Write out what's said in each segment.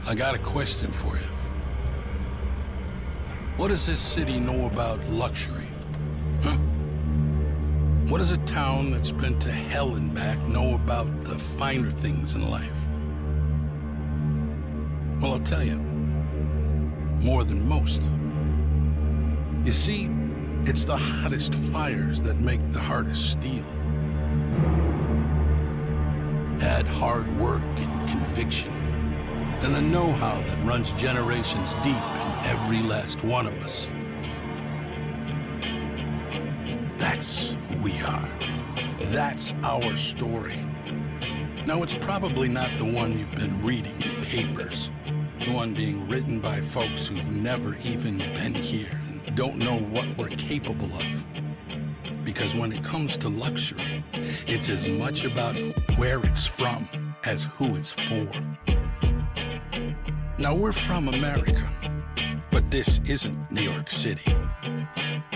I got a question for you. What does this city know about luxury? Huh? What does a town that's been to hell and back know about the finer things in life? Well, I'll tell you. More than most. You see, it's the hottest fires that make the hardest steel. Add hard work and conviction, and the know-how that runs generations deep in every last one of us. That's who we are. That's our story. Now, it's probably not the one you've been reading in papers. The one being written by folks who've never even been here and don't know what we're capable of. Because when it comes to luxury, it's as much about where it's from as who it's for. Now, we're from America, but this isn't New York City,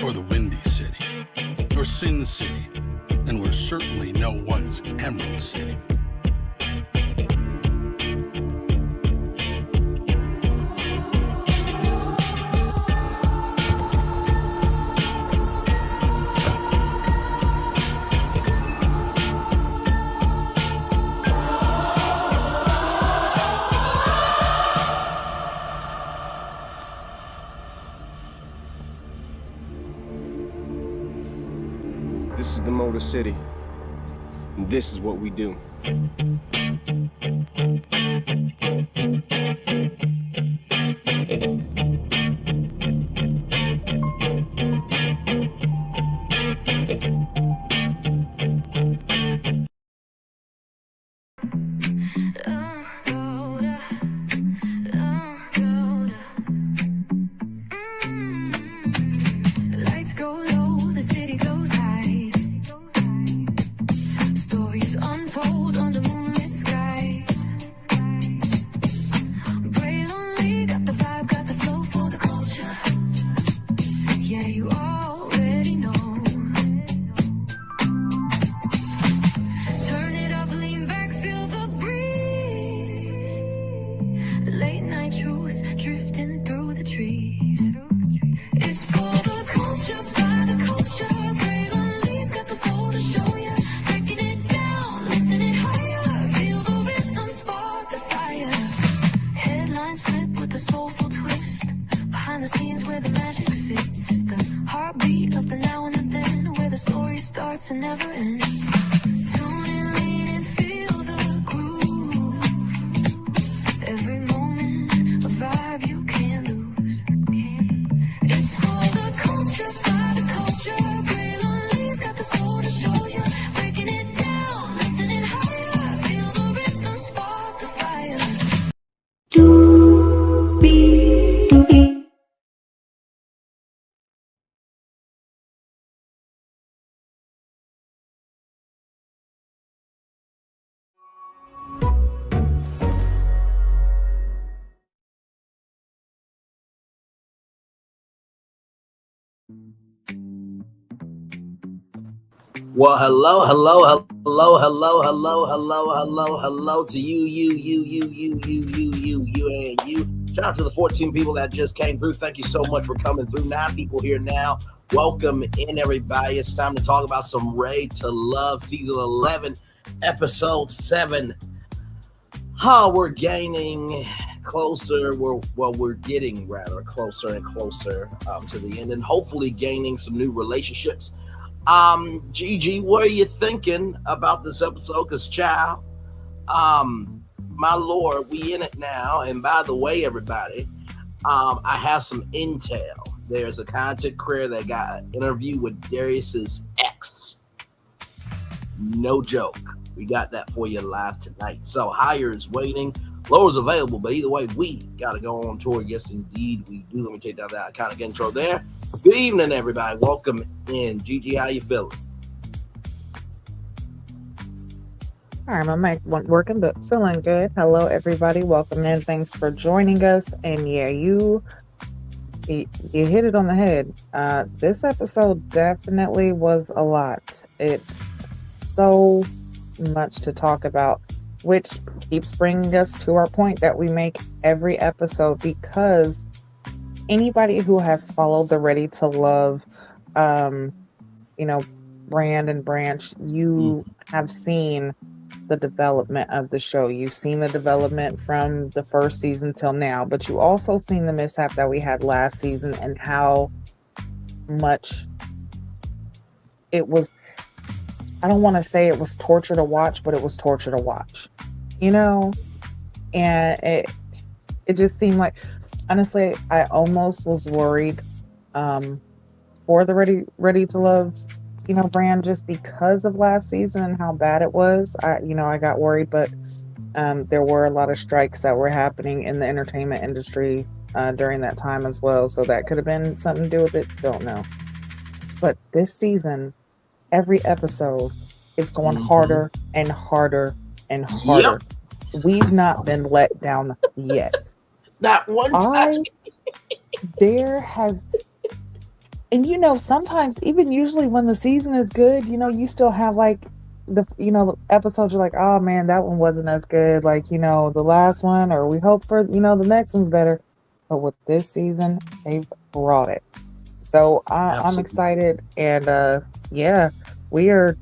or the Windy City, or Sin City, and we're certainly no one's Emerald City. This is the Motor City, and this is what we do. Lights go low, the city goes high. Stories untold under moonlit skies. Braylon got the vibe, got the flow for the culture. Yeah, you already know. Turn it up, lean back, feel the breeze. Late night truths drifting through the trees. It's for the culture, by the culture. Braylon got the soul to show ya. Breaking it down, lifting it higher. Feel the rhythm, spark the fire. Headlines flip with a soulful twist. Behind the scenes where the magic sits. It's the heartbeat of the now and the then, where the story starts and never ends. Tune in, lean and feel the groove. Every moment, a vibe you can't lose. It's for the culture, by the culture. Braylon got the soul to show you. Breaking it down, lifting it higher. Feel the rhythm, spark the fire. Well, hello to you, and you. Shout out to the 14 people that just came through. Thank you so much for coming through. 9 people here now. Welcome in, everybody. It's time to talk about some Ray to Love, season 11, episode 7. We're gaining closer. We're getting rather closer and closer to the end, and hopefully gaining some new relationships. Gigi, what are you thinking about this episode? Because, child, my Lord, we in it now. And by the way, everybody, I have some intel. There's a content creator that got an interview with Darius's ex. No joke. We got that for you live tonight. So higher is waiting. Lower is available, but either way, we got to go on tour. Yes, indeed, we do. Let me take down that kind of intro there. Good evening, everybody. Welcome in. Gigi, how you feeling? All right, my mic wasn't working, but feeling good. Hello, everybody. Welcome in. Thanks for joining us. And yeah, you hit it on the head. This episode definitely was a lot. It's so much to talk about, which keeps bringing us to our point that we make every episode, because anybody who has followed the Ready to Love, you know, brand and branch, you have seen the development of the show. You've seen the development from the first season till now, but you also seen the mishap that we had last season and how much it was. I don't want to say it was torture to watch, but it was torture to watch, you know? And it just seemed like, honestly, I almost was worried for the Ready to Love, you know, brand, just because of last season and how bad it was. I got worried, but there were a lot of strikes that were happening in the entertainment industry during that time as well. So that could have been something to do with it. Don't know. But this season, every episode, it's going harder and harder and harder. Yep. We've not been let down yet. Not one time. And you know, sometimes even usually when the season is good, you know, you still have like the episodes, you're like, oh man, that one wasn't as good, like, you know, the last one, or we hope for, you know, the next one's better. But with this season, they've brought it. So I'm excited, and yeah, we are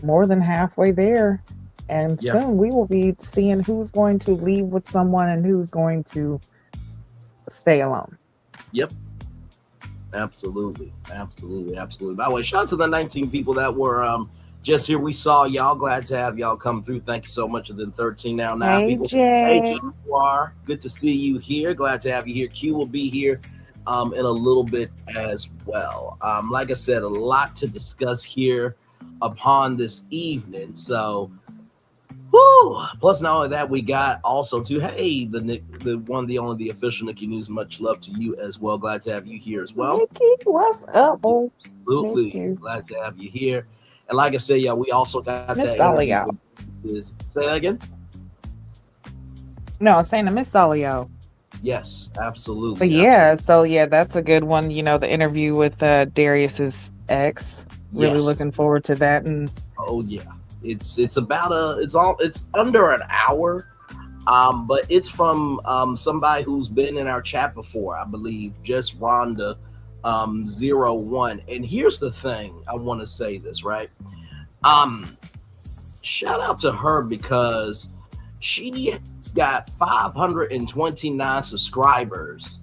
more than halfway there, and soon we will be seeing who's going to leave with someone and who's going to stay alone. Yep. Absolutely. By the way, shout out to the 19 people that were just here. We saw y'all. Glad to have y'all come through. Thank you so much. And then 13 now hey, people. Jay. Hey, you are. Good to see you here. Glad to have you here. Q will be here in a little bit as well. Like I said, a lot to discuss here upon this evening. So, plus not only that, we got also too, hey, the one, the only, the official Nikki News. Much love to you as well. Glad to have you here as well. Nikki, what's up? Absolutely. Glad to have you here. And like I said, yeah, we also got Miss that Dolly interview out. Say that again? No, I'm saying to Miss Dolly out. Yes, absolutely. But yeah, so yeah, that's a good one. You know, the interview with Darius's ex. Really looking forward to that. And oh yeah, it's about it's under an hour, but it's from somebody who's been in our chat before, I believe, just Rhonda 01. And here's the thing, I want to say this, right? Shout out to her because she's got 529 subscribers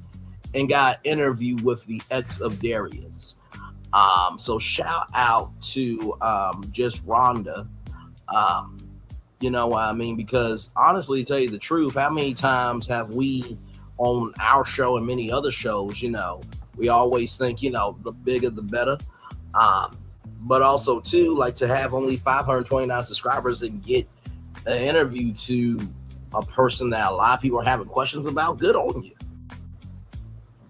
and got interviewed with the ex of Darius. So shout out to just Rhonda. You know what I mean? Because honestly, to tell you the truth, how many times have we on our show and many other shows, you know, we always think, you know, the bigger the better. But also too, like, to have only 529 subscribers and get an interview to a person that a lot of people are having questions about, good on you.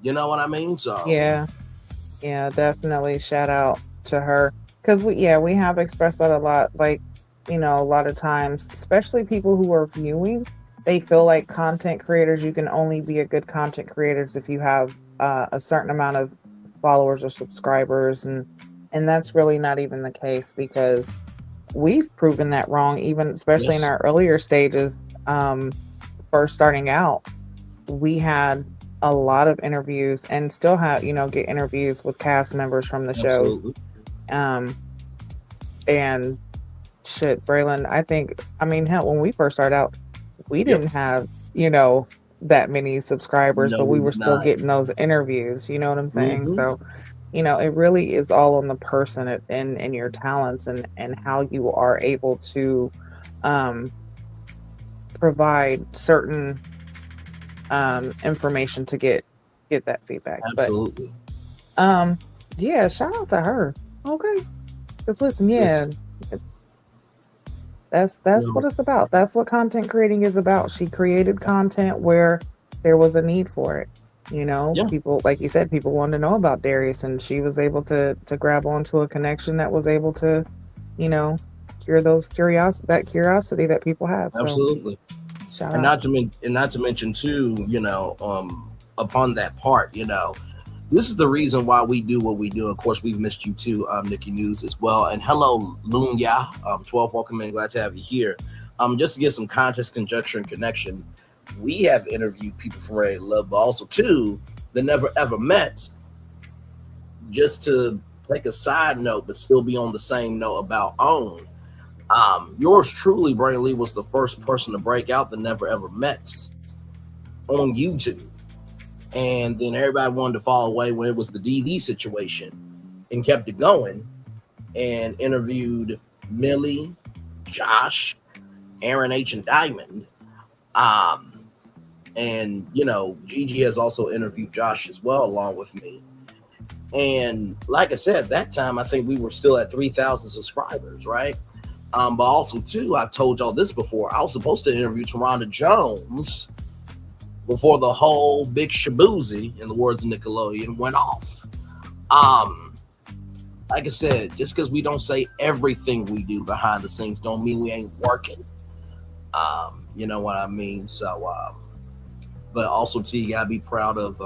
You know what I mean? So yeah, definitely shout out to her, because we have expressed that a lot. Like, you know, a lot of times, especially people who are viewing, they feel like content creators, you can only be a good content creators if you have a certain amount of followers or subscribers, and that's really not even the case, because we've proven that wrong, even especially in our earlier stages. First starting out, we had a lot of interviews and still have, you know, get interviews with cast members from the shows. And shit, Braylon, I mean, hell, when we first started out, we didn't have, you know, that many subscribers, but we were still getting those interviews, you know what I'm saying? So, you know, it really is all on the person and your talents and how you are able to provide certain information to get that feedback. Absolutely. But yeah, shout out to her. Okay, because listen, that's what it's about. That's what content creating is about. She created content where there was a need for it. You know, people, like you said, people wanted to know about Darius, and she was able to grab onto a connection that was able to, you know, cure that curiosity that people have. Absolutely. So, and not to mention too, you know, upon that part, you know, this is the reason why we do what we do. Of course, we've missed you too, Nikki News as well. And hello, Lunya, 12, welcome in. Glad to have you here. Just to give some context, conjecture, and connection. we have interviewed people from Ready to Love, but also too the Never Ever Mets. Just to take a side note, but still be on the same note about OWN. Yours truly, Braylon, was the first person to break out the Never Ever Mets on YouTube. And then everybody wanted to fall away when it was the DV situation and kept it going and interviewed Millie, Josh, Aaron H. and Diamond. And, you know, Gigi has also interviewed Josh as well, along with me. And like I said, that time, I think we were still at 3,000 subscribers, right? But also, too, I've told y'all this before. I was supposed to interview Taronda Jones before the whole big shaboozy, in the words of Nickelodeon, went off. Like I said, just because we don't say everything we do behind the scenes don't mean we ain't working. You know what I mean? So, but also, too, you got to be proud of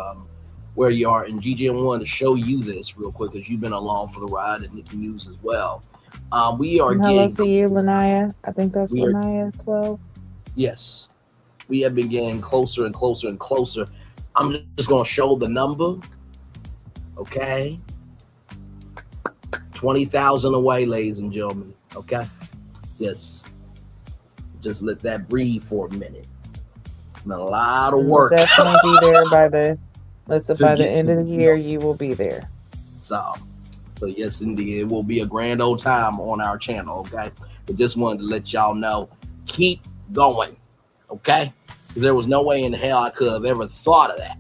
where you are. And Gigi, I wanted to show you this real quick because you've been along for the ride, and Nikki News as well. We are Hello to you, Lanaya. I think that's Lanaya 12. Yes. We have been getting closer and closer and closer. I'm just going to show the number. Okay. 20,000 away, ladies and gentlemen. Okay. Yes. Just let that breathe for a minute. It's been a lot of work. You'll definitely be there by the end of the year. You will be there. So yes, indeed, it will be a grand old time on our channel. Okay, but just wanted to let y'all know, keep going. Okay, because there was no way in hell I could have ever thought of that.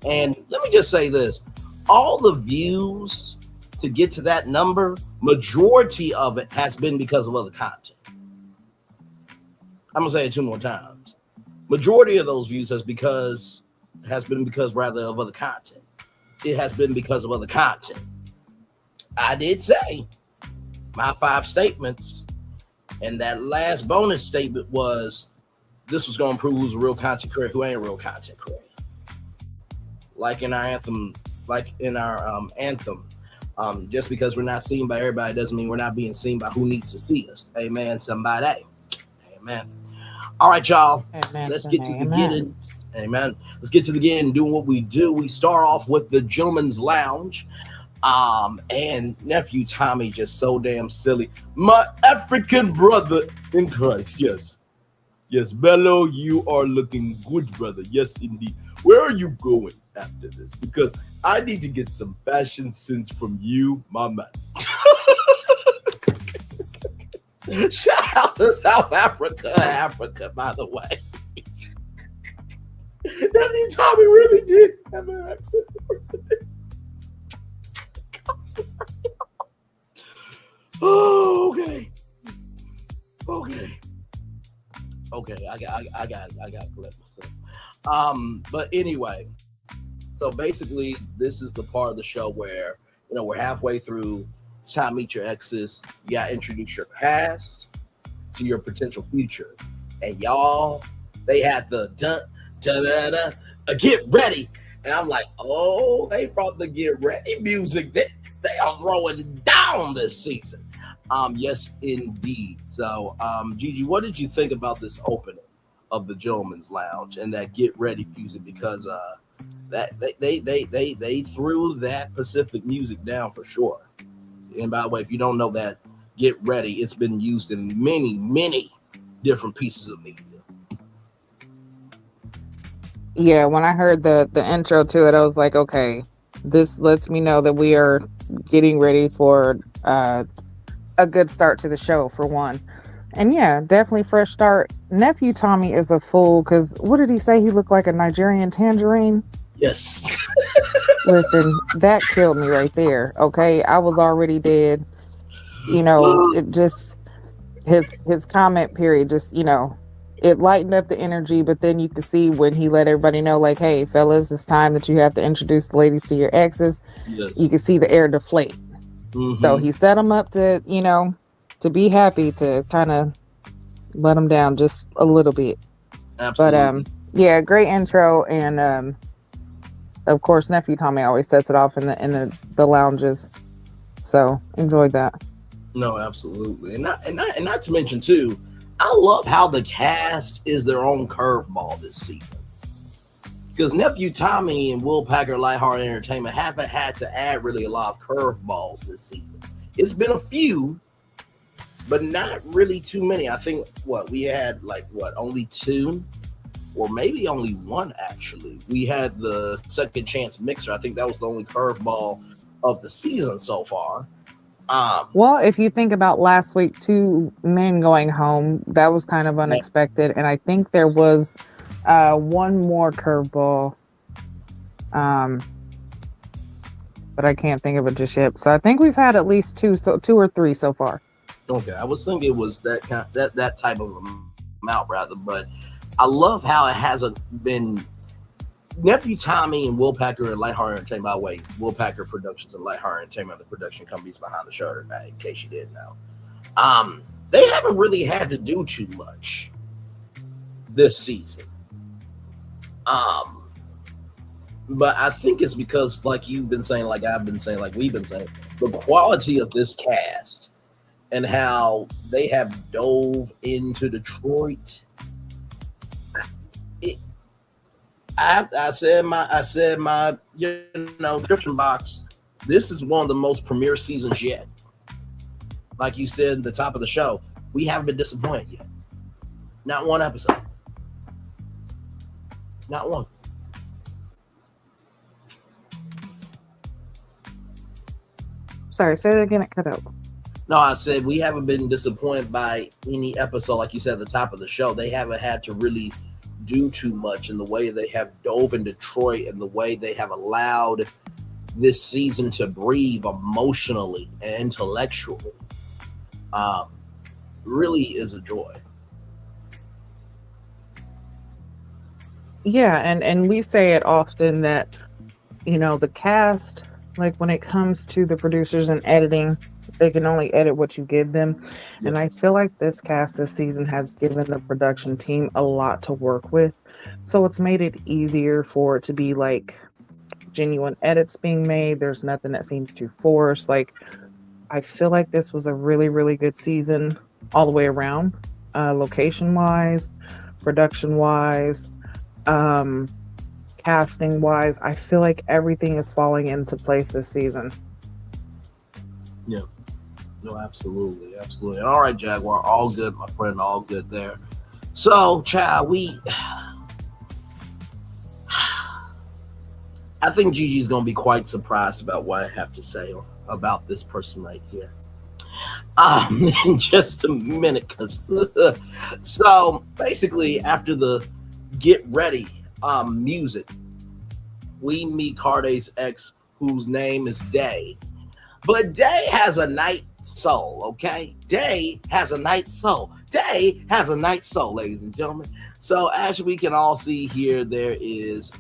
And let me just say this: all the views to get to that number, majority of it has been because of other content. I'm gonna say it 2 more times. Majority of those views has been because of other content. It has been because of other content. I did say my 5 statements, and that last bonus statement was this was going to prove who's a real content creator, who ain't a real content creator. Like in our anthem, just because we're not seen by everybody doesn't mean we're not being seen by who needs to see us. Amen, somebody. Amen. All right, y'all. Amen. Let's get to the beginning. Amen. Let's get to the beginning and do what we do. We start off with the Gentleman's Lounge. And nephew Tommy just so damn silly. My African brother in Christ. Yes. Yes, Belo, you are looking good, brother. Yes, indeed. Where are you going after this? Because I need to get some fashion sense from you, my man. Shout out to South Africa, by the way. Nephew Tommy really did have an accent. Oh, okay. I got to collect myself. But anyway, so basically, this is the part of the show where we're halfway through. It's time to meet your exes. You got to introduce your past to your potential future, and y'all, they had the get ready, and I'm like, oh, they brought the get ready music. They are throwing down this season. Yes, indeed. So, Gigi, what did you think about this opening of the Gentleman's Lounge and that get ready music? Because that they threw that Pacific music down for sure. And by the way, if you don't know that, get ready. It's been used in many different pieces of media. Yeah, when I heard the intro to it, I was like, okay, this lets me know that we are getting ready for a good start to the show, for one. And yeah, definitely fresh start. Nephew Tommy is a fool, because what did he say? He looked like a Nigerian tangerine? Yes. Listen, that killed me right there. Okay, I was already dead. It just his comment period just it lightened up the energy. But then you could see when he let everybody know, like, hey fellas, it's time that you have to introduce the ladies to your exes. Yes. You could see the air deflate. Mm-hmm. So he set them up to to be happy, to kind of let them down just a little bit. Absolutely. But yeah, great intro. And of course, Nephew Tommy always sets it off in the lounges. So enjoyed that. No, absolutely. And not to mention too, I love how the cast is their own curveball this season. Because Nephew Tommy and Will Packer Lighthearted Entertainment haven't had to add really a lot of curveballs this season. It's been a few, but not really too many. I think we had only two, or maybe only one actually. We had the second chance mixer. I think that was the only curveball of the season so far. Well, if you think about last week, 2 men going home, that was kind of unexpected, and I think there was one more curveball, but I can't think of it just yet. So I think we've had at least two or three so far. Okay, I was thinking it was that type of amount rather, but I love how it hasn't been. Nephew Tommy and Will Packer and Lighthearted Entertainment, by the way, Will Packer Productions and Lighthearted Entertainment are the production companies behind the show, in case you didn't know. They haven't really had to do too much this season. But I think it's because, like you've been saying, like I've been saying, like we've been saying, the quality of this cast and how they have dove into Detroit. I said my description box. This is one of the most premier seasons yet. Like you said at the top of the show, we haven't been disappointed yet. Not one episode. Not one. Sorry, say that again. It cut out. No, I said we haven't been disappointed by any episode. Like you said at the top of the show, they haven't had to really do too much in the way they have dove in Detroit and the way they have allowed this season to breathe emotionally and intellectually. Really is a joy. Yeah, and we say it often that, the cast, like when it comes to the producers and editing, they can only edit what you give them. Yeah. And I feel like this cast this season has given the production team a lot to work with. So it's made it easier for it to be like genuine edits being made. There's nothing that seems too forced. Like, I feel like this was a really, really good season all the way around, location-wise, production-wise, casting-wise. I feel like everything is falling into place this season. Yeah. No, absolutely. Absolutely. All right, Jaguar. All good, my friend. All good there. So, child, I think Gigi's going to be quite surprised about what I have to say about this person right here. In just a minute. So, basically, after the Get Ready music, we meet Carday's ex, whose name is Day. But Day has a night soul, okay? Day has a night soul. Day has a night soul, ladies and gentlemen. So as we can all see here, there is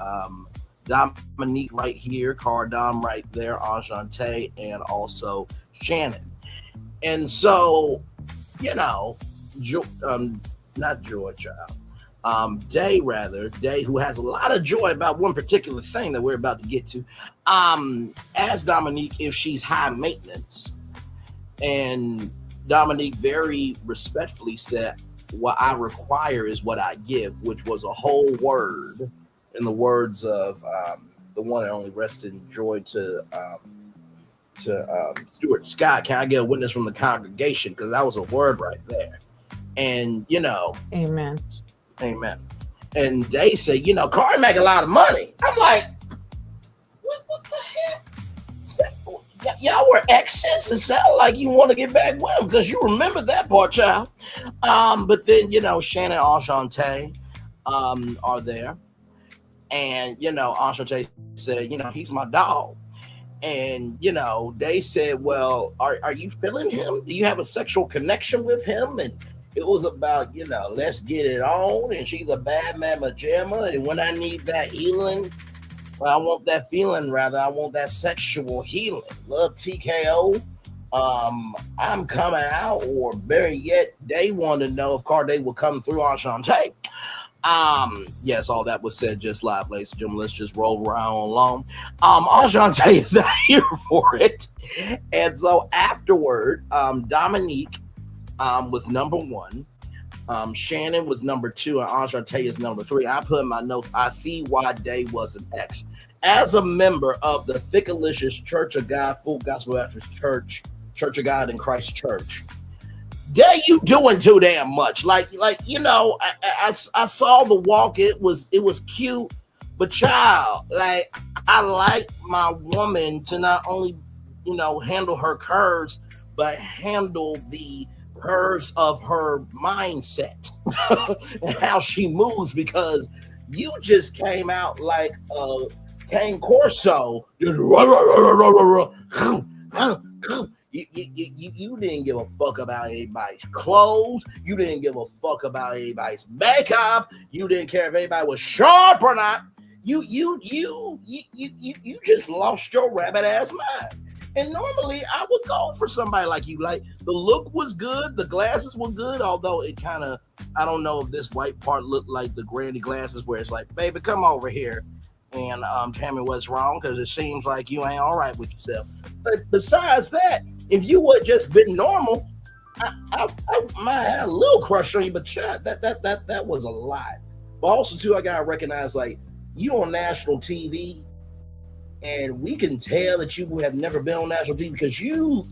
Dominique right here, Cardom right there, Ashanti, and also Channon. And so, not Joy Child. Day, who has a lot of joy about one particular thing that we're about to get to, asked Dominique if she's high maintenance. And Dominique very respectfully said, what I require is what I give, which was a whole word in the words of the one that only rested in joy to Stuart Scott. Can I get a witness from the congregation? Because that was a word right there. And, Amen. Amen. And they say, Cardi make a lot of money. I'm like, what the hell? Y'all were exes. It sounded like you want to get back with them because you remember that part, child. But then, Channon and Ashanti are there. And, Ashanti said, he's my dog. And, they said, well, are you feeling him? Do you have a sexual connection with him? And it was about, let's get it on. And she's a bad mama jamma. And when I need that healing, I want that feeling, rather. I want that sexual healing. Love TKO. I'm coming out, or better yet, they want to know if Carday will come through Ashanti. Yes, all that was said just live, ladies and gentlemen. Let's just roll around along. Ashanti is not here for it. And so afterward, Dominique was number one. Channon was number 2, and Ashanti is number 3. I put in my notes, I see why Day was an X. As a member of the Thickalicious Church of God, Full Gospel Baptist Church, Church of God in Christ Church, Day, you doing too damn much. Like you know, I saw the walk. It was cute, but child, like I like my woman to not only, you know, handle her curves, but handle the curves of her mindset and how she moves, because you just came out like Cane Corso. You didn't give a fuck about anybody's clothes. You didn't give a fuck about anybody's makeup. You didn't care if anybody was sharp or not. You just lost your rabbit ass mind. And normally I would go for somebody like you. Like, the look was good, the glasses were good, although it kind of, I don't know if this white part looked like the granny glasses where it's like, baby, come over here and tell me what's wrong, because it seems like you ain't all right with yourself. But besides that, if you would just been normal, I might have a little crush on you, but that was a lot. But also too, I gotta recognize, like, you on national TV, and we can tell that you have never been on national TV because you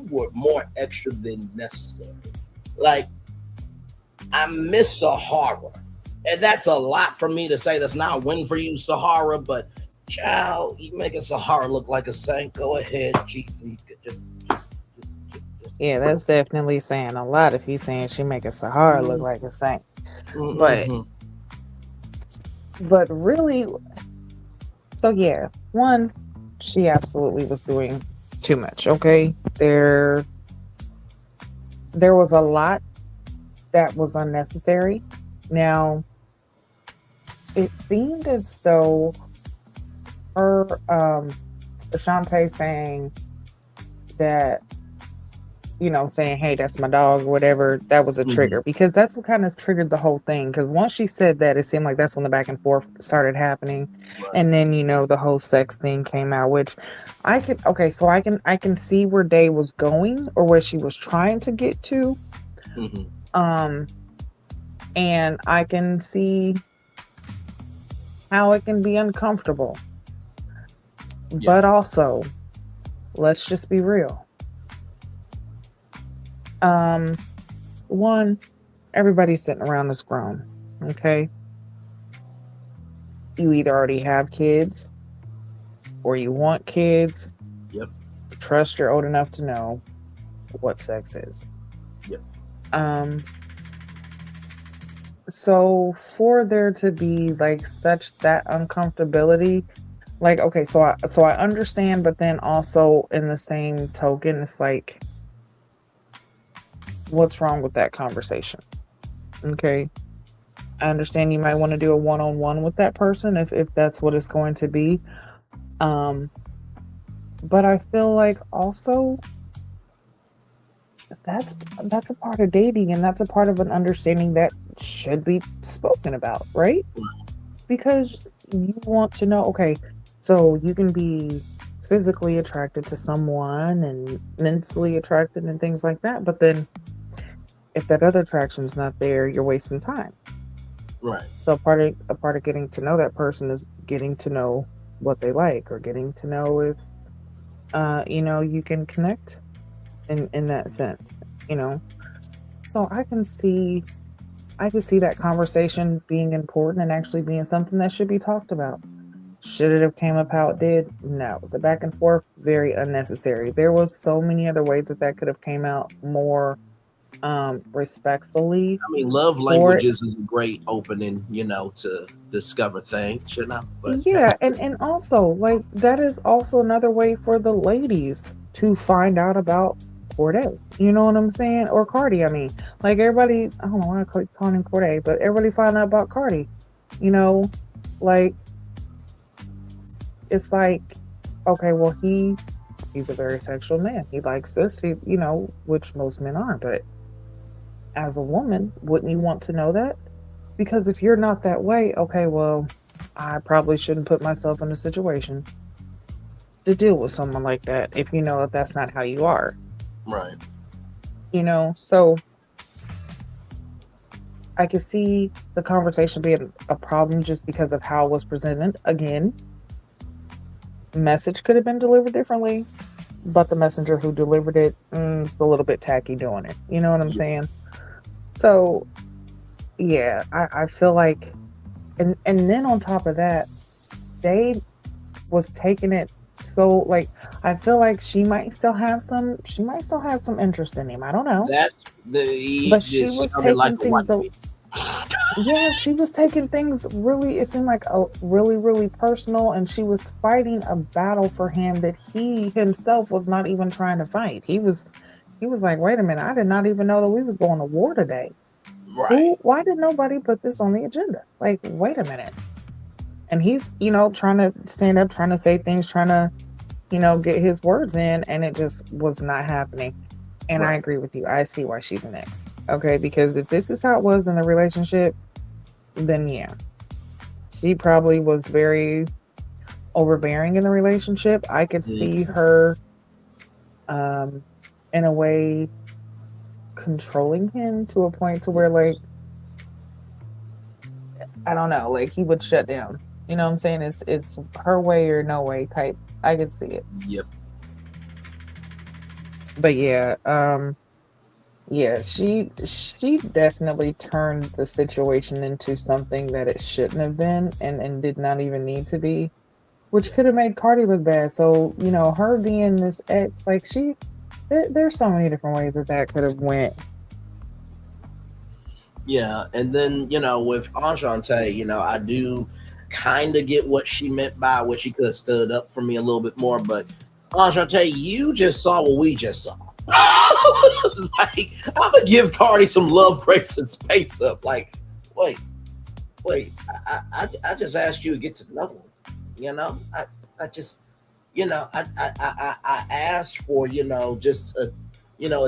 were more extra than necessary. Like, I miss Sahara, and that's a lot for me to say. That's not a win for you, Sahara, but child, you making Sahara look like a saint. Go ahead, GP. Just. Yeah, that's definitely saying a lot if he's saying she making Sahara look like a saint. But really, so yeah, one, she absolutely was doing too much. Okay, there was a lot that was unnecessary. Now, it seemed as though her Ashanti saying that, you know, saying, hey, that's my dog, whatever, that was a trigger, because that's what kind of triggered the whole thing. Because once she said that, it seemed like that's when the back and forth started happening. Right. And then, you know, the whole sex thing came out, which I can see where Day was going, or where she was trying to get to. And I can see how it can be uncomfortable. Yeah. But also, let's just be real. One, everybody's sitting around this grown, okay? You either already have kids or you want kids. Yep. Trust you're old enough to know what sex is. Yep. So for there to be like such that uncomfortability, like, okay, so I understand, but then also in the same token, it's like, what's wrong with that conversation? Okay, I understand you might want to do a one-on-one with that person if that's what it's going to be, but I feel like also that's a part of dating, and that's a part of an understanding that should be spoken about, right? Because you want to know, okay, so you can be physically attracted to someone and mentally attracted and things like that, but then if that other attraction's not there, you're wasting time. Right. So a part of getting to know that person is getting to know what they like, or getting to know if you know, you can connect in that sense, you know. So I can see that conversation being important and actually being something that should be talked about. Should it have came up how it did? No. The back and forth, very unnecessary. There was so many other ways that could have came out more respectfully. I mean, love languages is a great opening, you know, to discover things, you know. But yeah, and also, like, that is also another way for the ladies to find out about Corday. You know what I'm saying? Or Cardi, I mean. Like, everybody, I don't know why I keep calling him Corday, but everybody find out about Cardi. You know, like, it's like, okay, well, he's a very sexual man. He likes this, you know, which most men aren't, but as a woman, wouldn't you want to know that? Because if you're not that way, okay, well, I probably shouldn't put myself in a situation to deal with someone like that if you know that that's not how you are. Right. You know, so I could see the conversation being a problem just because of how it was presented. Again, message could have been delivered differently, but the messenger who delivered it is a little bit tacky doing it. You know what I'm saying? So, yeah, I feel like, and then on top of that, they was taking it so like I feel like she might still have some interest in him. I don't know, That's but she was sounded like taking a white things. man. Yeah, she was taking things really. It seemed like a really, really personal, and she was fighting a battle for him that he himself was not even trying to fight. He was like, "Wait a minute, I did not even know that we was going to war today. Right. Why did nobody put this on the agenda? Like, wait a minute." And he's, trying to stand up, trying to say things, trying to, get his words in, and it just was not happening. And I Right. agree with you. I see why she's an ex. Okay, because if this is how it was in the relationship, then yeah, she probably was very overbearing in the relationship. I could see her, in a way, controlling him to a point to where, like, I don't know, like he would shut down. You know what I'm saying? It's her way or no way type. I could see it. Yep. But yeah, yeah, she definitely turned the situation into something that it shouldn't have been and did not even need to be, which could have made Cardi look bad. So, her being this ex, like there's so many different ways that could have went. Yeah, and then with Ashanti, I do kind of get what she meant by what she could have stood up for me a little bit more. But Ashanti, you just saw what we just saw. Like, I'm gonna give Cardi some love, grace, and space up. Like, wait, I just asked you to get to know him. I just, I asked for just a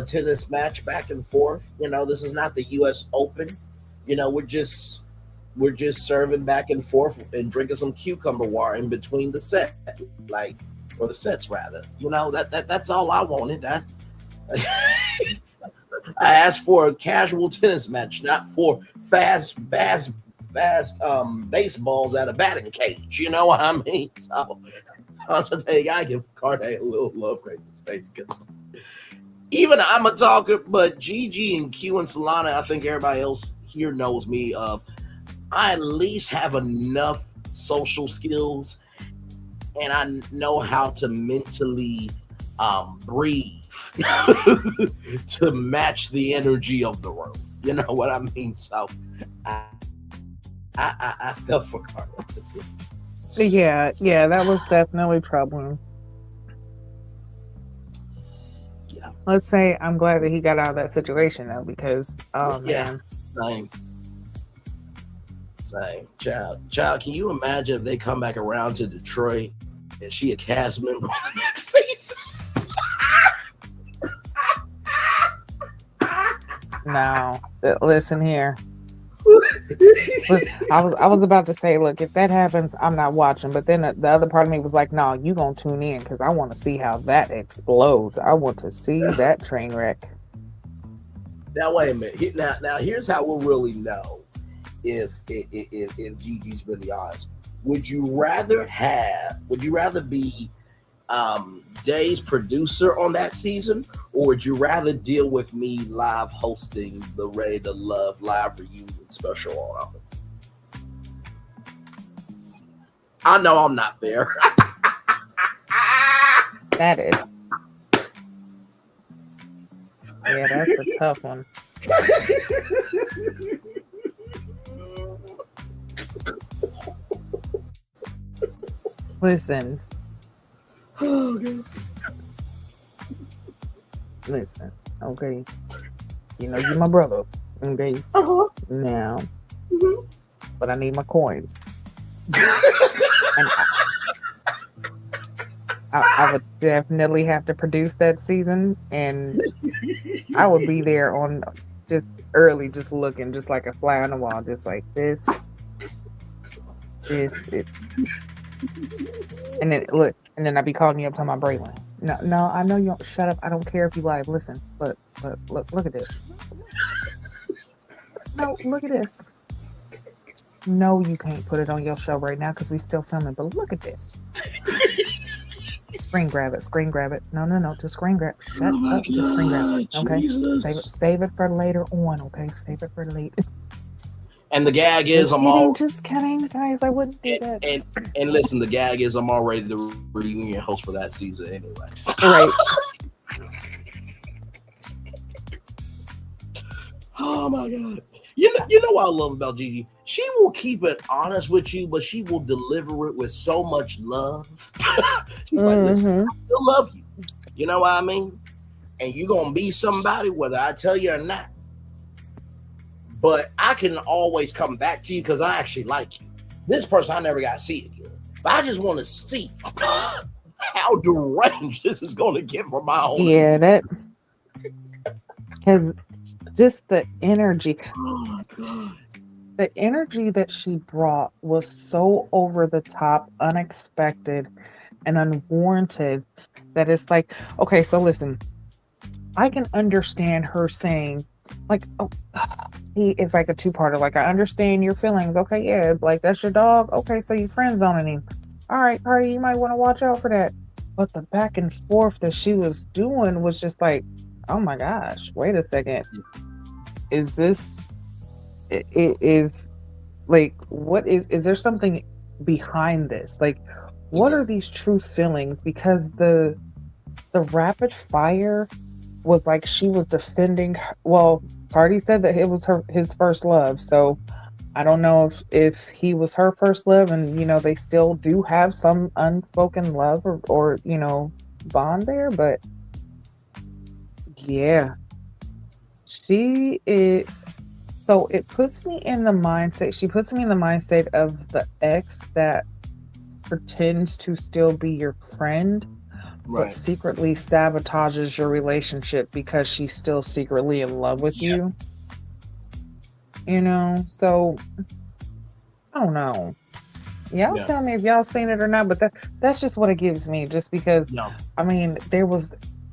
tennis match back and forth. This is not the U.S. Open. We're just serving back and forth and drinking some cucumber water in between the set, or the sets rather. That's all I wanted. I asked for a casual tennis match, not for fast baseballs at a batting cage. You know what I mean? So I'll just tell you, I give Cardi a little love, grace, and space, because even I'm a talker, but Gigi and Q and Solana, I think everybody else here knows me of. I at least have enough social skills, and I know how to mentally breathe to match the energy of the room. You know what I mean? So I felt for Carla. Yeah, that was definitely troubling. Yeah. Let's say I'm glad that he got out of that situation though, because man. Same. Child, can you imagine if they come back around to Detroit and she a cast member on the next season? No, listen here. Listen, I was about to say, look, if that happens, I'm not watching. But then the other part of me was like, no, you gonna tune in because I want to see how that explodes. I want to see that train wreck. Now wait a minute. Now here's how we'll really know if Gigi's really honest. Would you rather be Day's producer on that season, or would you rather deal with me live hosting the Ready to Love live reunion special on it? I know I'm not fair. That is. Yeah, that's a tough one. Listen. Listen, okay. You're my brother, okay? Now, but I need my coins. And I would definitely have to produce that season, and I would be there on just early, just looking, just like a fly on the wall, just like this. And then look, and then I'd be calling you up talking about Braylon. No, I know you don't. Shut up. I don't care if you live. Listen, look at this. No, look at this. No, you can't put it on your show right now because we still filming. But look at this. Screen grab it. Screen grab it. No. Just screen grab. Shut up. Just screen grab it. Okay. Jesus. Save it for later on. Okay. Save it for later. And the gag is just kidding, guys. I wouldn't do that. And listen, the gag is I'm already the reunion host for that season anyway. Right. Oh my god. You know what I love about Gigi? She will keep it honest with you, but she will deliver it with so much love. She's like, listen, I still love you. You know what I mean? And you're gonna be somebody whether I tell you or not. But I can always come back to you because I actually like you. This person I never got to see again. But I just want to see how deranged this is going to get for my own. Yeah, that because just the energy. Oh my God. The energy that she brought was so over the top, unexpected, and unwarranted that it's like, okay, so listen, I can understand her saying, like, oh, it's like a two-parter. Like, I understand your feelings. Okay, yeah, like that's your dog. Okay, so you friend zoning him. All right, Cardi, you might want to watch out for that. But the back and forth that she was doing was just like, oh my gosh, wait a second. Is this? It is like, what is there something behind this? Like, what are these true feelings? Because the rapid fire was like she was defending. Well, Cardi said that it was his first love, so I don't know if he was her first love, and they still do have some unspoken love or bond there, but yeah, she is. So it puts me in the mindset. She puts me in the mindset of the ex that pretends to still be your friend, but secretly sabotages your relationship because she's still secretly in love with you. So I don't know. Y'all tell me if y'all seen it or not, but that's just what it gives me. Just because, I mean,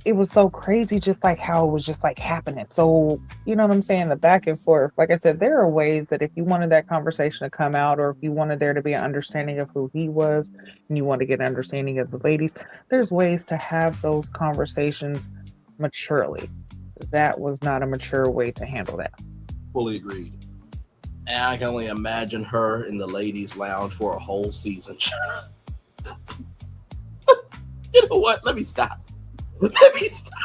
it was so crazy, just like how it was just like happening. So, you know what I'm saying? The back and forth. Like I said, there are ways that if you wanted that conversation to come out, or if you wanted there to be an understanding of who he was, and you want to get an understanding of the ladies, there's ways to have those conversations maturely. That was not a mature way to handle that. Fully agreed. And I can only imagine her in the ladies' lounge for a whole season. You know what? Let me stop. Let me stop.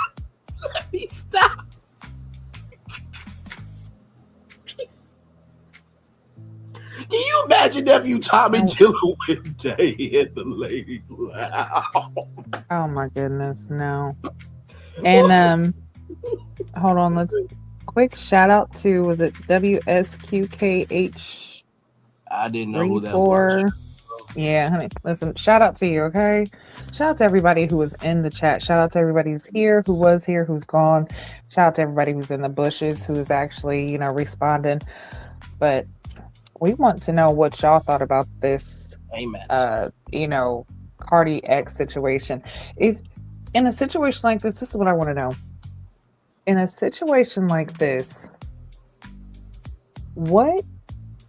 Can you imagine nephew Tommy chilling with Day in the ladies' lounge? Oh my goodness, no. And hold on, let's quick shout out to, was it WSQKH? I didn't know who that was. Yeah, honey. Listen, shout out to you, okay? Shout out to everybody who was in the chat. Shout out to everybody who's here, who was here, who's gone. Shout out to everybody who's in the bushes, who's actually, responding. But we want to know what y'all thought about this. Amen. Cardi X situation. If in a situation like this is what I want to know. In a situation like this, what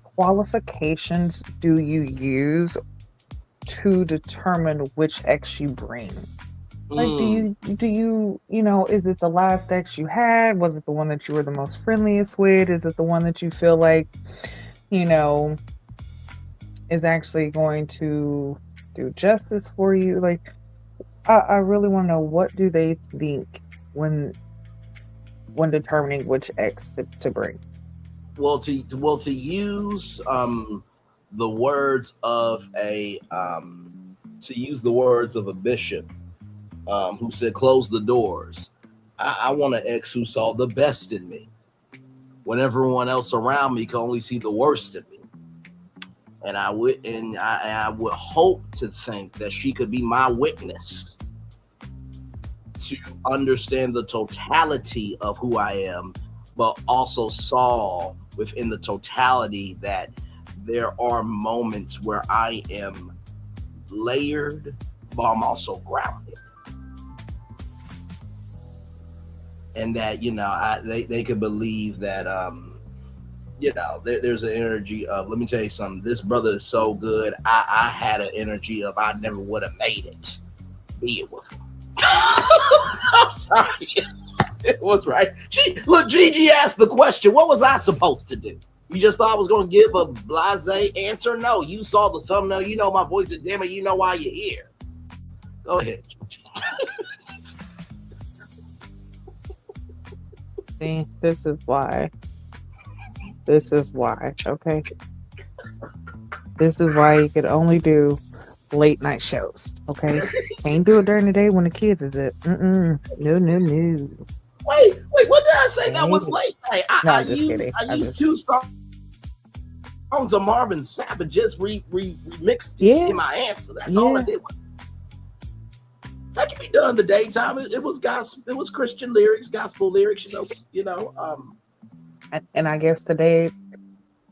qualifications do you use to determine which ex you bring? Like, do you is it the last ex you had? Was it the one that you were the most friendliest with? Is it the one that you feel like, is actually going to do justice for you? Like, I really want to know, what do they think when determining which ex to bring? Well, to use the words of a bishop who said, "Close the doors." I want an ex who saw the best in me when everyone else around me can only see the worst in me. And I would hope to think that she could be my witness to understand the totality of who I am, but also saw within the totality that there are moments where I am layered, but I'm also grounded. And that, they could believe that there's an energy of, let me tell you something, this brother is so good. I had an energy of I never would have made it being with him. I'm sorry. It was right. Gigi asked the question, what was I supposed to do? You just thought I was going to give a blasé answer? No, you saw the thumbnail. You know my voice is dim, and you know why you're here. Go ahead, Gigi. See, this is why. This is why, okay? This is why you could only do late night shows, okay? Can't do it during the day when the kids is it. No. Wait, what did I say that was late night? I'm just kidding. I used two songs of Marvin Sapp, just remixed in my answer. That's all I did. That can be done in the daytime. It was gospel, it was Christian lyrics, gospel lyrics, And I guess today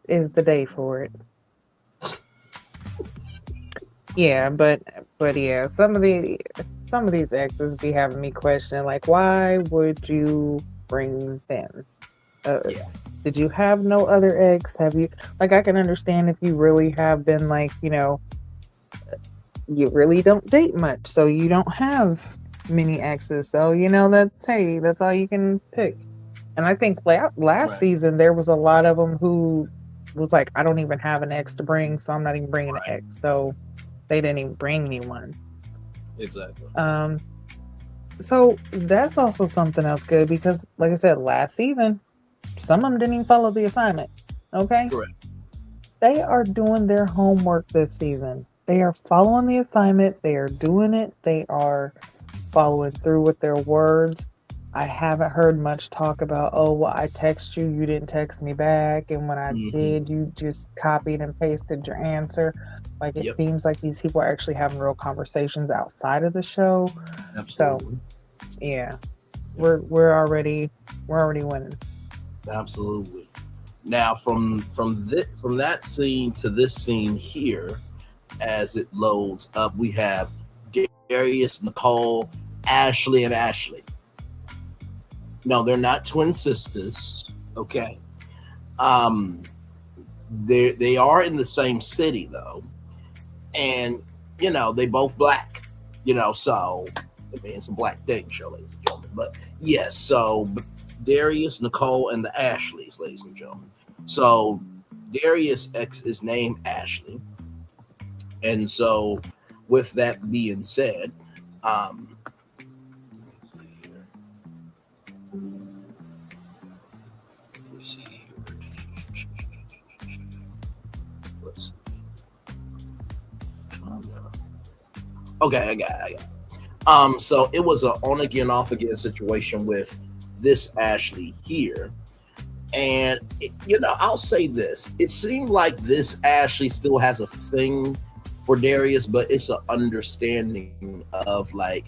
is the day for it. Yeah, but yeah, some of these exes be having me question, like, why would you bring them? Did you have no other ex? Have you, like, I can understand if you really have been, like, you really don't date much, so you don't have many exes, so that's all you can pick. And I think last season there was a lot of them who was like, I don't even have an ex to bring, so I'm not even bringing an ex. So they didn't even bring anyone. Exactly. So that's also something else good, because like I said, last season, some of them didn't even follow the assignment. Okay? Correct. They are doing their homework this season. They are following the assignment. They are doing it. They are following through with their words. I haven't heard much talk about, I text you, you didn't text me back, and when I did, you just copied and pasted your answer. Like, it seems like these people are actually having real conversations outside of the show. Absolutely. So, yeah, we're already winning. Absolutely. Now, from that scene to this scene here, as it loads up, we have Darius, Nicole, Ashley, and Ashley. No, they're not twin sisters. Okay. They are in the same city though, and they both black. So it means some black dating show, ladies and gentlemen. But yes, so Darius, Nicole, and the Ashleys, ladies and gentlemen. So Darius' ex is named Ashley, and so with that being said, okay, I got it. So it was an on again, off again situation with this Ashley here. And, I'll say this. It seemed like this Ashley still has a thing for Darius, but it's an understanding of like,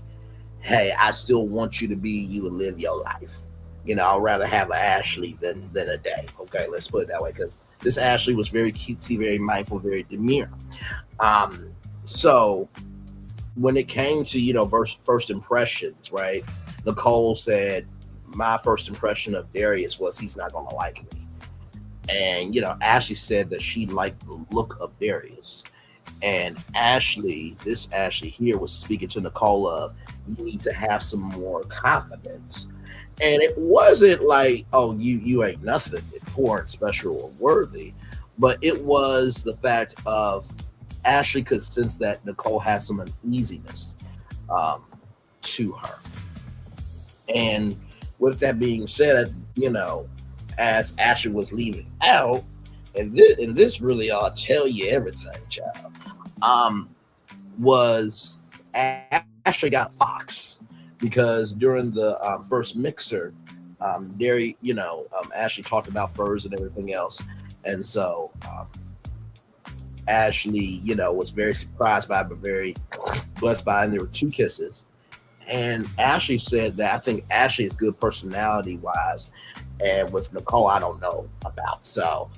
hey, I still want you to be you and live your life. I'd rather have an Ashley than a day. Okay, let's put it that way, because this Ashley was very cutesy, very mindful, very demure. So when it came to, first impressions, right? Nicole said, my first impression of Darius was he's not going to like me. And, Ashley said that she liked the look of Darius. And this Ashley here was speaking to Nicole of, you need to have some more confidence. And it wasn't like, oh, you ain't nothing important, special, or worthy. But it was the fact of Ashley could sense that Nicole had some uneasiness to her. And with that being said, as Ashley was leaving out, and this really ought to tell you everything, child, was Ashley got a fox, because during the first mixer, Ashley talked about furs and everything else. And so Ashley, was very surprised by it, but very blessed by it. And there were 2 kisses. And Ashley said that I think Ashley is good personality wise, and with Nicole, I don't know about. So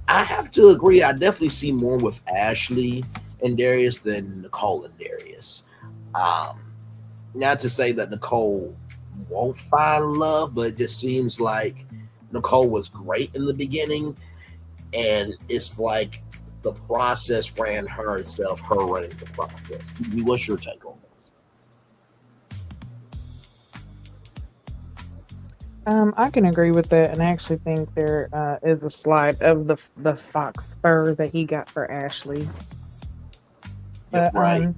I have to agree. I definitely see more with Ashley and Darius than Nicole and Darius. Not to say that Nicole won't find love, but it just seems like Nicole was great in the beginning, and it's like the process ran her instead of her running the process. What's your take on this? I can agree with that, and I actually think there is a slide of the fox fur that he got for Ashley. But Right.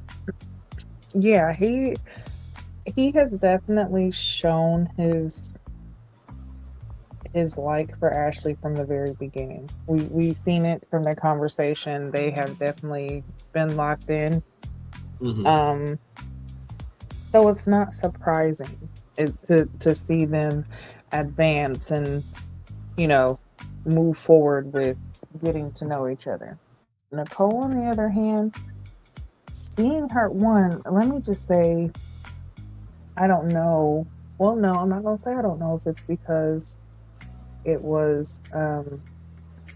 yeah, he has definitely shown his like for Ashley from the very beginning. We've seen it from their conversation. They have definitely been locked in. Mhm. So it's not surprising to see them advance and, you know, move forward with getting to know each other. Nicole, on the other hand, seeing her let me just say, I don't know. Well, no, I'm not gonna say I don't know if it's because it was the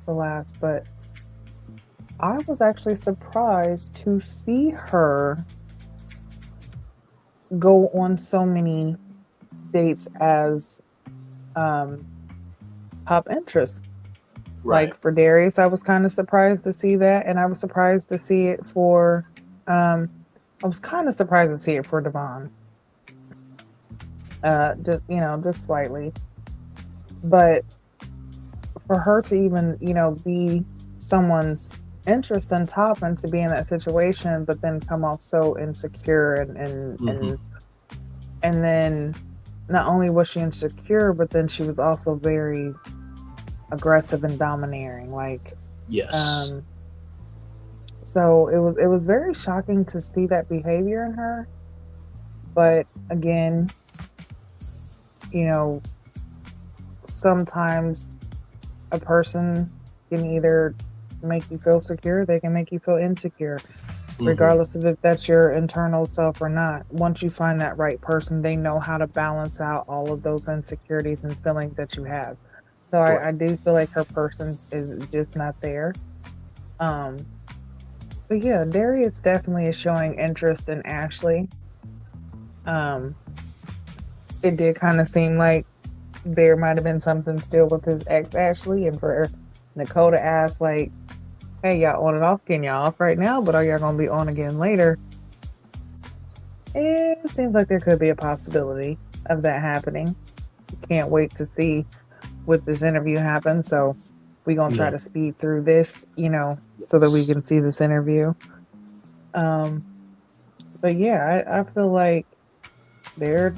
last, but I was actually surprised to see her go on so many dates as top interest. Right. Like for Darius, I was kind of surprised to see that, and I was surprised to see it for Devon. Just slightly. But for her to even, be someone's interest on top and to be in that situation, but then come off so insecure and then not only was she insecure, but then she was also very aggressive and domineering. Yes. So it was very shocking to see that behavior in her. But again, sometimes a person can either make you feel secure, they can make you feel insecure, regardless of if that's your internal self or not. Once you find that right person, they know how to balance out all of those insecurities and feelings that you have. So I do feel like her person is just not there. But yeah, Darius definitely is showing interest in Ashley. It did kind of seem like there might have been something still with his ex Ashley, and for Nicole to ask like, hey, y'all on and off, can y'all off right now, but are y'all gonna be on again later? It seems like there could be a possibility of that happening. Can't wait to see what this interview happens, so we're gonna try to speed through this, so that we can see this interview. But yeah, I feel like there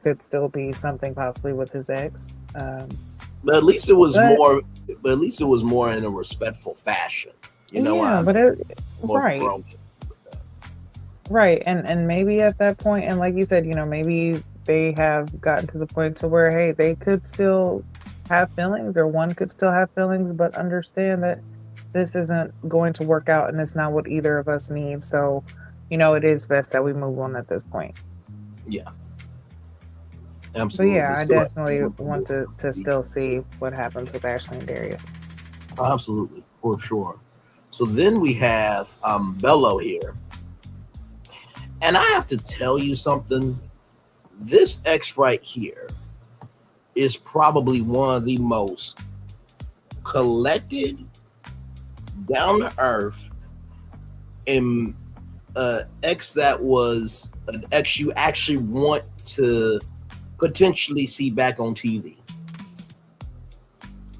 could still be something possibly with his ex. But at least it was more. But at least it was more in a respectful fashion. Right, right, and maybe at that point, and like you said, maybe they have gotten to the point to where, hey, they could still have feelings, or one could still have feelings, but understand that this isn't going to work out, and it's not what either of us need. So, it is best that we move on at this point. Yeah. Absolutely. But yeah, I definitely want to still see what happens with Ashley and Darius. Absolutely, for sure. So then we have Belo here. And I have to tell you something. This ex right here is probably one of the most collected, down to earth, and ex that was an ex you actually want to potentially see back on TV.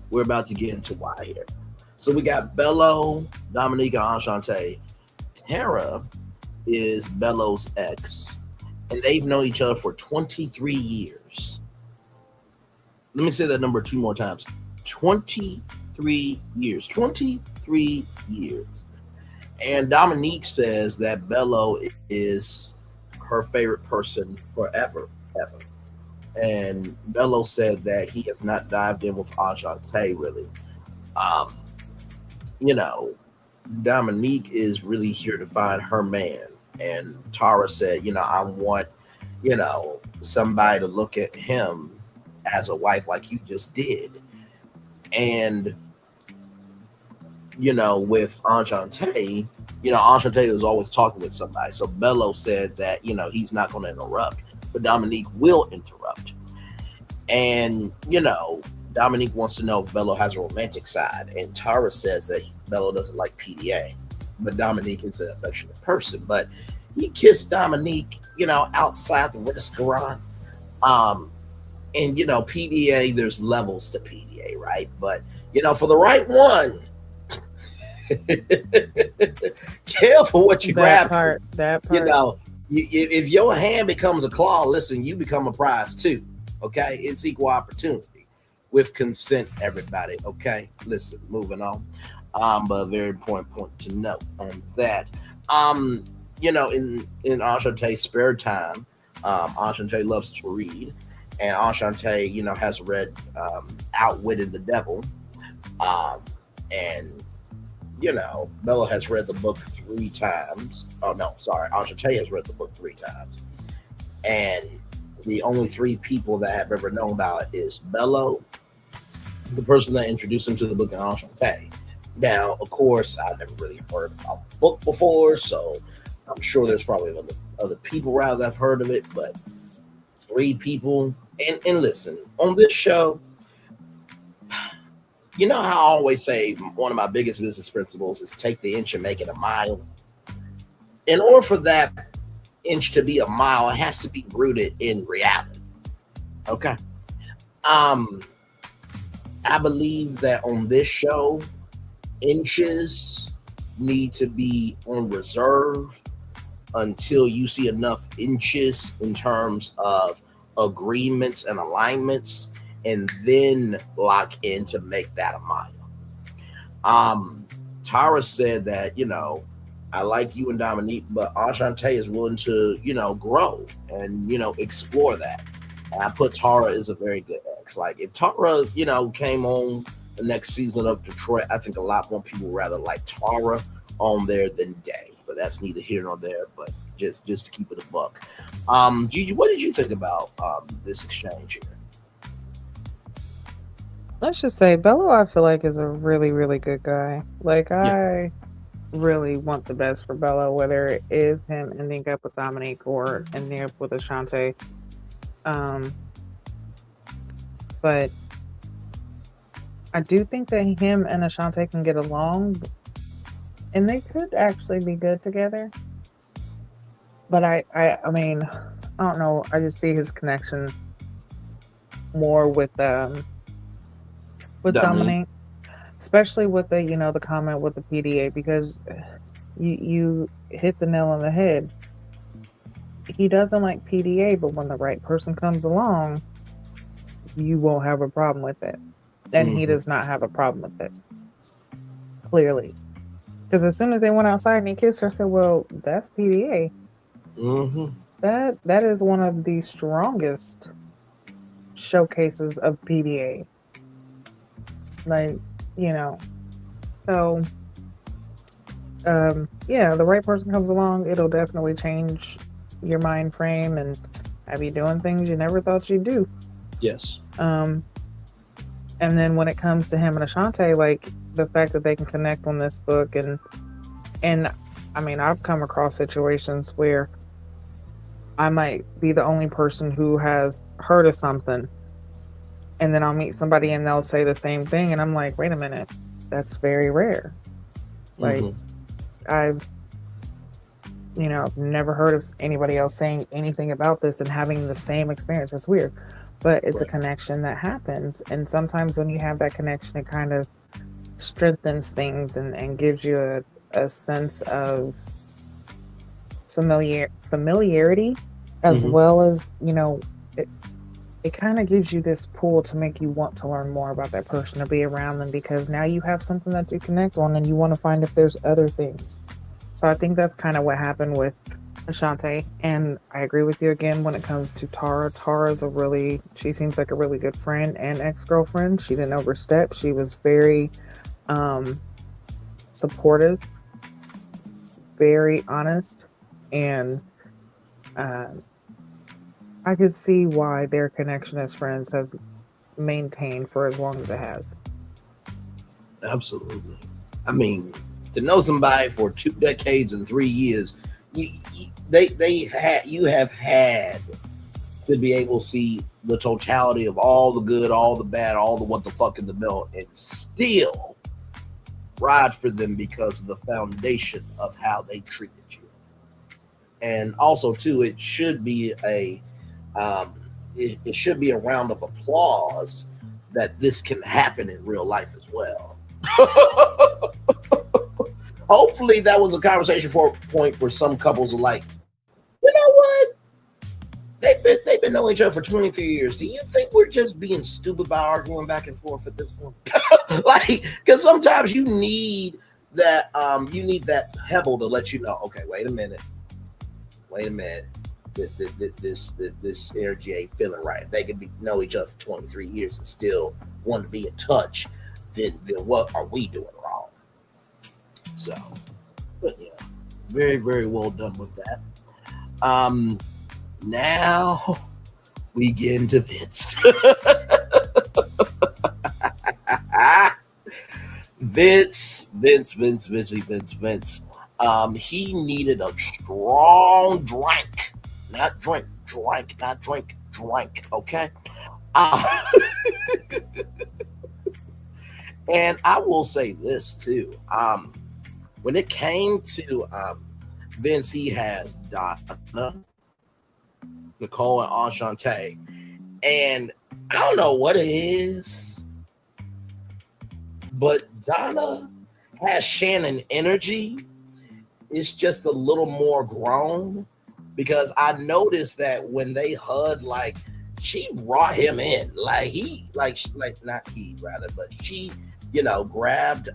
We're about to get into why here. So we got Belo, Dominique, and Ashanti. Tara is Belo's ex, and they've known each other for 23 years. Let me say that number 2 more times. 23 years. 23 years. And Dominique says that Belo is her favorite person forever, ever. And Belo said that he has not dived in with Ashanti really. Dominique is really here to find her man. And Tara said, I want, somebody to look at him as a wife like you just did. And, with Ashanti, Ashanti was always talking with somebody. So Belo said that, he's not going to interrupt, but Dominique will interrupt. And, Dominique wants to know if Bello has a romantic side. And Tara says that Bello doesn't like PDA. But Dominique is an affectionate person. But he kissed Dominique, outside the restaurant. And, PDA, there's levels to PDA, right? But, for the right one, careful what you grab. That part. If your hand becomes a claw, listen, you become a prize too. Okay, it's equal opportunity with consent, everybody. Okay, listen, moving on. But a very important point to note on that. In Ashante's spare time, Ashante loves to read, and Ashante, has read Outwitted the Devil, and Belo has read the book 3 times. Oh no, sorry, Ashante has read the book 3 times, and the only 3 people that have ever known about it is Belo, the person that introduced him to the book, and Ashante. Now, of course, I've never really heard about the book before, so I'm sure there's probably other people around that have heard of it, but 3 people. And listen, on this show, how I always say one of my biggest business principles is take the inch and make it a mile. In order for that inch to be a mile, it has to be rooted in reality. Okay. I believe that on this show, inches need to be on reserve until you see enough inches in terms of agreements and alignments, and then lock in to make that a mile. Tara said that, I like you and Dominique, but Ashante is willing to, grow and, explore that. And I put Tara as a very good ex. Like, if Tara, came on the next season of Detroit, I think a lot more people rather like Tara on there than Day. But that's neither here nor there, but just to keep it a buck. Gigi, what did you think about this exchange here? Let's just say Bello, I feel like, is a really, really good guy. Like, I really want the best for Bello, whether it is him ending up with Dominique or ending up with Ashanti. But I do think that him and Ashanti can get along, and they could actually be good together. But I mean, I don't know. I just see his connection more with Dominique, especially with the the comment with the PDA, because you hit the nail on the head. He doesn't like PDA, but when the right person comes along, you won't have a problem with it. And he does not have a problem with this, clearly. Because as soon as they went outside and he kissed her, I said, well, that's PDA. That is one of the strongest showcases of PDA. Like, so the right person comes along, it'll definitely change your mind frame and have you doing things you never thought you'd do. Yes. And then when it comes to him and Ashanti, like, the fact that they can connect on this book, and I mean, I've come across situations where I might be the only person who has heard of something, and then I'll meet somebody and they'll say the same thing, and I'm like, wait a minute, that's very rare. Like, I've never heard of anybody else saying anything about this and having the same experience. It's weird, but it's a connection that happens. And sometimes when you have that connection, it kind of strengthens things and gives you a sense of familiarity, as well as, it kind of gives you this pull to make you want to learn more about that person or be around them, because now you have something that you connect on and you want to find if there's other things. So I think that's kind of what happened with Ashanti. And I agree with you again when it comes to Tara. She seems like a really good friend and ex-girlfriend. She didn't overstep. She was very supportive, very honest, and I could see why their connection as friends has maintained for as long as it has. Absolutely. I mean, to know somebody for 2 decades and 3 years, you have had to be able to see the totality of all the good, all the bad, all the what the fuck in the middle, and still ride for them because of the foundation of how they treated you. And also, too, it should be a it should be a round of applause that this can happen in real life as well. Hopefully, that was a conversation point for some couples like, you know what? They've been knowing each other for 23 years. Do you think we're just being stupid by arguing back and forth at this point? Like, because sometimes you need that pebble to let you know, okay, wait a minute. This energy ain't feeling right. They can know each other for 23 years and still want to be in touch. Then what are we doing wrong? So, but yeah, very, very well done with that. Now we get into Vince. Vince. He needed a strong drink. Not drink. Okay. And I will say this too. When it came to Vince, he has Donna, Nicole, and Ashanti. And I don't know what it is, but Donna has Channon energy. It's just a little more grown, because I noticed that when they hugged, like, she brought him in, like not he rather, but she, grabbed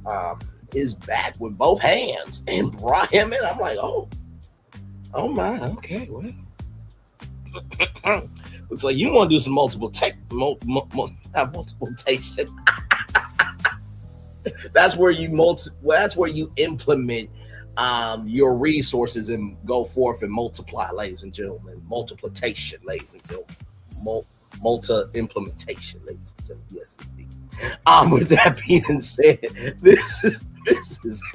his back with both hands and brought him in. I'm like, oh my, okay, well, looks like you want to do some multiplication. That's where you implement your resources and go forth and multiply, ladies and gentlemen. Multiplication, ladies and gentlemen. Multi-implementation, ladies and gentlemen. Yes, indeed. With that being said, this is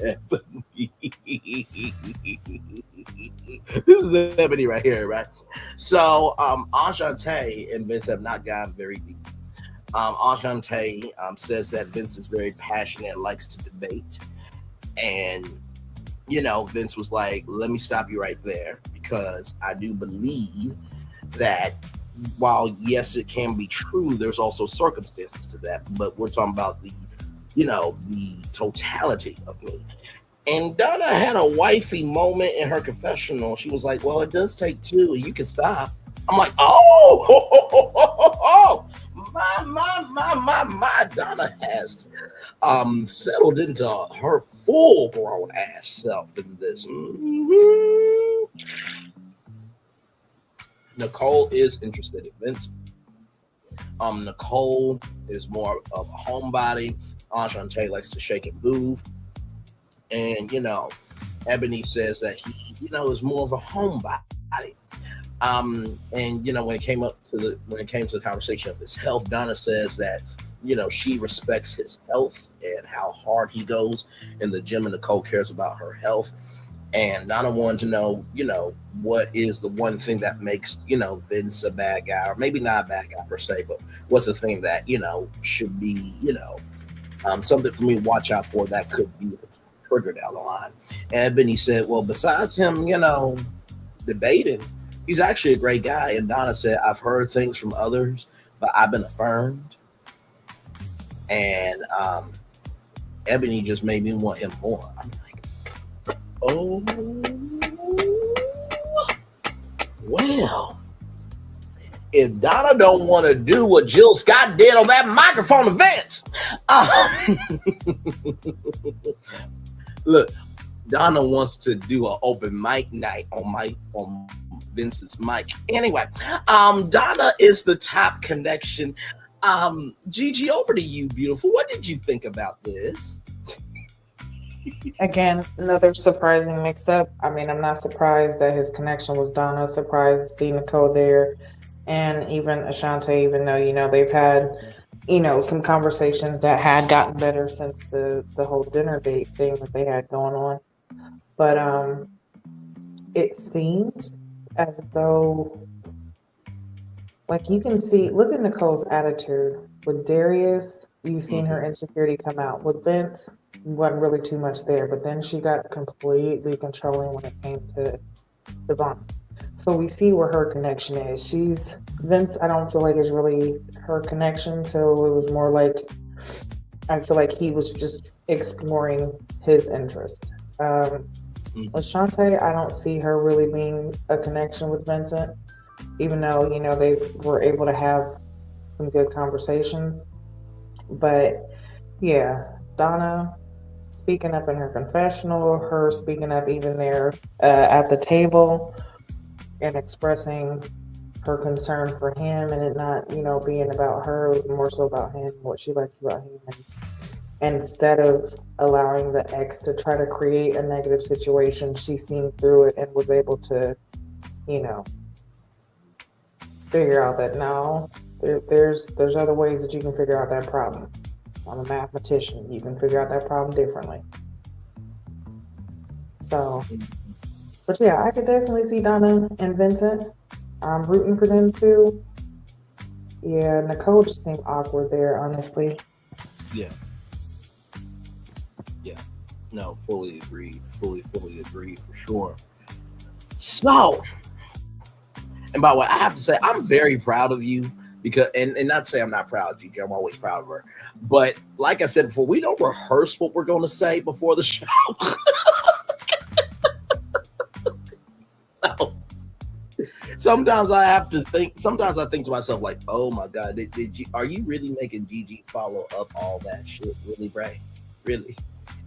Ebony. This is Ebony right here, right? So, Ashanti and Vince have not gone very deep. Ashanti says that Vince is very passionate, likes to debate, and Vince was like, let me stop you right there, because I do believe that while, yes, it can be true, there's also circumstances to that, but we're talking about the totality of me. And Donna had a wifey moment in her confessional. She was like, well, it does take two, and you can stop. I'm like, my Donna has settled into her full grown ass self in this. Nicole is interested in Vince. Nicole is more of a homebody. Ashanti likes to shake and move. And Ebony says that he, is more of a homebody. And when it came to the conversation of his health, Donna says that she respects his health and how hard he goes in the gym, and Nicole cares about her health. And Donna wanted to know, what is the one thing that makes Vince a bad guy, or maybe not a bad guy per se, but what's the thing that should be something for me to watch out for that could be a trigger down the line. And Ebony said, well, besides him debating, he's actually a great guy. And Donna said, I've heard things from others, but I've been affirmed. And Ebony just made me want him more. I'm like, oh, well, if Donna don't want to do what Jill Scott did on that microphone events, look, Donna wants to do an open mic night on Vince's mic. Anyway, Donna is the top connection. Gigi, over to you, beautiful. What did you think about this? Again, another surprising mix-up. I mean, I'm not surprised that his connection was Donna. Surprised to see Nicole there, and even Ashanti, even though, they've had, some conversations that had gotten better since the whole dinner date thing that they had going on. But it seems as though Like you can see, look at Nicole's attitude. With Darius, you've seen her insecurity come out. With Vince, wasn't really too much there, but then she got completely controlling when it came to Devon. So we see where her connection is. Vince, I don't feel like is really her connection. So it was more like, I feel like he was just exploring his interest. With Shantae, I don't see her really being a connection with Vincent, even though, they were able to have some good conversations. But yeah, Donna speaking up in her confessional, her speaking up even there at the table and expressing her concern for him and it not, being about her. It was more so about him, what she likes about him. And instead of allowing the ex to try to create a negative situation, she seen through it and was able to, figure out that no, there's other ways that you can figure out that problem. I'm a mathematician. You can figure out that problem differently. So, but yeah, I could definitely see Donna and Vincent. I'm rooting for them too. Yeah, Nicole just seemed awkward there, honestly. Yeah. No, fully agreed. Fully agreed for sure. So, and by the way, I have to say, I'm very proud of you because, and not to say I'm not proud of Gigi, I'm always proud of her. But like I said before, we don't rehearse what we're going to say before the show. So, sometimes I think to myself, like, oh my God, are you really making Gigi follow up all that shit? Really, Bray? Really?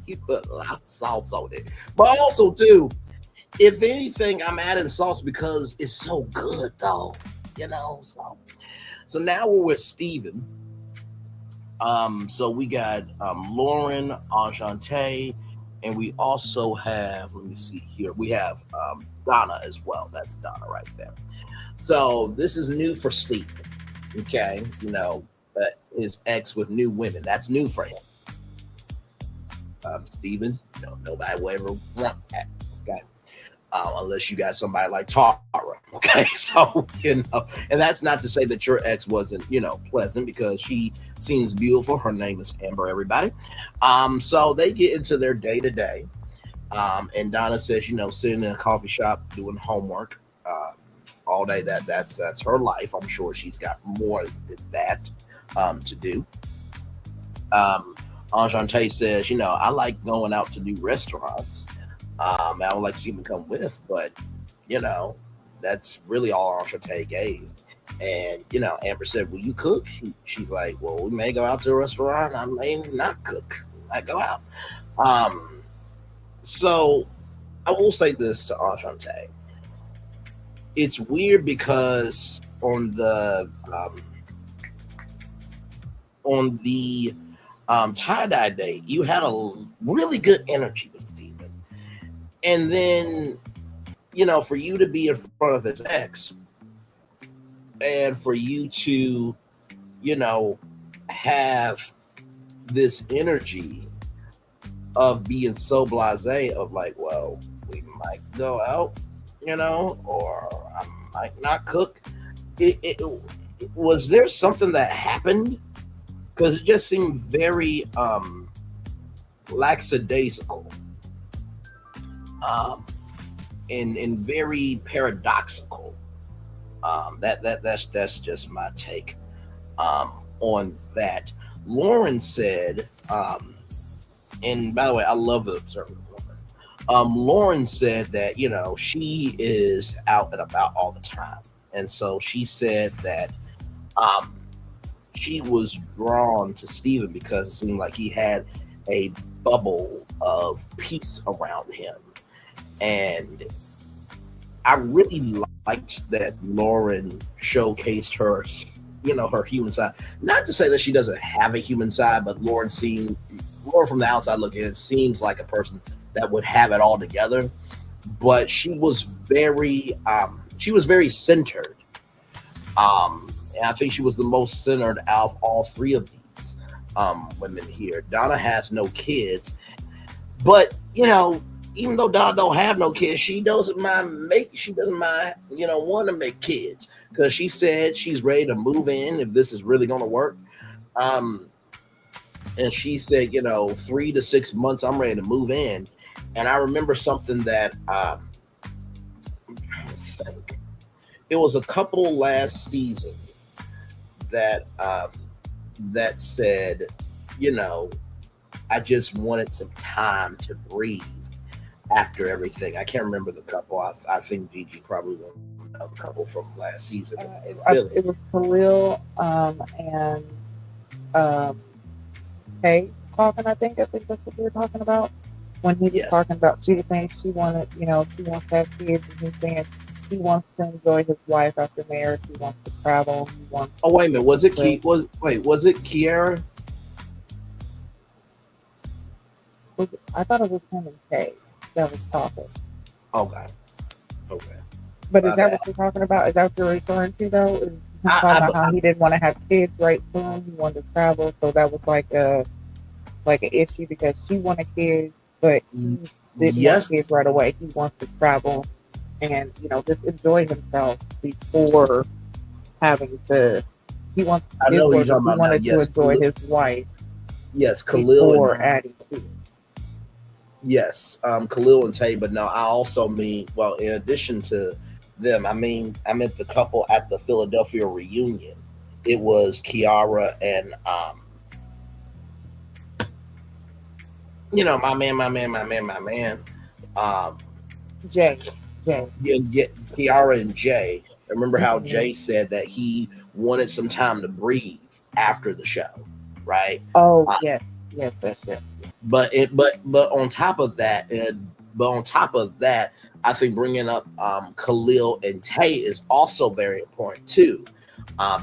You put a lot of sauce on it. But also, too, if anything, I'm adding sauce because it's so good, though. So now we're with Steven. So we got Lauren, Ashanti, and we also have, let me see here, we have Donna as well. That's Donna right there. So this is new for Steven. Okay, his ex with new women. That's new for him. Steven, nobody will ever want that. Okay. Unless you got somebody like Tara. Okay. So, and that's not to say that your ex wasn't, pleasant because she seems beautiful. Her name is Amber, everybody. So they get into their day to day. And Donna says, sitting in a coffee shop doing homework all day. That's her life. I'm sure she's got more than that to do. Ashanti says, I like going out to new restaurants. I would like to see them come with, but, that's really all Ashanti gave. And, Amber said, will you cook? She's like, well, we may go out to a restaurant. I may not cook. I might go out. So I will say this to Ashanti. It's weird because on the tie-dye date, you had a really good energy with Steven. And then, for you to be in front of his ex and for you to, have this energy of being so blasé of like, well, we might go out, or I might not cook. Was there something that happened? Because it just seemed very lackadaisical and very paradoxical. That's just my take on that. Lauren said, and by the way, I love the observer Lauren. Lauren said that she is out and about all the time, and so she said that she was drawn to Steven because it seemed like he had a bubble of peace around him. And I really liked that Lauren showcased her, her human side. Not to say that she doesn't have a human side, but Lauren from the outside looking in, seems like a person that would have it all together. But she was very centered. And I think she was the most centered out of all three of these women here. Donna has no kids, but even though Donna don't have no kids, she doesn't mind want to make kids because she said she's ready to move in if this is really going to work. Um, and she said, 3 to 6 months, I'm ready to move in. And I remember something that I think it was a couple last season that that said, I just wanted some time to breathe after everything. I can't remember the couple. I think Gigi probably won a couple from last season. It was Khalil and Tay talking. I think that's what we were talking about when he was talking about. She was saying she wants to have kids, and he's saying he wants to enjoy his wife after marriage. He wants to travel. He wants. Oh wait a minute, was it Kiara? I thought it was him and Tay that was talking. Okay. But is that what you're talking about? Is that what you're referring to, though? Is he talking about how he didn't want to have kids right soon? He wanted to travel, so that was like an issue because she wanted kids, but he didn't want kids right away. He wants to travel and just enjoy himself before having to. He wants. I know what you're talking about. He wanted to enjoy his wife. Yes, Khalil before adding kids. Yes, Khalil and Tay, but no, I also mean, well, in addition to them, I meant the couple at the Philadelphia reunion. It was Kiara and my man. Jay. Kiara and Jay. Remember how Jay said that he wanted some time to breathe after the show, right? Oh, yes. But on top of that, I think bringing up Khalil and Tay is also very important too,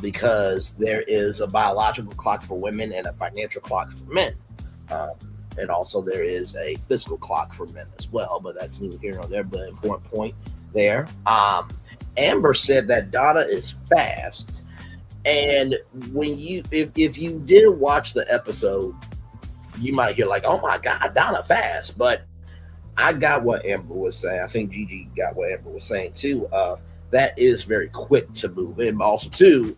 because there is a biological clock for women and a financial clock for men, and also there is a physical clock for men as well. But that's neither here nor there. But an important point there. Amber said that Donna is fast, and if you didn't watch the episode, you might hear like, "Oh my God, Donna fast," but I got what Amber was saying. I think Gigi got what Amber was saying too. That is very quick to move in. But also too,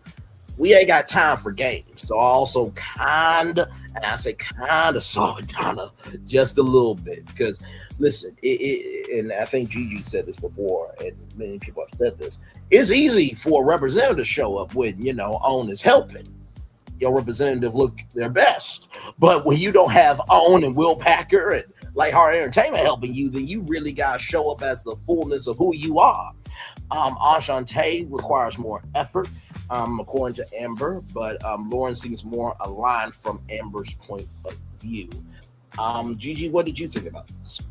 we ain't got time for games. So I also kind of saw Donna just a little bit because listen, and I think Gigi said this before, and many people have said this. It's easy for a representative to show up when OWN is helping. Your representative look their best, but when you don't have OWN and Will Packer and Light Heart Entertainment helping you, then you really gotta show up as the fullness of who you are. Ashanti requires more effort, according to Amber, but Lauren seems more aligned from Amber's point of view. Gigi, what did you think about this?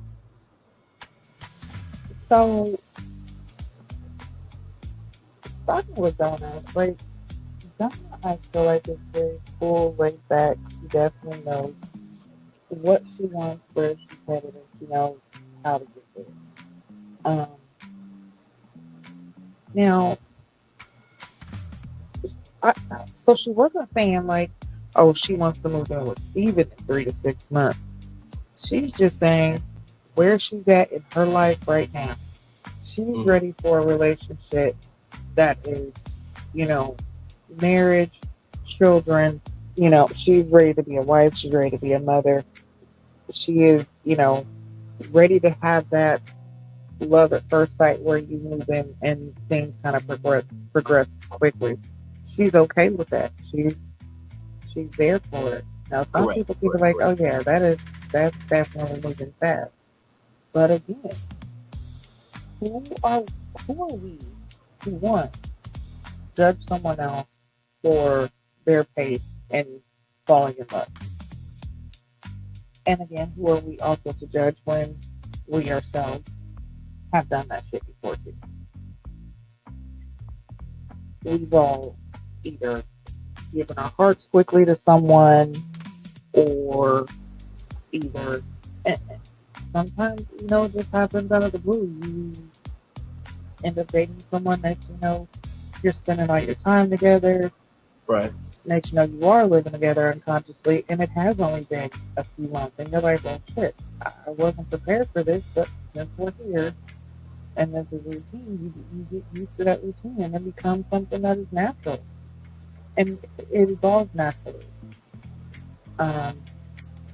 So, starting with Donna, Donna, I feel like is very cool, laid back. She definitely knows what she wants, where she's headed, and she knows how to get there. Now, so she wasn't saying she wants to move in with Steven in 3 to 6 months. She's just saying where she's at in her life right now. She's ready for a relationship that is, marriage, children, she's ready to be a wife, she's ready to be a mother. She is, ready to have that love at first sight where you move in and things kind of progress quickly. She's okay with that. She's there for it. Now some people be like, oh yeah, that's definitely moving fast. But again, who are we to want judge someone else for their pace and falling in love? And again, who are we also to judge when we ourselves have done that shit before too? We've all either given our hearts quickly to someone, or either sometimes it just happens out of the blue. You end up dating someone that you're spending all your time together. Right. next you know, you are living together unconsciously, and it has only been a few months, and you're like, well, shit, I wasn't prepared for this, but since we're here, and this is routine, you get used to that routine, and it becomes something that is natural, and it evolves naturally. Um,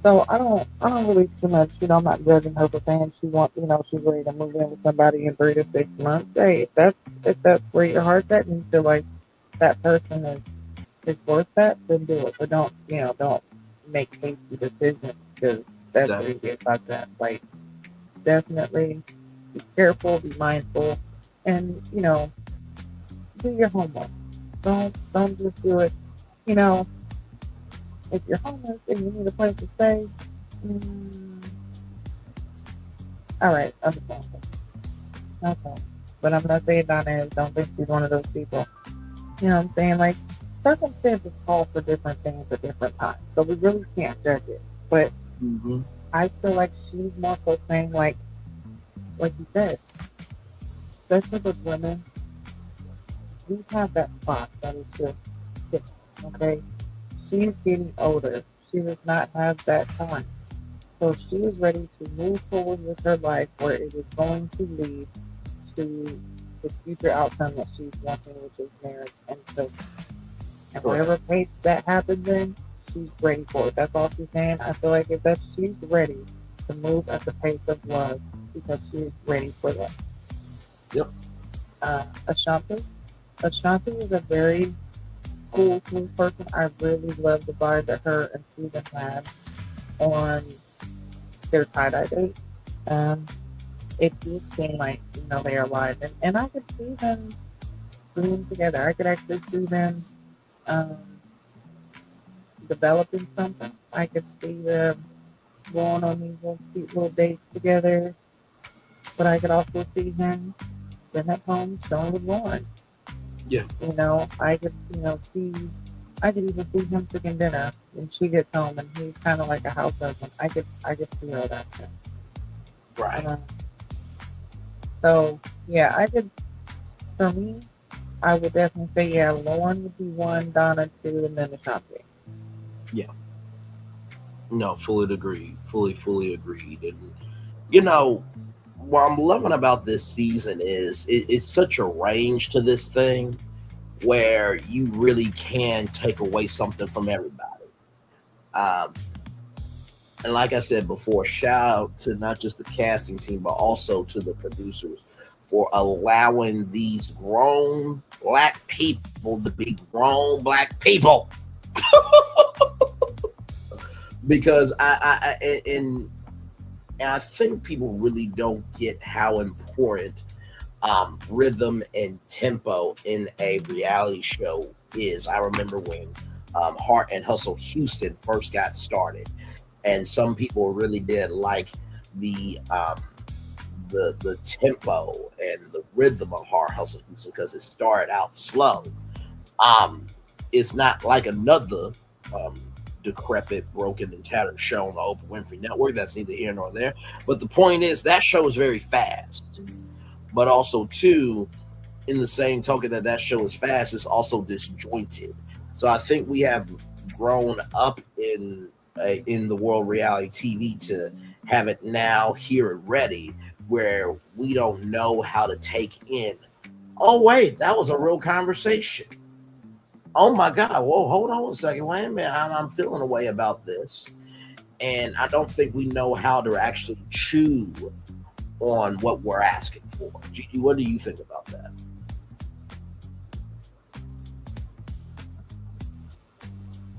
so I don't really too much, you know, I'm not judging her for saying you know, she's ready to move in with somebody in 3 to 6 months. Hey, if that's where your heart's at, and you feel like that person is worth that, then do it. But don't, you know, don't make hasty decisions because that's where you get fucked up. Like, definitely be careful, be mindful, and you know, do your homework. Don't just do it. You know, if you're homeless and you need a place to stay, mm, all right, understandable. Okay, but I'm not saying Donna is. Don't think she's one of those people. You know what I'm saying? Like, circumstances call for different things at different times, so we really can't judge it. But Mm-hmm. I feel like she's more so saying like you said, especially with women, we have that spot that is just ticked, okay? She's getting older. She does not have that time. So she is ready to move forward with her life where it is going to lead to the future outcome that she's wanting, which is marriage and children. And whatever pace that happens in, she's ready for it. That's all she's saying. I feel like she's ready to move at the pace of love because she's ready for that. Yep. Ashanti. Ashanti is a very cool person. I really love the vibe that her and Susan had on their tie-dye date. It did seem like, you know, they are alive. And I could see them being together. I could actually see them um, developing something. I could see them going on these little cute little dates together. But I could also see him sitting at home chilling with Lauren. Yeah. You know, I could, you know, I could even see him cooking dinner when she gets home and he's kind of like a house husband. I could feel that too. Right. So, yeah, for me, I would definitely say, yeah, Lauren would be one, Donna two, and then Ashanti. Yeah. No, fully agreed. Fully agreed. And you know, what I'm loving about this season is it's such a range to this thing where you really can take away something from everybody. Um, and like I said before, shout out to not just the casting team, but also to the producers for allowing these grown black people to be grown black people. Because and I think people really don't get how important rhythm and tempo in a reality show is. I remember when Heart and Hustle Houston first got started, and some people really did like the tempo and the rhythm of Heart Hustle Houston because it started out slow. It's not like another decrepit, broken, and tattered show on the Oprah Winfrey Network. That's neither here nor there. But the point is that show is very fast. But also, too, in the same token that show is fast, it's also disjointed. So I think we have grown up in the world reality TV to have it now here and ready, where we don't know how to take in. Oh wait, that was a real conversation. Oh my God! Whoa, hold on a second. Wait a minute. I'm feeling a way about this, and I don't think we know how to actually chew on what we're asking for. Gigi, what do you think about that?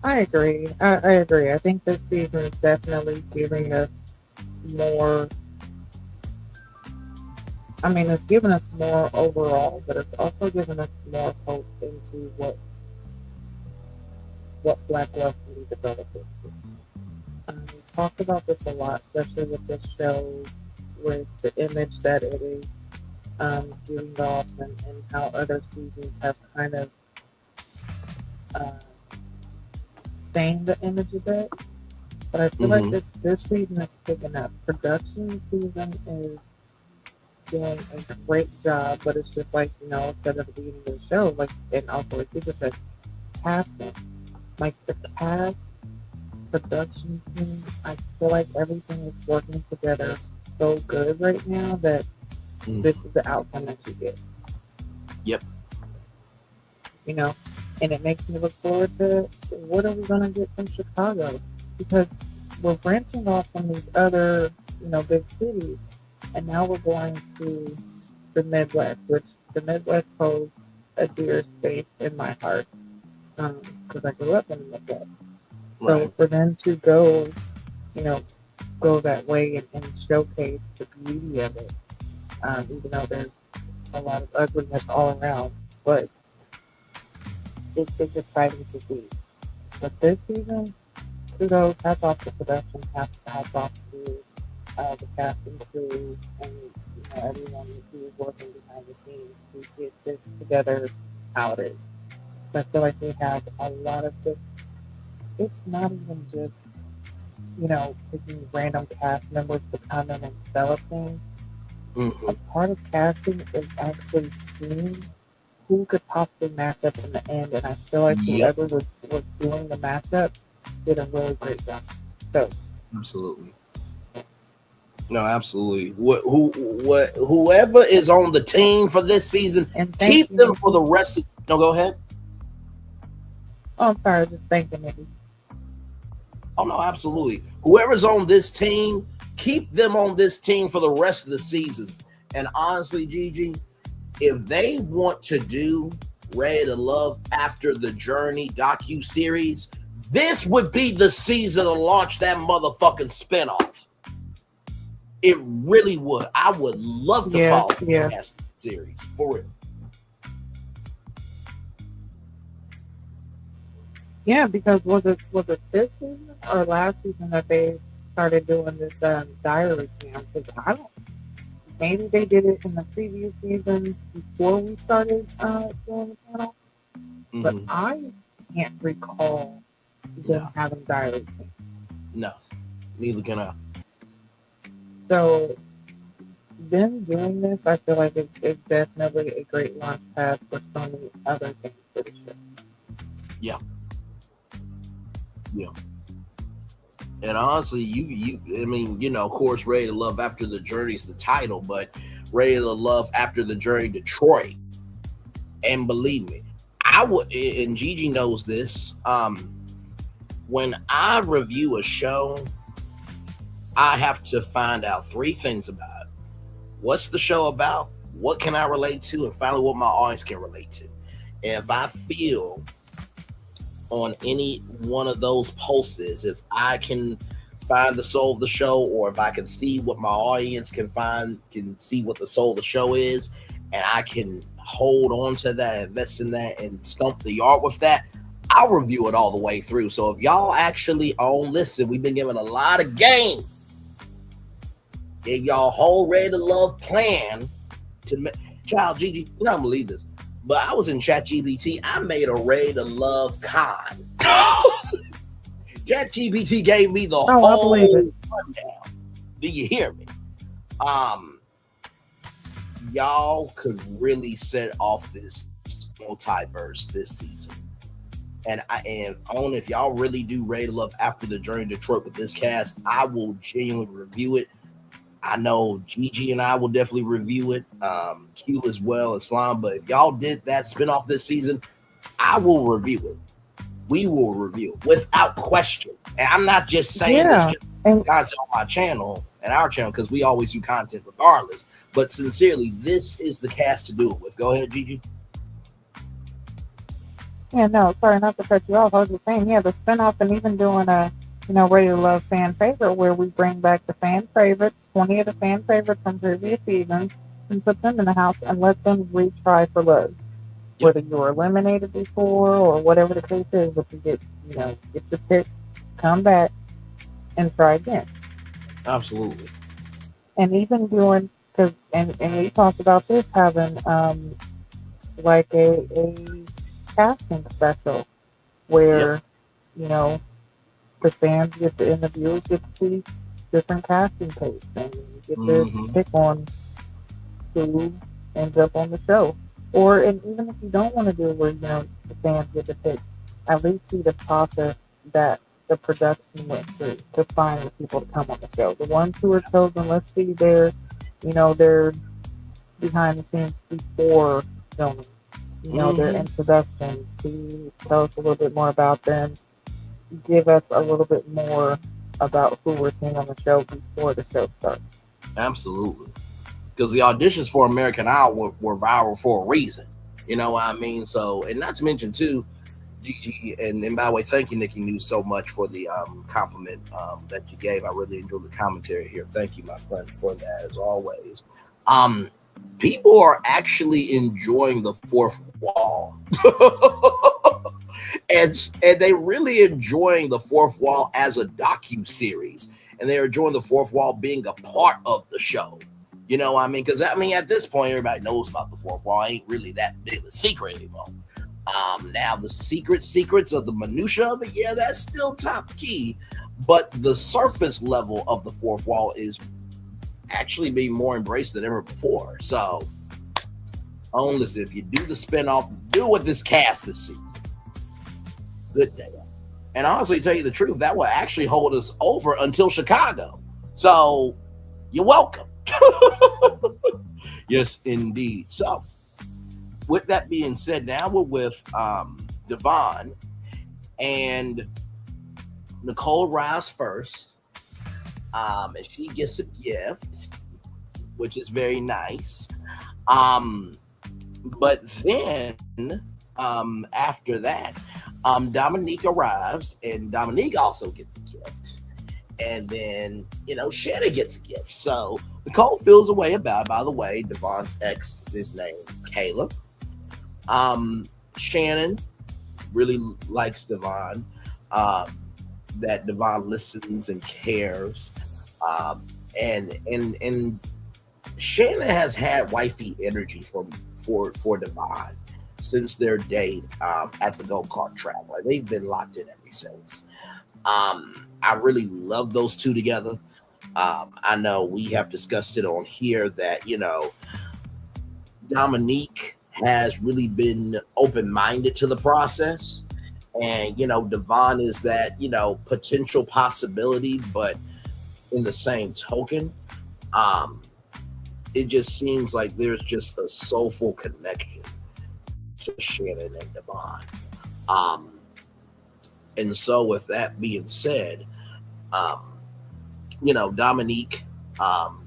I agree. I agree. I think this season is definitely giving us more. I mean, it's giving us more overall, but it's also giving us more hope into what Black love can be developed into. We talked about this a lot, especially with this show, with the image that it is giving off, and how other seasons have kind of stained the image a bit. But I feel like this season is picking up. Production season is doing a great job, but it's just like, you know, said at the beginning of the show, like, and also like people said, casting. like the cast, production team, I feel like everything is working together so good right now that this is the outcome that you get. Yep. You know, and it makes me look forward to what are we gonna get from Chicago, because we're branching off from these other, big cities, and now we're going to the Midwest, which the Midwest holds a dear space in my heart, because I grew up in the Midwest. So Right. for them to go, go that way and showcase the beauty of it, even though there's a lot of ugliness all around, but it's exciting to see. But this season, kudos, hats off to production, hats off to the casting crew, and everyone who's working behind the scenes to get this together how it is. So I feel like we have a lot of good. It's not even just picking random cast members to come in and develop things. A part of casting is actually seeing who could possibly match up in the end, and I feel like whoever was doing the matchup did a really great job. So absolutely. No, absolutely. Whoever is on the team for this season, keep them for the rest of. No, go ahead. Oh, I'm sorry. I was just thinking maybe. Oh no, absolutely. Whoever's on this team, keep them on this team for the rest of the season. And honestly, Gigi, if they want to do Ready to Love After the Journey docu-series, this would be the season to launch that motherfucking spinoff. It really would. I would love to follow the series for real. Yeah, because was it this season or last season that they started doing this diary cam? Because I don't. Maybe they did it in the previous seasons before we started doing the channel, but I can't recall them having diary cam. No, neither can I. So them doing this, I feel like it's definitely a great launch pad for so many other things for the show. Yeah. Yeah. And honestly, of course, Ready to Love After the Journey is the title, but Ready to Love After the Journey Detroit. And believe me, I would, and Gigi knows this, when I review a show, I have to find out 3 things about it. What's the show about? What can I relate to? And finally, what my audience can relate to. And if I feel on any one of those pulses, if I can find the soul of the show, or if I can see what my audience can see what the soul of the show is, and I can hold on to that, invest in that, and stump the yard with that, I'll review it all the way through. So if y'all actually listen, we've been given a lot of game. Gave y'all whole Ready to Love plan to child Gigi, you're not gonna believe this, but I was in ChatGPT. I made a Ready to Love con. ChatGPT gave me the whole rundown. Do you hear me? Y'all could really set off this multiverse this season. And if y'all really do Ready to Love After the Journey Detroit with this cast, I will genuinely review it. I know Gigi and I will definitely review it. Q as well, and Slime. But if y'all did that spinoff this season, I will review it. We will review it without question. And I'm not just saying this just content on my channel and our channel, because we always do content regardless. But sincerely, this is the cast to do it with. Go ahead, Gigi. Yeah, no, sorry not to cut you off. I was just saying, the spinoff, and even doing a Ready to Love fan favorite, where we bring back the fan favorites, 20 of the fan favorites from previous seasons, and put them in the house and let them retry for love. Whether you were eliminated before or whatever the case is, but you get your pick, come back and try again. Absolutely. And even doing, because and we talked about this, having like a casting special where the fans get to interview, get to see different casting tapes, and you get to pick on who ends up on the show. And even if you don't want to do it where the fans get to pick, at least see the process that the production went through to find the people to come on the show. The ones who are chosen, let's see their, their behind the scenes before filming. Their introduction. Tell us a little bit more about them. Give us a little bit more about who we're seeing on the show before the show starts. Absolutely. Because the auditions for American Idol were viral for a reason. You know what I mean? So, and not to mention too, Gigi, and by the way, thank you, Nikki News, so much for the compliment that you gave. I really enjoyed the commentary here. Thank you, my friend, for that as always. People are actually enjoying the fourth wall. and they really enjoying the fourth wall as a docu-series. And they're enjoying the fourth wall being a part of the show. You know what I mean? Because, at this point, everybody knows about the fourth wall. It ain't really that big of a secret anymore. Now, the secrets of the minutia of it, yeah, that's still top key. But the surface level of the fourth wall is actually being more embraced than ever before. So, listen, if you do the spinoff, do it with this cast this season. Good day. And honestly, tell you the truth, that will actually hold us over until Chicago. So, you're welcome. Yes, indeed. So, with that being said, now we're with Devon, and Nicole arrives first, and she gets a gift, which is very nice. But then after that, Dominique arrives, and Dominique also gets a gift. And then, Channon gets a gift. So Nicole feels a way about it. By the way, Devon's ex is named Caleb. Channon really likes Devon. That Devon listens and cares. And Channon has had wifey energy for Devon since their date at the go-kart track. Like, they've been locked in ever since. I really love those two together. I know we have discussed it on here that, Dominique has really been open-minded to the process. And, Devon is that, potential possibility, but in the same token, it just seems like there's just a soulful connection to Channon and Devon. And so with that being said, Dominique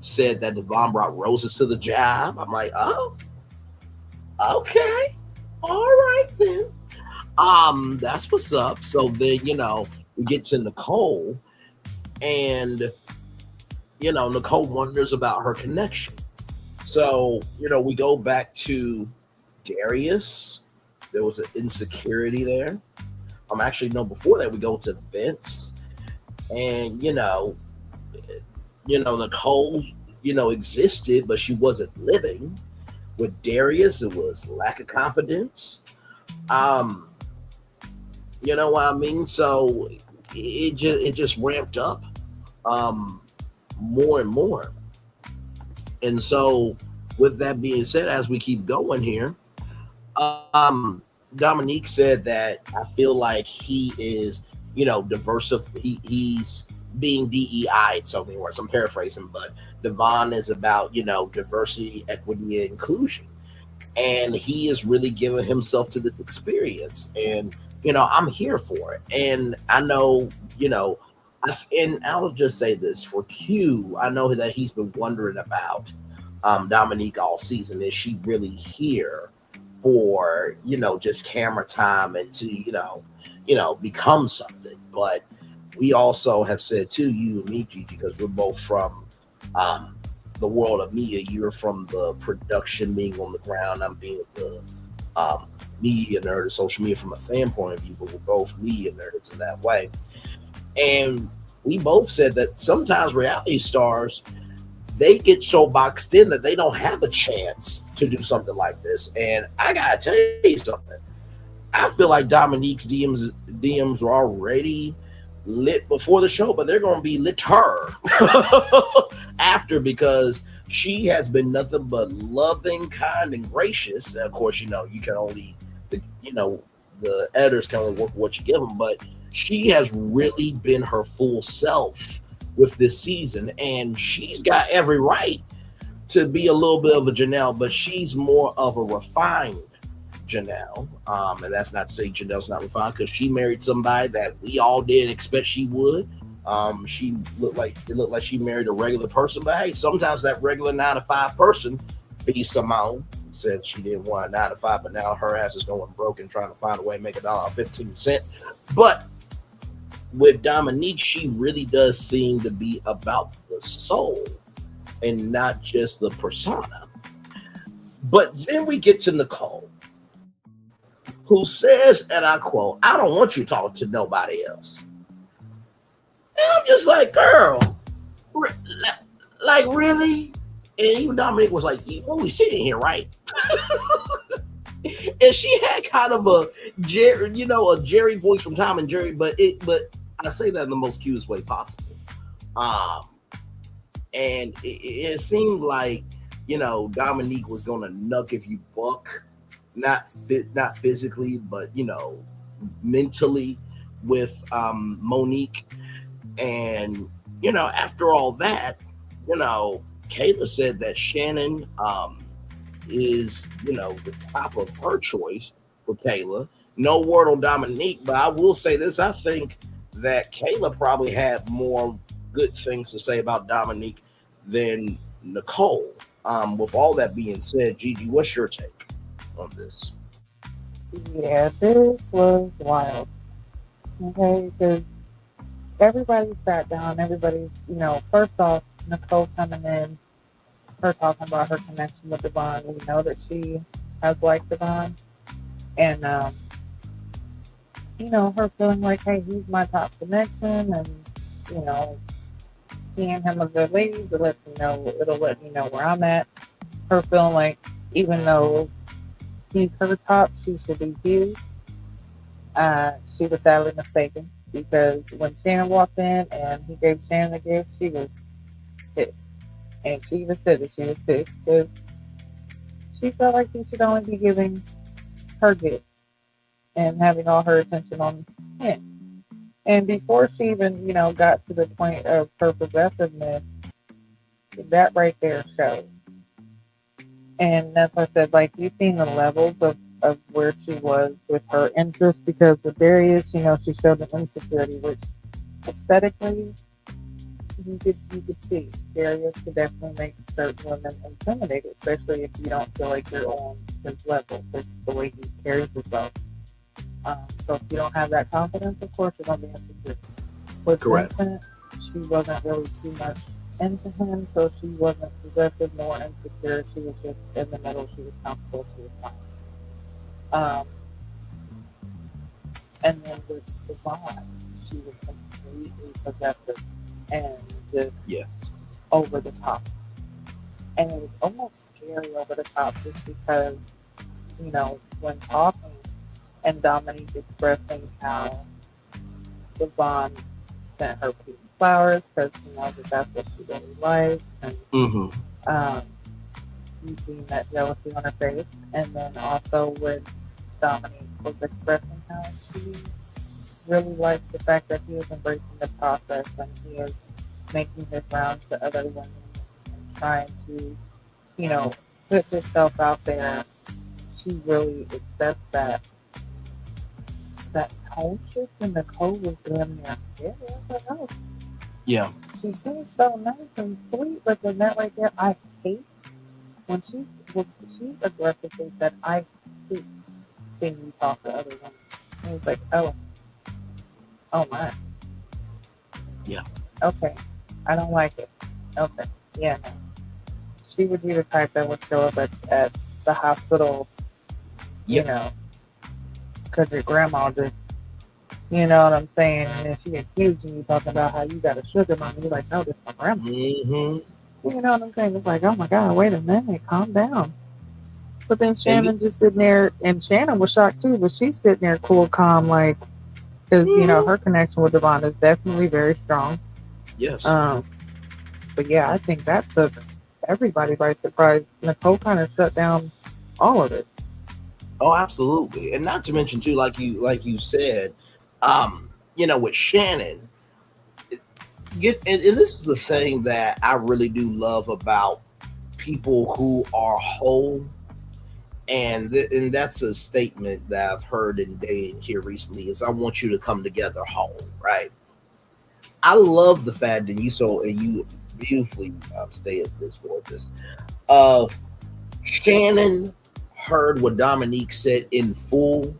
said that Devon brought roses to the job. I'm like, oh, okay. All right then. That's what's up. So then, we get to Nicole, and, Nicole wonders about her connection. So, we go back to Darius. There was an insecurity there. Before that, we go to Vince, and, Nicole, existed, but she wasn't living. With Darius, it was lack of confidence. You know what I mean? So it just ramped up more and more. And so with that being said, as we keep going here, Dominique said that I feel like he is, he's being DEI something worse. I'm paraphrasing, but Devon is about, diversity, equity, and inclusion. And he is really giving himself to this experience. And, I'm here for it. And I know, and I'll just say this for Q, I know that he's been wondering about Dominique all season. Is she really here for, just camera time and to, become something? But we also have said to you and me, Gigi, because we're both from the world of media. You're from the production, being on the ground. I'm being the media nerd, social media from a fan point of view, but we're both media nerds in that way. And we both said that sometimes reality stars, they get so boxed in that they don't have a chance to do something like this. And I gotta tell you something. I feel like Dominique's DMs were already lit before the show, but they're gonna be lit her after, because she has been nothing but loving, kind, and gracious. And of course, you can only the editors can only work with what you give them, but she has really been her full self with this season, and she's got every right to be a little bit of a Janelle, but she's more of a refined Janelle. And that's not to say Janelle's not refined, because she married somebody that we all didn't expect she would. She looked like she married a regular person, but hey, sometimes that regular 9-to-5 person, be Simone, said she didn't want a 9-to-5, but now her ass is going broke and trying to find a way to make $1.15. But with Dominique, she really does seem to be about the soul and not just the persona. But then we get to Nicole, who says, and I quote, "I don't want you talking to nobody else." And I'm just like, girl, like really? And even Dominique was like, "Well, we sitting here, right?" And she had kind of a Jerry voice from Tom and Jerry, but I say that in the most cutest way possible. And it seemed like, Dominique was gonna nuck if you buck, not physically, but mentally with Monique. And after all that, Kayla said that Channon is the top of her choice for Kayla. No word on Dominique, but I will say this: I think that Kayla probably had more good things to say about Dominique than Nicole. With all that being said, Gigi, what's your take on this? Yeah, this was wild. Okay, because everybody sat down. Everybody's, first off, Nicole coming in, her talking about her connection with Devon. We know that she has liked Devon. And, her feeling like, hey, he's my top connection. And, he and him are good ladies. It'll let me know where I'm at. Her feeling like, even though he's her top, she should be huge. She was sadly mistaken, because when Channon walked in and he gave Channon a gift, she was pissed. And she even said that she was pissed because she felt like he should only be giving her gifts and having all her attention on him. And before she even, got to the point of her possessiveness, that right there showed. And that's why I said, like, you've seen the levels of where she was with her interest, because with Darius, she showed an insecurity, which aesthetically you could see. Darius could definitely make certain women intimidated, especially if you don't feel like you're on his level. It's the way he carries himself. So if you don't have that confidence, of course you're gonna be insecure. With Vincent, she wasn't really too much into him, so she wasn't possessive nor insecure. She was just in the middle. She was comfortable. She was fine. And then with Devon, she was completely possessive and just over the top. And it was almost scary over the top, just because, when talking and Dominique expressing how Devon sent her pretty flowers because she knows that's what she really likes. And you've seen that jealousy on her face. And then also when Dominique was expressing how she really likes the fact that he is embracing the process and he is making his rounds to other women and trying to, put himself out there. She really accepts that tone shift, and Nicole was damn near scared. I was like, oh. Yeah. She seems so nice and sweet, but then that right there, I hate when she aggressively said, I hate when you talk to other women. And it's like, oh my. Yeah. Okay. I don't like it. Okay. Yeah. No. She would be the type that would show up at the hospital, because your grandma just, you know what I'm saying? And then she accusing you talking about how you got a sugar mama. You're like, no, this is my grandma. Mm-hmm. You know what I'm saying? It's like, oh my God, wait a minute, calm down. But then Channon just sitting there, and Channon was shocked too, but she's sitting there cool, calm, like, because, her connection with Devon is definitely very strong. Yes. But yeah, I think that took everybody by surprise. Nicole kind of shut down all of it. Oh, absolutely. And not to mention too, like you said, with Channon, and this is the thing that I really do love about people who are whole, and that's a statement that I've heard in dating here recently is I want you to come together whole, right? I love the fact that you beautifully stated this for this. Channon heard what Dominique said in full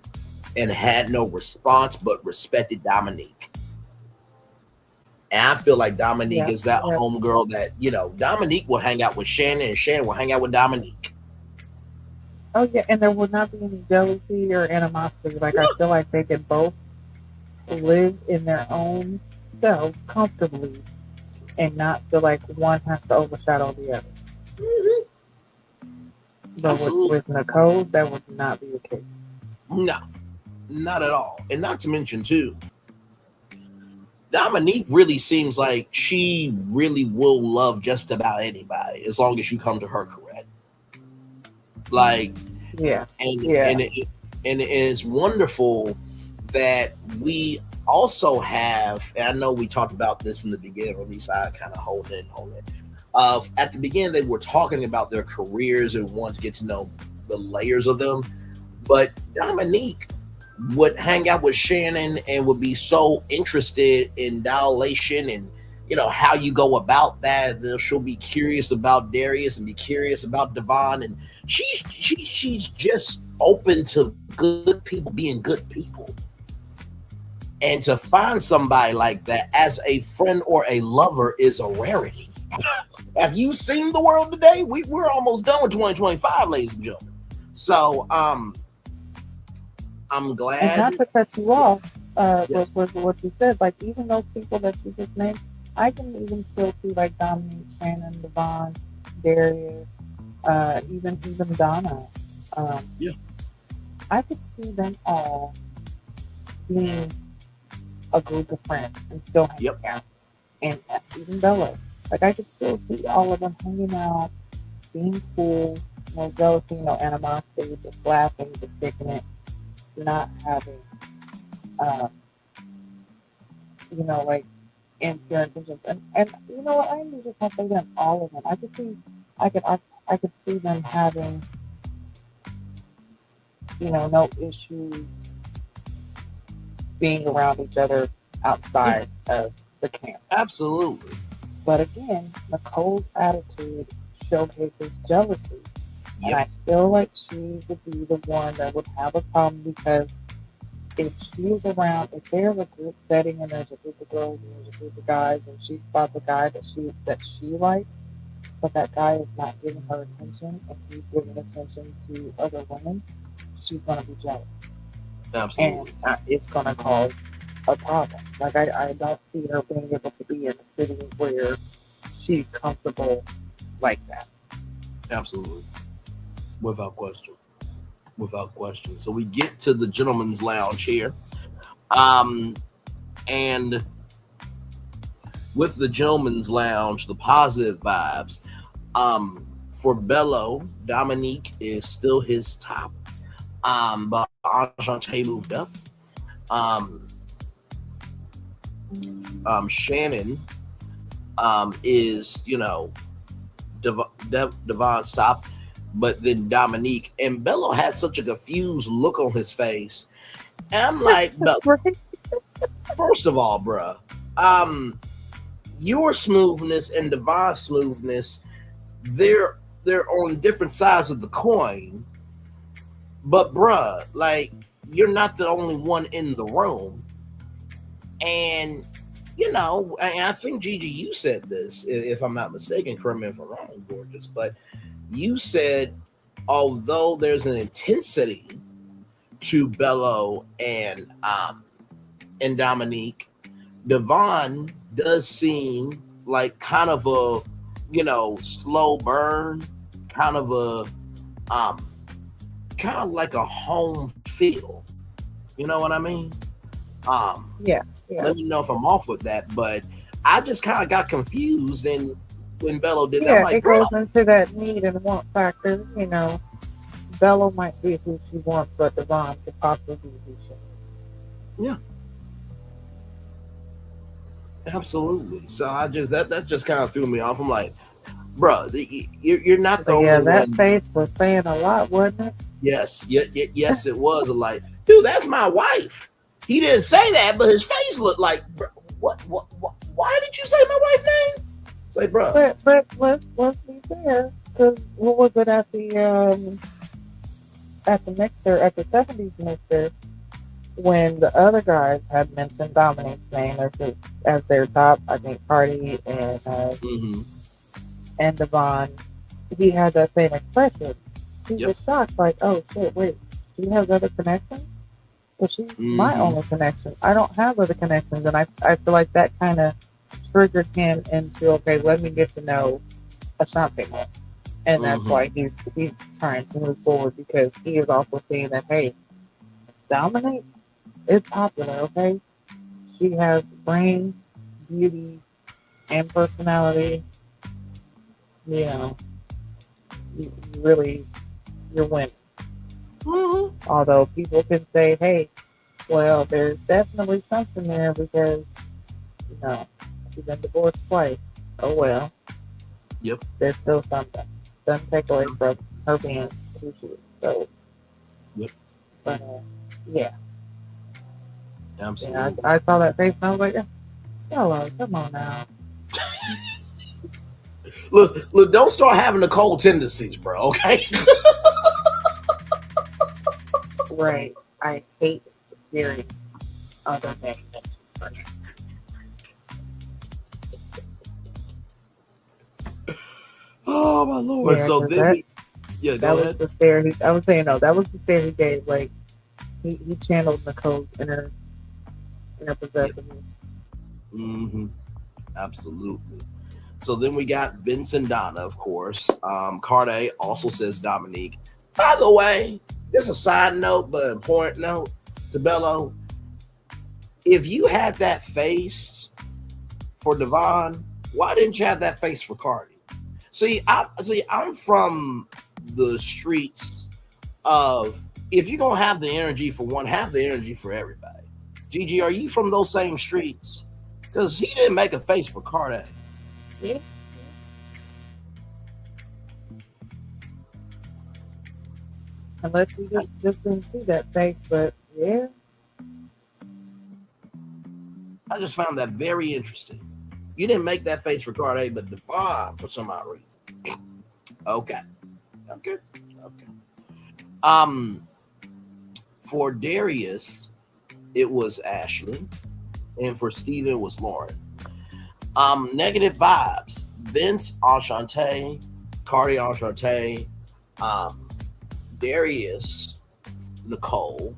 and had no response, but respected Dominique. And I feel like Dominique Yeah, is that yeah. homegirl that, Dominique will hang out with Channon and Channon will hang out with Dominique. Oh yeah, and there would not be any jealousy or animosity. Like I feel like they could both live in their own selves comfortably and not feel like one has to overshadow the other. Mhm. But Absolutely. with Nicole, that would not be the case. No, not at all. And not to mention, too, Dominique really seems like she really will love just about anybody as long as you come to her correct. Like, Yeah, and yeah, and it's wonderful that we also have, and I know we talked about this in the beginning, or at least I kind of hold it. At the beginning, they were talking about their careers and wanted to get to know the layers of them. But Dominique would hang out with Channon and would be so interested in dilation and how you go about that. She'll be curious about Darius and be curious about Devon, and she's just open to good people being good people. And to find somebody like that as a friend or a lover is a rarity. Have you seen the world today? We're almost done with 2025, ladies and gentlemen. So I'm and glad. not to cut you off, Yes. with what you said, like even those people that you just named, I can even still see like Dominique, Shannon, Devon, Darius, even Donna. Um, Yeah. I could see them all being a group of friends and still hanging Yep. out, and even Belo. Like I could still see all of them hanging out, being cool, no jealousy, no animosity, just laughing, just kicking it, not having, um, like impure intentions. And you know what? I even just want to say them, all of them. I could see them having, no issues being around each other outside of the camp. Absolutely. But again, Nicole's attitude showcases jealousy. And Yep. I feel like she would be the one that would have a problem because if she's around, if there's a group setting and there's a group of girls and there's a group of guys and she spots a guy that she likes, but that guy is not giving her attention and he's giving attention to other women, she's gonna be jealous. Absolutely. And it's gonna cause a problem. Like I don't see her being able to be in a city where she's comfortable like that. Absolutely. Without question. Without question. So we get to the gentleman's lounge here. And with the gentleman's lounge, the positive vibes. For Belo, Dominique is still his top. But Ashanti moved up. Channon is, Devon's top, but then Dominique and Belo had such a confused look on his face. And I'm like, Right? first of all, bruh, your smoothness and Devon's smoothness, they're on different sides of the coin. But bruh, like, you're not the only one in the room. And I think Gigi, you said this, if I'm not mistaken, correct me if I'm wrong, gorgeous, but you said although there's an intensity to Belo and Dominique, Devon does seem like kind of a slow burn, kind of like a home feel. You know what I mean? Yeah. Let me know if I'm off with that, but I just kind of got confused, and when Belo did that, Yeah, I'm like, it bro, goes into that need and want factor, Belo might be who she wants, but Devon could possibly be who she. Yeah, absolutely. So I just that just kind of threw me off. I'm like, bro, you're not the But yeah, only that one. face was saying a lot, wasn't it? Yes, yes, it was. I'm like, dude, that's my wife. He didn't say that, but his face looked like, bro, what? Why did you say my wife's name? It's like, bro. But let's be fair, because what was it at the mixer, at the 70s mixer, when the other guys had mentioned Dominique's name as their top, I think Cardi and Devon, he had that same expression. He was shocked, like, oh shit, wait, she has other connections? But she's my only connection. I don't have other connections, and I feel like that kind of triggered him into, okay, let me get to know Ashanti more. And that's why he's trying to move forward, because he is also seeing that, hey, Dominique is popular, okay? She has brains, beauty, and personality. You know, you're winning. Although people can say, hey, well, there's definitely something there because, you know, she's been divorced twice. Oh, well. Yep. There's still something. Doesn't take away from her being who she is. So, yep. But, yeah. Absolutely. Yeah, I saw that face and I was like, hello, come on now. Look, don't start having Nicole tendencies, bro, okay? Right. I hate hearing other men mention her. Oh, my Lord. Yeah, so then that was the stare I was saying, no, that was the stare he gave. Like, he channeled Nicole's inner possessiveness. Absolutely. So then we got Vince and Donna, of course. Cardi also says Dominique. By the way, just a side note, but important note to Belo. If you had that face for Devon, why didn't you have that face for Cardi? I'm from the streets of, if you're gonna have the energy for one, have the energy for everybody. Gigi, are you from those same streets? Because he didn't make a face for Cardi. Yeah. Unless we just didn't see that face, but yeah. I just found that very interesting. You didn't make that face for Cardi, but Devon for some odd reason. Okay. For Darius, it was Ashley, and for Steven, it was Lauren. Negative vibes. Vince, Ashanti, Cardi, Ashanti, Darius, Nicole.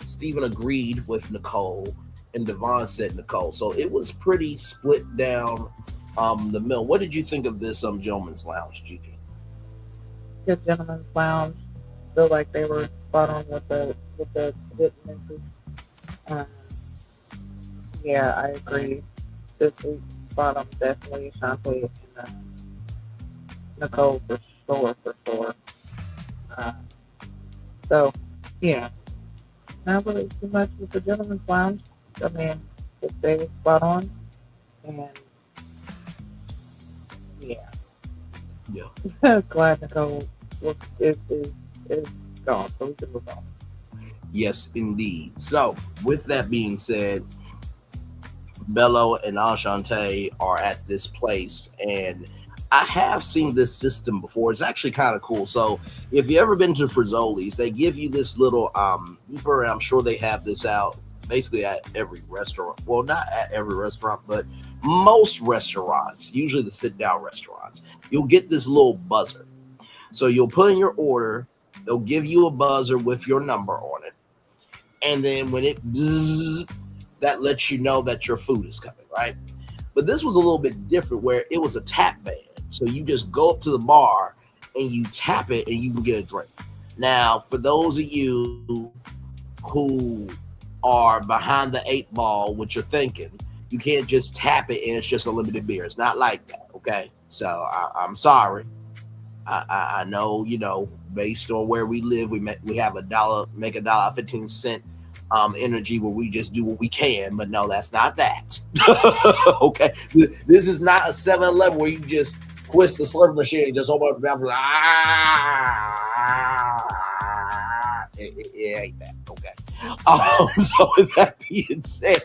Steven agreed with Nicole, and Devon said Nicole. So it was pretty split down the middle. What did you think of this Gentleman's Lounge, Gigi? Good Gentleman's Lounge. Feel like they were spot on with the hit misses. Yeah, I agree. This week's spot on definitely Ashanti and Nicole for sure. So yeah, not really too much with the Gentleman's Lounge. I mean, they was spot on, and yeah, glad Nicole is gone, so we can move on. Yes, indeed. So, with that being said, Belo and Ashanti are at this place, and I have seen this system before. It's actually kind of cool. So, if you ever been to Frizzoli's, they give you this little I'm sure they have this out basically at every restaurant. Well, not at every restaurant, but most restaurants, usually the sit-down restaurants, you'll get this little buzzer. So you'll put in your order, they'll give you a buzzer with your number on it, and then when it bzzz, that lets you know that your food is coming, right? But this was a little bit different, where it was a tap band. So you just go up to the bar and you tap it and you can get a drink. Now, for those of you who are behind the 8 ball, what you're thinking, you can't just tap it and it's just a limited beer. It's not like that, okay? So I'm sorry. I know, based on where we live, we have make $1.15 energy where we just do what we can, but no, that's not that. Okay, this is not a 7-Eleven where you just twist the slurp machine and just open up the mouth. It ain't that. Okay. So with that being said,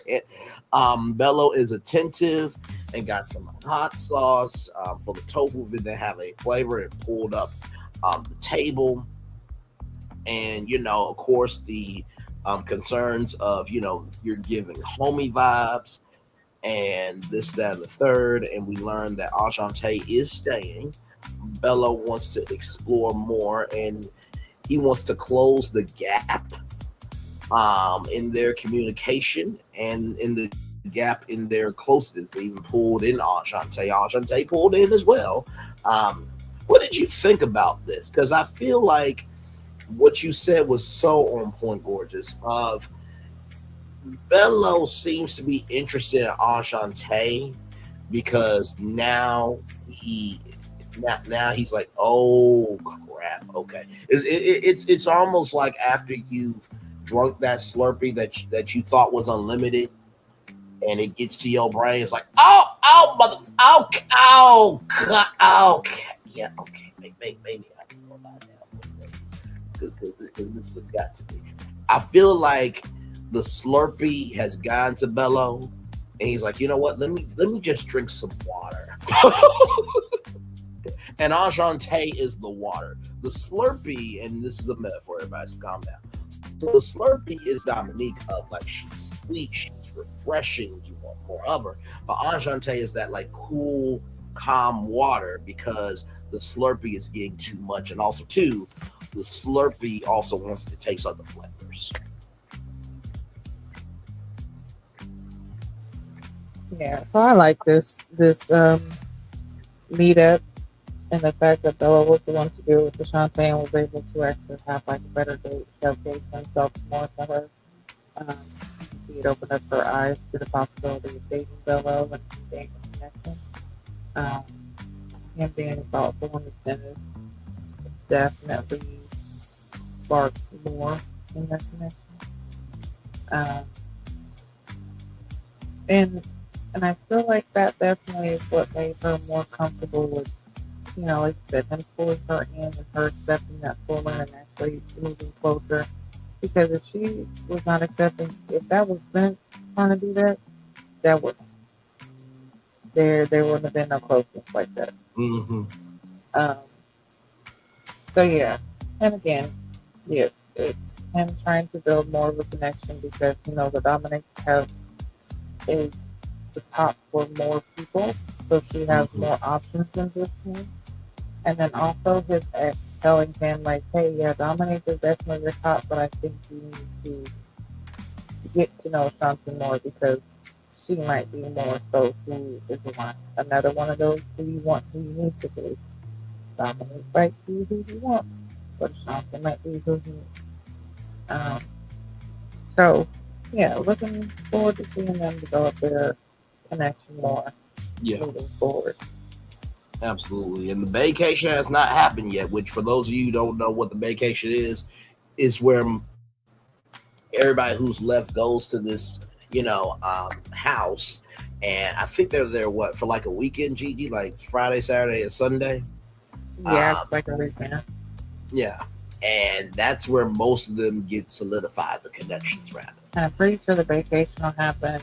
Belo is attentive and got some hot sauce for the tofu. Didn't have a flavor. It pulled up the table, and of course the concerns of you're giving homie vibes and this, that, and the third. And we learned that Ashanti is staying. Belo wants to explore more, and he wants to close the gap in their communication and in the gap in their closeness. They even pulled in Ashanti. Ashanti pulled in as well. What did you think about this? Because I feel like what you said was so on point, gorgeous. Of Belo seems to be interested in Ashanti because now he's like, oh crap, okay. It's almost like after you've drunk that Slurpee that you thought was unlimited, and it gets to your brain. It's like, yeah, okay, maybe I can go by now because this was got to be. I feel like the Slurpee has gone to Belo, and he's like, you know what? Let me just drink some water. And Ashanti is the water. The Slurpee, and this is a metaphor, everybody, so calm down. So the Slurpee is Dominique of like, she's sweet, she's refreshing, you want more of her. But Ashanti is that like cool, calm water because the Slurpee is getting too much. And also too, the Slurpee also wants to taste other flavors. Yeah, so I like this meetup, and the fact that Bella was the one to do it with Ashanti and was able to actually have like a better date, showcase himself more to her. See it open up her eyes to the possibility of dating Bella and being a connection. Him being thoughtful and attentive definitely sparked more in that connection. And I feel like that definitely is what made her more comfortable with, like you said, him pulling her in and her accepting that fuller and actually moving closer. Because if she was not accepting, if that was Vince trying to do that, that wouldn't. There wouldn't have been no closeness like that. Mm-hmm. So yeah, and again, yes, it's him trying to build more of a connection because the Dominic is the top for more people, so she has more options than just him. And then also his ex telling him like, hey, yeah, Dominic is definitely your top, but I think you need to get to know Ashanti more because she might be more so who is another one of those who you need to be. Dominic might be who you want, but Ashanti might be who you need. So yeah, looking forward to seeing them develop their connection more moving forward. Absolutely. And the vacation has not happened yet, which for those of you who don't know what the vacation is where everybody who's left goes to this, house. And I think they're there, for like a weekend, Gigi? Like Friday, Saturday, and Sunday? Yeah, it's like a weekend. Yeah. And that's where most of them get solidified, the connections, rather. And I'm pretty sure the vacation will happen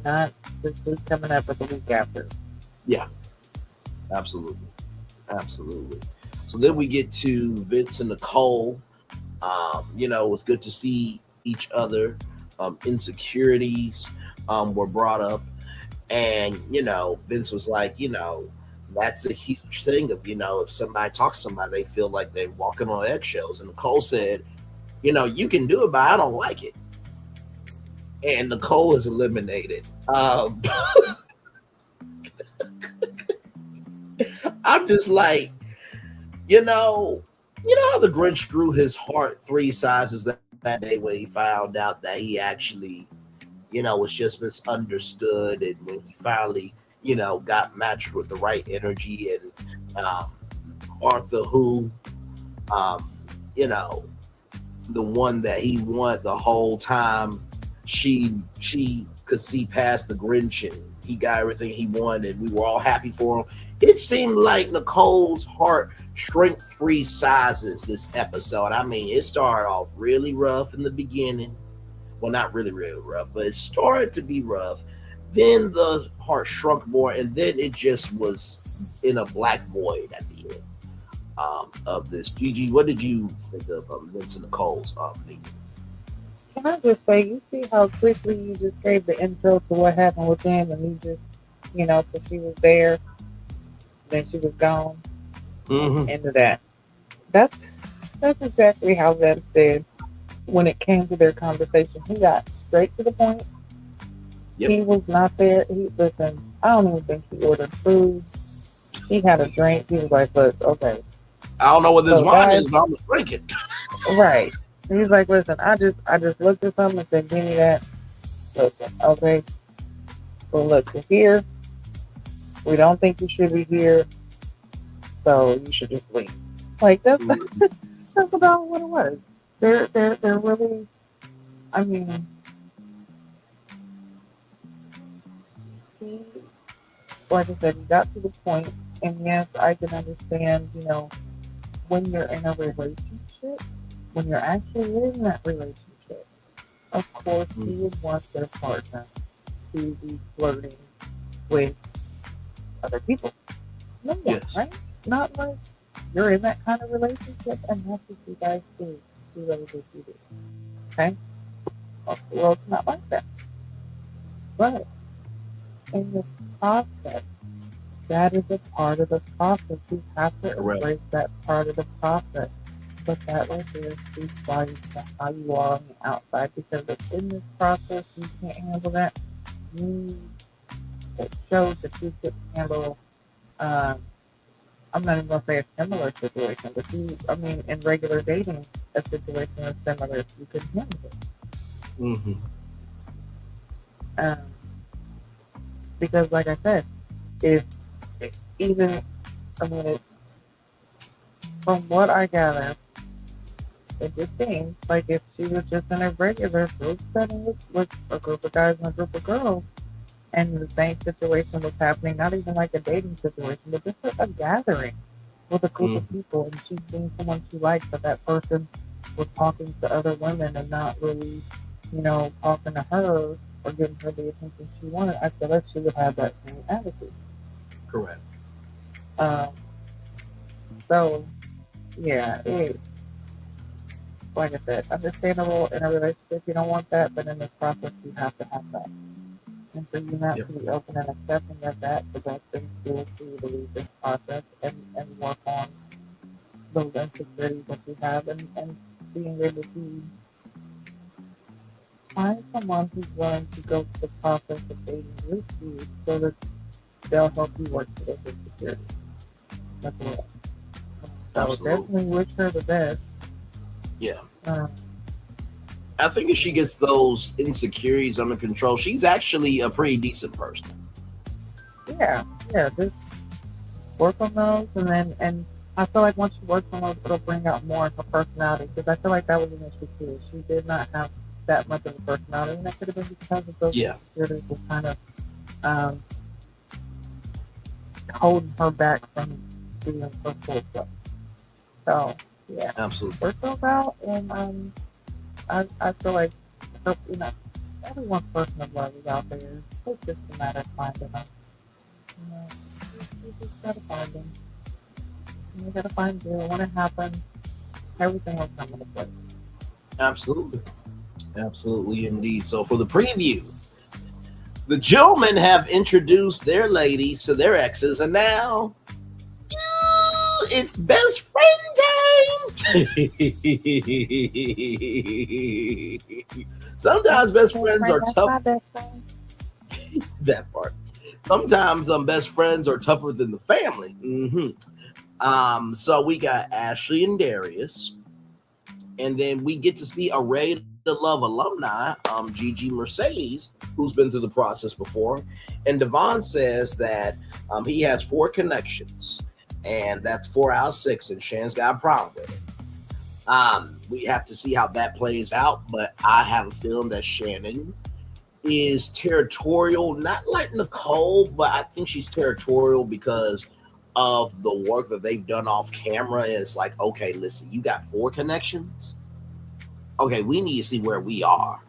not this week coming up, but the week after. Yeah. Absolutely. So then we get to Vince and Nicole. It's good to see each other. Insecurities were brought up. And, Vince was like, that's a huge thing of, if somebody talks to somebody, they feel like they're walking on eggshells. And Nicole said, you can do it, but I don't like it. And Nicole is eliminated. I'm just like, how the Grinch grew his heart 3 sizes that day when he found out that he actually, was just misunderstood. And when he finally, got matched with the right energy and Arthur, who, you know, the one that he wanted the whole time. She could see past the Grinch, and he got everything he wanted. We were all happy for him. It seemed like Nicole's heart shrank 3 sizes this episode. I mean, it started off really rough in the beginning. Well, not really, really rough, but it started to be rough. Then the heart shrunk more, and then it just was in a black void at the end of this. Gigi, what did you think of Vince and Nicole's meeting? Can I just say, you see how quickly you just gave the intro to what happened with them, and you just, so she was there, then she was gone. Into that. That's exactly how Vince did when it came to their conversation. He got straight to the point. Yep. He was not there. Listen, I don't even think he ordered food. He had a drink. He was like, look, okay. I don't know what this wine guys, is, but I'm gonna drink it. Right. He's like, listen, I just looked at something and said, give me that. Listen, okay. So look, you're here. We don't think you should be here. So you should just leave. Like that's about what it was. They're really, I mean, he, like I said, he got to the point, and yes, I can understand, when you're in a relationship, when you're actually in that relationship, of course, you would want their partner to be flirting with other people. No, Yes. right? Not unless you're in that kind of relationship, and that's what you guys do. You really do. Okay? Most of the world's not like that. But in this process, that is a part of the process. You have to embrace that part of the process. But that right there speaks volumes to how you are on the outside, because if in this process you can't handle that, it shows that you could handle I'm not even going to say a similar situation, but in regular dating, a situation is similar if you could handle it. Because, like I said, from what I gather, it just seems like if she was just in a regular group setting with a group of guys and a group of girls, and the same situation was happening, not even like a dating situation, but just a gathering with a group of people, and she's seen someone she likes, but that person was talking to other women and not really, talking to her or giving her the attention she wanted, I feel like she would have that same attitude. Correct. So, yeah, like I said, understandable in a relationship, you don't want that, but in this process, you have to have that. And for you not to be open and accepting of that, the best thing to do is for you to leave this process and work on those insecurities that you have, and being able to find someone who's willing to go through the process of dating with you so that they'll help you work through those insecurities. That's all. I would definitely wish her the best. Yeah. I think if she gets those insecurities under control, she's actually a pretty decent person. Yeah, just work on those, and I feel like once you work on those, it'll bring out more of her personality, because I feel like that was an issue too. She did not have that much of a personality, and that could have been because of those insecurities was kind of holding her back from being her full self. So, yeah. Absolutely. Work those out, and I feel like, everyone's person of love is out there. It's just a matter of finding them. You just gotta find them. You gotta find them. When it happens, everything will come into place. Absolutely. Absolutely indeed. So for the preview, the gentlemen have introduced their ladies to their exes, and now it's best friend time. Sometimes best friends are tough. That part. Sometimes best friends are tougher than the family. So we got Ashley and Darius, and then we get to see a Ray to Love alumni, Gigi Mercedes, who's been through the process before, and Devon says that he has 4 connections, and that's 4 out of 6, and Shannon's got a problem with it. We have to see how that plays out, but I have a feeling that Channon is territorial, not like Nicole, but I think she's territorial because of the work that they've done off camera. And it's like, okay, listen, you got 4 connections. Okay, we need to see where we are.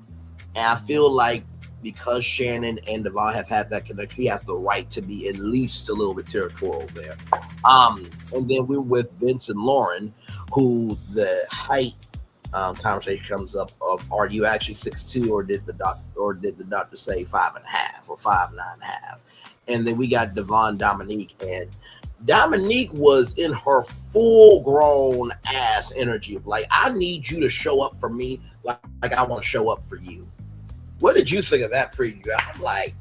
And I feel like because Channon and Devon have had that connection, he has the right to be at least a little bit territorial there. And then we're with Vince and Lauren, who the height conversation comes up of, are you actually 6'2", or did the doctor say 5.5 or 5'9.5? And then we got Devon, Dominique, and Dominique was in her full-grown ass energy of like, I need you to show up for me like I want to show up for you. What did you think of that preview? I'm like,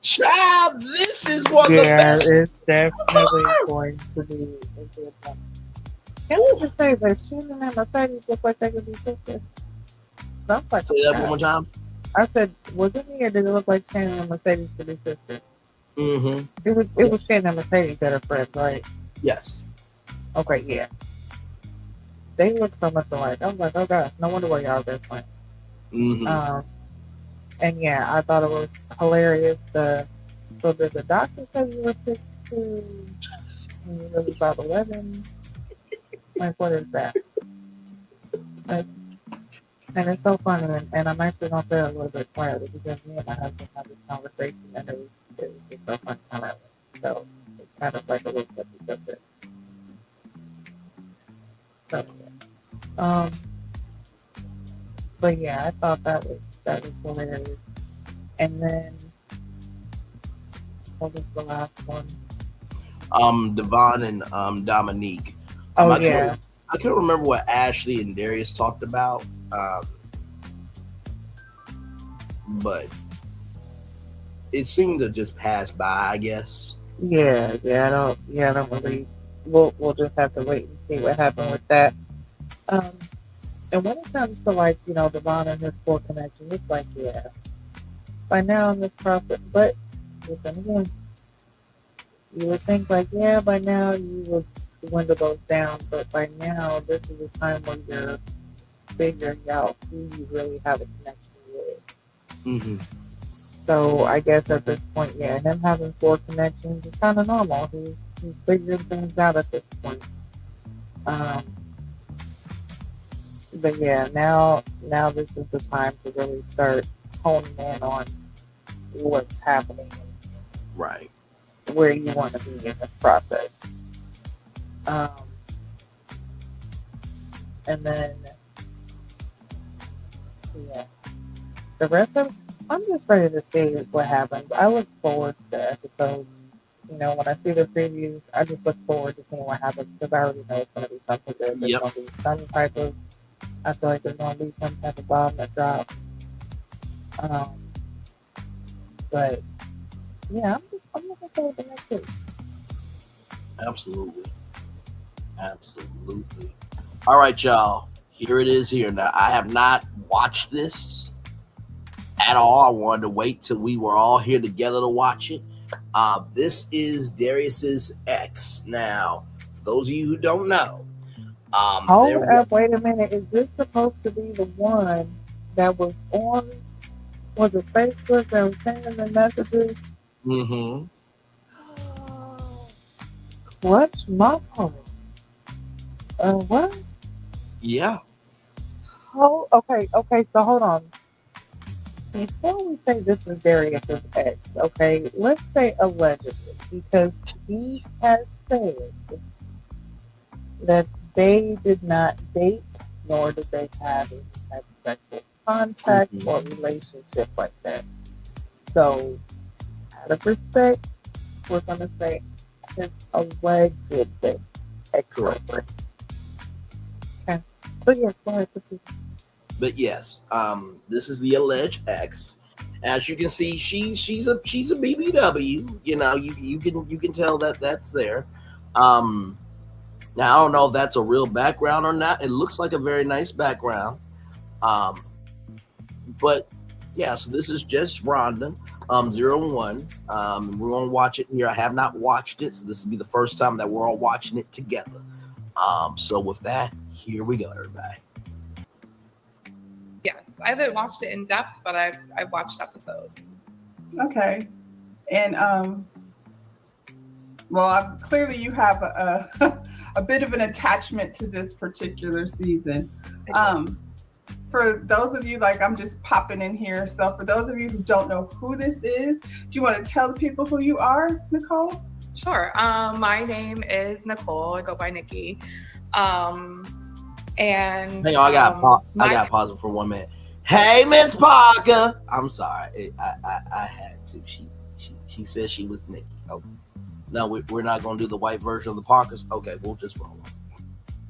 child, this is one of the best. Yeah, it's definitely going to be a good one. Can we just say that Channon and Mercedes look like they could be sisters? Say that one more time. I said, was it me or did it look like Channon and Mercedes could be sisters? Mm-hmm. It was Channon and Mercedes that are friends, right? Yes. Okay, yeah. They look so much alike. I was like, oh gosh, no wonder why y'all are best friends. Mm-hmm. And yeah, I thought it was hilarious. So did the doctor say you were 6'2", and you was about 11? Like, what is that? Like, and it's so funny, and I'm actually going to say it a little bit quietly because me and my husband had this conversation, and it was just so funny how that went. So it's kind of like a little subject. So yeah. But yeah, I thought that was hilarious. And then what was the last one? Devon and Dominique. Oh I can't remember what Ashley and Darius talked about. But it seemed to just pass by, I guess. Yeah, I don't really. We'll just have to wait and see what happened with that. And when it comes to like, Devon and his 4 connection, it's like, yeah, by now in this process, but listen again, you would think like, yeah, by now you would dwindle those down, but by now this is a time when you're figuring out who you really have a connection with. Mm-hmm. So I guess at this point, yeah, him having 4 connections is kind of normal. He's figuring things out at this point. But yeah, now this is the time to really start honing in on what's happening, right? Where you want to be in this process. And then, yeah, the rest of I'm just ready to see what happens. I look forward to the episode. When I see the previews, I just look forward to seeing what happens because I already know it's going to be something good. There's going to be some type of, I feel like there's going to be some type of bomb that drops. But yeah, I'm looking forward to next week. Absolutely. All right, y'all. Here it is here. Now, I have not watched this at all. I wanted to wait till we were all here together to watch it. This is Darius's ex. Now, for those of you who don't know, hold up, wait a minute. Is this supposed to be the one that was on? Was it Facebook that was sending the messages? Mm-hmm. Clutch my post. What? Yeah. Oh, okay. So hold on. Before we say this is Darius's ex, okay, let's say allegedly, because he has said that they did not date, nor did they have any type of sexual contact or relationship like that. So, out of respect, we're going to say his alleged ex-girlfriend. Okay. So yes, go ahead. But yes, this is the alleged ex. As you can see, she's a BBW. You can tell that that's there. Now I don't know if that's a real background or not. It looks like a very nice background. But Yeah, so this is just Rhonda, 0-1. We're gonna watch it here. I have not watched it, so this will be the first time that we're all watching it together. So with that, here we go, everybody. Yes, I haven't watched it in depth, but I've watched episodes. Okay, and well, clearly you have a bit of an attachment to this particular season. For those of you, like, I'm just popping in here. So for those of you who don't know who this is, do you want to tell the people who you are, Nicole? Sure. My name is Nicole. I go by Nikki. And Hang on, I got pause it for 1 minute. Hey, Miss Parker. I'm sorry. I had to. She said she was Nikki. Oh, no, we're not going to do the white version of the Parkers. Okay, we'll just roll on.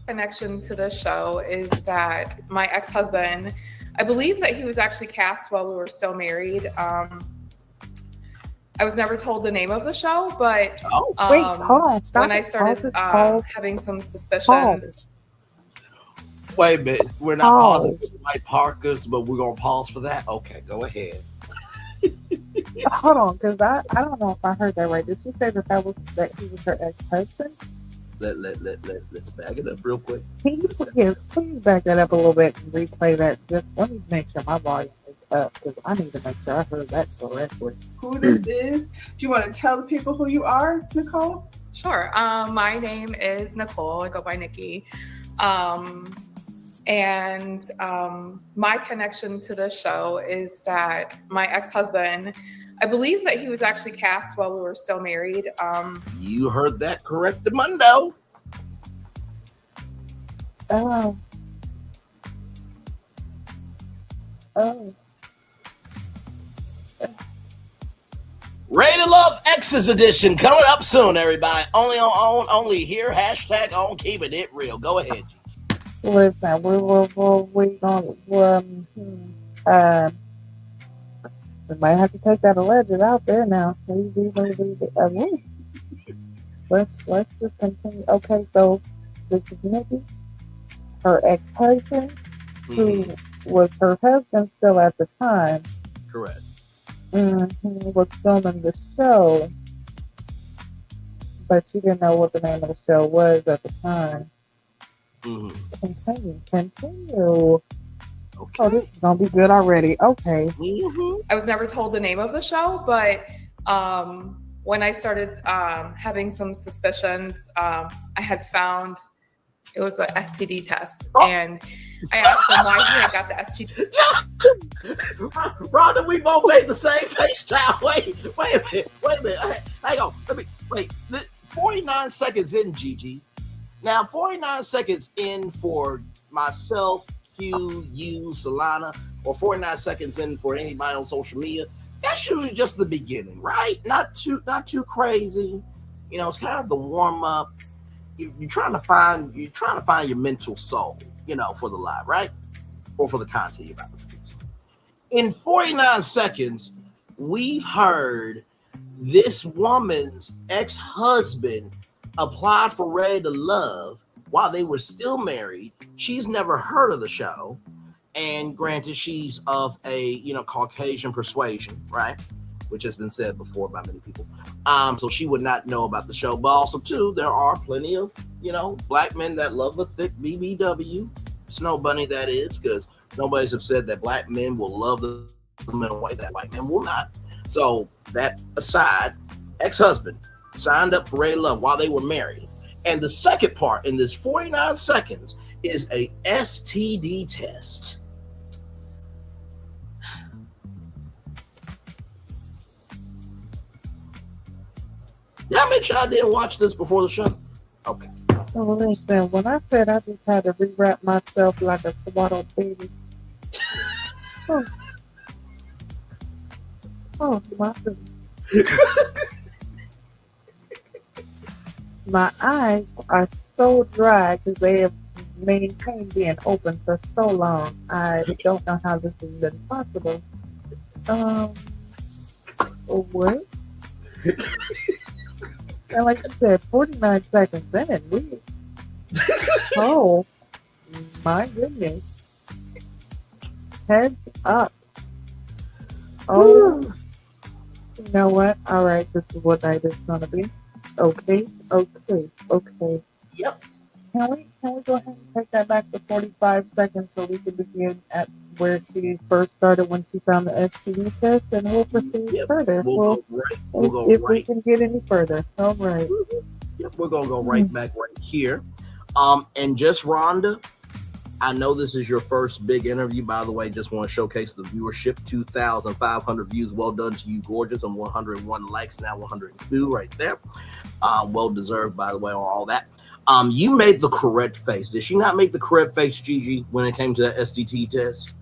Connection to the show is that my ex-husband, I believe that he was actually cast while we were still married. I was never told the name of the show, but wait, hold on, stop when I started having some suspicions. Wait a minute, we're not pausing for the white Parkers, but we're gonna pause for that. Okay, go ahead. Hold on, because I don't know if I heard that right. Did you say that he was her ex-husband? Let's back it up real quick. Can you please back that up a little bit and replay that? Just let me make sure my volume is up, because I need to make sure I heard that correctly. Who this is? Do you want to tell the people who you are, Nicole? Sure. My name is Nicole. I go by Nikki. And my connection to the show is that my ex-husband, I believe that he was actually cast while we were still married. You heard that correct, Mundo. Oh. Rated Love X's edition coming up soon, everybody. Only here. Hashtag on keeping it real. Go ahead, Gigi. Listen, we might have to take that alleged out there now. Let's just continue. Okay, so this is Nikki, her ex-husband, who was her husband still at the time. Correct. Was filming the show, but she didn't know what the name of the show was at the time. Continue. Okay. Oh, this is gonna be good already. Okay. I was never told the name of the show, but when I started having some suspicions, I had found it was an STD test, and I asked him why he had got the STD. Rhonda, we both made the same face, child. Wait a minute. Hang on. Let me wait. 49 seconds in, Gigi. Now, 49 seconds in for myself, Q, you, Solana, or 49 seconds in for anybody on social media. That's usually just the beginning, right? Not too crazy. You know, it's kind of the warm up. You're trying to find your mental soul, you know, for the live, right? Or for the content you're about to produce. In 49 seconds, we've heard this woman's ex-husband applied for Rated Love while they were still married. She's never heard of the show, and granted, she's of a Caucasian persuasion, right? Which has been said before by many people. So she would not know about the show. But also, too, there are plenty of black men that love a thick BBW, Snow Bunny, that is, because nobody's have said that black men will love them in a way that white men will not. So that aside, ex-husband signed up for Rated Love while they were married. And the second part in this 49 seconds is a STD test. Y'all make sure I didn't watch this before the show. Okay. Oh, listen, when I said I just had to rewrap myself like a swaddled baby. Oh, my goodness. My eyes are so dry because they have maintained being open for so long. I don't know how this has been possible. What? And like I said, 49 seconds in, oh, my goodness. Heads up. Oh, you know what? All right, this is what night it's gonna be. Okay. Yep. Can we go ahead and take that back to 45 seconds so we can begin at where she first started when she found the STD test, and we'll proceed Yep. further. We'll go If we right. can get any further. All right. Yep. We're gonna go right back right here. And just Rhonda, I know this is your first big interview. By the way, just want to showcase the viewership. 2,500 views. Well done to you, gorgeous. And 101 likes now. 102 right there. Well deserved, by the way, on all that. You made the correct face. Did she not make the correct face, Gigi, when it came to that STT test?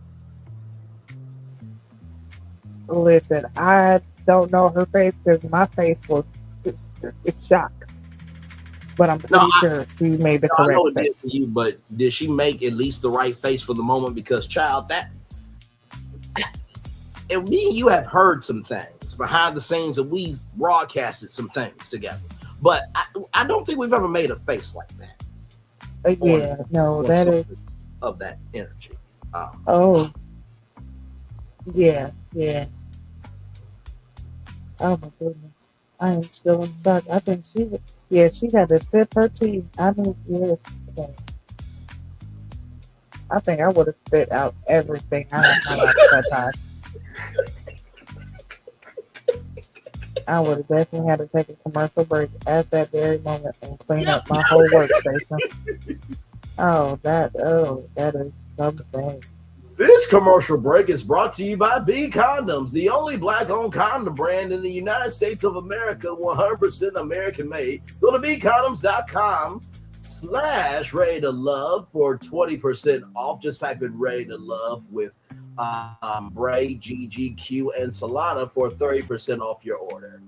Listen, I don't know her face because my face was it's shocked. But I'm pretty sure she made the I know correct it did face. for you, but did she make at least the right face for the moment? Because, child, and me and you have heard some things behind the scenes, and we broadcasted some things together. But I don't think we've ever made a face like that. Yeah, no, that is of that energy. Oh, yeah. Oh my goodness, I am still in shock. I think she had to sip her tea. I mean, yes. I think I would have spit out everything I had at that time. I would have definitely had to take a commercial break at that very moment and clean up my whole workstation. That is something. This commercial break is brought to you by B Condoms, the only black-owned condom brand in the United States of America, 100% American-made. Go to bcondoms.com/Ready to Love for 20% off. Just type in Ready to Love with Bray, GGQ, and Solana for 30% off your order.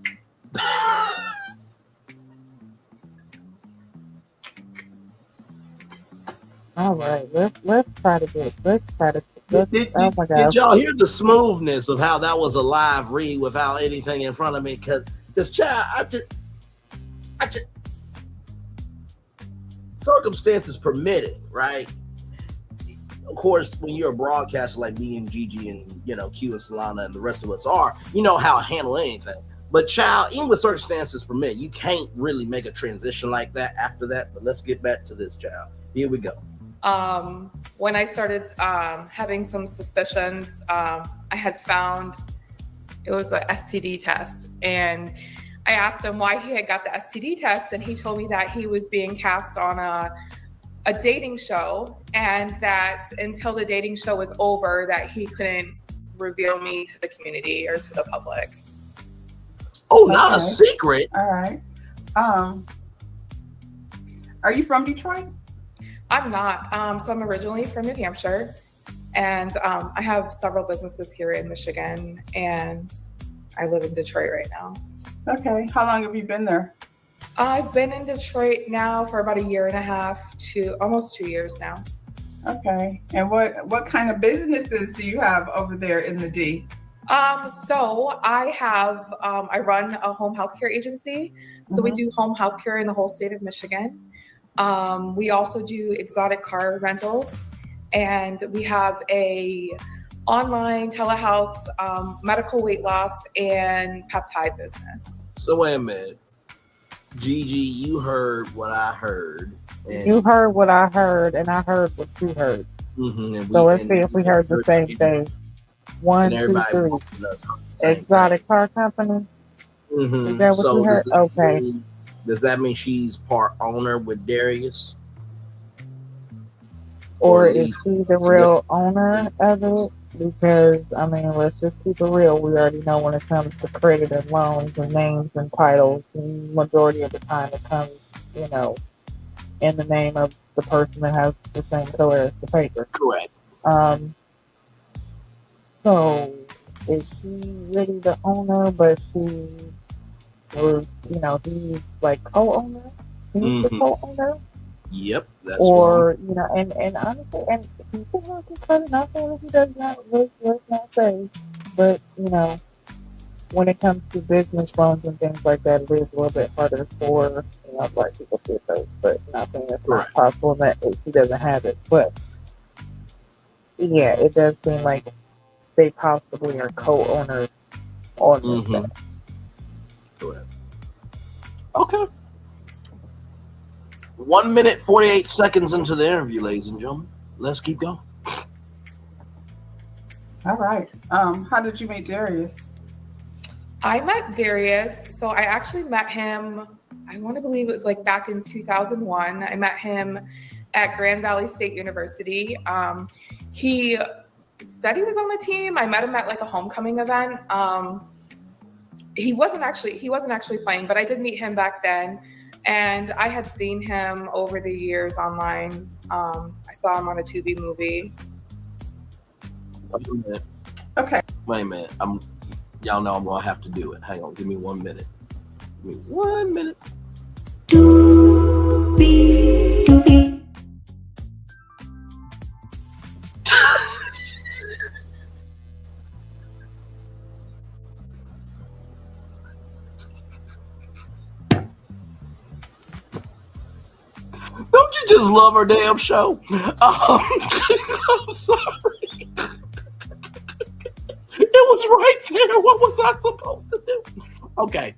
All right, let's try to. Did y'all hear the smoothness of how that was a live read without anything in front of me? Because child, I just circumstances permitting, right? Of course, when you're a broadcaster like me and Gigi and Q and Solana and the rest of us are, you know how to handle anything. But child, even with circumstances permit, you can't really make a transition like that after that. But let's get back to this, child. Here we go. When I started having some suspicions, I had found it was an STD test, and I asked him why he had got the STD test, and he told me that he was being cast on a dating show, and that until the dating show was over, that he couldn't reveal me to the community or to the public. Oh, not a secret. All right. Are you from Detroit? I'm not. So I'm originally from New Hampshire, and I have several businesses here in Michigan, and I live in Detroit right now. Okay. How long have you been there? I've been in Detroit now for about 1.5 to almost 2 years now. Okay. And what kind of businesses do you have over there in the D? So I have, I run a home healthcare agency. So we do home healthcare in the whole state of Michigan. We also do exotic car rentals, and we have a online telehealth, medical weight loss, and peptide business. So wait a minute. Gigi, you heard what I heard. You heard what I heard, and I heard what you heard. So let's see if we heard the same thing. 1, 2, 3. Exotic car company. Is that what you heard? Okay. Does that mean she's part owner with Darius? Or is she the real owner of it? Because, I mean, let's just keep it real. We already know when it comes to credit and loans and names and titles, the majority of the time it comes, in the name of the person that has the same color as the paper. Correct. So, is she really the owner, but she was, he's like co-owner? He's the co-owner? Yep. That's or, and honestly, and he can have his credit, not saying that he does not, let's not say, but, when it comes to business loans and things like that, it is a little bit harder for, black people to get those, but not saying it's not possible that he doesn't have it, but, yeah, it does seem like they possibly are co-owners on this Mhm. thing. Correct. Okay. 1 minute, 48 seconds into the interview, ladies and gentlemen. Let's keep going. All right. How did you meet Darius? I met Darius. So I actually met him, I want to believe it was like back in 2001. I met him at Grand Valley State University. He said he was on the team. I met him at like a homecoming event. He wasn't actually playing, but I did meet him back then. And I had seen him over the years online. I saw him on a Tubi movie. Wait a minute. Okay. Wait a minute. Y'all know I'm gonna have to do it. Hang on, give me 1 minute. Give me 1 minute. Don't you just love our damn show? I'm sorry. It was right there. What was I supposed to do? Okay.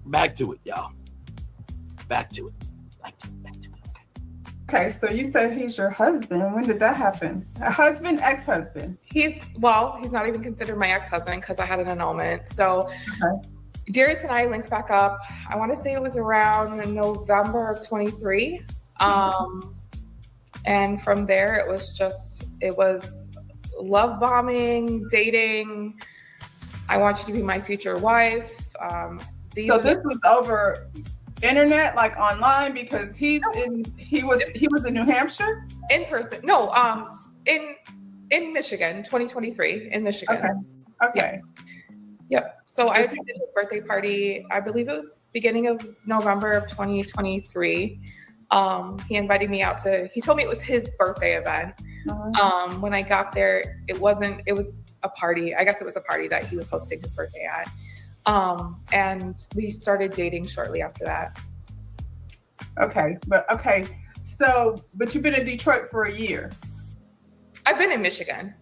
Back to it, y'all. Back to it. Okay, so you said he's your husband. When did that happen? A husband, ex-husband? He's not even considered my ex-husband because I had an annulment. So Darius and I linked back up. I want to say it was around November of 23. And from there, it was love bombing, dating. I want you to be my future wife. So this was over internet, like online, because he was in New Hampshire? In person. No, in Michigan, 2023 in Michigan. Okay. Yep. So I attended his birthday party. I believe it was beginning of November of 2023. He invited me out he told me it was his birthday event. When I got there, it was a party. I guess it was a party that he was hosting his birthday at. And we started dating shortly after that. But you've been in Detroit for a year. I've been in Michigan.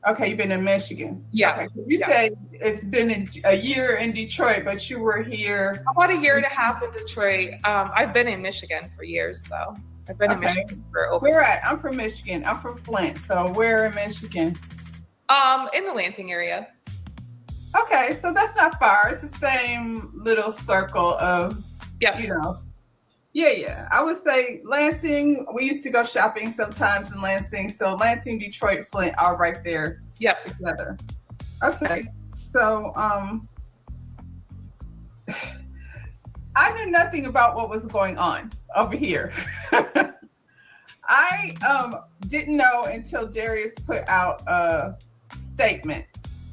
Okay, you've been in Michigan. Yeah. Okay. You say it's been a year in Detroit, but you were here about a year and a half in Detroit. I've been in Michigan for years, though. I've been in Michigan for over. Where at? I'm from Michigan. I'm from Flint. So where in Michigan? In the Lansing area. Okay, so that's not far. It's the same little circle of, Yeah. I would say Lansing. We used to go shopping sometimes in Lansing. So Lansing, Detroit, Flint, all right there. Yep. Together. Okay. So I knew nothing about what was going on over here. I didn't know until Darius put out a statement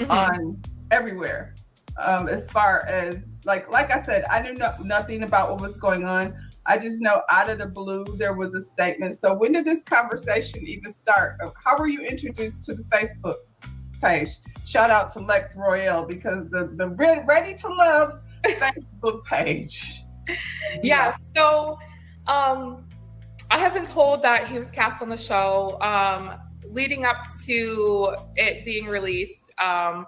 on everywhere. As far as like I said, I knew nothing about what was going on. I just know out of the blue there was a statement. So when did this conversation even start? How were you introduced to the Facebook page? Shout out to Lex Royale, because the Ready to Love Facebook page. Yeah. So I have been told that he was cast on the show. Leading up to it being released, I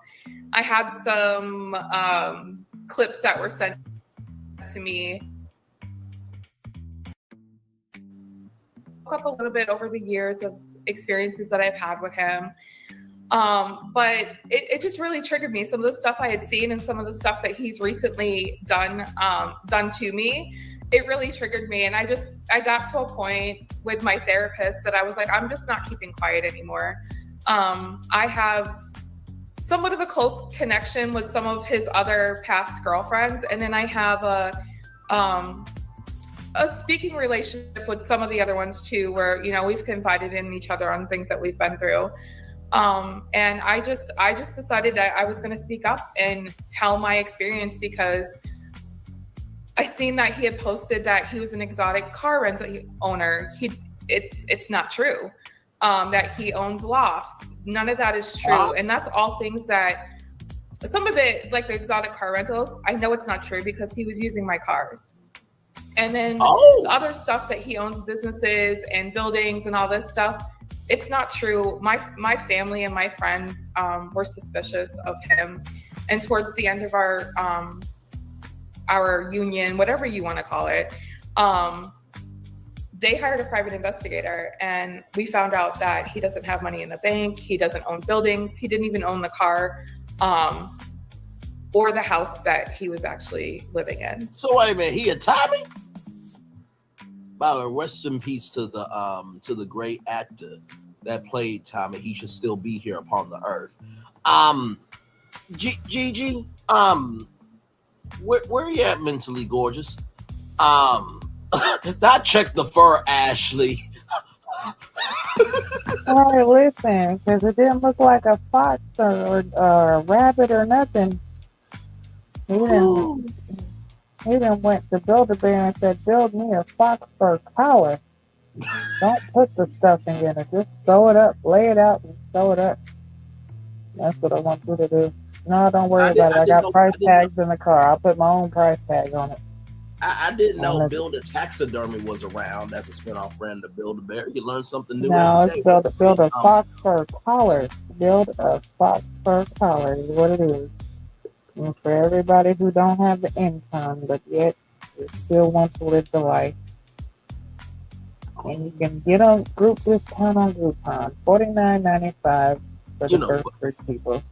had some clips that were sent to me. Up a little bit over the years of experiences that I've had with him. But it just really triggered me. Some of the stuff I had seen and some of the stuff that he's recently done to me, it really triggered me. And I got to a point with my therapist that I was like, I'm just not keeping quiet anymore. I have somewhat of a close connection with some of his other past girlfriends. And then I have a speaking relationship with some of the other ones too, where, we've confided in each other on things that we've been through. And I just decided that I was going to speak up and tell my experience, because I seen that he had posted that he was an exotic car rental owner. It's not true. That he owns lofts. None of that is true. And that's all things that, some of it, like the exotic car rentals, I know it's not true because he was using my cars. And then the other stuff that he owns businesses and buildings and all this stuff, it's not true. My family and my friends were suspicious of him, and towards the end of our union, whatever you want to call it, they hired a private investigator, and we found out that he doesn't have money in the bank. He doesn't own buildings. He didn't even own the car or the house that he was actually living in. So wait a minute, he a Tommy? By the way, rest in peace to the great actor that played Tommy. He should still be here upon the earth. Gigi, where you at, mentally gorgeous? Not check the fur, Ashley. All right, listen, because it didn't look like a fox or a rabbit or nothing. He didn't went to Build-A-Bear and said, build me a fox fur collar. Don't put the stuffing in it. Just sew it up, lay it out, and sew it up. That's what I want you to do. No, don't worry about it. I got price tags in the car. I'll put my own price tag on it. I didn't know Build a Taxidermy was around. That's a spinoff brand of Build-A-Bear. You learn something new. No, it's build a fox fur collar. Build a fox fur collar is what it is. And for everybody who don't have the income, but yet still want to live the life. And you can get on group discount on Groupon, $49.95 for the first 3 people.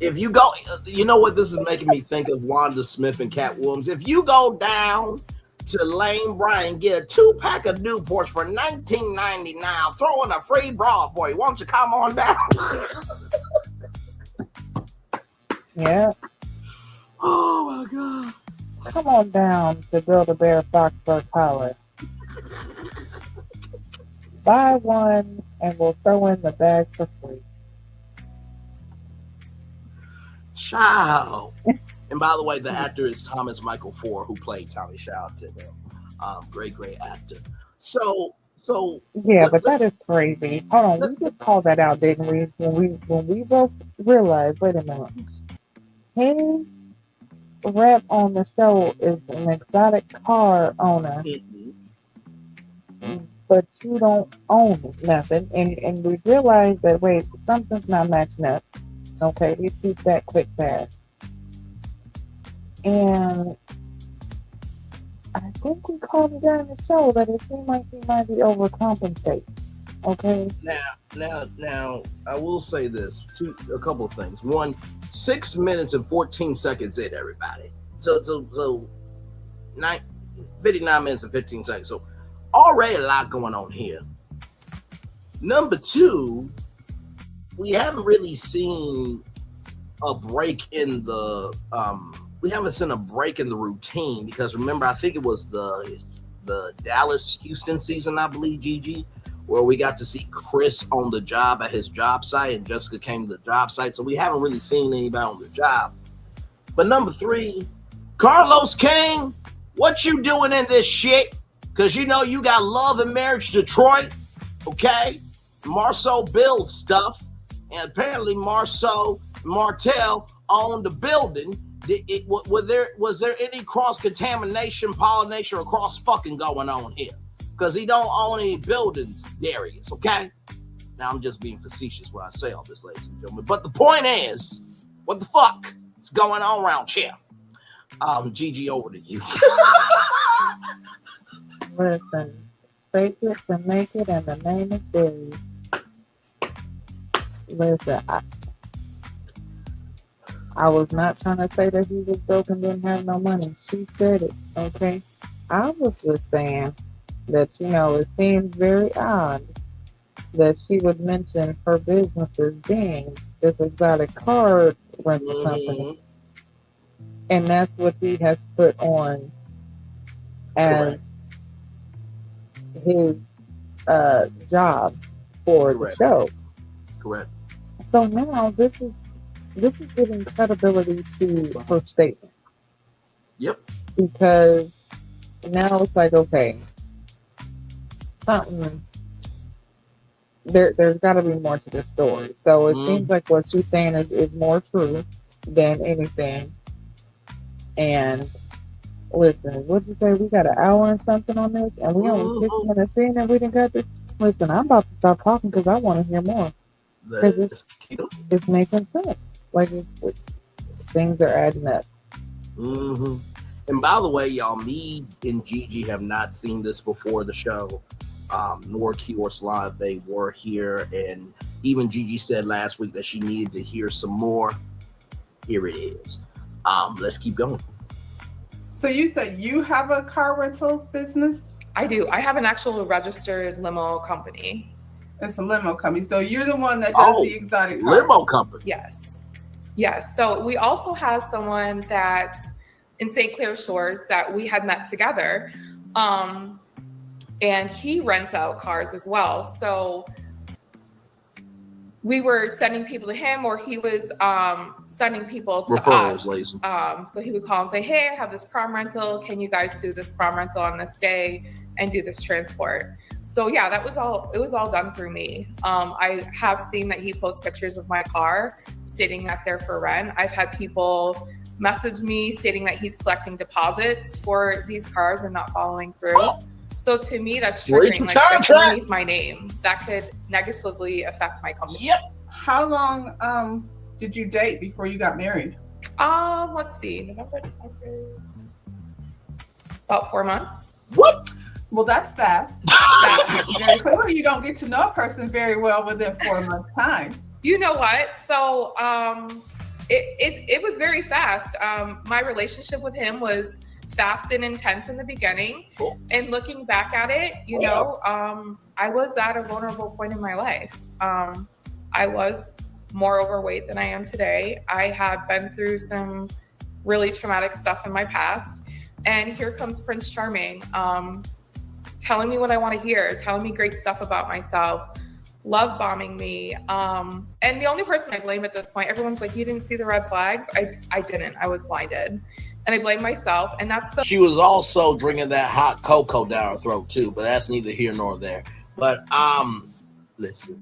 If you go, you know what this is making me think of? Wanda Smith and Cat Williams. If you go down to Lane Bryant, get a 2-pack of Newports for $19.99, throw in a free bra for you. Why don't you come on down? Yeah. Oh my God. Come on down to Build-A-Bear Fox Fur Collar. Buy one and we'll throw in the bag for free. Ciao. And by the way, the actor is Thomas Michael Ford, who played Tommy. Shout out to him. Great actor. So yeah, but that is crazy. Hold on, we just called that out, didn't we? When we both realized, wait a minute. His rep on the show is an exotic car owner, but you don't own nothing. And we realized that, wait, something's not matching up. Okay, we keep that quick fast. And I think we called it during the show that it seemed like he might be overcompensating. Okay. Now, I will say this: a couple of things. One, 6 minutes and 14 seconds in, everybody. So 59 minutes and 15 seconds. So already a lot going on here. Number two, we haven't really seen a break in the routine, because remember, I think it was the Dallas Houston season, I believe, Gigi, where we got to see Chris on the job at his job site and Jessica came to the job site. So we haven't really seen anybody on the job. But number three, Carlos King, what you doing in this shit? Because you know you got Love and Marriage Detroit, okay? Marceau builds stuff, and apparently Marceau Martel owned the building. Was there any cross-contamination, pollination, or cross-fucking going on here? Because he don't own any buildings, Darius, okay? Now, I'm just being facetious when I say all this, ladies and gentlemen. But the point is, what the fuck is going on around here? Gigi, over to you. Listen, fake it to make it, and the name is Darius. Listen, I was not trying to say that he was broke and didn't have no money. She said it, okay? I was just saying that, it seems very odd that she would mention her businesses being this exotic car rental company. And that's what he has put on as his job for the show. Correct. So now this is giving credibility to her statement. Yep. Because now it's like, okay, something there's got to be more to this story. So it seems like what she's saying is more true than anything. And listen, what'd you say? We got an hour and something on this, and we only 6 minutes in, and we didn't got this. Listen, I'm about to stop talking because I want to hear more. Let's keep it. It's making sense. Like things are adding up. Mm-hmm. And by the way, y'all, me and Gigi have not seen this before the show, nor Kiosk Live. They were here, and even Gigi said last week that she needed to hear some more. Here it is. Let's keep going. So you said you have a car rental business? I do. I have an actual registered limo company. It's a limo company. So you're the one that does the exotic cars. Limo company. Yes. Yes. So we also have someone that in St. Clair Shores that we had met together. And he rents out cars as well. So we were sending people to him, or he was sending people to Referrals, us. ladies. So he would call and say, hey, I have this prom rental. Can you guys do this prom rental on this day and do this transport? So yeah, it was all done through me. I have seen that he posts pictures of my car stating that they're for rent. I've had people message me stating that he's collecting deposits for these cars and not following through. So to me, that's triggering. Like, that's underneath my name. That could negatively affect my company. Yep. How long did you date before you got married? Let's see, November, December, about 4 months. What? Well, that's fast. Very clearly, you don't get to know a person very well within 4 months' time. You know what? So it was very fast. My relationship with him was fast and intense in the beginning. Cool. And looking back at it, you know, I was at a vulnerable point in my life. I was more overweight than I am today. I had been through some really traumatic stuff in my past. And here comes Prince Charming, telling me what I want to hear, telling me great stuff about myself, love bombing me. And the only person I blame at this point, everyone's like, you didn't see the red flags? I didn't. I was blinded. And I blame myself. And that's She was also drinking that hot cocoa down her throat too, but that's neither here nor there. But listen,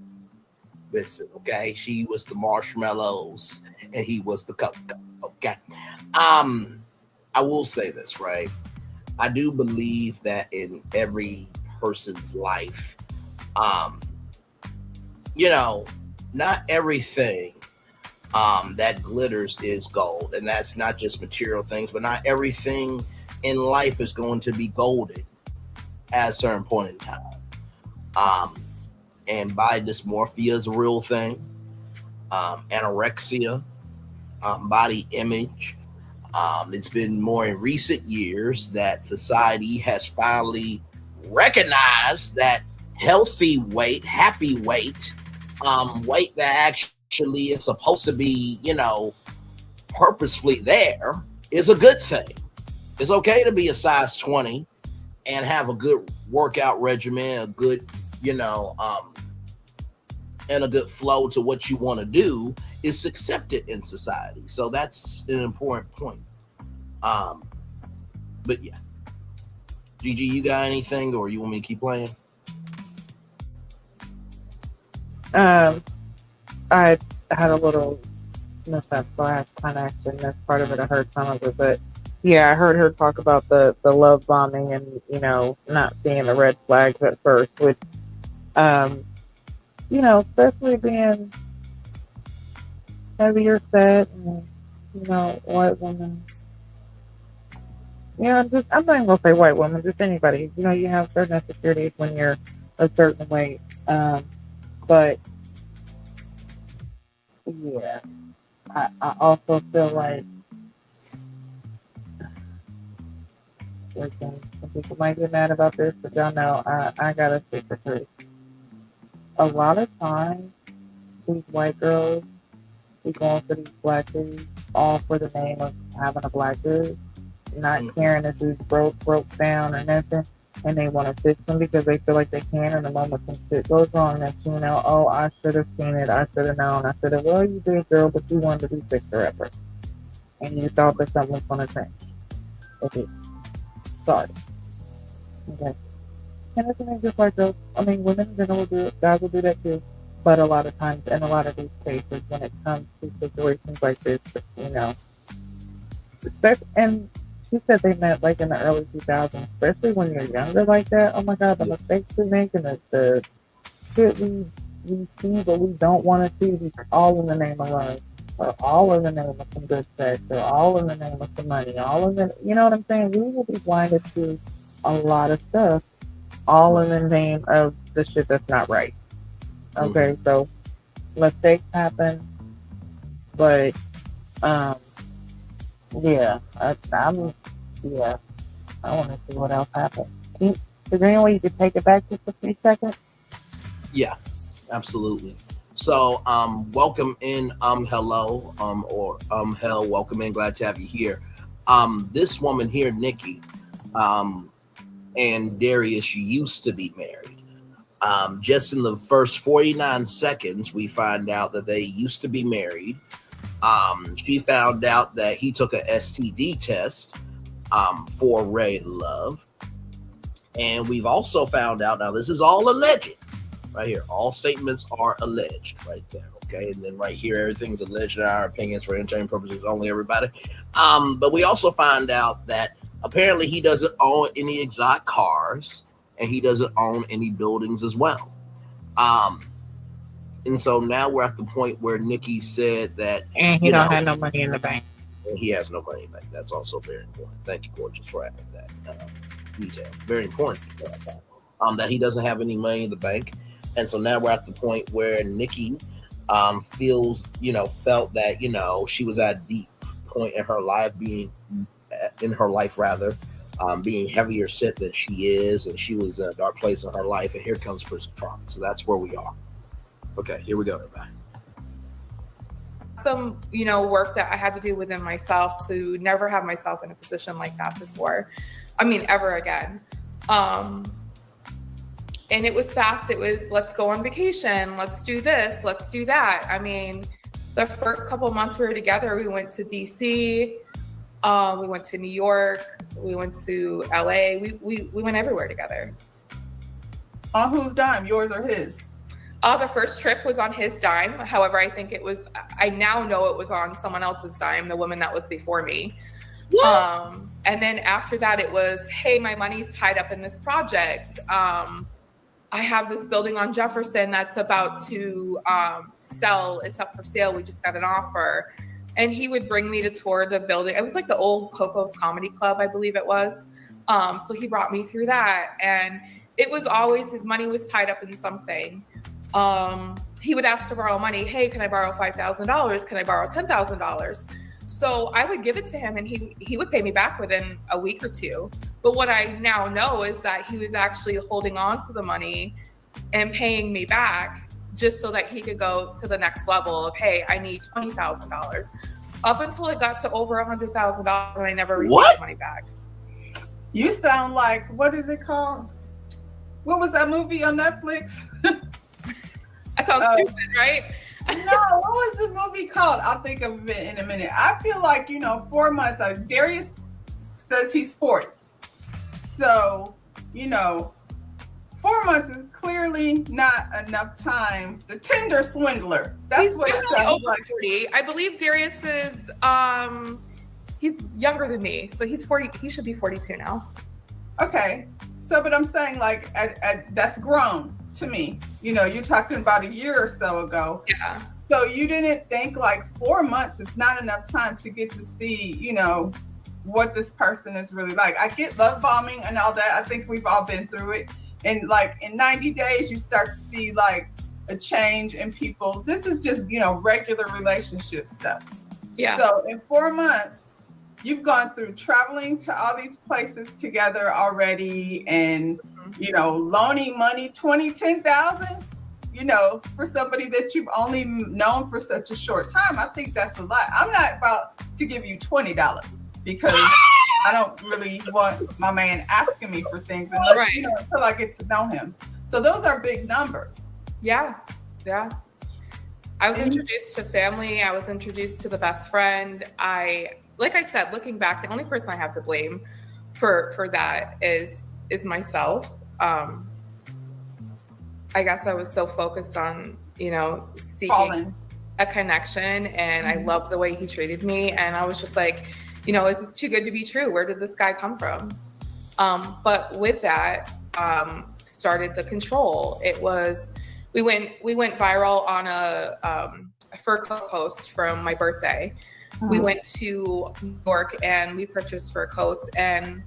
okay? She was the marshmallows and he was the cocoa, okay? I will say this, right? I do believe that in every person's life, you know, not everything that glitters is gold, and that's not just material things, but not everything in life is going to be golden at a certain point in time. And body dysmorphia is a real thing. Anorexia, body image. It's been more in recent years that society has finally recognized that healthy weight, happy weight, weight that actually is supposed to be, you know, purposefully there is a good thing. It's okay to be a size 20 and have a good workout regimen, a good, you know, and a good flow to what you want to do is accepted in society. So that's an important point. But yeah. Gigi, you got anything, or you want me to keep playing? I had a little mishap, so I kind of actually missed part of it. I heard some of it, but yeah, I heard her talk about the love bombing and, you know, not seeing the red flags at first, which, you know, especially being heavier set and, you know, white woman. Yeah, I'm not even gonna say white woman, just anybody. You know, you have certain insecurities when you're a certain weight. But yeah, I also feel like, listen, some people might get mad about this, but y'all know I gotta stick the truth. A lot of times, these white girls be going for these black dudes, all for the name of having a black dude, not caring if dude's broke down or nothing, and they want to fix them because they feel like they can. And the moment some shit goes wrong, that you know, oh, I should have seen it, I should have known, I should have. Well, you did, girl, but you wanted to be fixer upper, and you thought that something was going to change. Okay, sorry. Okay, and it's just like girls. I mean, women in general will do it. Guys will do that too. But a lot of times, in a lot of these cases, when it comes to situations like this, you know, and she said they met like in the early 2000s, especially when you're younger like that. Oh my God, the mistakes we make and the shit we see but we don't want to see, all in the name of love, or all in the name of some good sex, or all in the name of some money, all in the, you know what I'm saying? We will be blinded to a lot of stuff, all in the name of the shit that's not right. Okay, so mistakes happen, but yeah, I want to see what else happens. Is there any way you could take it back just a few seconds? Yeah, absolutely. So, welcome in, hello, or hell, welcome in. Glad to have you here. This woman here, Nikki, and Darius used to be married. Just in the first 49 seconds, we find out that they used to be married. She found out that he took a STD test for Ray Love. And we've also found out, now this is all alleged, right here. All statements are alleged right there, okay? And then right here, everything's alleged in our opinions for entertainment purposes only, everybody. But we also find out that apparently he doesn't own any exotic cars, and he doesn't own any buildings as well. And so now we're at the point where Nikki said that, and he don't have no money in the bank. And he has no money in the bank. That's also very important. Thank you, Gorgeous, for adding that detail. Very important that he doesn't have any money in the bank. And so now we're at the point where Nikki felt that, she was at a deep point in her life, being heavier set than she is, and she was in a dark place in her life, and here comes Chris Trump. So that's where we are. Okay, here we go, everybody. Some, work that I had to do within myself to never have myself in a position like that before. I mean, ever again. And it was fast. It was, let's go on vacation. Let's do this. Let's do that. I mean, the first couple of months we were together, we went to DC. We went to New York. We went to LA. We went everywhere together. On whose dime, yours or his? The first trip was on his dime. However, I now know it was on someone else's dime, the woman that was before me. And then after that, it was, hey, my money's tied up in this project. I have this building on Jefferson that's about to sell. It's up for sale. We just got an offer. And he would bring me to tour the building. It was like the old Coco's Comedy Club, I believe it was. So he brought me through that. And it was always, his money was tied up in something. He would ask to borrow money. Hey, can I borrow $5,000? Can I borrow $10,000? So I would give it to him, and he would pay me back within a week or two. But what I now know is that he was actually holding on to the money and paying me back just so that he could go to the next level of, hey, I need $20,000. Up until it got to over $100,000, and I never received the money back. You sound like, what is it called? What was that movie on Netflix? I sound stupid, right? No, what was the movie called? I'll think of it in a minute. I feel like, 4 months. Darius says he's 40. So, 4 months is clearly not enough time. The Tinder swindler. That's he's what it definitely sounds over like. 40. I believe Darius is, he's younger than me. So he's 40. He should be 42 now. Okay. So, but I'm saying that's grown to me. You're talking about a year or so ago. Yeah. So you didn't think 4 months is not enough time to get to see, what this person is really like. I get love bombing and all that. I think we've all been through it. And in 90 days, you start to see a change in people. This is just, regular relationship stuff. Yeah. So in 4 months, you've gone through traveling to all these places together already and, loaning money, $10,000, for somebody that you've only known for such a short time. I think that's a lot. I'm not about to give you $20 because I don't really want my man asking me for things unless, until I get to know him. So those are big numbers. Yeah. Yeah. I was introduced to family. I was introduced to the best friend. Like I said, looking back, the only person I have to blame for that is myself. I guess I was so focused on, seeking a connection, and I loved the way he treated me. And I was just like, is this too good to be true? Where did this guy come from? But with that, started the control. We we went viral on a fur coat post from my birthday. We went to New York and we purchased fur coats, and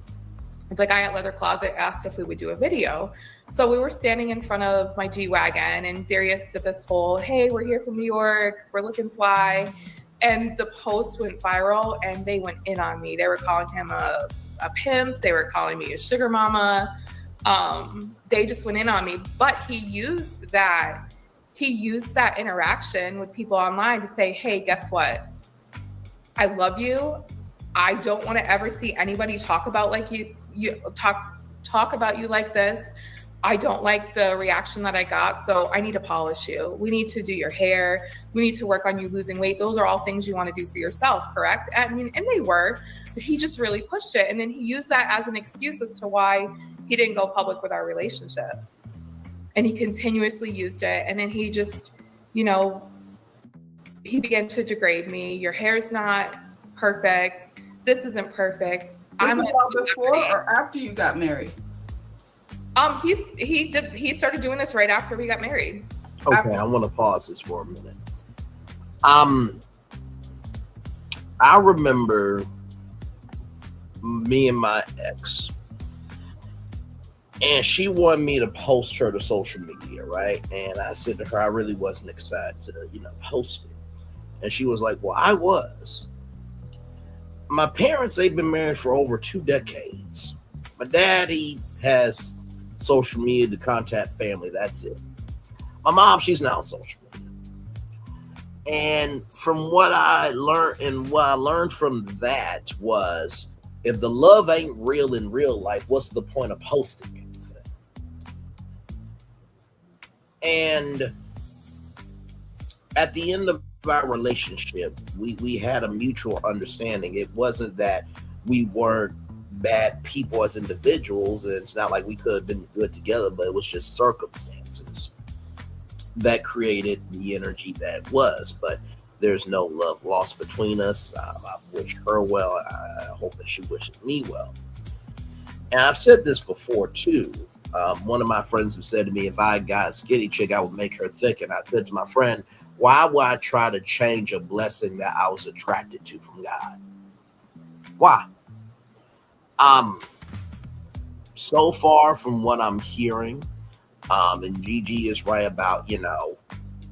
the guy at Leather Closet asked if we would do a video. So we were standing in front of my G-Wagon, and Darius did this whole, hey, we're here from New York, we're looking fly. And the post went viral, and they went in on me. They were calling him a pimp. They were calling me a sugar mama. They just went in on me. But he used that interaction with people online to say, hey, guess what? I love you. I don't want to ever see anybody talk about talk about you like this. I don't like the reaction that I got, so I need to polish you. We need to do your hair. We need to work on you losing weight. Those are all things you want to do for yourself, correct? I mean, and they were, but he just really pushed it. And then he used that as an excuse as to why he didn't go public with our relationship. And he continuously used it. And then he just, he began to degrade me. Your hair's not perfect. This isn't perfect. This is all before or after you got married? He started doing this right after we got married. Okay, I want to pause this for a minute. I remember me and my ex, and she wanted me to post her to social media, right? And I said to her, I really wasn't excited to, post it. And she was like, well, I was. My parents, they've been married for over 2 decades. My daddy has social media to contact family. That's it. My mom, she's not on social media. And from what I learned from that was, if the love ain't real in real life, what's the point of posting anything? And at the end of our relationship, we had a mutual understanding. It wasn't that we weren't bad people as individuals, and it's not like we could have been good together, but it was just circumstances that created the energy that was. But there's no love lost between us. I wish her well. I hope that she wishes me well. And I've said this before too. One of my friends have said to me, if I got a skinny chick, I would make her thick. And I said to my friend, why would I try to change a blessing that I was attracted to from God? Why? So far from what I'm hearing, and Gigi is right about,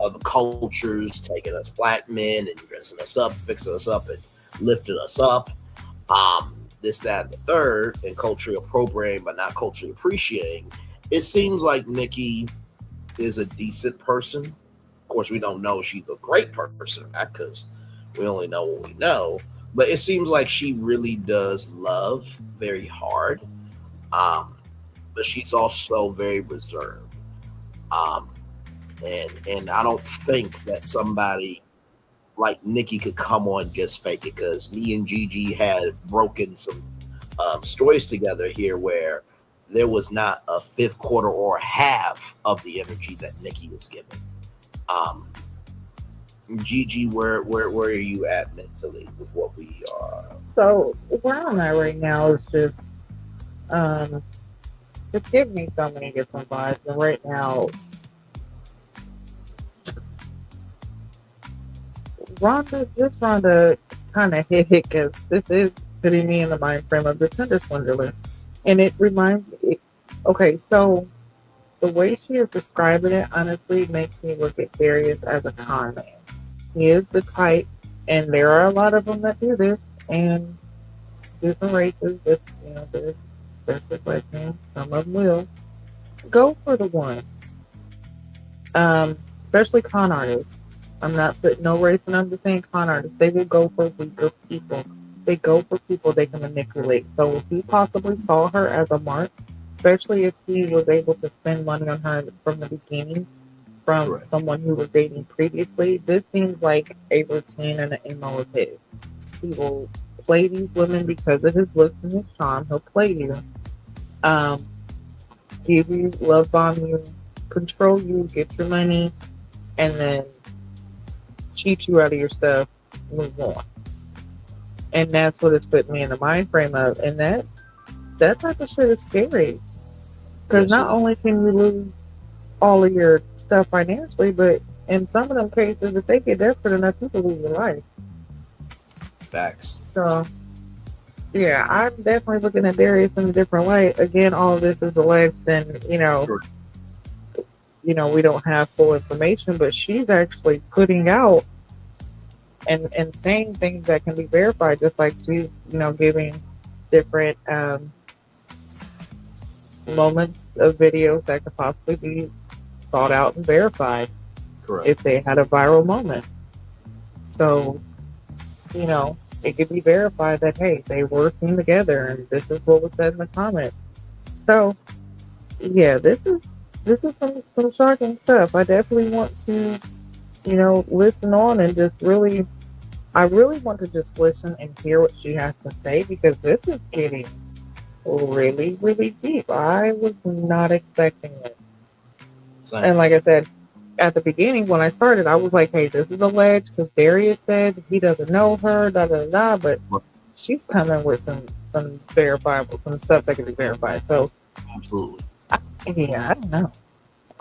other cultures taking us black men and dressing us up, fixing us up and lifting us up, this, that, and the third, and culturally appropriating but not culturally appreciating. It seems like Nikki is a decent person. Of course, we don't know she's a great person, because we only know what we know. But it seems like she really does love very hard. But she's also very reserved. And I don't think that somebody like Nikki could come on and just fake it, because me and Gigi have broken some stories together here where there was not a fifth quarter or half of the energy that Nikki was giving. Gigi, where are you at mentally with what we are? So where I'm at right now is just it's giving me so many different vibes, and right now Rhonda kind of hit because this is putting me in the mind frame of the Tinder swindler, and it reminds me. Okay, so the way she is describing it honestly makes me look at Darius as a con man. He is the type, and there are a lot of them that do this, and different races, but there's especially black men, some of them will go for the one. Especially con artists. I'm not putting no race, and I'm just saying con artists. They will go for weaker people. They go for people they can manipulate. So if he possibly saw her as a mark, especially if he was able to spend money on her from the beginning, from someone who was dating previously, this seems like a routine and an MO of his. He will play these women because of his looks and his charm. He'll play you, give you, love bomb you, control you, get your money, and then cheat you out of your stuff, move on. And that's what it's put me in the mind frame of. And that type of shit is scary. Because not only can you lose all of your stuff financially, but in some of them cases, if they get desperate enough, people lose their life. Facts. So, yeah, I'm definitely looking at Darius in a different way. Again, all of this is alleged, and Sure. we don't have full information, but she's actually putting out and saying things that can be verified, just like she's giving different moments of videos that could possibly be sought out and verified Correct. if they had a viral moment. So, it could be verified that, hey, they were seen together and this is what was said in the comments. So, yeah, this is some shocking stuff. I definitely want to, listen on and just I really want to just listen and hear what she has to say, because this is getting really, really deep. I was not expecting it. Same. And like I said, at the beginning when I started, I was like, hey, this is alleged because Darius said he doesn't know her, but she's coming with some verifiable, some stuff that can be verified. So Absolutely. I don't know.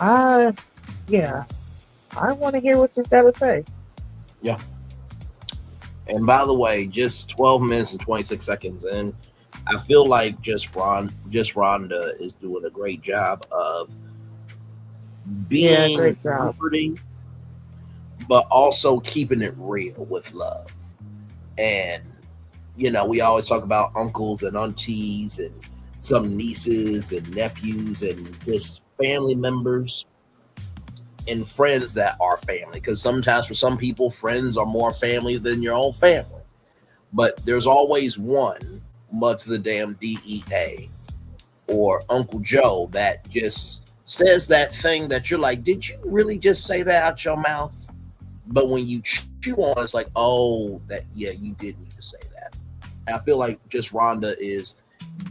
I want to hear what she's got to say. Yeah. And by the way, just 12 minutes and 26 seconds in, I feel like just Rhonda is doing a great job of being great job. comforting, but also keeping it real with love. And we always talk about uncles and aunties and some nieces and nephews and just family members and friends that are family, because sometimes for some people friends are more family than your own family, but there's always one, much the damn DEA or Uncle Joe, that just says that thing that you're like, did you really just say that out your mouth? But when you chew on, it's like, oh, you did need to say that. And I feel like just Rhonda is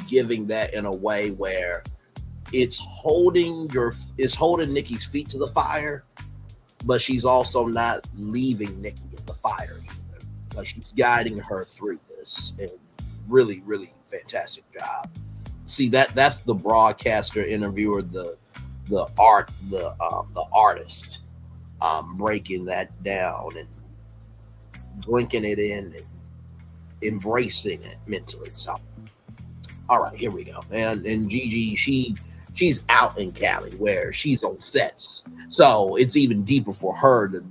giving that in a way where it's holding Nikki's feet to the fire, but she's also not leaving Nikki in the fire either. Like, she's guiding her through this, and really, really fantastic job. See, that's the broadcaster, interviewer, the artist, breaking that down and drinking it in and embracing it mentally. So, all right, here we go, man. And Gigi, she's out in Cali where she's on sets, so it's even deeper for her to,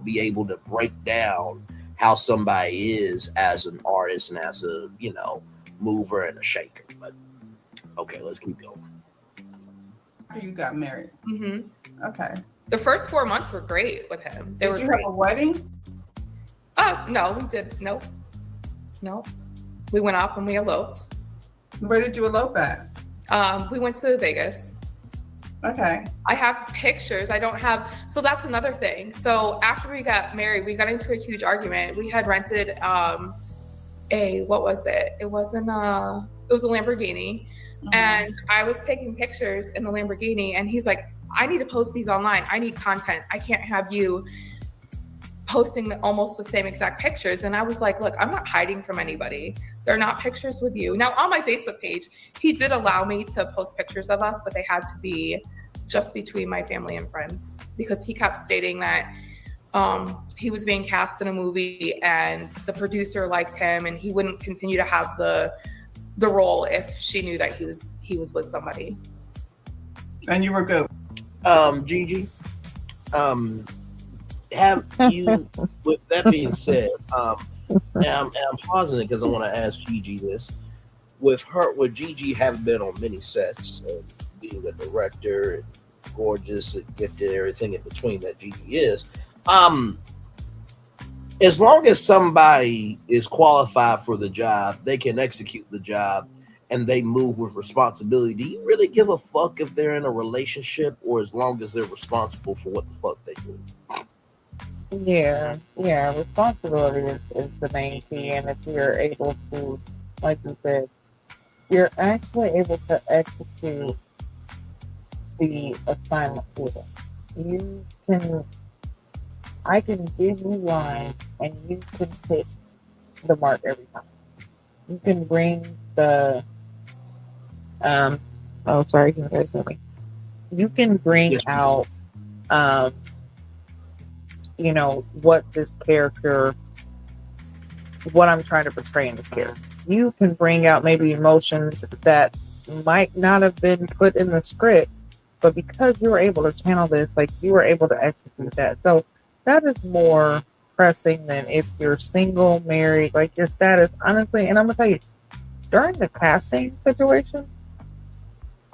be able to break down how somebody is as an artist and as a, mover and a shaker. But okay, let's keep going. You got married. Mm-hmm. Okay. The first 4 months were great with him. Did you have a wedding? Oh, no, we did. No. We went off and we eloped. Where did you elope at? We went to Vegas. Okay. I have pictures. I don't have. So that's another thing. So after we got married, we got into a huge argument. We had rented what was it? It was a Lamborghini. Mm-hmm. And I was taking pictures in the Lamborghini, and he's like, I need to post these online. I need content. I can't have you posting almost the same exact pictures. And I was like, look, I'm not hiding from anybody. They're not pictures with you. Now, on my Facebook page, he did allow me to post pictures of us, but they had to be just between my family and friends, because he kept stating that he was being cast in a movie and the producer liked him, and he wouldn't continue to have the role if she knew that he was with somebody. And you were good. Gigi, have you, with that being said, and I'm pausing it because I want to ask Gigi this. With Gigi having been on many sets and being a director and gorgeous and gifted, everything in between that Gigi is, as long as somebody is qualified for the job, they can execute the job, and they move with responsibility, do you really give a fuck if they're in a relationship, or as long as they're responsible for what the fuck they do? Yeah, responsibility is the main key, and if you're able to, like you said, you're actually able to execute the assignment for them. I can give you lines, and you can hit the mark every time. You can bring the, sorry, can you guys hear me? you can bring Yes, ma'am. out, what this character, what I'm trying to portray in this character. You can bring out maybe emotions that might not have been put in the script, but because you were able to channel this, like you were able to execute that. So that is more pressing than if you're single, married, like your status, honestly. And I'm gonna tell you, during the casting situation,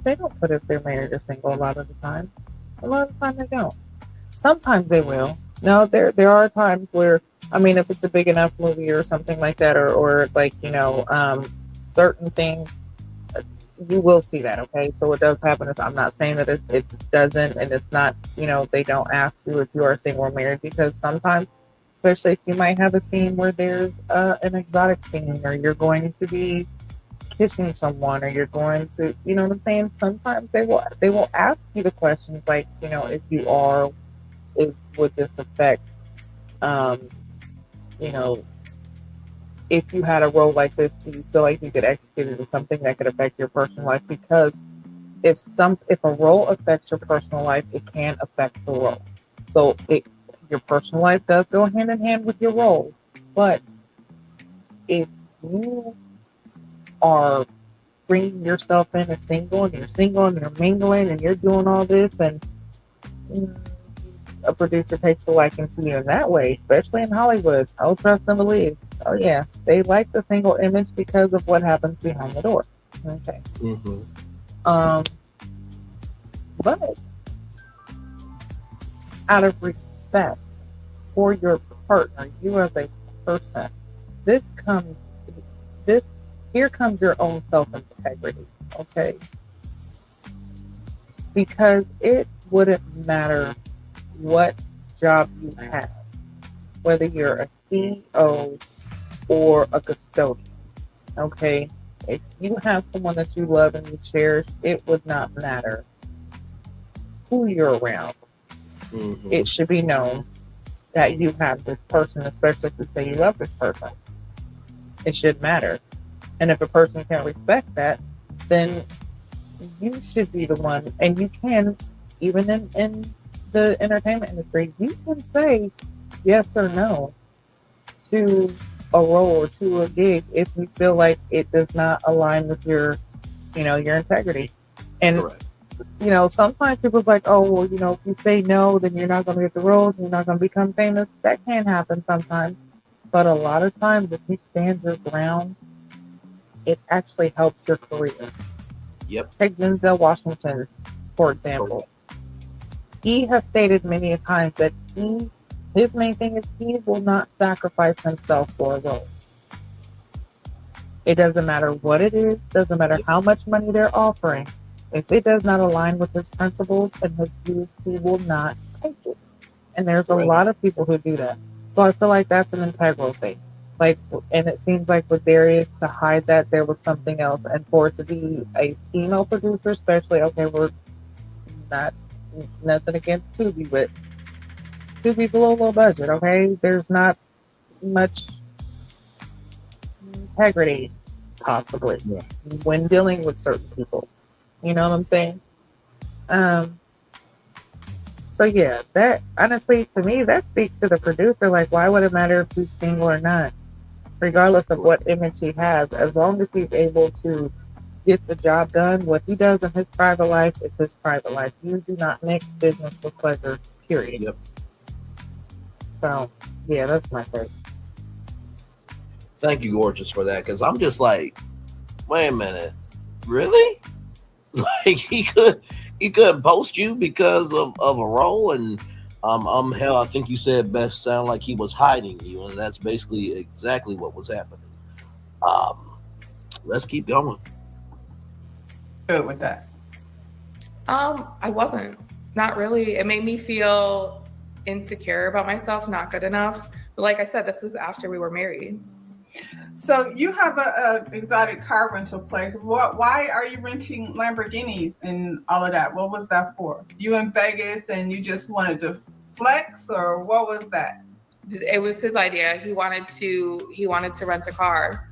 they don't put if they're married or single a lot of the time. A lot of the time they don't. Sometimes they will. No, there are times where, I mean, if it's a big enough movie or something like that, or like, certain things, you will see that, okay? So it does happen. I'm not saying that it doesn't, and it's not, they don't ask you if you are single or married, because sometimes, especially if you might have a scene where there's an exotic scene, or you're going to be kissing someone, or you're going to, you know what I'm saying? Sometimes they will ask you the questions like, if you are, would this affect, if you had a role like this, do you feel like you could execute it as something that could affect your personal life? Because if a role affects your personal life, it can affect the role. So your personal life does go hand in hand with your role. But if you are bringing yourself in as single, and you're mingling, and you're doing all this, and a producer takes a liking to you in that way, especially in Hollywood, I'll trust and believe. Oh yeah, they like the single image because of what happens behind the door. Okay. Mm-hmm. But out of respect for your partner, you as a person, here comes your own self-integrity, okay? Because it wouldn't matter what job you have, whether you're a CEO or a custodian, okay? If you have someone that you love and you cherish, it would not matter who you're around. Mm-hmm. It should be known that you have this person, especially if you say you love this person. It should matter. And if a person can't respect that, then you should be the one, and you can, even in the entertainment industry, you can say yes or no to a role or to a gig if you feel like it does not align with your integrity. And Correct. Sometimes people's like, oh, well, if you say no, then you're not going to get the roles, you're not going to become famous. That can happen sometimes. But a lot of times, if you stand your ground, it actually helps your career. Yep. Take Denzel Washington, for example. He has stated many a times that his main thing is he will not sacrifice himself for a role. It doesn't matter what it is, doesn't matter how much money they're offering. If it does not align with his principles and his views, he will not take it. And there's a lot of people who do that. So I feel like that's an integral thing. And it seems like with Darius, to hide that, there was something else. And for it to be a female producer, especially, okay, we're not, nothing against Tubi, but Tubi's a low budget, okay? There's not much integrity, possibly, when dealing with certain people. You know what I'm saying? So yeah, that honestly, to me, that speaks to the producer. Like, why would it matter if he's single or not? Regardless of what image he has, as long as he's able to get the job done, what he does in his private life is his private life. You do not mix business with pleasure, period. Yep. So, yeah, that's my take. Thank you, Gorgeous, for that, because I'm just like, wait a minute, really? Like he couldn't post you because of a role, and hell, I think you said best sound like he was hiding you, and that's basically exactly what was happening. Let's keep going. Good with that. I wasn't. Not really. It made me feel insecure about myself, not good enough. But like I said, this was after we were married. So you have a exotic car rental place. Why are you renting Lamborghinis and all of that? What was that for? You in Vegas and you just wanted to flex, or what was that? It was his idea. He wanted to rent a car.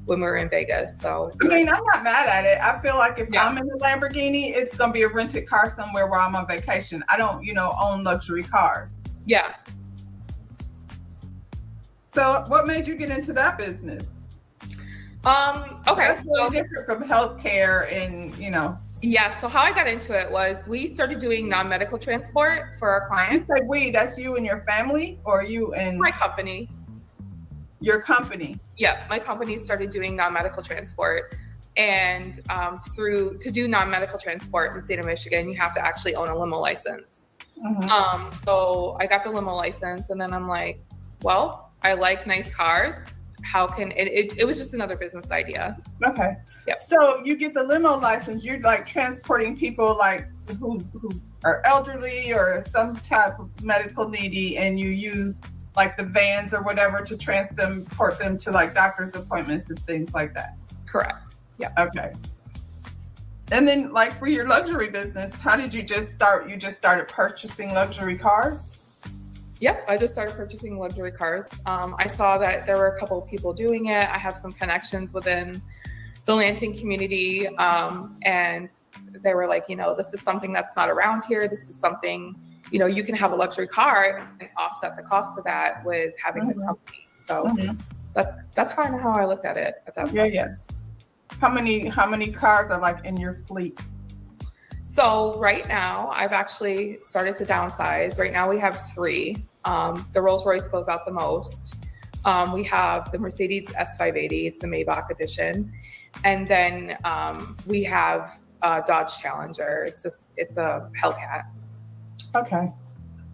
when we were in Vegas. So I mean, I'm not mad at it. I feel like if Yeah. I'm in a Lamborghini, it's gonna be a rented car somewhere where I'm on vacation. I don't, own luxury cars. yeah. So what made you get into that business? Okay. That's So really different from healthcare and, yeah. So how I got into it was we started doing non-medical transport for our You clients. say we, that's you and your family or you and My company. your company? Yeah, my company started doing non-medical transport, and to do non-medical transport in the state of Michigan, you have to actually own a limo license. Mhm. So I got the limo license, and then I'm like, well, I like nice cars. How can it was just another business idea. Okay. Yep. So you get the limo license, you're like transporting people like who are elderly or some type of medical needy, and you use like the vans or whatever to transport them to like doctor's appointments and things like that. Correct. Yeah. Okay. And then like for your luxury business, how did you just start? You just started purchasing luxury cars? Yep, I just started purchasing luxury cars. I saw that there were a couple of people doing it. I have some connections within the Lansing community, and they were like, this is something that's not around here. This is something, you can have a luxury car and offset the cost of that with having this company. So that's kind of how I looked at it at that point. Yeah. How many cars are like in your fleet? So right now, I've actually started to downsize. Right now we have 3. The Rolls Royce goes out the most. We have the Mercedes S580, it's the Maybach edition. And then we have Dodge Challenger. It's a Hellcat. Okay.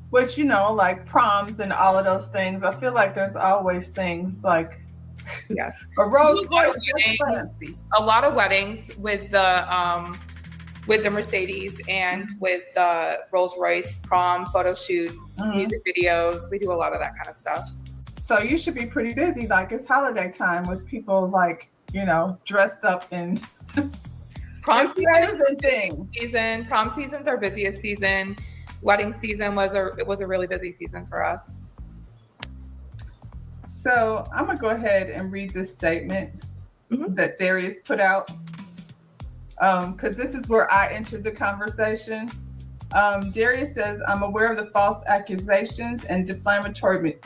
Which, like proms and all of those things, I feel like there's always things like Yeah. a Rolls Royce. A lot of weddings with the Mercedes and with the Rolls Royce, prom, photo shoots, music videos. We do a lot of that kind of stuff. So you should be pretty busy. Like it's holiday time with people like, dressed up in Prom sweaters and things. season. Prom season's our busiest season. Wedding season was a really busy season for us. So I'm gonna go ahead and read this statement that Darius put out, because this is where I entered the conversation. Darius says, I'm aware of the false accusations and defamatory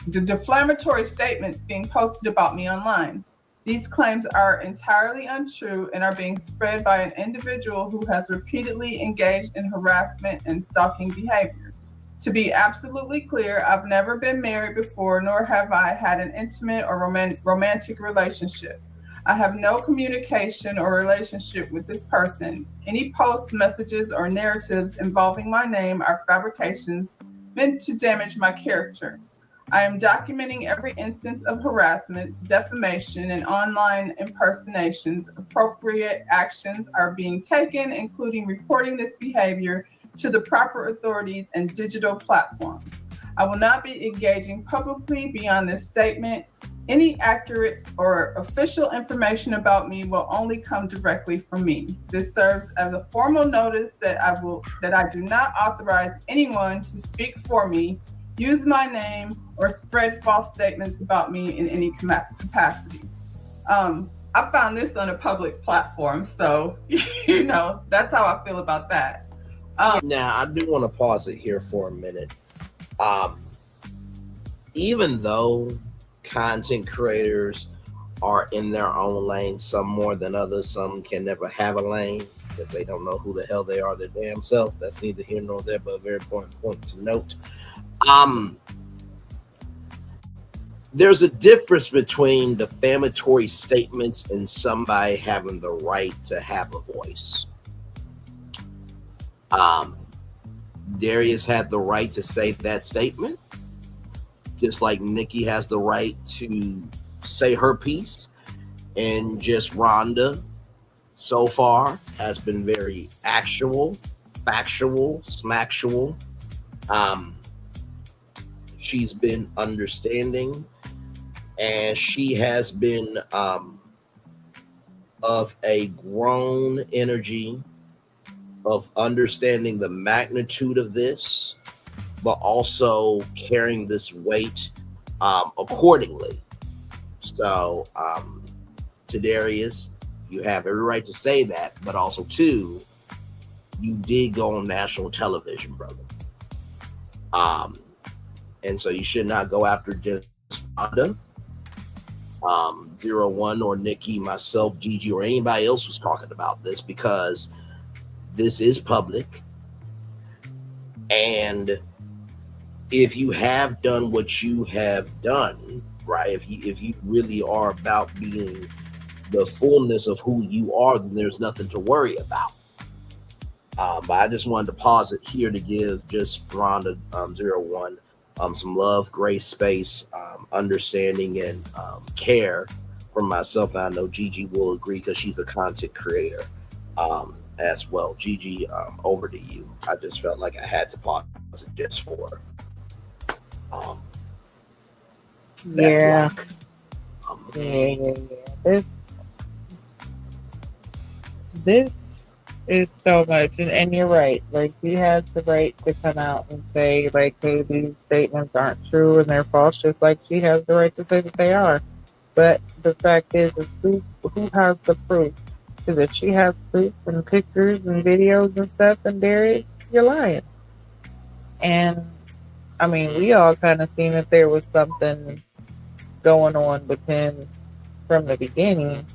statements being posted about me online. These claims are entirely untrue and are being spread by an individual who has repeatedly engaged in harassment and stalking behavior. To be absolutely clear, I've never been married before, nor have I had an intimate or romantic relationship. I have no communication or relationship with this person. Any posts, messages, or narratives involving my name are fabrications meant to damage my character. I am documenting every instance of harassments, defamation, and online impersonations. Appropriate actions are being taken, including reporting this behavior to the proper authorities and digital platforms. I will not be engaging publicly beyond this statement. Any accurate or official information about me will only come directly from me. This serves as a formal notice that I do not authorize anyone to speak for me, use my name, or spread false statements about me in any capacity. I found this on a public platform, so that's how I feel about that. Now, I do want to pause it here for a minute. Even though content creators are in their own lane, some more than others, some can never have a lane because they don't know who the hell they are their damn self. That's neither here nor there, but a very important point to note. There's a difference between defamatory statements and somebody having the right to have a voice. Darius had the right to say that statement, just like Nikki has the right to say her piece, and just Rhonda so far has been very actual, factual, smactual. She's been understanding, and she has been of a grown energy of understanding the magnitude of this, but also carrying this weight accordingly. So to to Darius. You have every right to say that, but also, two, you did go on national television, brother. And so you should not go after just Rhonda, 01, or Nikki, myself, Gigi, or anybody else who's talking about this, because this is public. And if you have done what you have done, right, if you really are about being the fullness of who you are, then there's nothing to worry about. But I just wanted to pause it here to give just Rhonda 01 some love, grace, space, understanding, and care from myself. And I know Gigi will agree because she's a content creator as well. Gigi, over to you. I just felt like I had to pause it just for Yeah. block. Yeah. This is so much, and you're right. Like, he has the right to come out and say, like, hey, these statements aren't true and they're false, just like she has the right to say that they are. But the fact is who has the proof? Because if she has proof and pictures and videos and stuff, and Darius, you're lying. And I mean, we all kind of seen that there was something going on with him from the beginning.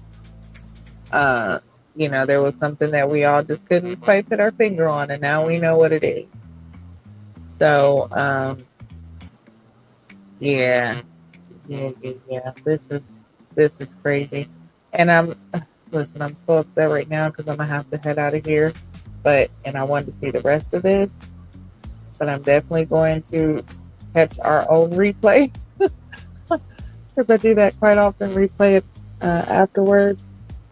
You know, there was something that we all just couldn't quite put our finger on, and now we know what it is. So, yeah. This is crazy. And I'm so upset right now because I'm gonna have to head out of here. And I wanted to see the rest of this, but I'm definitely going to catch our own replay because I do that quite often. Replay it afterwards.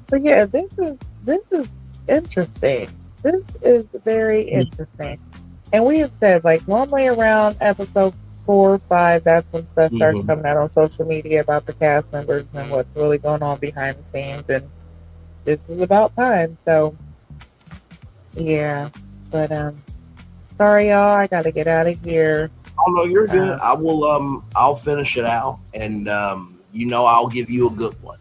But yeah, this is interesting. This is very interesting. And we have said, like, normally around episode 4 or 5, that's when stuff starts coming out on social media about the cast members and what's really going on behind the scenes. And this is about time. So yeah. But sorry y'all, I gotta get out of here. Oh no, you're good. I will I'll finish it out, and I'll give you a good one.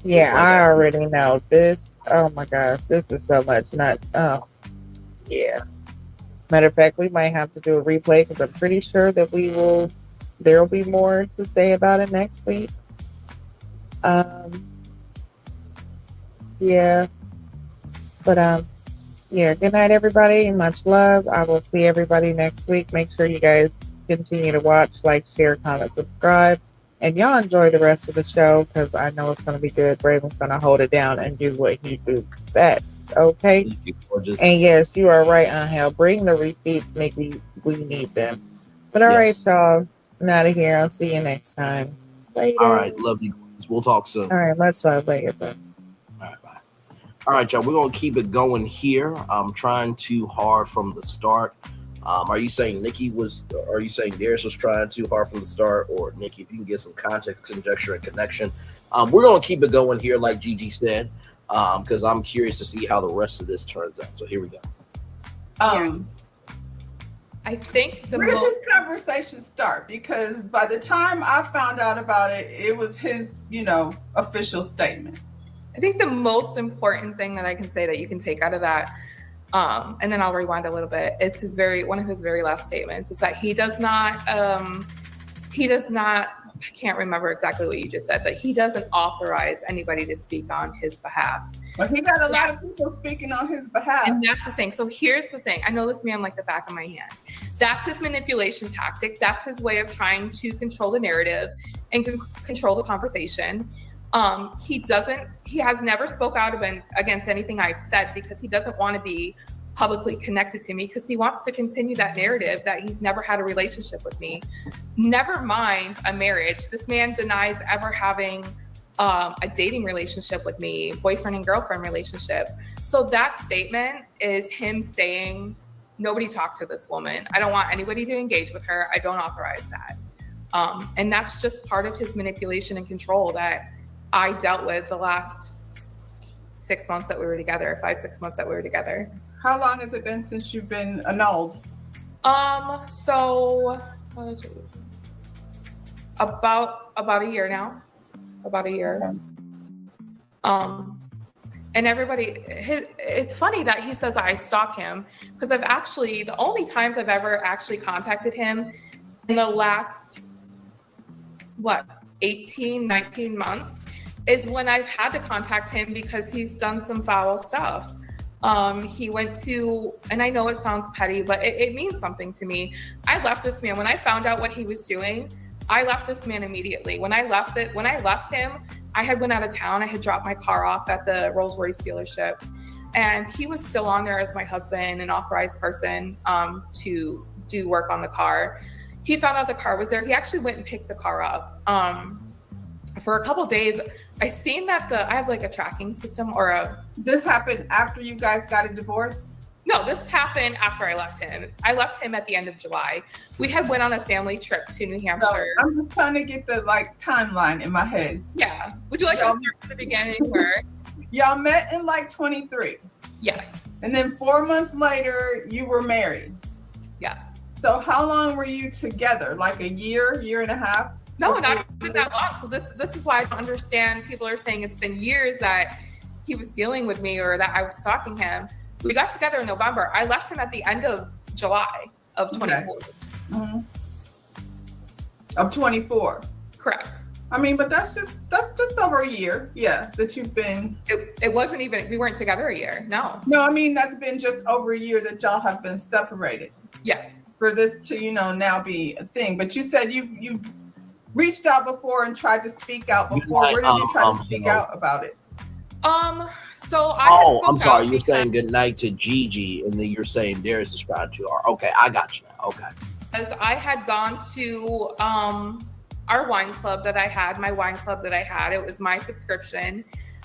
Yeah, like I already know this. Oh my gosh, this is so much. Yeah. Matter of fact, we might have to do a replay because I'm pretty sure that there'll be more to say about it next week. Yeah. But yeah, good night everybody. Much love. I will see everybody next week. Make sure you guys continue to watch, like, share, comment, subscribe. And y'all enjoy the rest of the show because I know it's going to be good. Braylon's going to hold it down and do what he do best. Okay? And yes, you are right, Angel. Bring the receipts. Maybe we need them. But all right, y'all. I'm out of here. I'll see you next time. Later. All right. Love you. We'll talk soon. All right. Much love. Later. Bye. All right. Bye. All right, y'all. We're going to keep it going here. I'm trying too hard from the start. Are you saying Darius was trying too hard from the start? Or Nikki, if you can get some context, conjecture, and connection. We're going to keep it going here, like Gigi said, because I'm curious to see how the rest of this turns out. So here we go. I think where did this conversation start? Because by the time I found out about it, it was his, official statement. I think the most important thing that I can say that you can take out of that, and then I'll rewind a little bit, is one of his very last statements is that he does not, I can't remember exactly what you just said, but he doesn't authorize anybody to speak on his behalf. But he got a lot of people speaking on his behalf. And that's the thing. So here's the thing. I know this man like the back of my hand. That's his manipulation tactic. That's his way of trying to control the narrative and control the conversation. He has never spoke out against anything I've said because he doesn't want to be publicly connected to me because he wants to continue that narrative that he's never had a relationship with me. Never mind a marriage. This man denies ever having a dating relationship with me, boyfriend and girlfriend relationship. So that statement is him saying, nobody talk to this woman. I don't want anybody to engage with her. I don't authorize that. And that's just part of his manipulation and control that I dealt with the last 6 months that we were together, 5-6 months that we were together. How long has it been since you've been annulled? So about a year now. About a year. And it's funny that he says I stalk him, because the only times I've ever actually contacted him in the last, 18, 19 months is when I've had to contact him because he's done some foul stuff. He went to, and I know it sounds petty, but it means something to me. I left this man, when I found out what he was doing, I left this man immediately. When I left him, I had went out of town. I had dropped my car off at the Rolls-Royce dealership, and he was still on there as my husband, an authorized person to do work on the car. He found out the car was there. He actually went and picked the car up. For a couple of days, I seen that I have like a tracking system This happened after you guys got a divorce? No, this happened after I left him. I left him at the end of July. We had went on a family trip to New Hampshire. So I'm just trying to get the timeline in my head. Yeah. Would you like to start from the beginning where? Y'all met in 23. Yes. And then 4 months later, you were married. Yes. So how long were you together? Like a year and a half? No, not even that long. So this is why I don't understand. People are saying it's been years that he was dealing with me or that I was stalking him. We got together in November. I left him at the end of July of 24. Okay. Mm-hmm. Of 24. Correct. I mean, but that's just over a year. Yeah, that you've been. It wasn't even. We weren't together a year. No. No, I mean that's been just over a year that y'all have been separated. Yes. For this to now be a thing, but you said you've reached out before and tried to speak out before. Where did you try to speak out about it? So I'm sorry. You're saying good night to Gigi, and then you're saying Darius subscribed to her. Okay, I got you now. Okay. As I had gone to our wine club that I had, it was my subscription,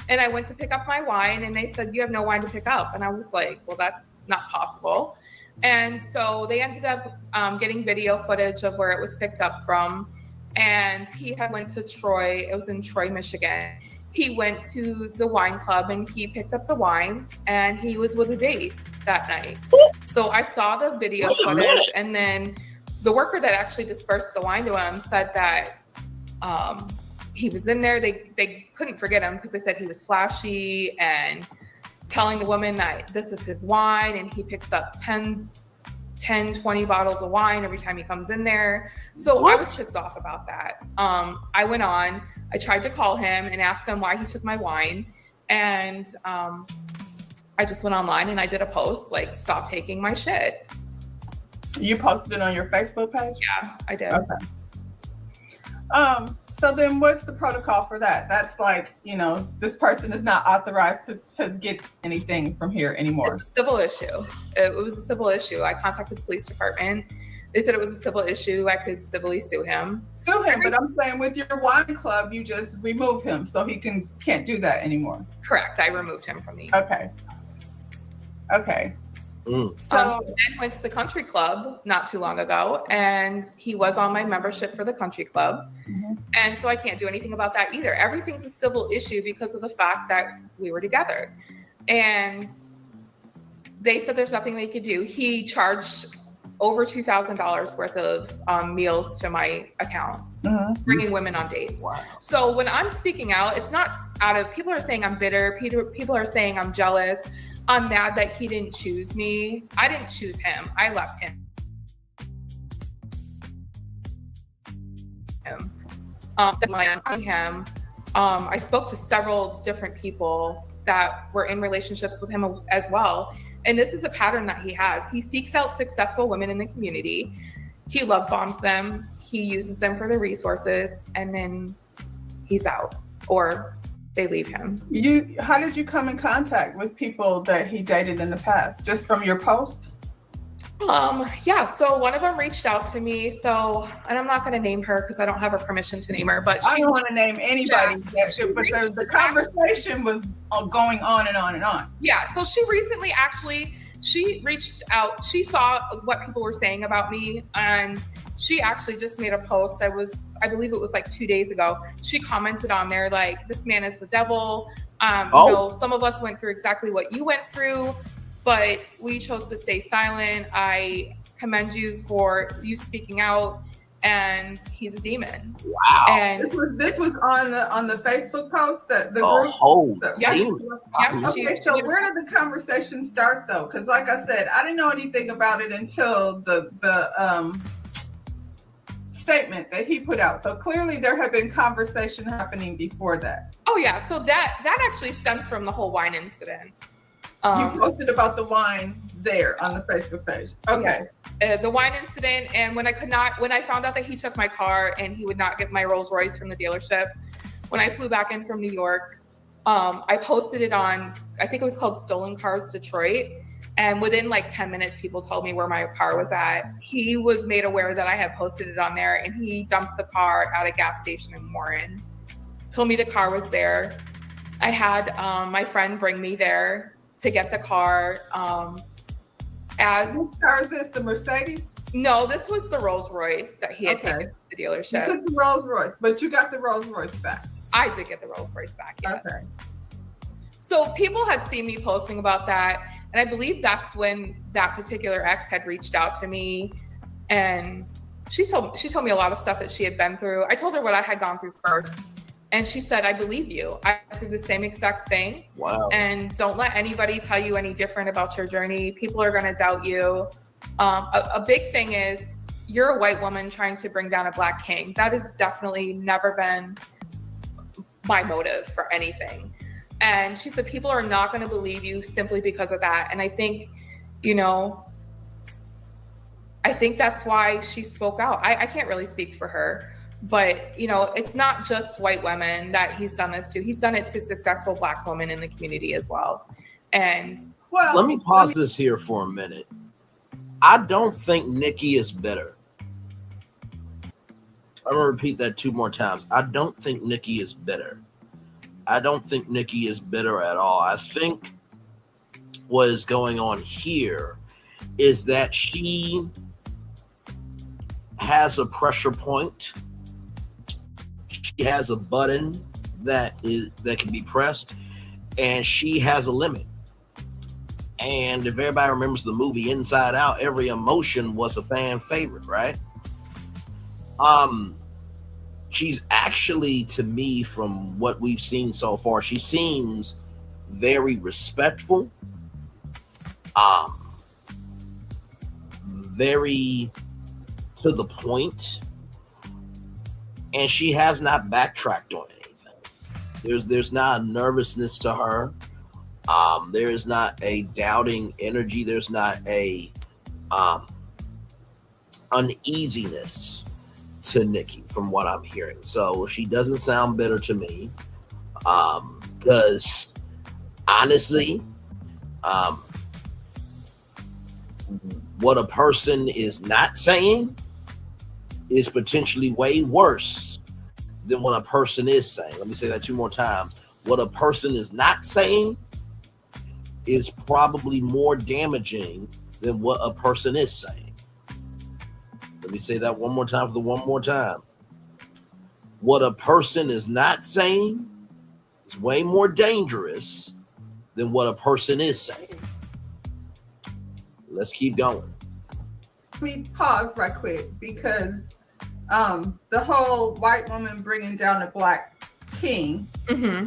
and I went to pick up my wine, and they said you have no wine to pick up, and I was like, well, that's not possible. And so they ended up getting video footage of where it was picked up from, and he had went to Troy. It was in Troy, Michigan. He went to the wine club and he picked up the wine, and he was with a date that night. So I saw the video footage, and then the worker that actually dispersed the wine to him said that he was in there. They couldn't forget him because they said he was flashy and telling the woman that this is his wine, and he picks up 10, 20 bottles of wine every time he comes in there. So I was pissed off about that. I went on, I tried to call him and ask him why he took my wine. And I just went online and I did a post, like, stop taking my shit. You posted it on your Facebook page? Yeah, I did. Okay. So then what's the protocol for that? That's like, this person is not authorized to get anything from here anymore. It's a civil issue. It was a civil issue. I contacted the police department. They said it was a civil issue. I could civilly sue him. Sue him, but I'm saying with your wine club, you just remove him so he can't do that anymore. Correct. I removed him from the. Okay. So I went to the country club not too long ago, and he was on my membership for the country club. Mm-hmm. And so I can't do anything about that either. Everything's a civil issue because of the fact that we were together. And they said there's nothing they could do. He charged over $2,000 worth of meals to my account, bringing women on dates. Wow. So when I'm speaking out, it's not people are saying I'm bitter. People are saying I'm jealous. I'm mad that he didn't choose me. I didn't choose him. I left him. I spoke to several different people that were in relationships with him as well. And this is a pattern that he has. He seeks out successful women in the community. He love bombs them. He uses them for their resources, and then he's out, or they leave him. How did you come in contact with people that he dated in the past? Just from your post? Yeah. So one of them reached out to me. And I'm not going to name her because I don't have her permission to name her. But I don't want to name anybody. Yeah, but the conversation was going on and on and on. Yeah. So she recently she reached out. She saw what people were saying about me, and she actually just made a post. I believe it was like 2 days ago. She commented on there like, "This man is the devil." Some of us went through exactly what you went through, but we chose to stay silent. I commend you for you speaking out. and he's a demon. Wow. And this was on the Facebook post that the Oh, group. whole Yeah. demon. Yeah, Okay, so where did the conversation start though? Because like I said, I didn't know anything about it until the statement that he put out. So clearly there had been conversation happening before that. Oh yeah, so that actually stemmed from the whole wine incident. You posted about the wine there on the Facebook page. Okay. The wine incident, and when I found out that he took my car and he would not get my Rolls Royce from the dealership, when I flew back in from New York, I posted it on, I think it was called Stolen Cars Detroit. And within like 10 minutes, people told me where my car was at. He was made aware that I had posted it on there, and he dumped the car at a gas station in Warren. Told me the car was there. I had my friend bring me there to get the car. Whose car is this? The Mercedes? No, this was the Rolls Royce that he had taken to the dealership. You took the Rolls Royce, but you got the Rolls Royce back. I did get the Rolls Royce back, yes. Okay. So people had seen me posting about that, and I believe that's when that particular ex had reached out to me, and she told me a lot of stuff that she had been through. I told her what I had gone through first, and she said, "I believe you. I went through the same exact thing. Wow. And don't let anybody tell you any different about your journey. People are going to doubt you." A big thing is you're a white woman trying to bring down a Black king. That has definitely never been my motive for anything. And she said, people are not going to believe you simply because of that. And I think, that's why she spoke out. I can't really speak for her, but, it's not just white women that he's done this to. He's done it to successful Black women in the community as well. And let me pause this here for a minute. I don't think Nikki is bitter. I'm going to repeat that 2 more times. I don't think Nikki is bitter. I don't think Nikki is bitter at all. I think what is going on here is that she has a pressure point. She has a button that can be pressed, and she has a limit. And if everybody remembers the movie Inside Out, every emotion was a fan favorite, right? She's actually, to me, from what we've seen so far, she seems very respectful, very to the point, and she has not backtracked on anything. There's not a nervousness to her. There is not a doubting energy. There's not a uneasiness to Nikki from what I'm hearing. So she doesn't sound bitter to me. Because honestly, what a person is not saying is potentially way worse than what a person is saying. Let me say that 2 more times. What a person is not saying is probably more damaging than what a person is saying. Let me say that 1 more time for the 1 more time. What a person is not saying is way more dangerous than what a person is saying. Let's keep going. Let me pause right quick because the whole white woman bringing down a Black king. Mm-hmm.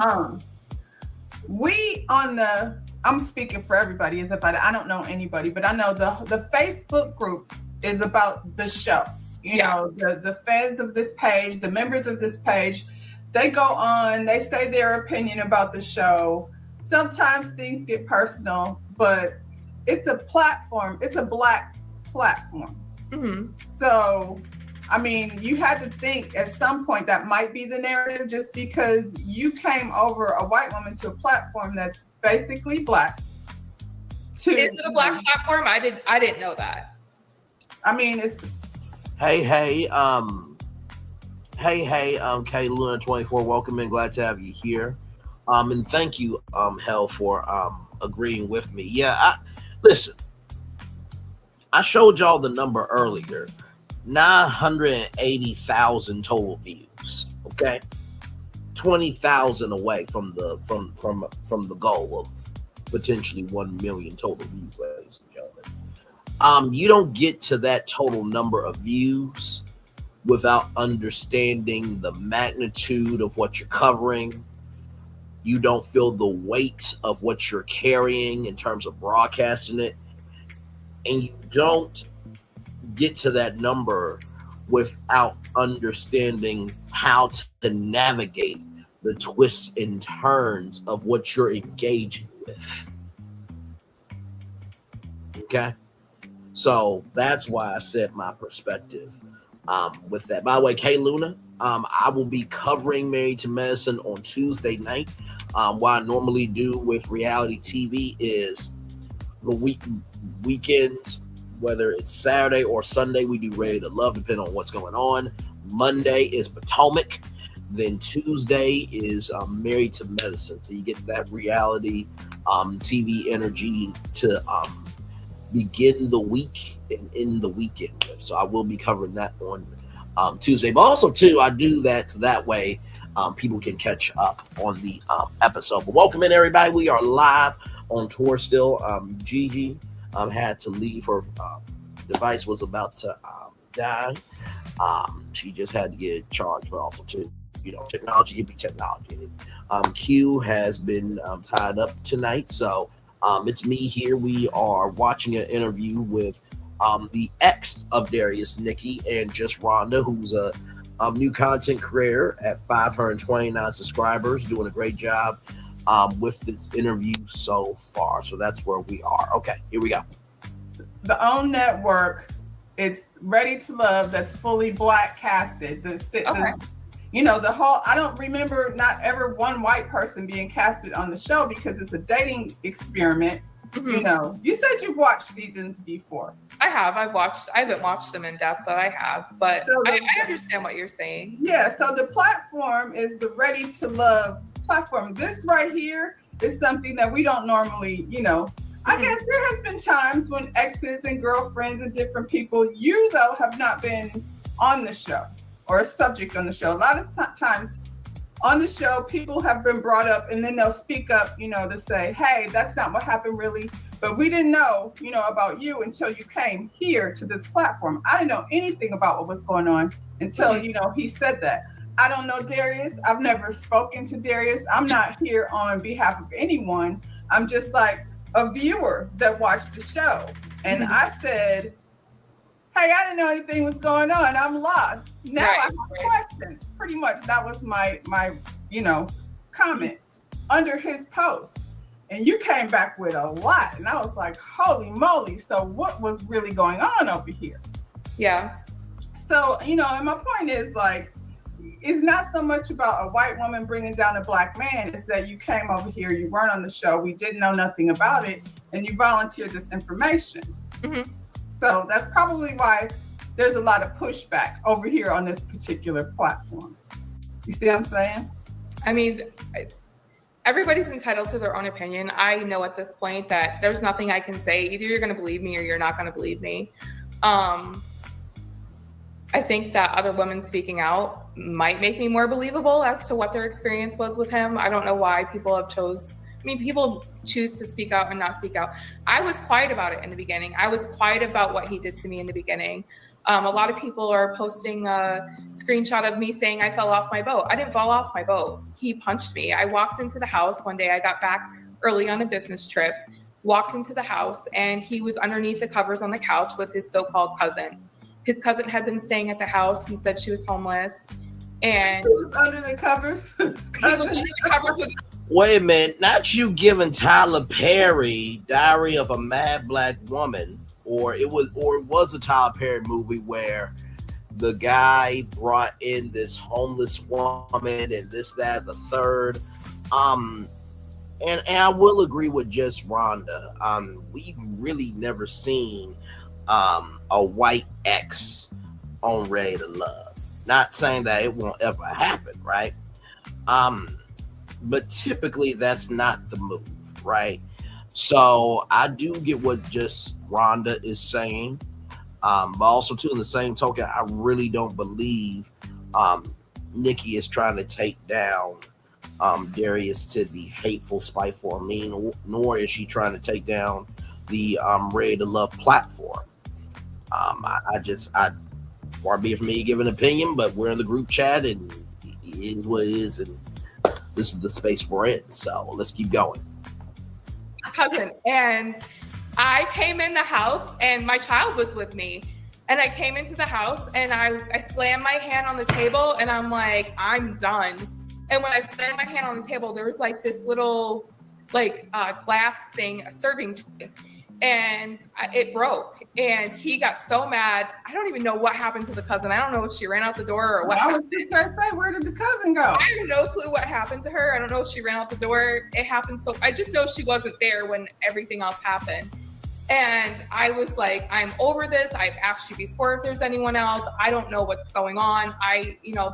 I'm speaking for everybody as if I don't know anybody, but I know the Facebook group is about the show. You know, the fans of this page, the members of this page, they go on, they say their opinion about the show. Sometimes things get personal, but it's a platform. It's a Black platform. Mm-hmm. So, I mean, you had to think at some point that might be the narrative just because you came over a white woman to a platform that's basically Black. Is it a Black platform? I didn't know that. I mean, it's Hey, K Luna 24, welcome in. Glad to have you here. And thank you, Hell, for agreeing with me. Yeah, listen. I showed y'all the number earlier. 980,000 total views. Okay, 20,000 away from the goal of potentially 1 million total views, ladies and gentlemen. You don't get to that total number of views without understanding the magnitude of what you're covering. You don't feel the weight of what you're carrying in terms of broadcasting it. And you don't get to that number without understanding how to navigate the twists and turns of what you're engaging with. Okay? So that's why I said my perspective with that. By the way, Kay Luna, I will be covering Married to Medicine on Tuesday night. What I normally do with reality TV is the weekends, whether it's Saturday or Sunday, we do Ready to Love, depending on what's going on. Monday is Potomac. Then Tuesday is Married to Medicine. So you get that reality TV energy to begin the week and end the weekend with. So I will be covering that on Tuesday. But also, too, I do that so that way people can catch up on the episode. But welcome in, everybody. We are live on tour still. Gigi had to leave. Her device was about to die. She just had to get charged, but also, too, technology can be technology. Q has been tied up tonight, so it's me here. We are watching an interview with the ex of Darius, Nikki, and just Rhonda, who's a new content creator at 529 subscribers, doing a great job with this interview so far. So that's where we are. Okay, here we go. The OWN network, it's Ready to Love, that's fully black casted. The whole, I don't remember not ever one white person being casted on the show because it's a dating experiment. Mm-hmm. You said you've watched seasons before. I have. I haven't watched them in depth, but I have. But so I understand what you're saying. Yeah. So the platform is the Ready to Love platform. This right here is something that we don't normally, I guess there has been times when exes and girlfriends and different people, you though have not been on the show or a subject on the show. A lot of times on the show, people have been brought up and then they'll speak up, to say, hey, that's not what happened really. But we didn't know, about you until you came here to this platform. I didn't know anything about what was going on until, he said that. I don't know Darius. I've never spoken to Darius. I'm not here on behalf of anyone. I'm just like a viewer that watched the show. And I said, hey, I didn't know anything was going on. I'm lost. Now I have questions. Pretty much that was my comment under his post. And you came back with a lot. And I was like, holy moly. So what was really going on over here? Yeah. So, and my point is like, it's not so much about a white woman bringing down a black man. It's that you came over here, you weren't on the show, we didn't know nothing about it, and you volunteered this information. Mm-hmm. So that's probably why there's a lot of pushback over here on this particular platform. You see what I'm saying? I mean, everybody's entitled to their own opinion. I know at this point that there's nothing I can say. Either you're going to believe me or you're not going to believe me. I think that other women speaking out might make me more believable as to what their experience was with him. I don't know why people people choose to speak out and not speak out. I was quiet about it in the beginning. I was quiet about what he did to me in the beginning. A lot of people are posting a screenshot of me saying I fell off my boat. I didn't fall off my boat. He punched me. I walked into the house one day. I got back early on a business trip, walked into the house, and he was underneath the covers on the couch with his so-called cousin. His cousin had been staying at the house. He said she was homeless. And he was under the covers. Wait a minute, not you giving Tyler Perry Diary of a Mad Black Woman, or it was a Tyler Perry movie where the guy brought in this homeless woman and this, that, the third. And I will agree with just Rhonda. We've really never seen a white ex on Ready to Love. Not saying that it won't ever happen, right? But typically that's not the move, right? So I do get what just Rhonda is saying. But also too, in the same token, I really don't believe Nikki is trying to take down Darius to be hateful, spiteful, or mean, nor is she trying to take down the Ready to Love platform. I far be it from me giving an opinion, but we're in the group chat and it is what it is, and this is the space we're in. So let's keep going. Cousin, and I came in the house and my child was with me. And I came into the house and I slammed my hand on the table and I'm like, I'm done. And when I slammed my hand on the table, there was like this little glass thing, a serving tray, and it broke. And he got so mad. I don't even know what happened to the cousin. I don't know if she ran out the door or what happened. I was just gonna say, where did the cousin go? I have no clue what happened to her. I don't know if she ran out the door. It happened. So I just know she wasn't there when everything else happened. And I was like, I'm over this. I've asked you before if there's anyone else. I don't know what's going on.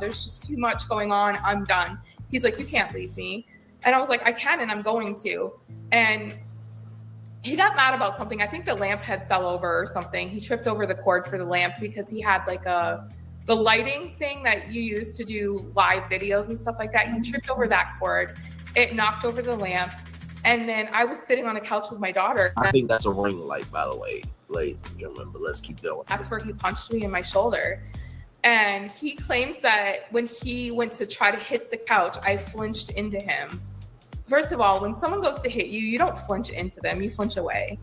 There's just too much going on. I'm done. He's like, you can't leave me. And I was like, I can, and I'm going to. And he got mad about something. I think the lamp had fell over or something. He tripped over the cord for the lamp because he had like the lighting thing that you use to do live videos and stuff like that. He tripped over that cord. It knocked over the lamp. And then I was sitting on a couch with my daughter. I think that's a ring light, by the way, ladies and gentlemen, but let's keep going. That's where he punched me in my shoulder. And he claims that when he went to try to hit the couch, I flinched into him. First of all, when someone goes to hit you, you don't flinch into them, you flinch away.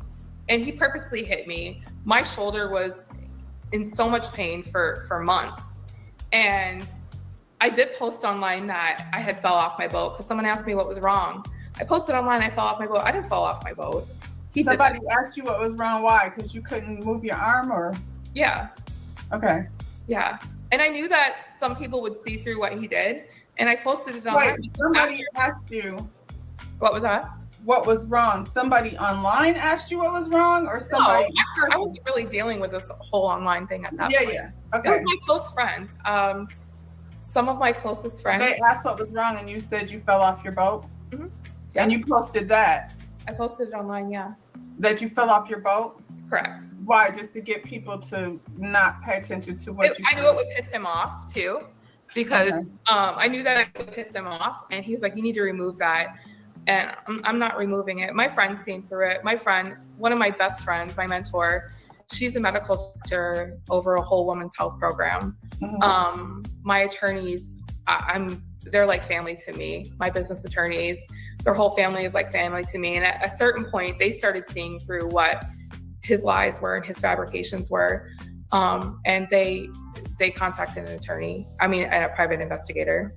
And he purposely hit me. My shoulder was in so much pain for months. And I did post online that I had fell off my boat because someone asked me what was wrong. I posted online, I fell off my boat. I didn't fall off my boat. Somebody asked you what was wrong, why? Because you couldn't move your arm or? Yeah. Okay. Yeah. And I knew that some people would see through what he did. And I posted it online. Wait, somebody asked you. What was that? What was wrong? Somebody online asked you what was wrong or somebody? No, I wasn't really dealing with this whole online thing at that point. Yeah. Okay. It was my close friends. Some of my closest friends. They asked what was wrong and you said you fell off your boat? Mm-hmm. Yeah. And you posted that? I posted it online, yeah. That you fell off your boat? Correct. Why? Just to get people to not pay attention to what you I knew it would piss him off too, because I knew that it would piss him off. And he was like, you need to remove that. And I'm not removing it. My friend seen through it. My friend, one of my best friends, my mentor, she's a medical doctor over a whole women's health program. Mm-hmm. My attorneys, they're like family to me. My business attorneys, their whole family is like family to me. And at a certain point, they started seeing through what his lies were and his fabrications were. And they contacted an attorney, and a private investigator.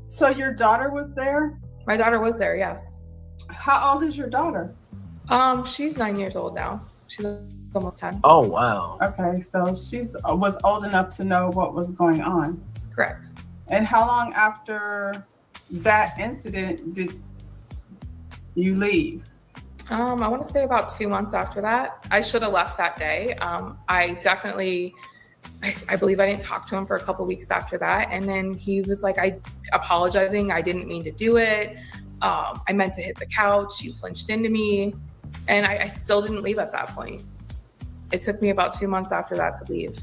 So your daughter was there? My daughter was there, yes. How old is your daughter? She's 9 years old now. She's almost 10. Oh, wow. Okay, so was old enough to know what was going on. Correct. And how long after that incident did you leave? I want to say about 2 months after that. I should have left that day. I believe I didn't talk to him for a couple weeks after that. And then he was like, apologizing. I didn't mean to do it. I meant to hit the couch. You flinched into me. And I still didn't leave at that point. It took me about 2 months after that to leave.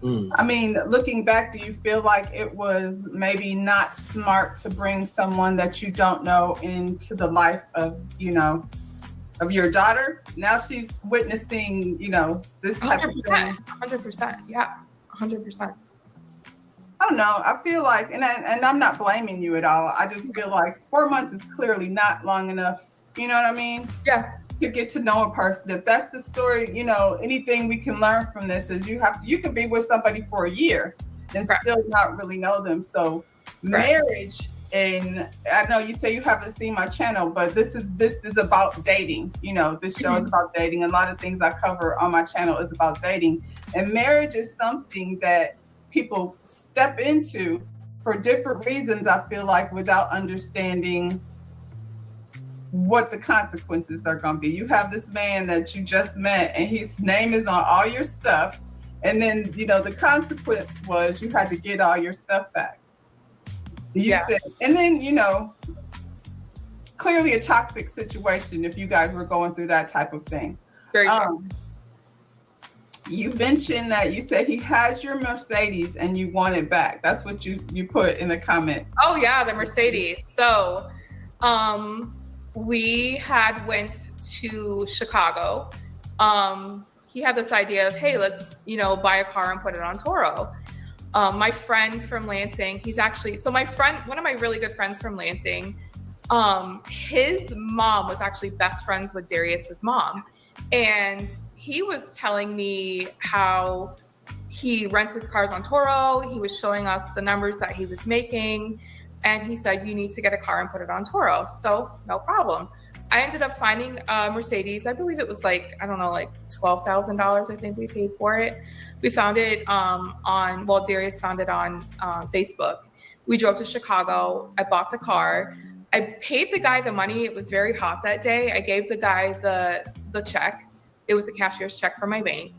Looking back, do you feel like it was maybe not smart to bring someone that you don't know into the life of your daughter? Now she's witnessing, this type of thing. 100%. Yeah, 100%. I don't know. I feel like, and I'm not blaming you at all. I just feel like 4 months is clearly not long enough. You know what I mean? Yeah. To get to know a person. If that's the story, anything we can learn from this is you could be with somebody for a year and still not really know them. So marriage, and I know you say you haven't seen my channel, but this is about dating. This show is about dating. A lot of things I cover on my channel is about dating. And marriage is something that people step into for different reasons, I feel like, without understanding what the consequences are going to be. You have this man that you just met and his name is on all your stuff. And then, the consequence was you had to get all your stuff back. Said, and then, clearly a toxic situation if you guys were going through that type of thing. Very true. You mentioned that you said he has your Mercedes and you want it back. That's what you put in the comment. Oh yeah, the Mercedes. So, we had went to Chicago he had this idea of, hey, let's, buy a car and put it on Turo. My friend from Lansing, my friend, one of my really good friends from Lansing, his mom was actually best friends with Darius's mom. And he was telling me how he rents his cars on Turo. He was showing us the numbers that he was making. And he said, you need to get a car and put it on Turo. So no problem. I ended up finding a Mercedes. I believe it was like $12,000. I think we paid for it. We found it Darius found it on Facebook. We drove to Chicago. I bought the car. I paid the guy the money. It was very hot that day. I gave the guy the check. It was a cashier's check from my bank.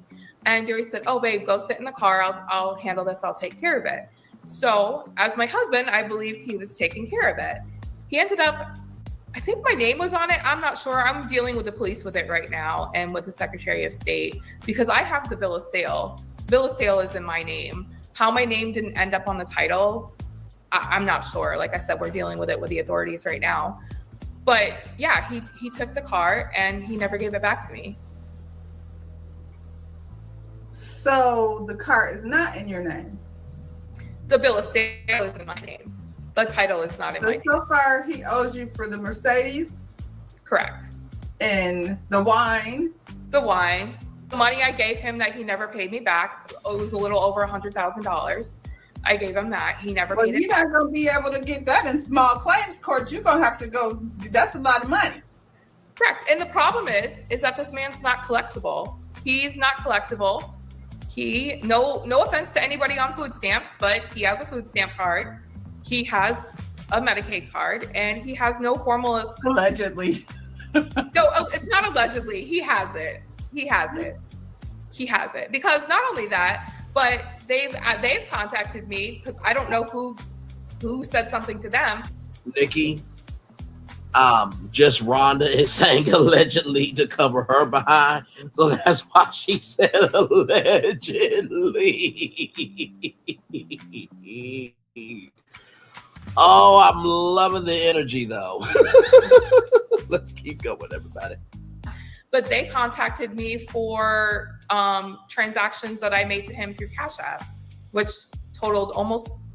And Darius said, oh, babe, go sit in the car. I'll handle this. I'll take care of it. So as my husband, I believed he was taking care of it. He ended up, I think my name was on it. I'm not sure. I'm dealing with the police with it right now and with the Secretary of State because I have the bill of sale. Bill of sale is in my name. How my name didn't end up on the title, I'm not sure. Like I said, we're dealing with it with the authorities right now. But yeah, he took the car and he never gave it back to me. So the car is not in your name? The bill of sale is in my name. The title is not in my name. So far, he owes you for the Mercedes? Correct. And the wine? The wine. The money I gave him that he never paid me back, it was a little over $100,000. I gave him that. He never paid it back. You're not going to be able to get that in small claims court. You're going to have to go. That's a lot of money. Correct. And the problem is that this man's not collectible. He's not collectible. No offense to anybody on food stamps, but he has a food stamp card. He has a Medicaid card, and he has no formal. Allegedly. No, it's not allegedly. He has it. He has it. Because not only that, but they've contacted me because I don't know who said something to them. Nikki, just Rhonda is saying allegedly to cover her behind, so that's why she said allegedly. Oh, I'm loving the energy though. Let's keep going, everybody. But they contacted me for transactions that I made to him through Cash App, which totaled almost,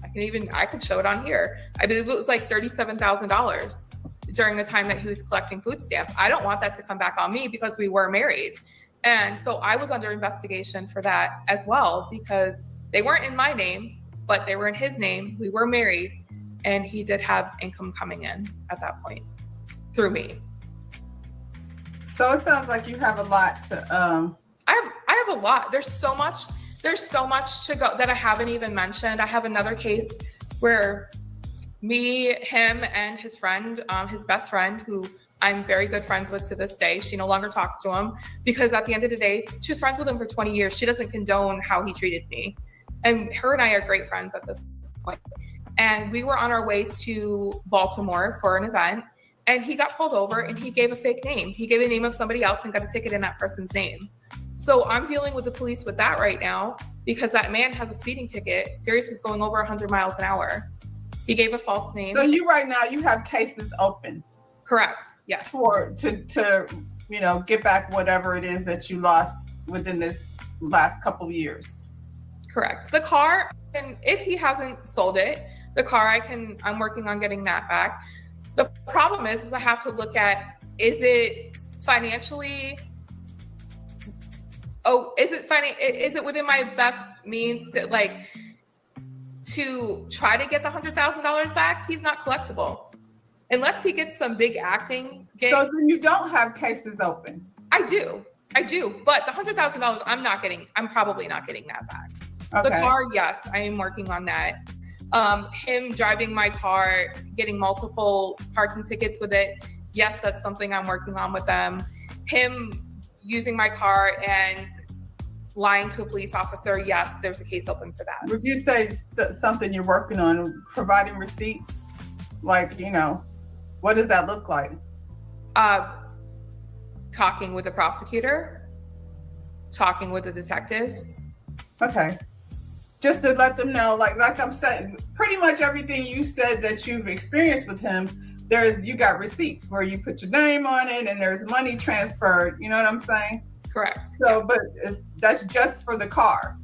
I could show it on here. I believe it was like $37,000 during the time that he was collecting food stamps. I don't want that to come back on me because we were married. And so I was under investigation for that as well because they weren't in my name, but they were in his name. We were married and he did have income coming in at that point through me. So it sounds like you have a lot to I have a lot. There's so much to go that I haven't even mentioned. I have another case where me, him, and his friend, his best friend, who I'm very good friends with to this day. She no longer talks to him because at the end of the day, she was friends with him for 20 years. She doesn't condone how he treated me. And her and I are great friends at this point. And we were on our way to Baltimore for an event. And he got pulled over and he gave a fake name. He gave a name of somebody else and got a ticket in that person's name. So I'm dealing with the police with that right now because that man has a speeding ticket. Darius is going over 100 miles an hour. He gave a false name. So you right now, you have cases open. Correct. Yes. To get back whatever it is that you lost within this last couple of years. Correct. The car, and if he hasn't sold it, the car I'm working on getting that back. The problem is I have to look at, is it financially, is it within my best means to try to get the $100,000 back? He's not collectible. Unless he gets some big acting gig. So then you don't have cases open? I do. But the $100,000, I'm probably not getting that back. Okay. The car, yes, I am working on that. Him driving my car, getting multiple parking tickets with it. Yes, that's something I'm working on with them. Him using my car and lying to a police officer. Yes, there's a case open for that. Would you say something you're working on, providing receipts? What does that look like? Talking with the prosecutor, talking with the detectives. Okay. Just to let them know, like I'm saying, pretty much everything you said that you've experienced with him, you got receipts where you put your name on it and there's money transferred. You know what I'm saying? Correct. So, but that's just for the car.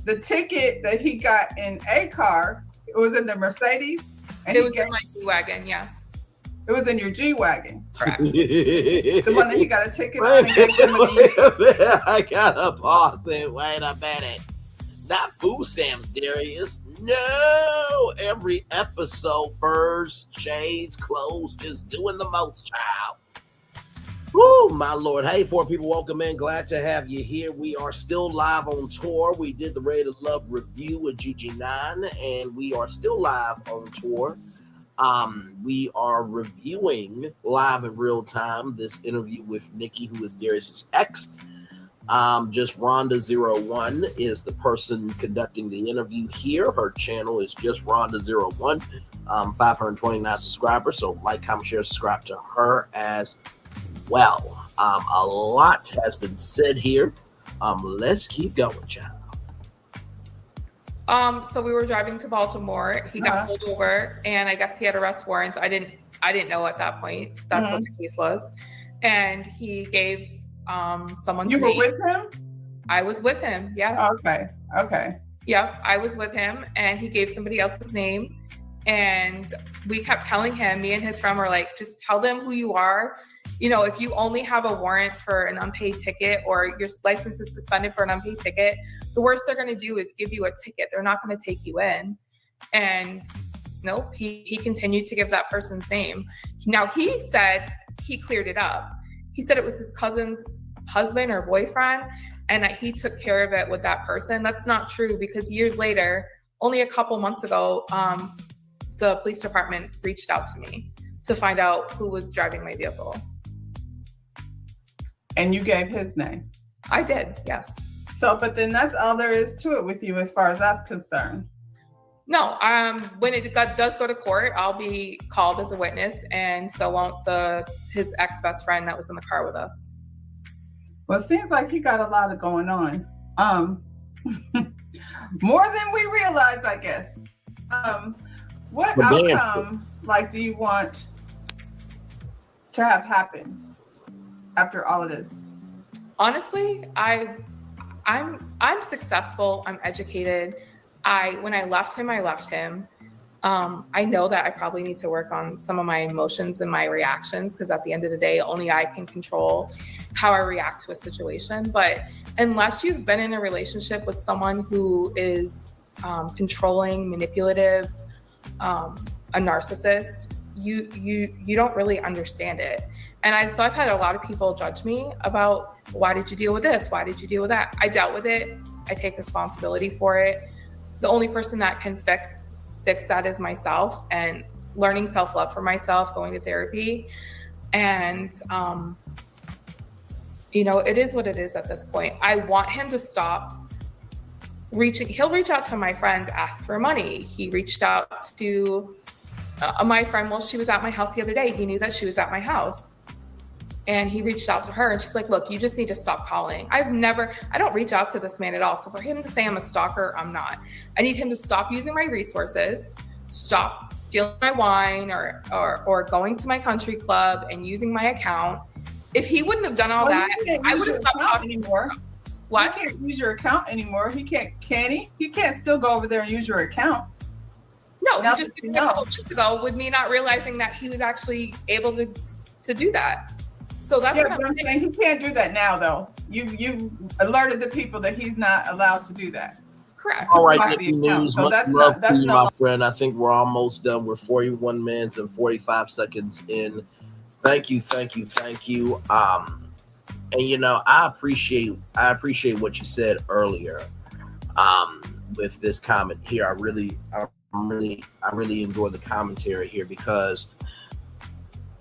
The ticket that he got in a car, it was in the Mercedes. And it was in my G-Wagon, yes. It was in your G-Wagon. Correct. The one that he got a ticket on and gave somebody. I gotta pause it. Wait a minute. Not food stamps, Darius. No. Every episode, furs, shades, clothes, just doing the most, child. Woo, my Lord. Hey, 4 people, welcome in. Glad to have you here. We are still live on tour. We did the Ready to Love review with GG9, and we are still live on tour. We are reviewing live in real time this interview with Nikki, who is Darius's ex. Just Rhonda01 is the person conducting the interview here. Her channel is just Rhonda01, 529 subscribers. So like, comment, share, subscribe to her as well. A lot has been said here. Let's keep going, child. So we were driving to Baltimore. He got pulled over, and I guess he had arrest warrants. I didn't know at that point. That's what the case was. And he gave someone's You were name. with him? I was with him. Yes. Okay. Yep, I was with him, and he gave somebody else's name. And we kept telling him, me and his friend were like, just tell them who you are. You know, if you only have a warrant for an unpaid ticket or your license is suspended for an unpaid ticket, the worst they're going to do is give you a ticket. They're not going to take you in. And nope, he continued to give that person's name. Now, he said he cleared it up. He said it was his cousin's husband or boyfriend, and that he took care of it with that person. That's not true, because years later, only a couple months ago, the police department reached out to me to find out who was driving my vehicle. And you gave his name? I did, yes. So, but then that's all there is to it with you as far as that's concerned. No, when it does go to court, I'll be called as a witness, and so won't his ex-best friend that was in the car with us. Well, it seems like you got a lot of going on. More than we realized, I guess. What outcome, do you want to have happen after all of this? Honestly, I'm successful. I'm educated. When I left him, I left him. I know that I probably need to work on some of my emotions and my reactions, because at the end of the day, only I can control how I react to a situation. But unless you've been in a relationship with someone who is controlling, manipulative, a narcissist, you don't really understand it. And I've had a lot of people judge me about, why did you deal with this? Why did you deal with that? I dealt with it. I take responsibility for it. The only person that can fix that is myself, and learning self-love for myself, going to therapy. And, it is what it is at this point. I want him to stop reaching. He'll reach out to my friends, ask for money. He reached out to my friend. Well, she was at my house the other day. He knew that she was at my house. And he reached out to her, and she's like, look, you just need to stop calling. I don't reach out to this man at all. So for him to say I'm a stalker, I'm not. I need him to stop using my resources, stop stealing my wine or going to my country club and using my account. If he wouldn't have done all that, I would have stopped talking anymore. What? He can't use your account anymore. He can't, can he? He can't still go over there and use your account. No, he just did it a couple months ago with me not realizing that he was actually able to do that. So that's what I'm saying. He can't do that now, though. You alerted the people that he's not allowed to do that. Correct. All right, Nikki News. So much love to you, my friend. I think we're almost done. We're 41 minutes and 45 seconds in. Thank you. And I appreciate what you said earlier. With this comment here, I really enjoy the commentary here, because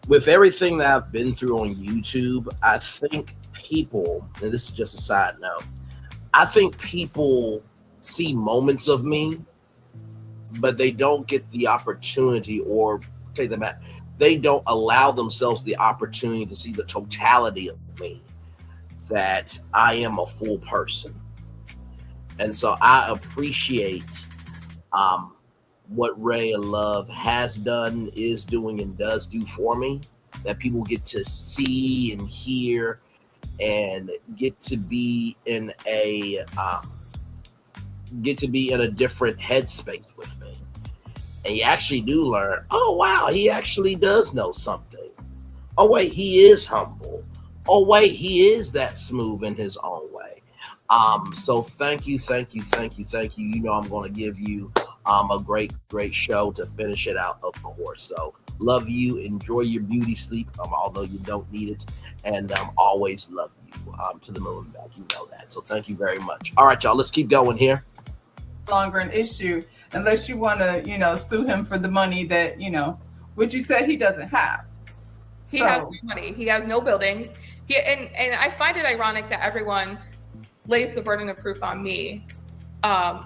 with everything that I've been through on YouTube, I think people, and this is just a side note, I think people see moments of me, but they don't get the opportunity, or take them back, they don't allow themselves the opportunity to see the totality of me, that I am a full person. And so I appreciate what Ray of Love has done, is doing, and does do for me, that people get to see and hear and get to be in a different headspace with me. And you actually do learn, oh wow, he actually does know something. Oh wait, he is humble. Oh wait, he is that smooth in his own way. So thank you. You know I'm going to give you a great show to finish it out, of course. So love you. Enjoy your beauty sleep, although you don't need it. And always love you to the moon and back. You know that. So thank you very much. All right, y'all. Let's keep going here. Longer an issue unless you want to, sue him for the money that, which you said he doesn't have. He has no money. He has no buildings. And I find it ironic that everyone lays the burden of proof on me.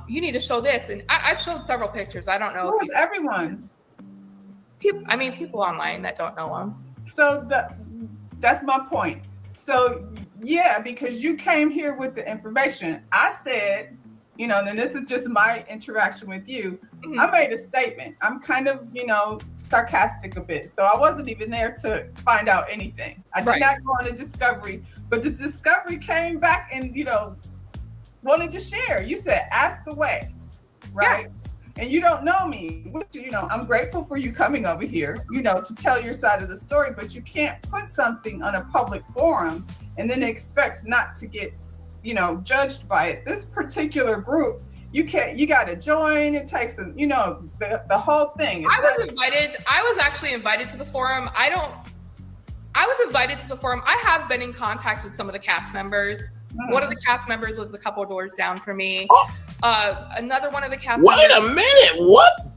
You need to show this, and I've showed several pictures. I don't know if everyone. People online that don't know him. So that's my point. So yeah, because you came here with the information, I said, and this is just my interaction with you. Mm-hmm. I made a statement. I'm kind of, sarcastic a bit. So I wasn't even there to find out anything. I did not go on a discovery, but the discovery came back and, wanted to share. You said, ask away, right? Yeah. And you don't know me, which, I'm grateful for you coming over here, to tell your side of the story, but you can't put something on a public forum and then expect not to get, judged by it. This particular group, you got to join. It takes some, the whole thing. I was actually invited to the forum. I was invited to the forum. I have been in contact with some of the cast members. Mm-hmm. One of the cast members lives a couple of doors down from me. Another one of the cast members. Wait a minute. What?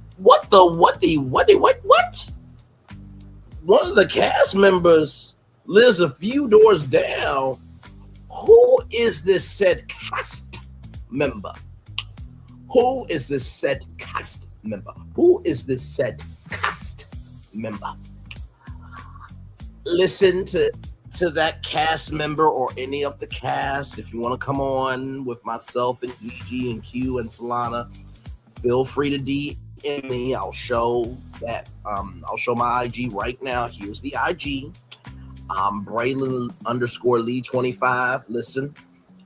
One of the cast members lives a few doors down. Who is this said cast member? Who is this said cast member? Listen to that cast member or any of the cast. If you want to come on with myself and EG and Q and Solana, feel free to DM me. I'll show that. I'll show my IG right now. Here's the IG. Braylon _Lee25. Listen,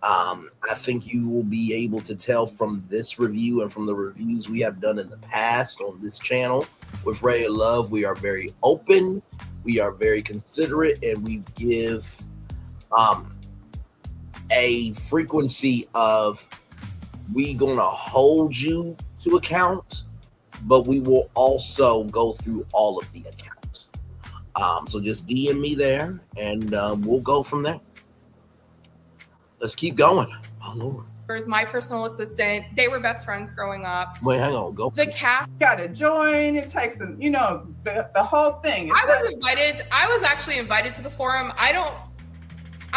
I think you will be able to tell from this review and from the reviews we have done in the past on this channel with Ray of Love. We are very open, we are very considerate, and we give a frequency of we gonna hold you to account, but we will also go through all of the accounts. So just DM me there, and we'll go from there. Let's keep going. Oh, Lord. My personal assistant. They were best friends growing up. Wait, hang on. Go. The cast. Got to join. It takes some, the whole thing. I was actually invited to the forum. I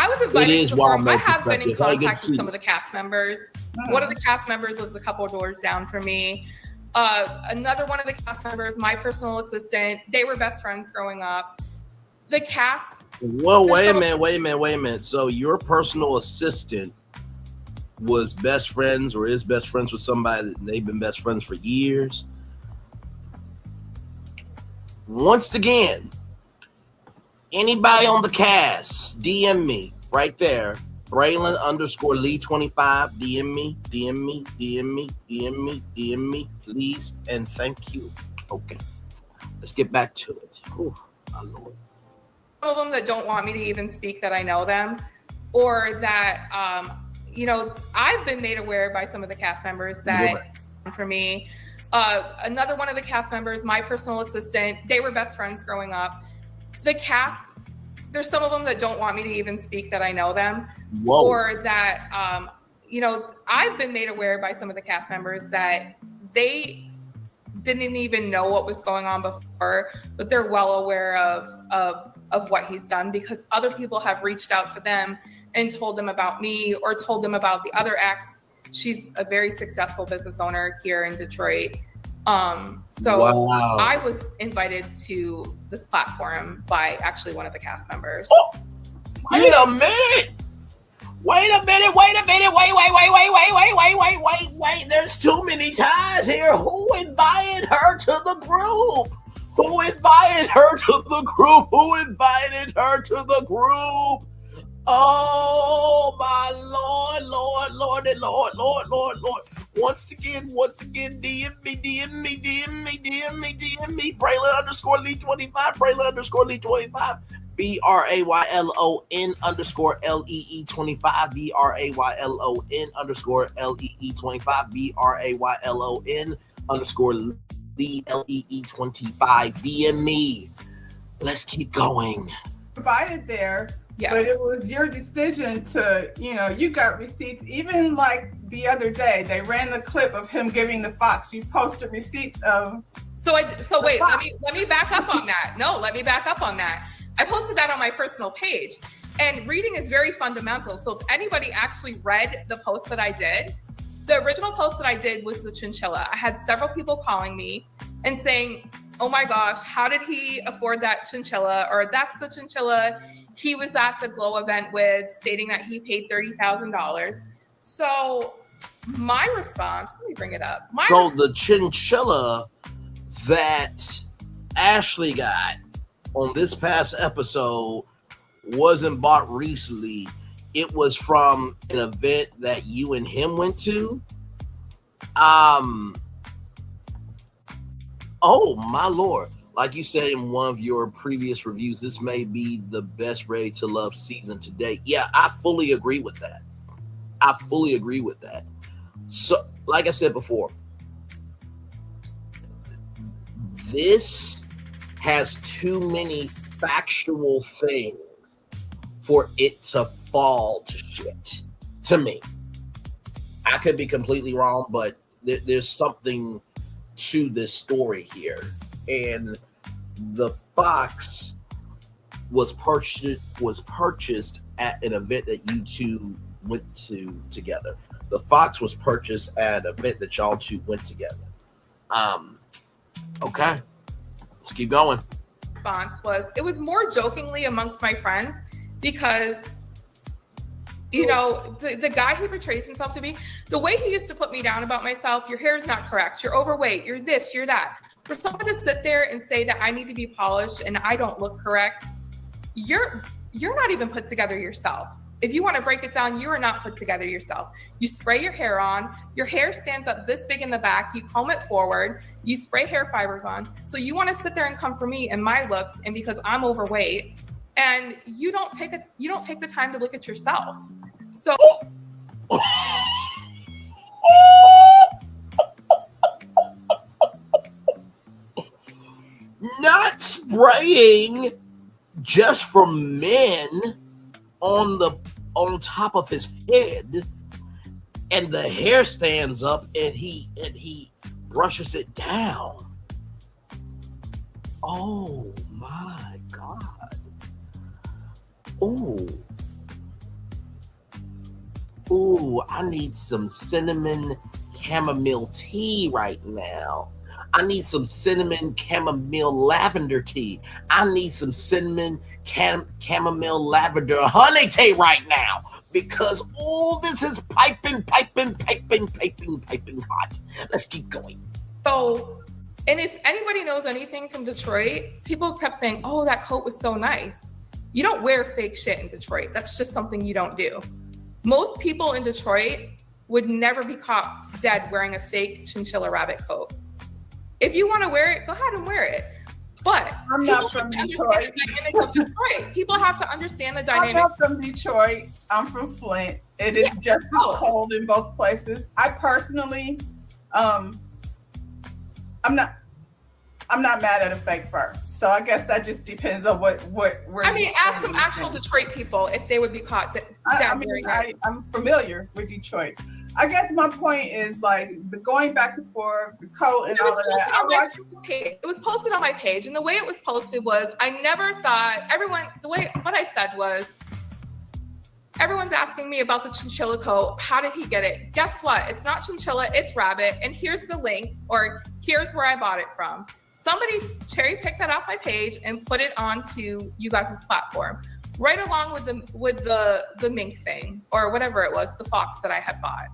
was invited to the forum. I have been in contact with some of the cast members. Mm-hmm. One of the cast members lives a couple of doors down from me. Another one of the cast members, my personal assistant, they were best friends growing up. The cast. Well, wait a minute. So your personal assistant was best friends or is best friends with somebody that they've been best friends for years. Once again, anybody on the cast, DM me right there. Braylon _Lee25. DM me, please, and thank you. Okay, let's get back to it. Whew, my Lord. Some of them that don't want me to even speak that I know them, or that I've been made aware by some of the cast members that for me. Another one of the cast members, my personal assistant, they were best friends growing up. The cast, there's some of them that don't want me to even speak that I know them. Whoa. Or that, I've been made aware by some of the cast members that they didn't even know what was going on before, but they're well aware of what he's done because other people have reached out to them and told them about me or told them about the other ex. She's a very successful business owner here in Detroit. So wow. I was invited to this platform by actually one of the cast members. Oh, wait a minute. Wait. There's too many ties here. Who invited her to the group? Oh my Lord, Lord, Lord, and Lord, Lord, Lord, Lord. Once again, DM me, Braylon underscore Lee 25, Braylon underscore Lee 25, BRAYLON underscore LEE 25, BRAYLON underscore LEE 25, BRAYLON underscore Lee LEE 25. DM me. Let's keep going. Provided there. Yes. But it was your decision to, you got receipts. Even like the other day, they ran the clip of him giving the fox. You posted receipts of. So wait, let me back up on that. No, let me back up on that. I posted that on my personal page, and reading is very fundamental. So if anybody actually read the post that I did, the original post that I did was the chinchilla. I had several people calling me and saying, "Oh my gosh, how did he afford that chinchilla?" Or "That's the chinchilla he was at the Glow event with," stating that he paid $30,000. So my response, let me bring it up. The chinchilla that Ashley got on this past episode wasn't bought recently. It was from an event that you and him went to. Oh my Lord. Like you said in one of your previous reviews, this may be the best Ready to Love season to date. Yeah, I fully agree with that. So, like I said before, this has too many factual things for it to fall to shit, to me. I could be completely wrong, but there's something to this story here. And the fox was purchased at an event that you two went to together. The fox was purchased at an event that y'all two went together. Okay, let's keep going. Response was, it was more jokingly amongst my friends because, the guy he portrays himself to be, the way he used to put me down about myself, your hair's not correct, you're overweight, you're this, you're that. For someone to sit there and say that I need to be polished and I don't look correct, you're not even put together yourself. If you want to break it down, you are not put together yourself. You spray your hair on, your hair stands up this big in the back, you comb it forward, you spray hair fibers on. So you want to sit there and come for me and my looks, and because I'm overweight, and you don't take the time to look at yourself. So not spraying just for men on top of his head, and the hair stands up, and he brushes it down. Oh my God. Ooh, I need some cinnamon chamomile tea right now. I need some cinnamon chamomile lavender tea. I need some cinnamon chamomile lavender honey tea right now, because all this is piping hot. Let's keep going. So, and if anybody knows anything from Detroit, people kept saying, "Oh, that coat was so nice." You don't wear fake shit in Detroit. That's just something you don't do. Most people in Detroit would never be caught dead wearing a fake chinchilla rabbit coat. If you want to wear it, go ahead and wear it. But I'm not from Detroit. People have to understand the dynamic. I'm not from Detroit. I'm from Flint. It is just as cold in both places. I personally, I'm not mad at a fake fur. So I guess that just depends on where. Ask some actual Detroit people if they would be caught dead wearing that. I'm familiar with Detroit. I guess my point is like the going back and forth, the coat and all of that. It was posted on my page, and the way it was posted was, I never thought what I said was, everyone's asking me about the chinchilla coat. How did he get it? Guess what? It's not chinchilla, it's rabbit. And here's the link, or here's where I bought it from. Somebody cherry picked that off my page and put it onto you guys' platform, right along with the mink thing, or whatever it was, the fox that I had bought.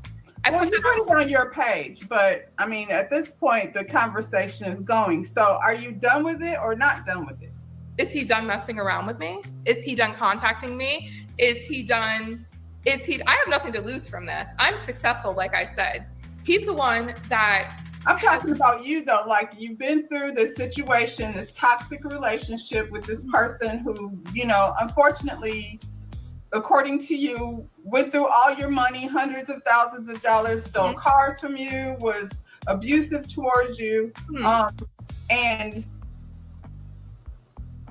You put it on your page, but I mean, at this point, the conversation is going. So are you done with it or not done with it? Is he done messing around with me? Is he done contacting me? I have nothing to lose from this. I'm successful, like I said. He's the one that I'm talking about you though. Like, you've been through this situation, this toxic relationship with this person who, you know, unfortunately, according to you, went through all your money, hundreds of thousands of dollars, stole cars from you, was abusive towards you. And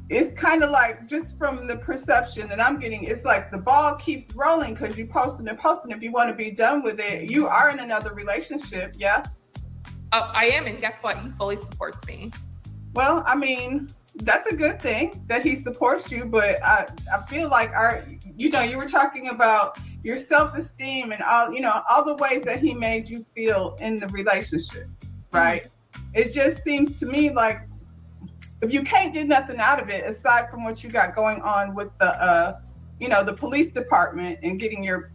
it's kind of like, just from the perception that I'm getting, it's like the ball keeps rolling because you posting and posting. If you want to be done with it, you are in another relationship. Yeah. I am, and guess what? He fully supports me. Well, I mean, that's a good thing that he supports you, but I feel like you were talking about your self-esteem and all the ways that he made you feel in the relationship, right? It just seems to me like if you can't get nothing out of it aside from what you got going on with the police department and getting your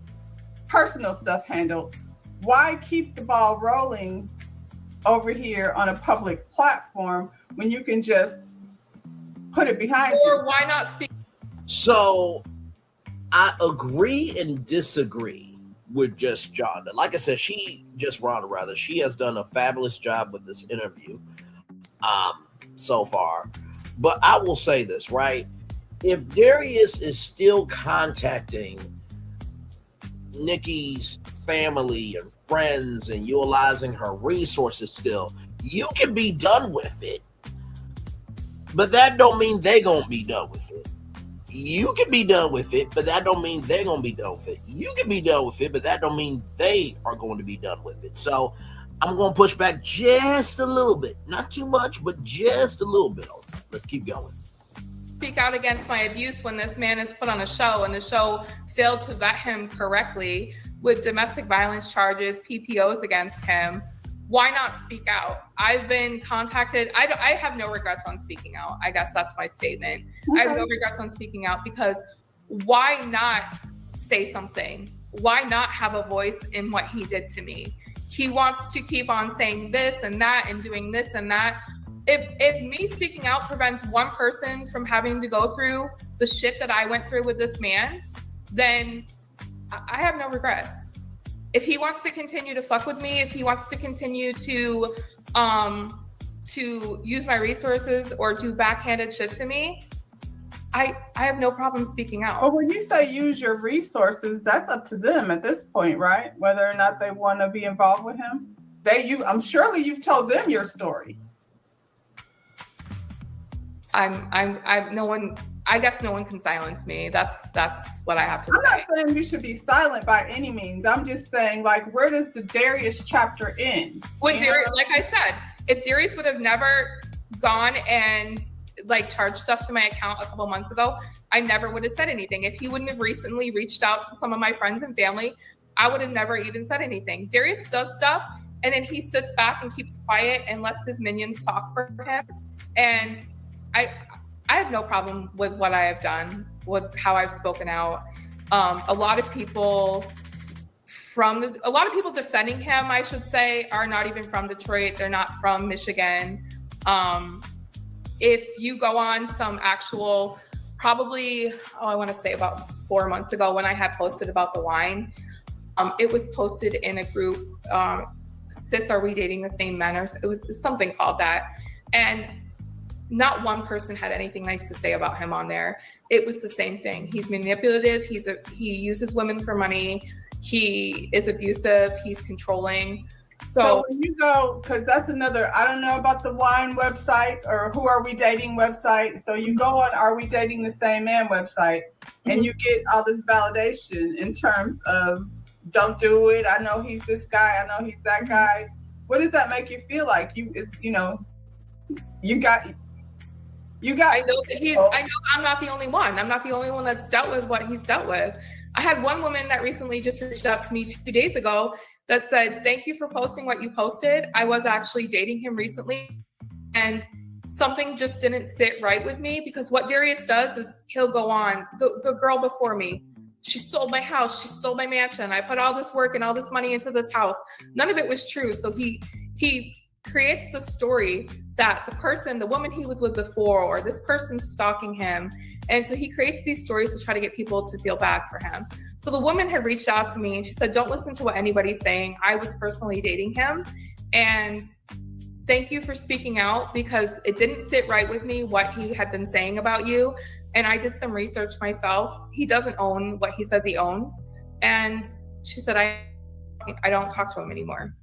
personal stuff handled, why keep the ball rolling over here on a public platform when you can just put it behind you? Or why not speak? So I agree and disagree with just Donna. Like I said, she has done a fabulous job with this interview so far. But I will say this, right? If Darius is still contacting Nikki's family and friends and utilizing her resources still, you can be done with it. But that don't mean they gonna be done with it. You can be done with it, but that don't mean they're gonna be done with it. You can be done with it, but that don't mean they are going to be done with it. So I'm gonna push back just a little bit. Not too much, but just a little bit on it. Let's keep going. Speak out against my abuse when this man is put on a show and the show failed to vet him correctly with domestic violence charges, PPOs against him. Why not speak out? I've been contacted. I have no regrets on speaking out. I guess that's my statement. Okay. I have no regrets on speaking out because why not say something? Why not have a voice in what he did to me? He wants to keep on saying this and that and doing this and that. If me speaking out prevents one person from having to go through the shit that I went through with this man, then I have no regrets. If he wants to continue to fuck with me, if he wants to continue to use my resources or do backhanded shit to me, I have no problem speaking out. Well, when you say use your resources, that's up to them at this point, right? Whether or not they want to be involved with him. I'm surely you've told them your story. I guess no one can silence me. That's what I have to say. I'm not saying you should be silent by any means. I'm just saying, like, where does the Darius chapter end? With Darius, like I said, if Darius would have never gone and like charged stuff to my account a couple months ago, I never would have said anything. If he wouldn't have recently reached out to some of my friends and family, I would have never even said anything. Darius does stuff and then he sits back and keeps quiet and lets his minions talk for him. And I have no problem with what I have done, with how I've spoken out. A lot of people defending him, I should say, are not even from Detroit. They're not from Michigan. If you go on some actual, probably, I want to say about 4 months ago when I had posted about the wine, it was posted in a group, Sis, Are We Dating the Same Men? Or it was something called that. And not one person had anything nice to say about him on there. It was the same thing. He's manipulative. He uses women for money. He is abusive. He's controlling. So when you go, because that's another, I don't know about the wine website or Who Are We Dating website. So you go on Are We Dating the Same Man website and you get all this validation in terms of don't do it. I know he's this guy. I know he's that guy. What does that make you feel like? I know I'm not the only one. I'm not the only one that's dealt with what he's dealt with. I had one woman that recently just reached out to me 2 days ago that said, thank you for posting what you posted. I was actually dating him recently and something just didn't sit right with me because what Darius does is he'll go on, the girl before me, she stole my house, she stole my mansion. I put all this work and all this money into this house. None of it was true. So he creates the story that the woman he was with before, or this person's stalking him. And so he creates these stories to try to get people to feel bad for him. So the woman had reached out to me and she said, don't listen to what anybody's saying. I was personally dating him. And thank you for speaking out, because it didn't sit right with me what he had been saying about you. And I did some research myself. He doesn't own what he says he owns. And she said, I don't talk to him anymore.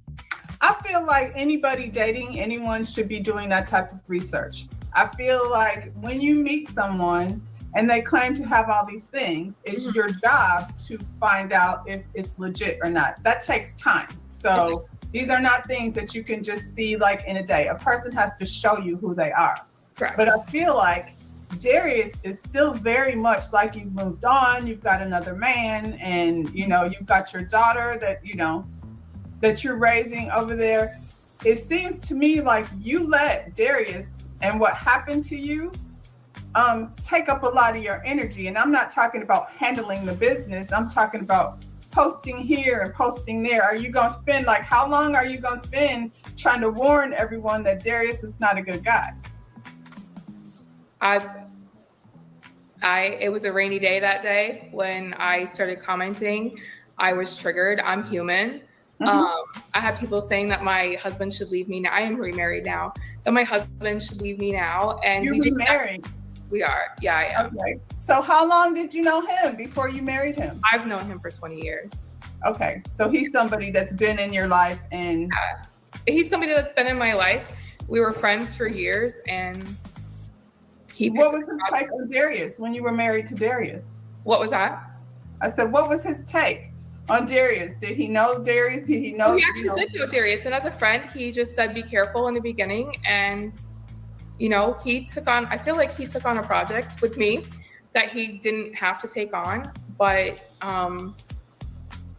I feel like anybody dating anyone should be doing that type of research. I feel like when you meet someone and they claim to have all these things, it's your job to find out if it's legit or not. That takes time. So these are not things that you can just see like in a day. A person has to show you who they are. Correct. But I feel like Darius is still very much like you've moved on. You've got another man, and you've got your daughter that you're raising over there. It seems to me like you let Darius and what happened to you take up a lot of your energy. And I'm not talking about handling the business. I'm talking about posting here and posting there. Are you going to spend, how long are you going to spend trying to warn everyone that Darius is not a good guy? It was a rainy day that day when I started commenting. I was triggered. I'm human. I have people saying that my husband should leave me now. I am remarried now. That my husband should leave me now. And you're remarried. We are. Yeah, I am. Okay. So how long did you know him before you married him? I've known him for 20 years. Okay. So he's somebody that's been in your life, and he's somebody that's been in my life. We were friends for years, and what was his take on Darius when you were married to Darius? What was that? I said, what was his take on Darius? Did he know Darius? Did he know? He actually did know Darius. And as a friend, he just said, be careful in the beginning. And, I feel like he took on a project with me that he didn't have to take on. But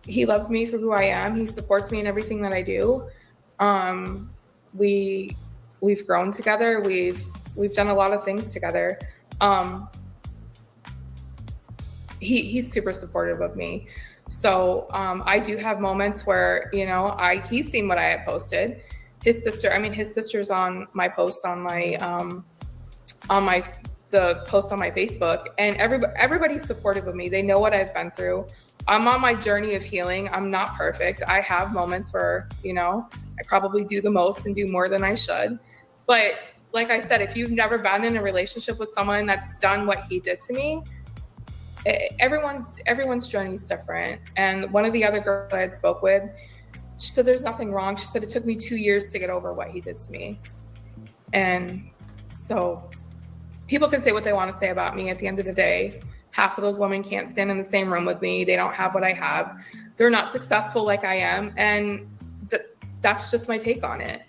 he loves me for who I am. He supports me in everything that I do. We've grown together. We've done a lot of things together. He's super supportive of me. So I do have moments where, he's seen what I had posted. His sister's on my post on the post on my Facebook, and everybody's supportive of me. They know what I've been through. I'm on my journey of healing. I'm not perfect. I have moments where, I probably do the most and do more than I should. But like I said, if you've never been in a relationship with someone that's done what he did to me, everyone's journey is different. And one of the other girls I had spoke with, she said there's nothing wrong. She said it took me 2 years to get over what he did to me. And so people can say what they want to say about me. At the end of the day, half of those women can't stand in the same room with me. They don't have what I have. They're not successful like I am. And that's just my take on it.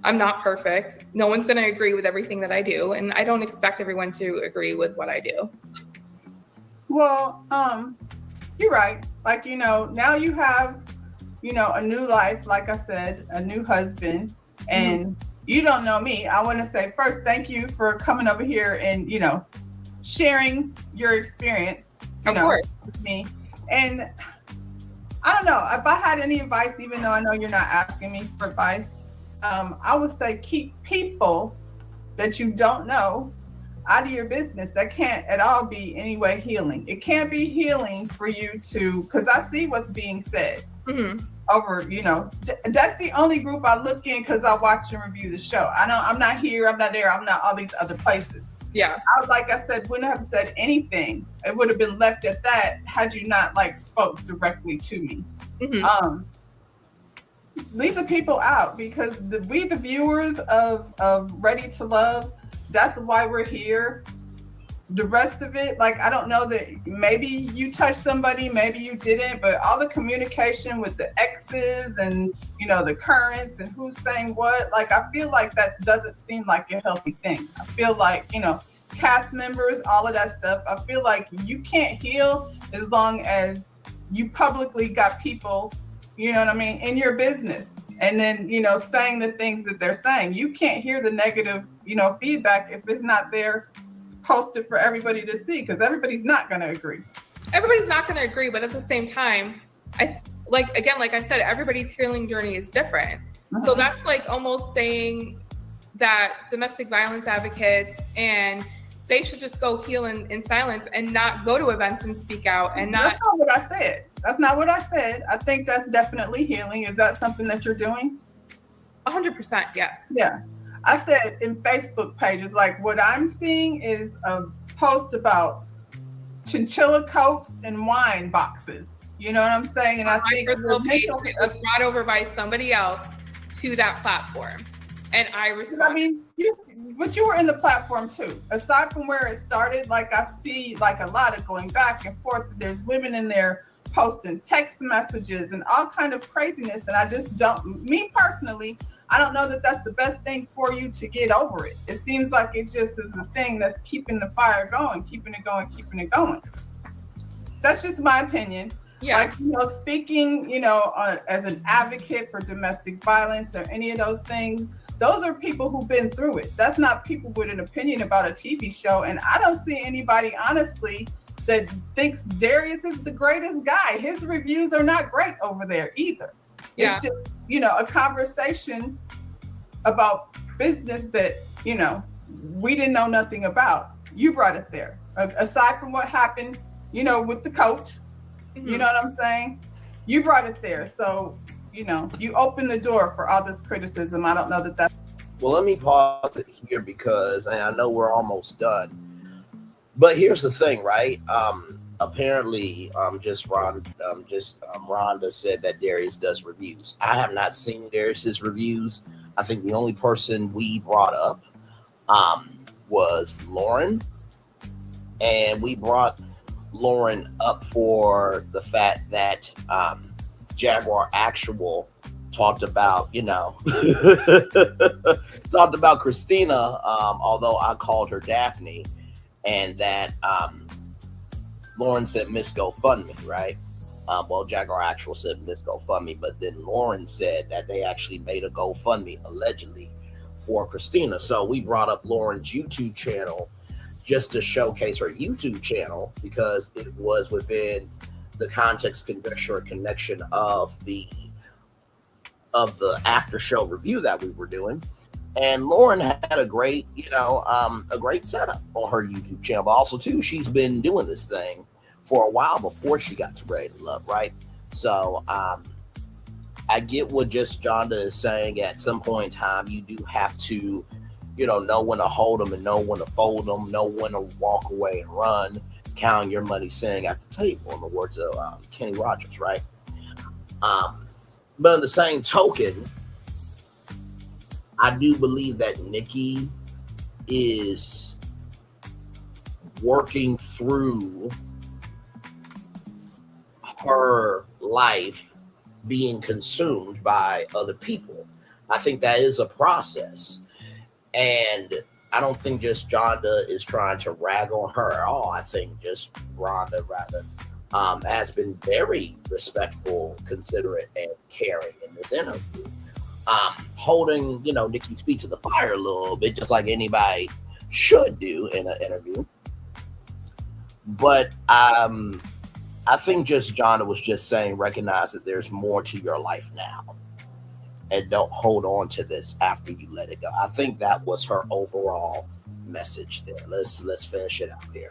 I'm not perfect. No one's going to agree with everything that I do. And I don't expect everyone to agree with what I do. Well, you're right. Now you have, a new life, like I said, a new husband, and you don't know me. I want to say first, thank you for coming over here and, sharing your experience, with me. And I don't know if I had any advice, even though I know you're not asking me for advice, I would say keep people that you don't know out of your business. That can't at all be any way healing. It can't be healing for you to, because I see what's being said over, that's the only group I look in because I watch and review the show. I'm not here, I'm not there, I'm not all these other places. Yeah. Like I said, wouldn't have said anything. It would have been left at that had you not spoke directly to me. Leave the people out, because we the viewers of Ready to Love, that's why we're here. The rest of it, I don't know, that maybe you touched somebody, maybe you didn't, but all the communication with the exes and, the currents and who's saying what, I feel like that doesn't seem like a healthy thing. I feel like, cast members, all of that stuff, I feel like you can't heal as long as you publicly got people, in your business. And then, saying the things that they're saying. You can't hear the negative, feedback if it's not there posted for everybody to see, because everybody's not going to agree. Everybody's not going to agree, but at the same time, like I said, everybody's healing journey is different. So that's like almost saying that domestic violence advocates and they should just go heal in silence and not go to events and speak out and not. That's not what I said. That's not what I said. I think that's definitely healing. Is that something that you're doing? 100%, yes. Yeah. I said in Facebook pages, like what I'm seeing is a post about chinchilla coats and wine boxes. You know what I'm saying? And I think it was brought over by somebody else to that platform. And I respect. I mean, but you were in the platform too. Aside from where it started, like I see like a lot of going back and forth. There's women in there posting text messages and all kind of craziness. And I just don't, me personally, I don't know that that's the best thing for you to get over it. It seems like it just is a thing that's keeping the fire going, keeping it going, keeping it going. That's just my opinion. Yeah. Like, you know, speaking, you know, as an advocate for domestic violence or any of those things, those are people who've been through it. That's not people with an opinion about a TV show. And I don't see anybody, honestly, that thinks Darius is the greatest guy. His reviews are not great over there either. Yeah. It's just, you know, a conversation about business that, you know, we didn't know nothing about. You brought it there. Aside from what happened, you know, with the coach, you know what I'm saying? You brought it there. So, you know, you opened the door for all this criticism. I don't know that that's... Well, let me pause it here because I know we're almost done. But here's the thing, right? Apparently, Rhonda said that Darius does reviews. I have not seen Darius's reviews. I think the only person we brought up was Lauren, and we brought Lauren up for the fact that Jaguar Actual talked about, you know, talked about Christina, although I called her Daphne, and that Lauren said Miss GoFundMe, right? Well, Jaguar Actual said Miss GoFundMe, but then Lauren said that they actually made a GoFundMe allegedly for Christina. So we brought up Lauren's YouTube channel just to showcase her YouTube channel because it was within the context, conjecture, connection of the after show review that we were doing. And Lauren had a great, you know, a great setup on her YouTube channel. But also, too, she's been doing this thing for a while before she got to Ready to Love, right? So I get what just Jonda is saying. At some point in time, you do have to, you know when to hold them and know when to fold them, know when to walk away and run, counting your money sitting at the table, in the words of Kenny Rogers, right? But in the same token, I do believe that Nikki is working through her life being consumed by other people. I think that is a process. And I don't think just Jonda is trying to rag on her at all. I think just Rhonda rather has been very respectful, considerate, and caring in this interview. Holding, Nikki's feet to the fire a little bit, just like anybody should do in an interview. But I think just Jonda was just saying, recognize that there's more to your life now. And don't hold on to this after you let it go. I think that was her overall message there. Let's finish it out here.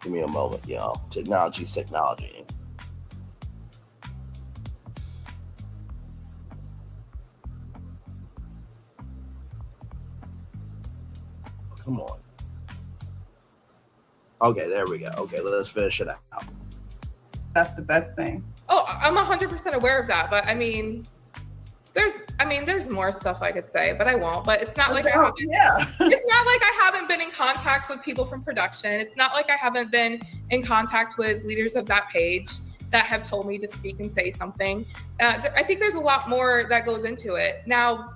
Give me a moment, y'all. Technology's technology. Come on. Okay, there we go. Okay, let's finish it out. That's the best thing. Oh, I'm 100% aware of that, but there's more stuff I could say, but I won't. But it's not like I haven't. Yeah. It's not like I haven't been in contact with people from production. It's not like I haven't been in contact with leaders of that page that have told me to speak and say something. I think there's a lot more that goes into it. Now,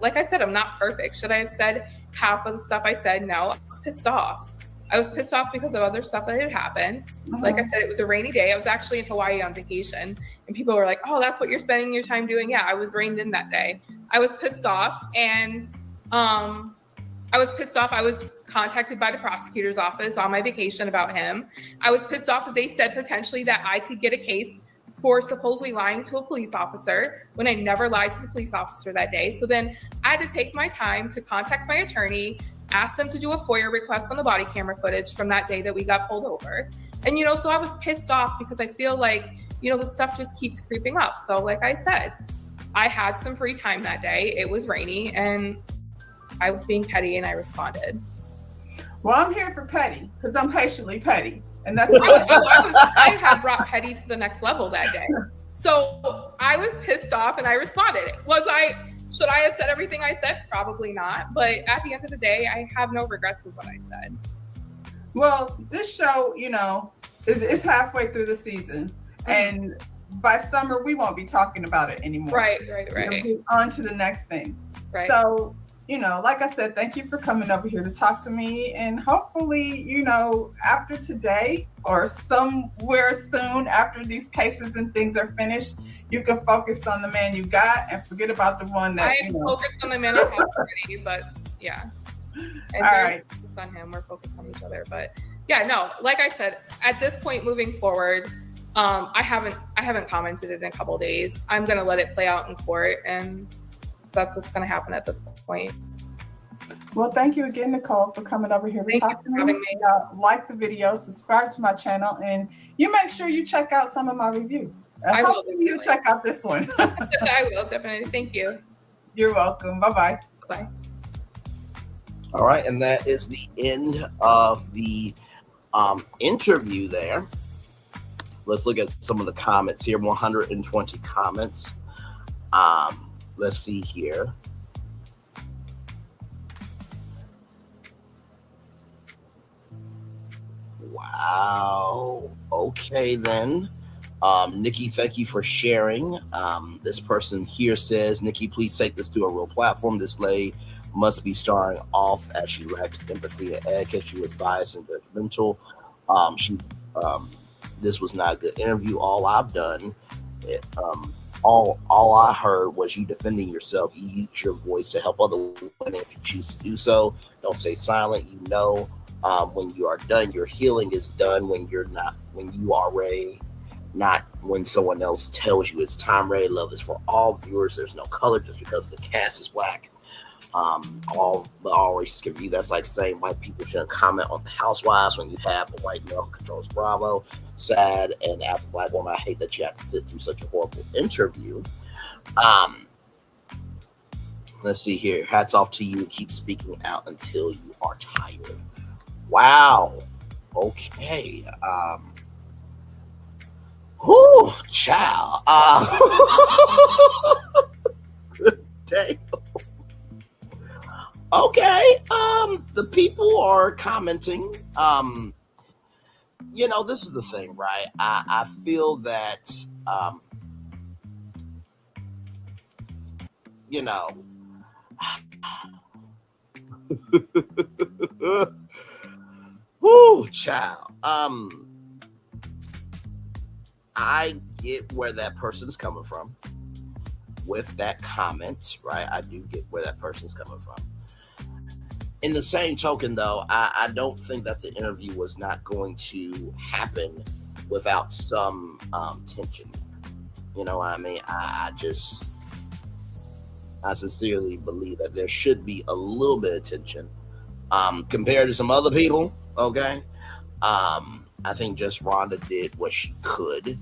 like I said, I'm not perfect. Should I have said half of the stuff I said? No, I was pissed off. I was pissed off because of other stuff that had happened. Like I said, it was a rainy day. I was actually in Hawaii on vacation, and people were like, oh, that's what you're spending your time doing? Yeah, I was rained in that day. I was pissed off, and I was contacted by the prosecutor's office on my vacation about him. I was pissed off that they said potentially that I could get a case for supposedly lying to a police officer when I never lied to the police officer that day. So then I had to take my time to contact my attorney, ask them to do a FOIA request on the body camera footage from that day that we got pulled over. And, so I was pissed off because I feel like, the stuff just keeps creeping up. So like I said, I had some free time that day. It was rainy and I was being petty and I responded. Well, I'm here for petty because I'm patiently petty. And that's I had brought petty to the next level that day. So I was pissed off and I responded. Should I have said everything I said? Probably not. But at the end of the day, I have no regrets of what I said. Well, this show, is halfway through the season. And by summer, we won't be talking about it anymore. Right. On to the next thing. Right. So, like I said, thank you for coming over here to talk to me. And hopefully, after today or somewhere soon after these cases and things are finished, you can focus on the man you got and forget about the one that, I am focused on the man I have already, but yeah. And all right. Focused on him. We're focused on each other. But yeah, no, like I said, at this point moving forward, I haven't commented in a couple of days. I'm going to let it play out in court, and that's what's going to happen at this point. Well, thank you again, Nicole, for coming over here to talk to me. Having me. Like the video, subscribe to my channel, and you make sure you check out some of my reviews. I will. Hopefully you check out this one. I will, definitely. Thank you. You're welcome. Bye-bye. Bye. All right, and that is the end of the interview there. Let's look at some of the comments here. 120 comments. Let's see here. Wow. Okay, then. Nikki, thank you for sharing. This person here says, Nikki, please take this to a real platform. This lady must be starting off as she lacked empathy and etiquette. She was biased and judgmental. This was not a good interview. All I've done, all I heard was you defending yourself. You use your voice to help other women if you choose to do so. Don't stay silent. When you are done, your healing is done when you are ready, not when someone else tells you it's time. Ready. Love is for all viewers. There's no color just because the cast is black. All races can view. That's like saying white people shouldn't comment on the Housewives when you have a white male who controls Bravo. Sad. And as a black woman, I hate that you have to sit through such a horrible interview. Let's see here. Hats off to you. Keep speaking out until you are tired. Wow. Okay. Whoo, child. Good day. Okay. The people are commenting. This is the thing, right? I feel that whoo, child. I get where that person's coming from with that comment, right? I do get where that person's coming from. In the same token, though, I don't think that the interview was not going to happen without some tension. You know what I mean? I sincerely believe that there should be a little bit of tension compared to some other people. Okay. I think Just Rhonda did what she could.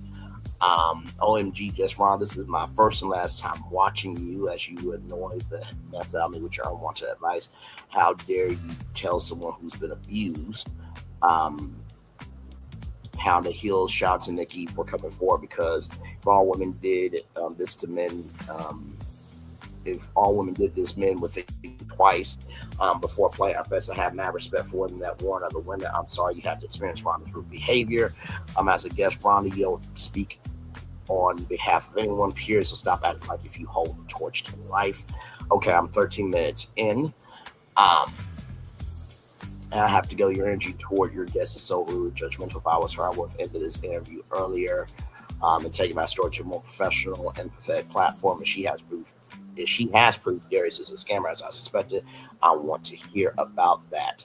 OMG, Just Rhonda, this is my first and last time watching you as you annoy the mess out of me with your unwanted advice. How dare you tell someone who's been abused how to heal? Shout out to Nikki for coming forward, because if all women did this to men, if all women did this men with it twice before playing our fest, I have mad respect for women that warn other women. I'm sorry you had to experience Rhonda's rude behavior. As a guest, Rhonda, you don't speak on behalf of anyone, period, so stop acting like if you hold a torch to life. Okay, I'm 13 minutes in. And I have to go. Your energy toward your guest is so rude, judgmental. If I was her, I would have ended this interview earlier and taken my story to a more professional and empathetic platform. And she has proof. If she has proof Darius is a scammer, as I suspected, I want to hear about that.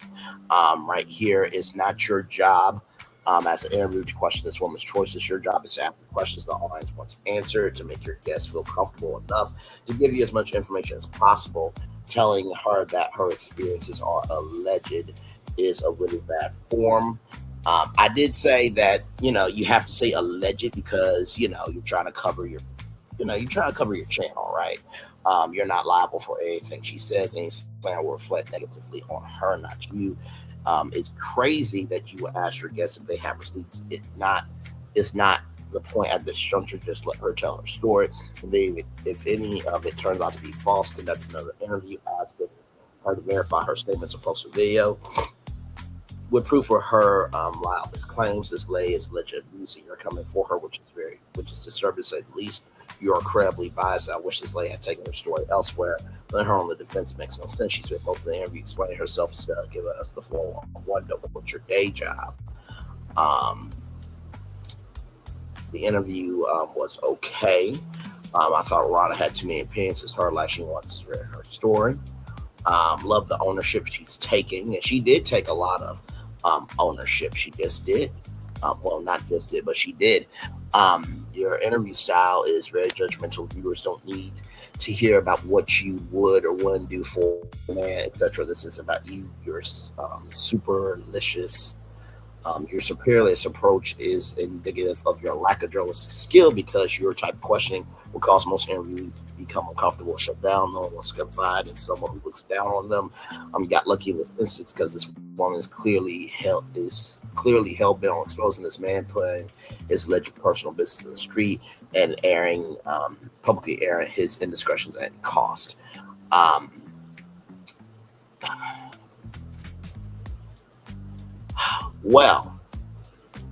Right here is not your job as an interview to question this woman's choices. Your job is to ask the questions the audience wants answered, to make your guest feel comfortable enough to give you as much information as possible. Telling her that her experiences are alleged is a really bad form. I did say that, you have to say alleged because, you're trying to cover your, channel, right? You're not liable for anything she says. Any slander will reflect negatively on her, not you. It's crazy that you would ask your guests if they have receipts. It's not the point at this juncture. Just let her tell her story. If any of it turns out to be false, conduct another interview, ask her to verify her statements or post a video with proof of her liable claims. This lay is alleged abuse, and you're coming for her, which is disturbing to say the least. You are incredibly biased. I wish this lady had taken her story elsewhere. Letting her on the defense makes no sense. She spent most of the interview explaining herself instead of giving us the 411. What's your day job? The interview was okay. I thought Rhonda had too many opinions. It's her life. She wants to share her story. Love the ownership she's taking, and she did take a lot of ownership. She just did. Well, not just did, but she did. Your interview style is very judgmental. Viewers don't need to hear about what you would or wouldn't do for a man, etc. This is about you. Your superlicious, your superiorist approach is indicative of your lack of journalistic skill, because your type of questioning will cause most interviewees to become uncomfortable or shut down. No one wants to confide in someone who looks down on them. Got lucky in this instance because this woman is clearly hell bent on exposing this man, putting his alleged personal business in the street, and publicly airing his indiscretions at cost. Well,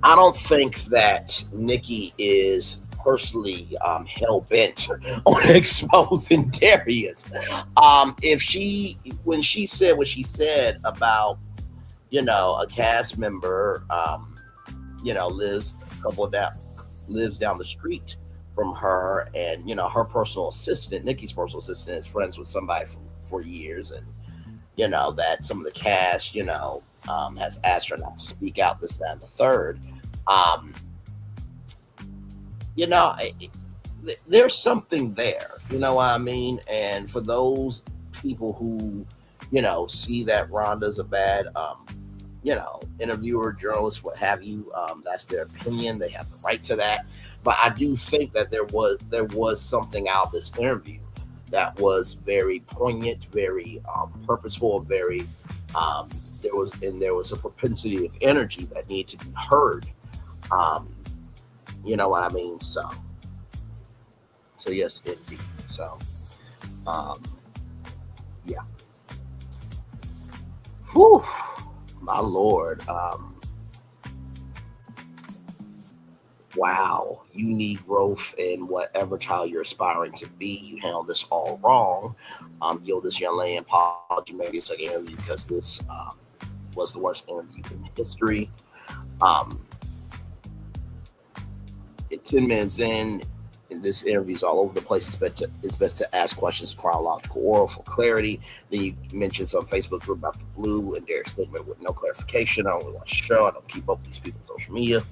I don't think that Nikki is personally hell-bent on exposing Darius. When she said what she said about, a cast member, lives down the street from her, and, her personal assistant, Nikki's personal assistant, is friends with somebody for years, and, that some of the cast, has asked her not to speak out, this, that, and the third. There's something there, you know what I mean? And for those people who, see that Rhonda's a bad, interviewer, journalist, what have you, that's their opinion. They have the right to that. But I do think that there was something out of this interview that was very poignant, very purposeful, very there was a propensity of energy that needed to be heard. You know what I mean? So yes, indeed. So, yeah. Whew, my Lord. Wow, you need growth in whatever child you're aspiring to be. You handled this all wrong. This young lady apology, maybe it's like an interview, because this was the worst interview in history. 10 minutes in, this interview is all over the place. It's best to ask questions in chronological order for clarity. Then you mentioned some Facebook group about the blue and their statement with no clarification. I only watch the show. I don't keep up with these people on social media.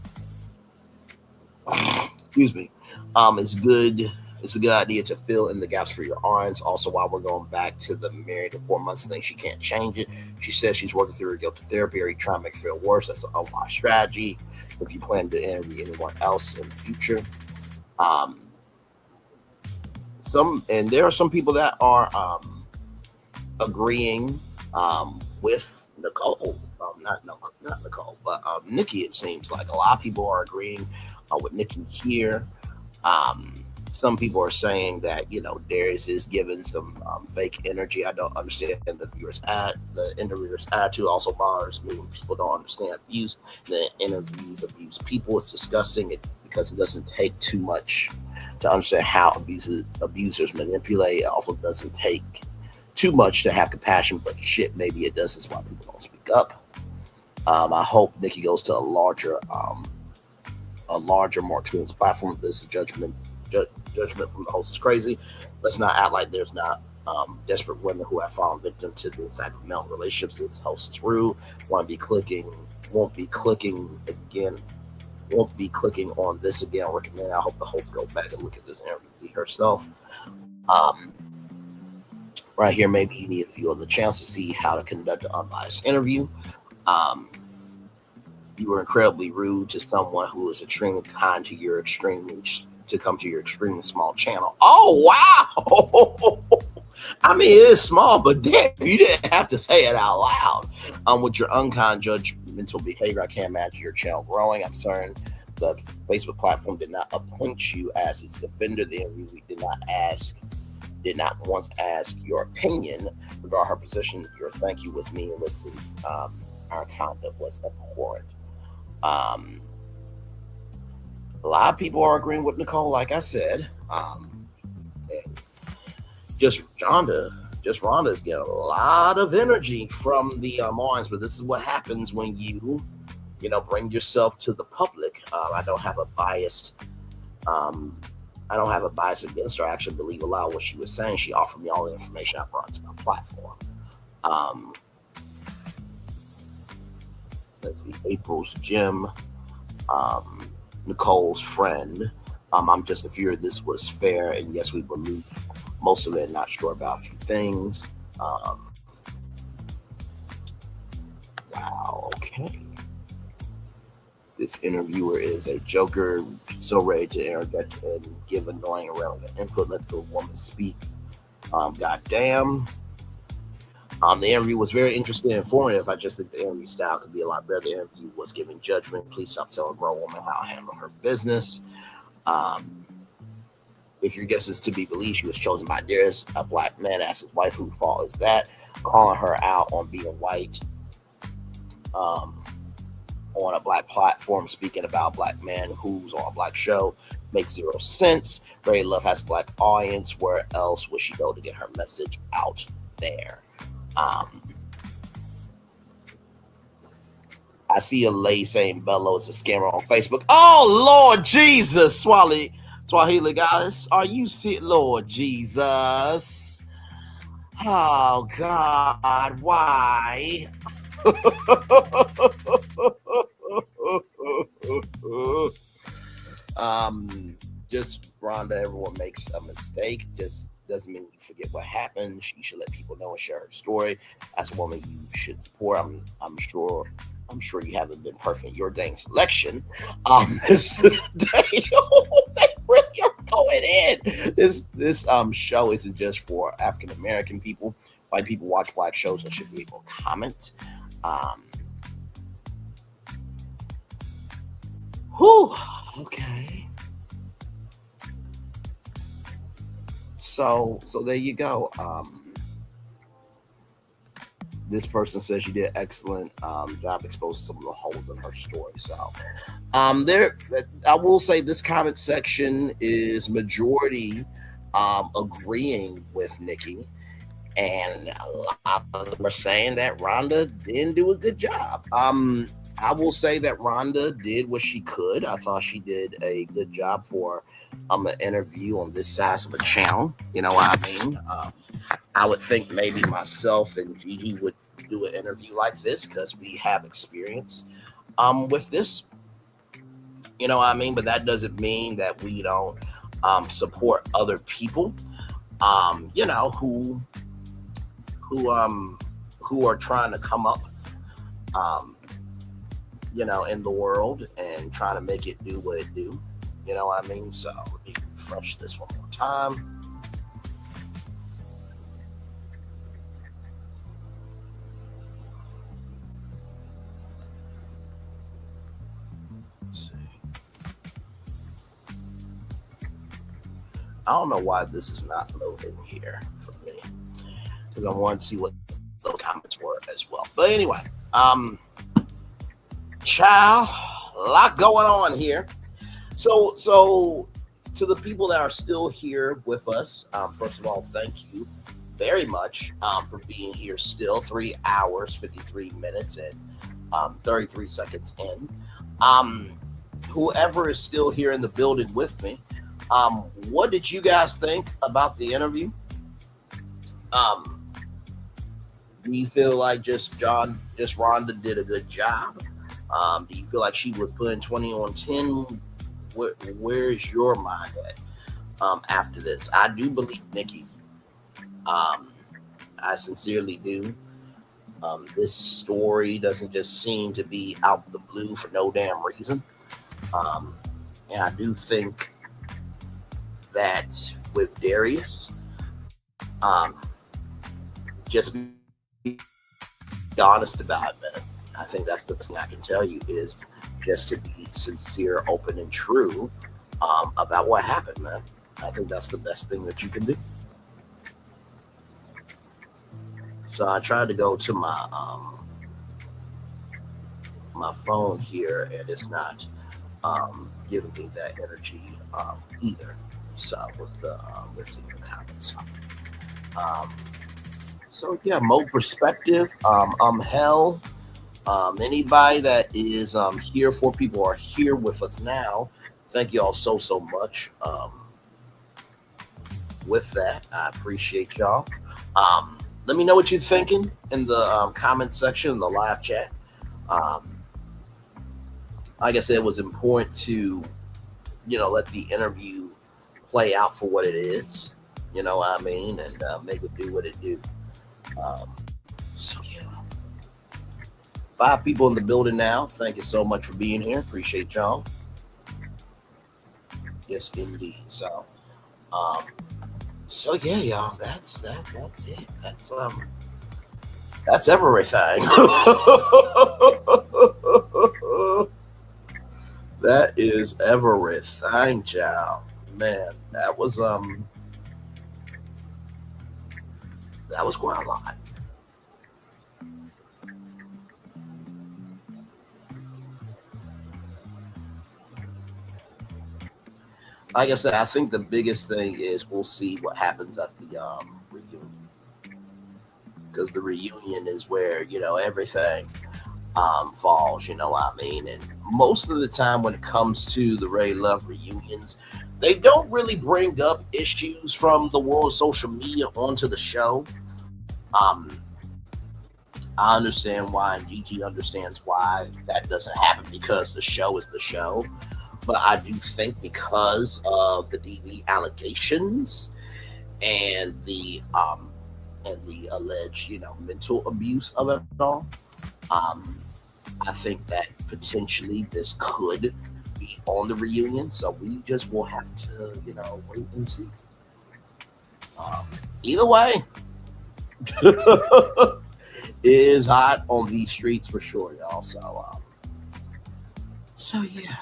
Excuse me. It's a good idea to fill in the gaps for your audience. Also, while we're going back to the married to 4 months thing, she can't change it. She says she's working through her guilt therapy, or you try to make her feel worse. That's an unwise strategy if you plan to interview anyone else in the future. There are some people that are agreeing with Nicole. Not Nicole, but Nikki. It seems like a lot of people are agreeing with Nikki here. Some people are saying that, Darius is giving some fake energy. I don't understand the interviewer's attitude. Also bothers me when people don't understand abuse. The interviews abuse people. It's disgusting because it doesn't take too much to understand how abusers manipulate. It also doesn't take too much to have compassion, but shit, maybe it does. That's why people don't speak up. I hope Nikki goes to a larger, more experienced platform. This is judgment from the host is crazy. Let's not act like there's not desperate women who have fallen victim to this type of male relationships. This host is rude. Won't be clicking on this again. I recommend. I hope the host go back and look at this interview herself. Right here, maybe you need a few other chance to see how to conduct an unbiased interview. You were incredibly rude to someone who is extremely kind to your extremely small channel. Oh wow! I mean, it is small, but damn, you didn't have to say it out loud. With your unkind judgmental behavior, I can't imagine your channel growing. I'm certain the Facebook platform did not appoint you as its defender. The interview did not once ask your opinion regarding her position. Your thank you was meaningless. Our conduct was abhorrent. A lot of people are agreeing with Nicole, like I said. And Rhonda is getting a lot of energy from the Mars, but this is what happens when you bring yourself to the public. I don't have a bias against her. I actually believe a lot of what she was saying. She offered me all the information I brought to my platform. Let's see, April's Gym, Nicole's friend. I'm just fear this was fair, and yes, we believe most of it, not sure about a few things. Wow, okay. This interviewer is a joker, so ready to interject and give annoying irrelevant input. Let the woman speak. Goddamn. The interview was very interesting and informative. I just think the interview style could be a lot better. The interview was giving judgment. Please stop telling a grown woman how to handle her business. If your guess is to be believed, she was chosen by Darius, a black man, asked his wife, whose fault is that? Calling her out on being white on a black platform, speaking about a black man who's on a black show makes zero sense. Ray Love has a black audience. Where else would she go to get her message out there? I see a lady saying Belo is a scammer on Facebook. Oh, Lord Jesus, Swahili goddess. Are you sick, Lord Jesus? Oh, God, why? Just Rhonda, everyone makes a mistake. Just doesn't mean you forget what happened. She should let people know and share her story. As a woman, you should support. I'm sure you haven't been perfect in your dang selection. This day, they really are going in. This show isn't just for African American people. White people watch black shows and should be able to comment. Okay. So there you go. This person says you did excellent job exposing some of the holes in her story. So I will say this comment section is majority agreeing with Nikki, and a lot of them are saying that Rhonda didn't do a good job. I will say that Rhonda did what she could. I thought she did a good job for an interview on this size of a channel. You know what I mean? I would think maybe myself and Gigi would do an interview like this because we have experience with this. You know what I mean? But that doesn't mean that we don't support other people, who are trying to come up, in the world and trying to make it do what it do. You know what I mean? So let me refresh this one more time. Let's see. I don't know why this is not loading here for me, because I wanted to see what the comments were as well. But anyway, child, a lot going on here. So to the people that are still here with us, first of all, thank you very much for being here still. 3 hours, 53 minutes, and 33 seconds in. Whoever is still here in the building with me, what did you guys think about the interview? Do you feel like just Rhonda did a good job? Do you feel like she was putting 20 on 10? Where is your mind at after this? I do believe Nikki. I sincerely do. This story doesn't just seem to be out the blue for no damn reason. And I do think that with Darius, just be honest about it, man. I think that's the best thing I can tell you is just to be sincere, open, and true about what happened, man. I think that's the best thing that you can do. So I tried to go to my my phone here, and it's not giving me that energy either. So with the let's see the comments. So yeah, Mo perspective. Hell. Anybody that is here, 4 people are here with us now. Thank you all so much. With that, I appreciate y'all. Let me know what you're thinking in the comment section, in the live chat. Like I said, it was important to, let the interview play out for what it is. You know what I mean? And make it do what it do. So yeah. 5 people in the building now. Thank you so much for being here. Appreciate y'all. Yes, indeed. So yeah, y'all. That's it. That's everything. That is everything, y'all. Man, that was quite a lot. Like I said, I think the biggest thing is we'll see what happens at the reunion, because the reunion is where everything falls. You know what I mean? And most of the time, when it comes to the Ray Love reunions, they don't really bring up issues from the world of social media onto the show. I understand why, and Gigi understands why that doesn't happen, because the show is the show. But I do think because of the DV allegations and the alleged, mental abuse of it all, I think that potentially this could be on the reunion. So we just will have to, wait and see. Either way, it is hot on these streets for sure, y'all. So yeah.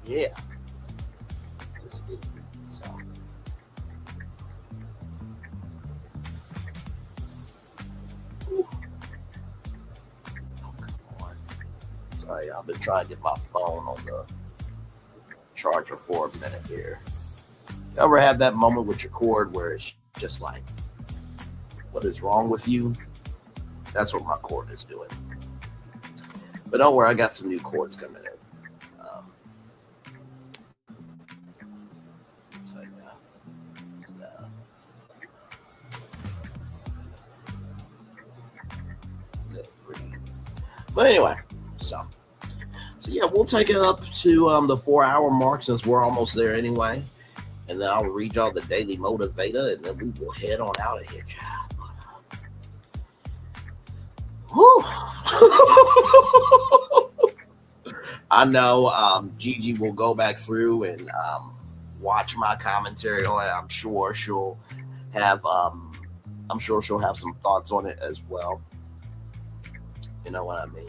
Yeah. That's it. So. Oh, come on. Sorry, I've been trying to get my phone on the charger for a minute here. You ever have that moment with your cord where it's just like, what is wrong with you? That's what my cord is doing. But don't worry, I got some new cords coming in. But anyway, so yeah, we'll take it up to the 4-hour mark, since we're almost there anyway. And then I'll read y'all the daily motivator, and then we will head on out of here. Whew. I know Gigi will go back through and watch my commentary on it. I'm sure she'll have some thoughts on it as well. You know what I mean?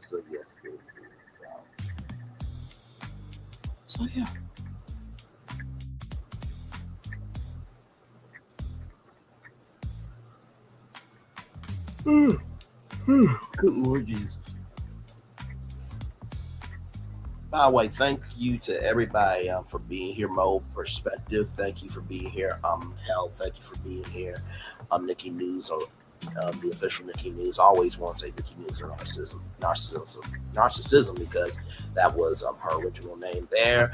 So yes, so yeah. Good Lord Jesus. By the way, thank you to everybody for being here. Mo Perspective, thank you for being here. Hell, thank you for being here. Nikki News, or the official Nikki News. I always want to say Nikki News or narcissism because that was her original name there.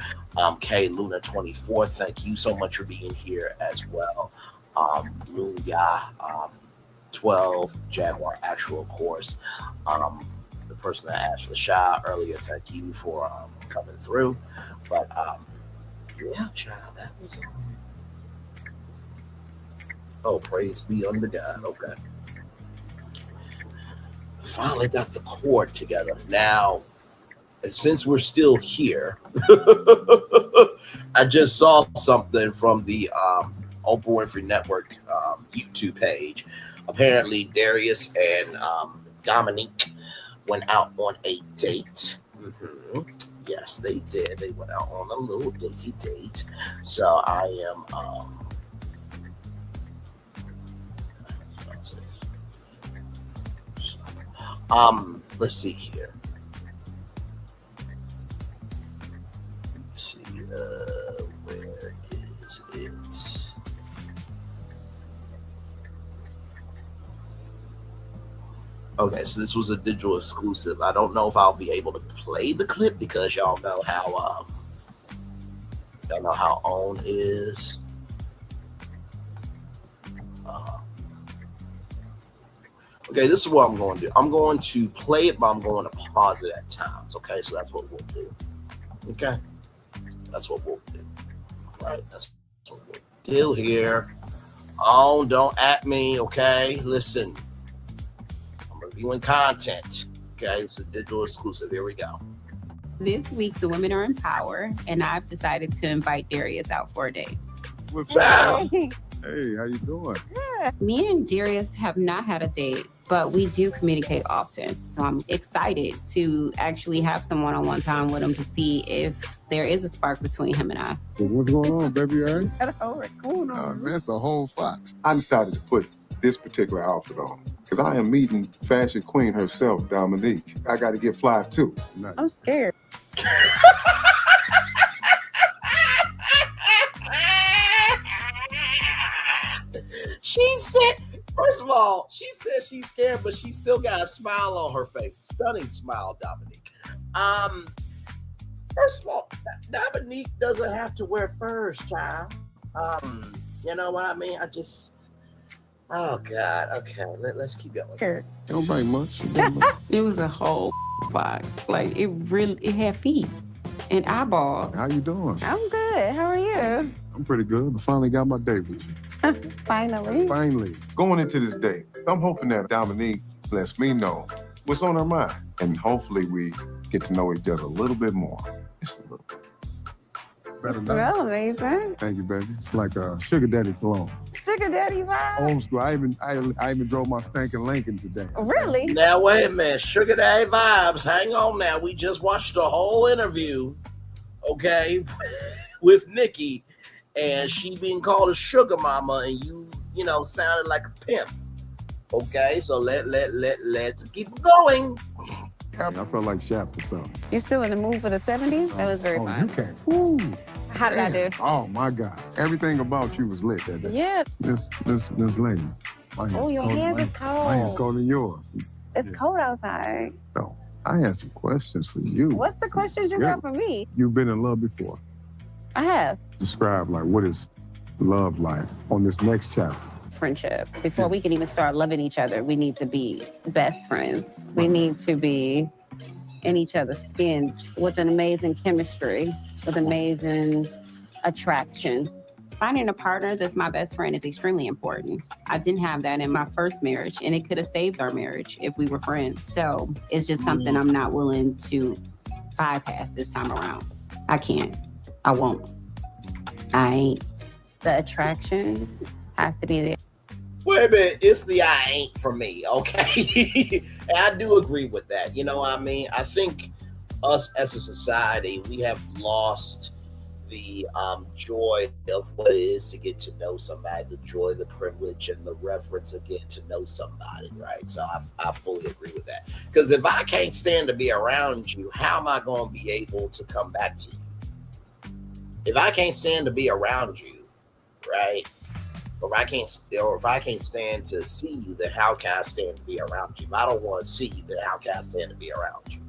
K Luna 24, thank you so much for being here as well. Lunya 12, Jaguar Actual, of course. The person that asked for the shot earlier, thank you for coming through. But yeah, child, that was oh, praise be unto God. Okay. Finally got the chord together. Now, and since we're still here, I just saw something from the Oprah Winfrey Network YouTube page. Apparently, Darius and Dominique went out on a date. Yes, they did. They went out on a little datey date. So I am let's see here. Let's see, where is it? Okay, so this was a digital exclusive. I don't know if I'll be able to play the clip because y'all know how OWN is. Okay, this is what I'm going to do. I'm going to play it, but I'm going to pause it at times. Okay, so that's what we'll do. Okay, that's what we'll do. Right, that's what we'll do here. Oh, don't at me. Okay, listen. Reviewing content. Okay, it's a digital exclusive. Here we go. This week, the women are in power, and I've decided to invite Darius out for a date. What's up? Hey, how you doing? Me and Darius have not had a date, but we do communicate often. So I'm excited to actually have some one-on-one time with him to see if there is a spark between him and I. Well, what's going on, baby? What's going on? Man, it's a whole fox. I decided to put this particular outfit on because I am meeting fashion queen herself, Dominique. I got to get fly too. I'm scared. She said, first of all, she said she's scared, but she still got a smile on her face. Stunning smile, Dominique. First of all, Dominique doesn't have to wear furs, child. You know what I mean? Oh God. Okay, let's keep going. Sure. Don't bite much. It was a whole fox. Like it had feet and eyeballs. How you doing? I'm good. How are you? I'm pretty good. I finally got my date with you. Finally. Going into this date, I'm hoping that Dominique lets me know what's on her mind. And hopefully we get to know each other a little bit more. Just a little bit. Better now. Well, amazing. Thank you, baby. It's like a sugar daddy cologne. Sugar daddy vibe. Old school. I even drove my stinking Lincoln today. Really? Now wait a minute, Sugar Daddy vibes. Hang on now. We just watched the whole interview, okay, with Nikki, and she being called a sugar mama, and you know sounded like a pimp. Okay, so let's keep going. I felt like Shaq or something. You still in the mood for the 70s? That was very fun. You can't. Woo. How did I do? Oh my God. Everything about you was lit that day. Yeah. This lady. Your hands is cold. My hand's colder than yours. It's cold outside. So I had some questions for you. What's the questions you got for me? You've been in love before. I have. Describe like what is love like on this next chapter. Friendship. Before we can even start loving each other, we need to be best friends. We need to be in each other's skin with an amazing chemistry, with amazing attraction. Finding a partner that's my best friend is extremely important. I didn't have that in my first marriage, and it could have saved our marriage if we were friends. So it's just something I'm not willing to bypass this time around. I can't. I won't. I ain't. The attraction has to be there. Wait a minute, it's the I ain't for me, okay? And I do agree with that. You know what I mean? I think us as a society, we have lost the joy of what it is to get to know somebody, the joy, the privilege, and the reference again to know somebody, right? So I fully agree with that. Because if I can't stand to be around you, how am I going to be able to come back to you? If I can't stand to be around you, right? Or if I can't stand to see you, then how can I stand to be around you? If I don't want to see you, then how can I stand to be around you?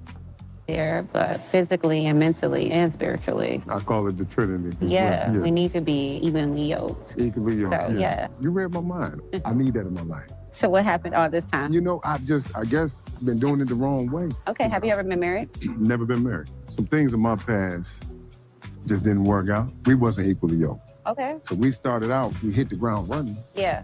There, but physically and mentally and spiritually. I call it the Trinity. Yeah, we need to be evenly yoked. Equally yoked. So, yeah. You read my mind. I need that in my life. So what happened all this time? You know, I guess, been doing it the wrong way. Okay, have you ever been married? Never been married. Some things in my past just didn't work out. We wasn't equally yoked. Okay. So we started out, we hit the ground running. Yeah.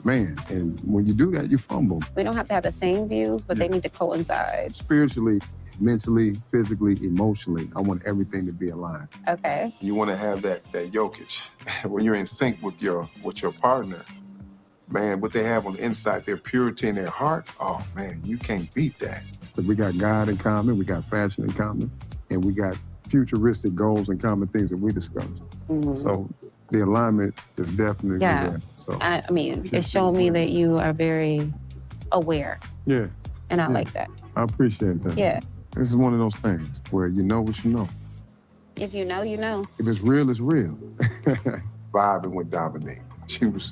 Man, and when you do that, you fumble. We don't have to have the same views, but they need to coincide. Spiritually, mentally, physically, emotionally, I want everything to be aligned. Okay. You want to have that yokage. When you're in sync with your partner, man, what they have on the inside, their purity in their heart, oh man, you can't beat that. But we got God in common, we got fashion in common, and we got futuristic goals and common things that we discussed. Mm-hmm. So the alignment is definitely there. So I mean, it showed me that you are very aware. Yeah. And I like that. I appreciate that. Yeah. This is one of those things where you know what you know. If you know, you know. If it's real, it's real. Vibing with Dominique. She was...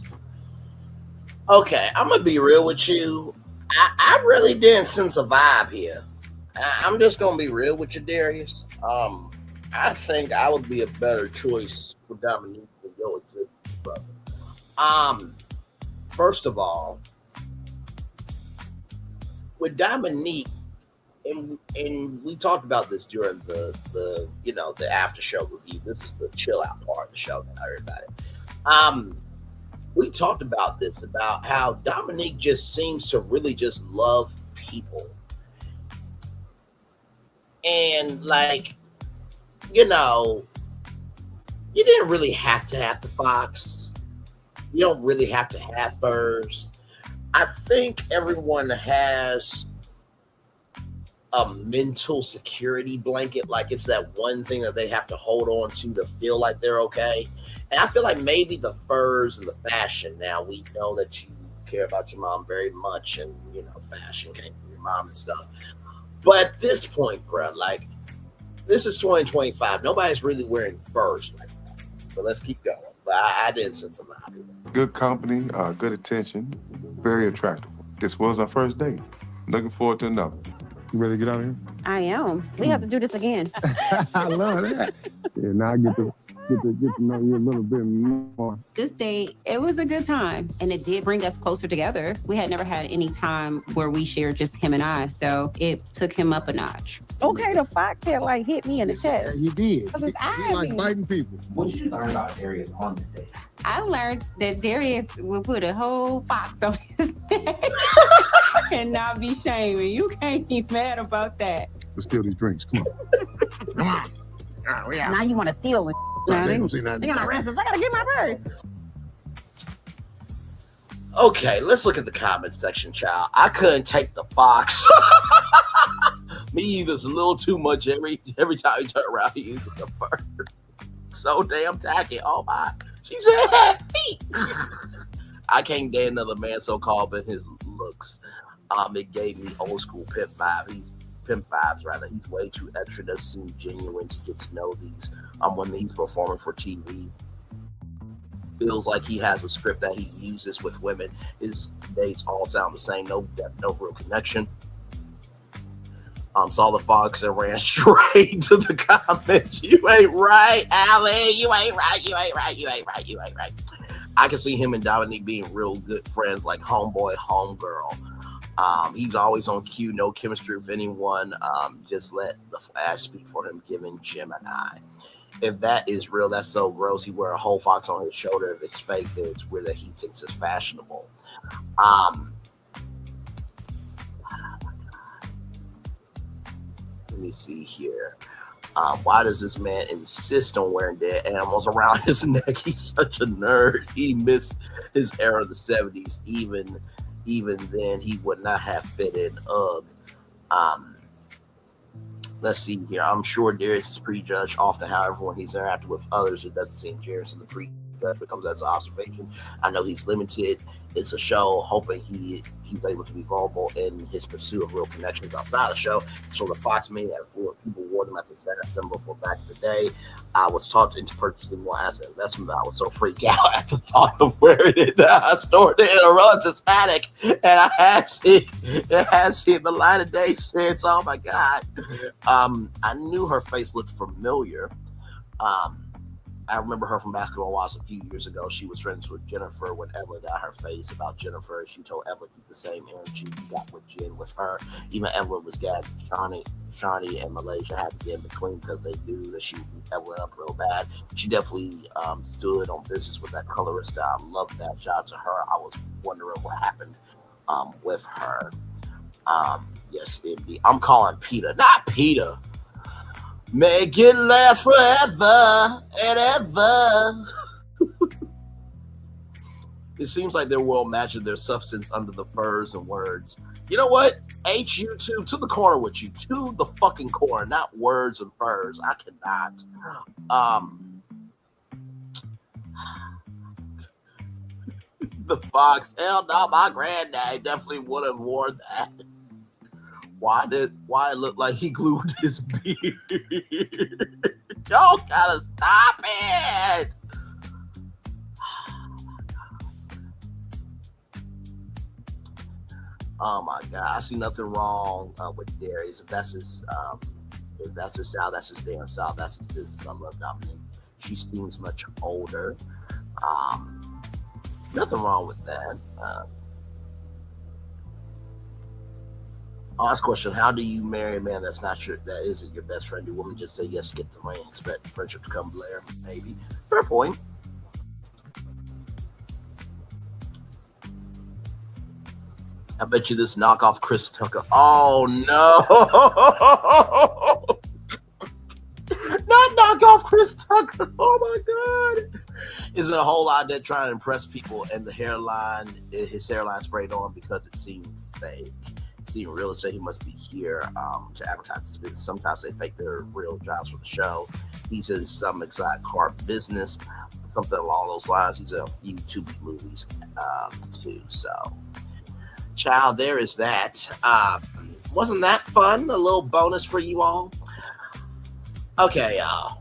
Okay, I'm going to be real with you. I really didn't sense a vibe here. I'm just going to be real with you, Darius. I think I would be a better choice for Dominique than your existence, brother. First of all, with Dominique, and we talked about this during the after show review. This is the chill out part of the show that everybody. We talked about this, about how Dominique just seems to really just love people. And like, you know, you didn't really have to have the fox. You don't really have to have furs. I think everyone has a mental security blanket. Like it's that one thing that they have to hold on to feel like they're okay. And I feel like maybe the furs and the fashion, now we know that you care about your mom very much, and, you know, fashion came from your mom and stuff. But at this point, bro, like, this is 2025. Nobody's really wearing furs like that. But let's keep going. But I didn't sense a lot. Good company, good attention, very attractive. This was our first date. Looking forward to another. You ready to get out of here? I am. We have to do this again. I love that. Yeah, now I get to know you a little bit more. This date, it was a good time, and it did bring us closer together. We had never had any time where we shared just him and I, so it took him up a notch. Okay, the fox had like hit me in the chest. He did. He like biting people. What did you learn about Darius on this date? I learned that Darius would put a whole fox on his neck and not be shaming. You can't be mad about that. Let's steal these drinks. Come on. Come on. Now you want to steal it. They don't see nothing. They gonna arrest us. I gotta get my purse. Okay, let's look at the comment section, child. I couldn't take the fox. Me either. It's a little too much every time you turn around. He uses the fur. So damn tacky. Oh my. She said feet. I can't date another man so called but his looks. It gave me old school pimp vibes rather. He's way too extra. Doesn't seem genuine to get to know these. When he's performing for TV. Feels like he has a script that he uses with women. His dates all sound the same. No depth, no real connection. Saw the fox and ran straight to the comments. You ain't right, Allie. You ain't right. You ain't right. You ain't right. You ain't right. I can see him and Dominique being real good friends, like homeboy, homegirl. He's always on cue, no chemistry with anyone. Just let the flash speak for him, giving Gemini. If that is real, that's so gross. He wear a whole fox on his shoulder. If it's fake, then it's weird that he thinks it's fashionable. Let me see here. Why does this man insist on wearing dead animals around his neck? He's such a nerd. He missed his era of the 70s. Even then, he would not have fit in UGG. Let's see here. I'm sure Darius is prejudged often, however, when he's interacting with others, it doesn't seem Darius is the prejudge becomes as an observation. I know he's limited. It's a show, hoping he's able to be vulnerable in his pursuit of real connections outside the show. So the Fox made that for people wore them as a status symbol for back in the day. I was taught into purchasing more as an investment, but I was so freaked out at the thought of where it is that I stored it in a relative's attic, and I had seen the light of day since. Oh my God. I knew her face looked familiar. I remember her from Basketball Wives a few years ago. She was friends with Jennifer when Evelyn got her face about Jennifer. She told Evelyn keep the same energy you got with Jen with her. Even Evelyn was gagged. Shawnee and Malaysia had to get in between because they knew that she would beat Evelyn up real bad. She definitely stood on business with that colorist. I loved that. Shout out to her. I was wondering what happened with her. Yes, indeed. I'm calling Peter, not Peter. Make it last forever and ever. It seems like they're well imagined their substance under the furs and words. You know what? You two, to the corner with you. To the fucking corner, not words and furs. I cannot. The Fox. Hell no, my granddad definitely would have worn that. Why it looked like he glued his beard? Y'all gotta stop it. Oh my God, I see nothing wrong with Darius. If that's his style, that's his damn style, that's his business. I love Dominique. She seems much older. Nothing wrong with that. Last question: how do you marry a man that isn't your best friend? Do women just say yes, get the ring, expect friendship to come later? Maybe. Fair point. I bet you this knockoff Chris Tucker. Oh no! Not knockoff Chris Tucker. Oh my God! Isn't a whole lot that trying to impress people, and his hairline sprayed on because it seemed fake. Real estate, he must be here to advertise his business. Sometimes they fake their real jobs for the show. He says some exotic car business, something along those lines. He's in a few Tubi movies too. So, child, there is that. Wasn't that fun? A little bonus for you all. Okay, y'all.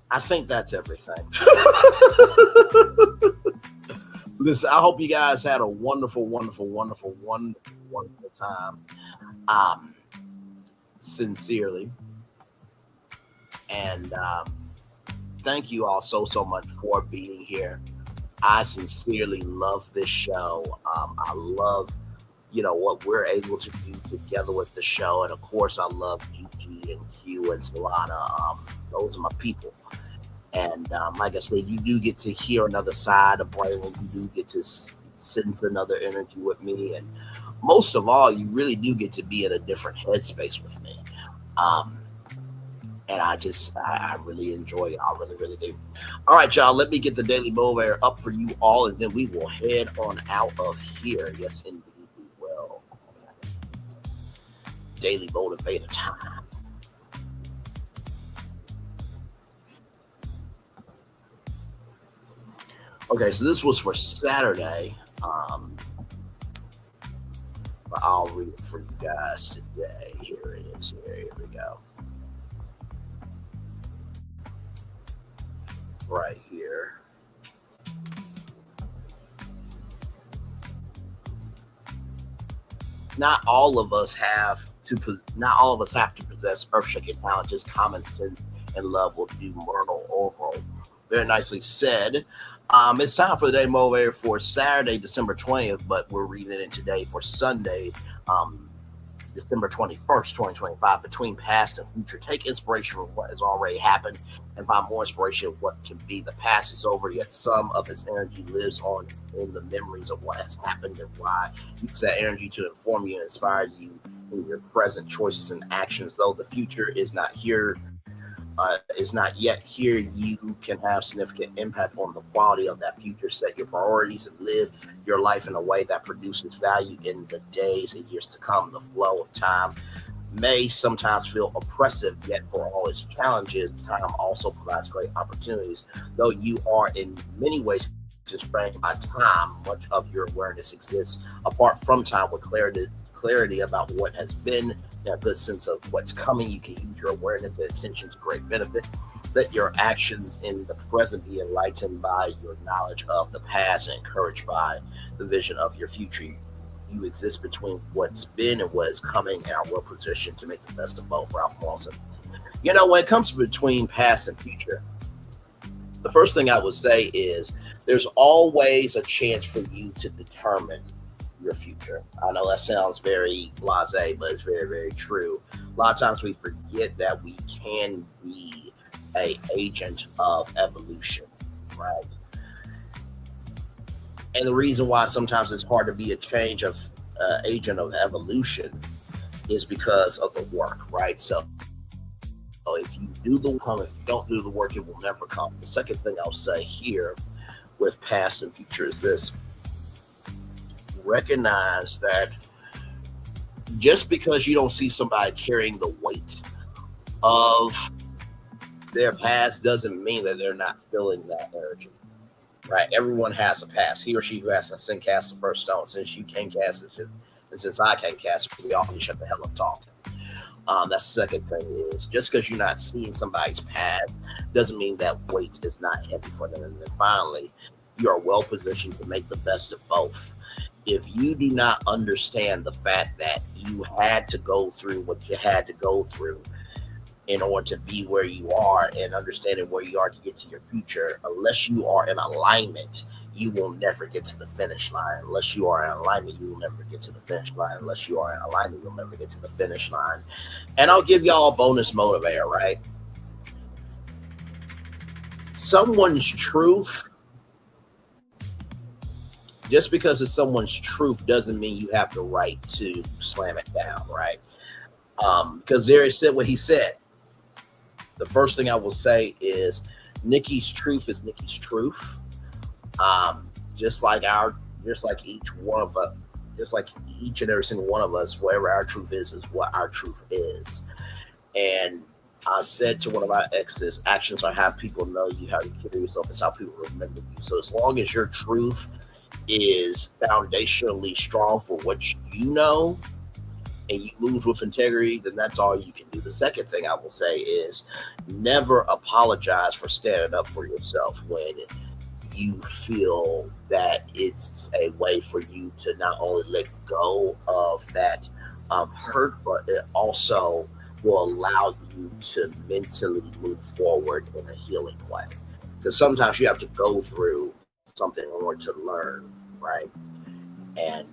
I think that's everything. Listen, I hope you guys had a wonderful time. Sincerely. And thank you all so much for being here. I sincerely love this show. I love, what we're able to do together with the show. And of course, I love Gigi and Q and Solana. Those are my people. And like I said, you do get to hear another side of Braylon. You do get to sense another energy with me. And most of all, you really do get to be in a different headspace with me. And I really enjoy it. I really do. All right, y'all, let me get the Daily Motivator up for you all, and then we will head on out of here. Yes, indeed, we will. Daily Motivator time. Okay, so this was for Saturday. But I'll read it for you guys today. Here it is. Here we go. Right here. Not all of us have to possess earth-shaking talent. Just common sense and love will do Myrtle overall. Very nicely said. It's time for the Day Motivator for Saturday, December 20th, but we're reading it today for Sunday, December 21st, 2025. Between past and future, take inspiration from what has already happened and find more inspiration of what can be. The past is over, yet some of its energy lives on in the memories of what has happened and why. Use that energy to inform you and inspire you in your present choices and actions. Though the future is not yet here, you can have significant impact on the quality of that future. Set your priorities and live your life in a way that produces value in the days and years to come. The flow of time may sometimes feel oppressive, yet for all its challenges, time also provides great opportunities. Though you are in many ways constrained by time, much of your awareness exists apart from time with clarity about what has been, a good sense of what's coming. You can use your awareness and attention to great benefit. Let your actions in the present be enlightened by your knowledge of the past and encouraged by the vision of your future. You exist between what's been and what is coming and are well positioned to make the best of both. Ralph Walton. You know, when it comes between past and future, the first thing I would say is there's always a chance for you to determine your future. I know that sounds very blasé, but it's very, very true. A lot of times we forget that we can be an agent of evolution, right? And the reason why sometimes it's hard to be a change of agent of evolution is because of the work, right? So if you do the work, if you don't do the work, it will never come. The second thing I'll say here with past and future is this: recognize that just because you don't see somebody carrying the weight of their past doesn't mean that they're not feeling that energy, right? Everyone has a past. He or she who has to sin cast the first stone. Since you can't cast it, and since I can't cast it, we all can shut the hell up talking. That's the second thing is just because you're not seeing somebody's past doesn't mean that weight is not heavy for them. And then finally, you are well positioned to make the best of both. If you do not understand the fact that you had to go through what you had to go through in order to be where you are and understanding where you are to get to your future, unless you are in alignment, you will never get to the finish line. Unless you are in alignment, you will never get to the finish line. Unless you are in alignment, you'll never get to the finish line. And I'll give y'all a bonus motivator, right? Someone's truth, just because it's someone's truth doesn't mean you have the right to slam it down, right? Because Darius said what he said. The first thing I will say is Nikki's truth is Nikki's truth. Just like each and every single one of us, whatever our truth is what our truth is. And I said to one of our exes, actions are how people know you, how you carry yourself, it's how people remember you. So as long as your truth is foundationally strong for what you know and you move with integrity, then that's all you can do. The second thing I will say is never apologize for standing up for yourself when you feel that it's a way for you to not only let go of that hurt, but it also will allow you to mentally move forward in a healing way. Because sometimes you have to go through something in order to learn, right? And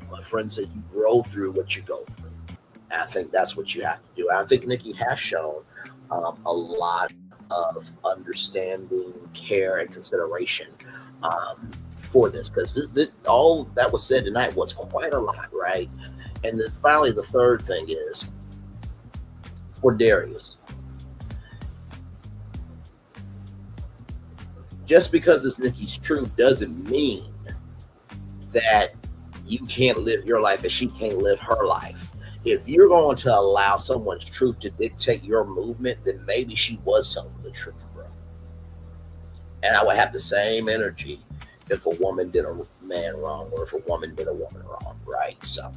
my friend said you grow through what you go through. And I think that's what you have to do. I think Nikki has shown a lot of understanding, care, and consideration for this, because all that was said tonight was quite a lot, right? And then finally, the third thing is for Darius. Just because it's Nikki's truth doesn't mean that you can't live your life and she can't live her life. If you're going to allow someone's truth to dictate your movement, then maybe she was telling the truth, bro. And I would have the same energy if a woman did a man wrong or if a woman did a woman wrong, right? So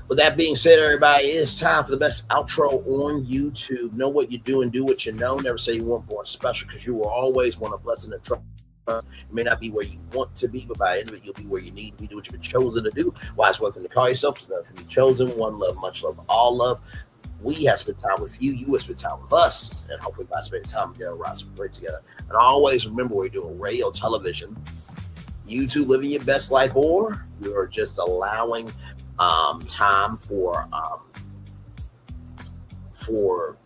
with that being said, everybody, it's time for the best outro on YouTube. Know what you do and do what you know. Never say you weren't born special, because you will always want a blessing and trust. You may not be where you want to be, but by the end of it, you'll be where you need to be. Do what you've been chosen to do. Why it's one thing to call yourself, it's another thing to be chosen. One love, much love, all love. We have spent time with you. You have spent time with us. And hopefully by spending time together, we're great together. And always remember, we're doing radio, television, YouTube, living your best life, or you're just allowing time for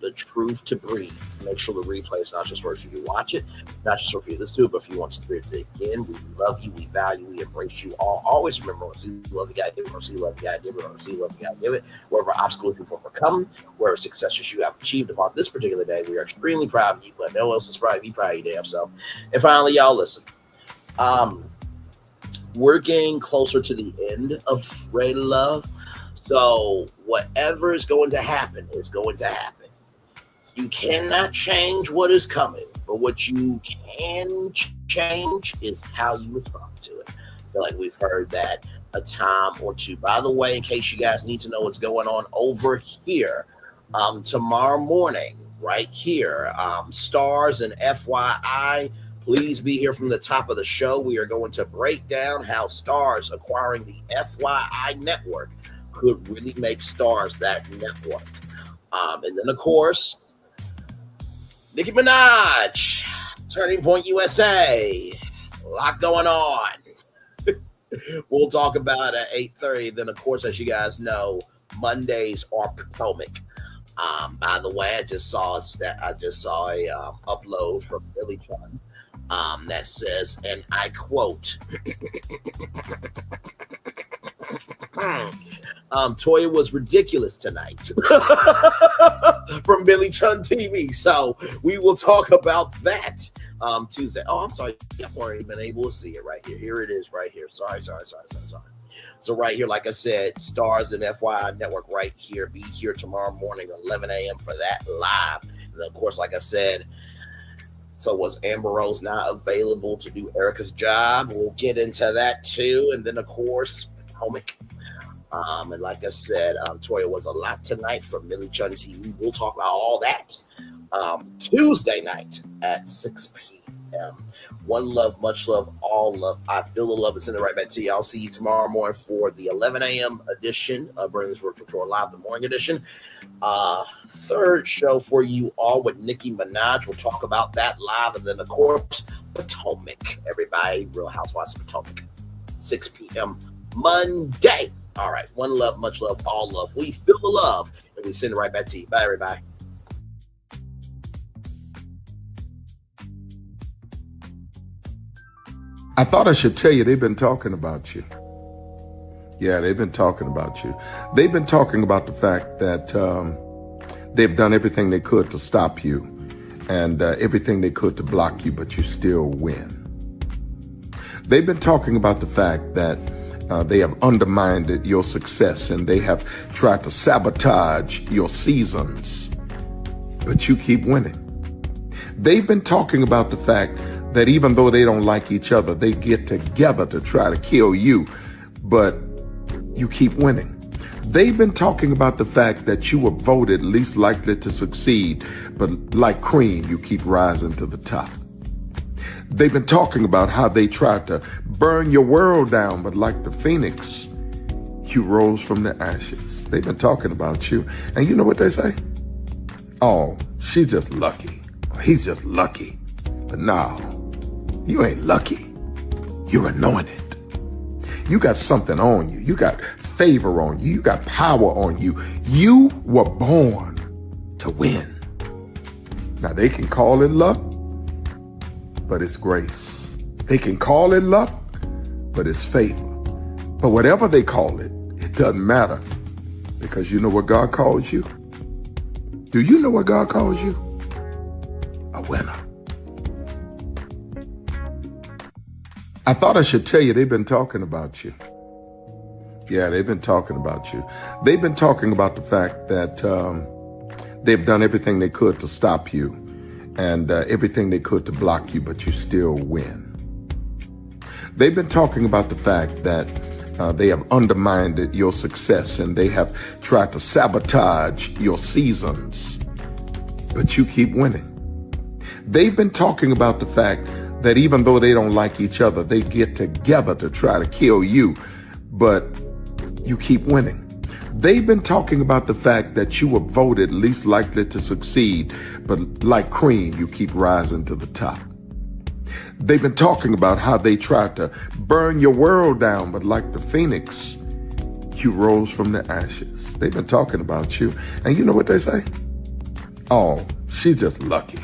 the truth to breathe. Make sure the replay is not just for you to watch it, not just for you to listen to it, but if you want to experience it again. We love you, we value, we embrace you all. Always remember, see love you, gotta give it, or see love you, gotta give it, or see love you, gotta give it. Wherever obstacles you overcome, wherever successes you have achieved upon this particular day, we are extremely proud of you, but no one else is proud of you. Proud of your damn self. And finally, y'all, listen. We're getting closer to the end of Ready to Love. So whatever is going to happen is going to happen. You cannot change what is coming, but what you can change is how you respond to it. I feel like we've heard that a time or two. By the way, in case you guys need to know what's going on over here, tomorrow morning, right here, Stars and FYI, please be here from the top of the show. We are going to break down how Stars acquiring the FYI network could really make Stars that network. And then, of course, Nicki Minaj, Turning Point USA, a lot going on. We'll talk about at 8:30. Then, of course, as you guys know, Mondays are Potomac. By the way, I just saw a upload from Billy Chun that says, and I quote, Toya was ridiculous tonight from Billy Chun TV. So we will talk about that Tuesday. Oh, I'm sorry. I've already been able to see it right here. Here it is right here. Sorry. So right here, like I said, Stars and FYI Network right here. Be here tomorrow morning, 11 a.m. for that live. And then, of course, like I said, so was Amber Rose not available to do Erica's job? We'll get into that too. And then, of course, Potomac. And like I said, Toya was a lot tonight from Billy Chun TV. We'll talk about all that Tuesday night at 6 p.m. One love, much love, all love. I feel the love and send it right back to you. I'll see you tomorrow morning for the 11 a.m. edition of Bringing This Virtual Tour Live, the morning edition. Third show for you all with Nicki Minaj. We'll talk about that live. And then, of course, Potomac. Everybody, Real Housewives of Potomac, 6 p.m. Monday. All right. One love, much love, all love. We feel the love, and we send it right back to you. Bye, everybody. I thought I should tell you, they've been talking about you. Yeah, they've been talking about you. They've been talking about the fact that they've done everything they could to stop you and everything they could to block you, but you still win. They've been talking about the fact that they have undermined your success and they have tried to sabotage your seasons, but you keep winning. They've been talking about the fact that even though they don't like each other, they get together to try to kill you, but you keep winning. They've been talking about the fact that you were voted least likely to succeed, but like cream, you keep rising to the top. They've been talking about how they tried to burn your world down, but like the phoenix, you rose from the ashes. They've been talking about you. And you know what they say? Oh, she's just lucky. He's just lucky. But no, you ain't lucky. You're anointed. You got something on you. You got favor on you. You got power on you. You were born to win. Now, they can call it luck, but it's grace. They can call it luck, but it's favor. But whatever they call it, it doesn't matter, because you know what God calls you? Do you know what God calls you? A winner. I thought I should tell you, they've been talking about you. Yeah, they've been talking about you. They've been talking about the fact that they've done everything they could to stop you and everything they could to block you, but you still win. They've been talking about the fact that they have undermined your success and they have tried to sabotage your seasons, but you keep winning. They've been talking about the fact that even though they don't like each other, they get together to try to kill you, but you keep winning. They've been talking about the fact that you were voted least likely to succeed, but like cream, you keep rising to the top. They've been talking about how they tried to burn your world down, but like the phoenix, you rose from the ashes. They've been talking about you. And you know what they say? Oh, she's just lucky.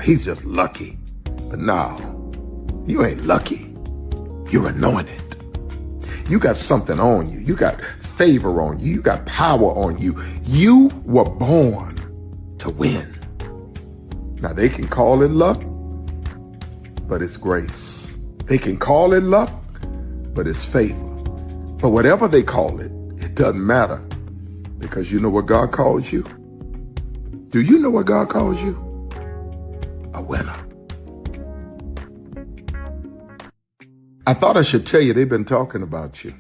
He's just lucky. But no, you ain't lucky. You're anointed. You got something on you. You got favor on you. You got power on you. You were born to win. Now, they can call it luck, but it's grace. They can call it luck, but it's favor. But whatever they call it, it doesn't matter, Because you know what God calls you? Do you know what God calls you? A winner. I thought I should tell you they've been talking about you.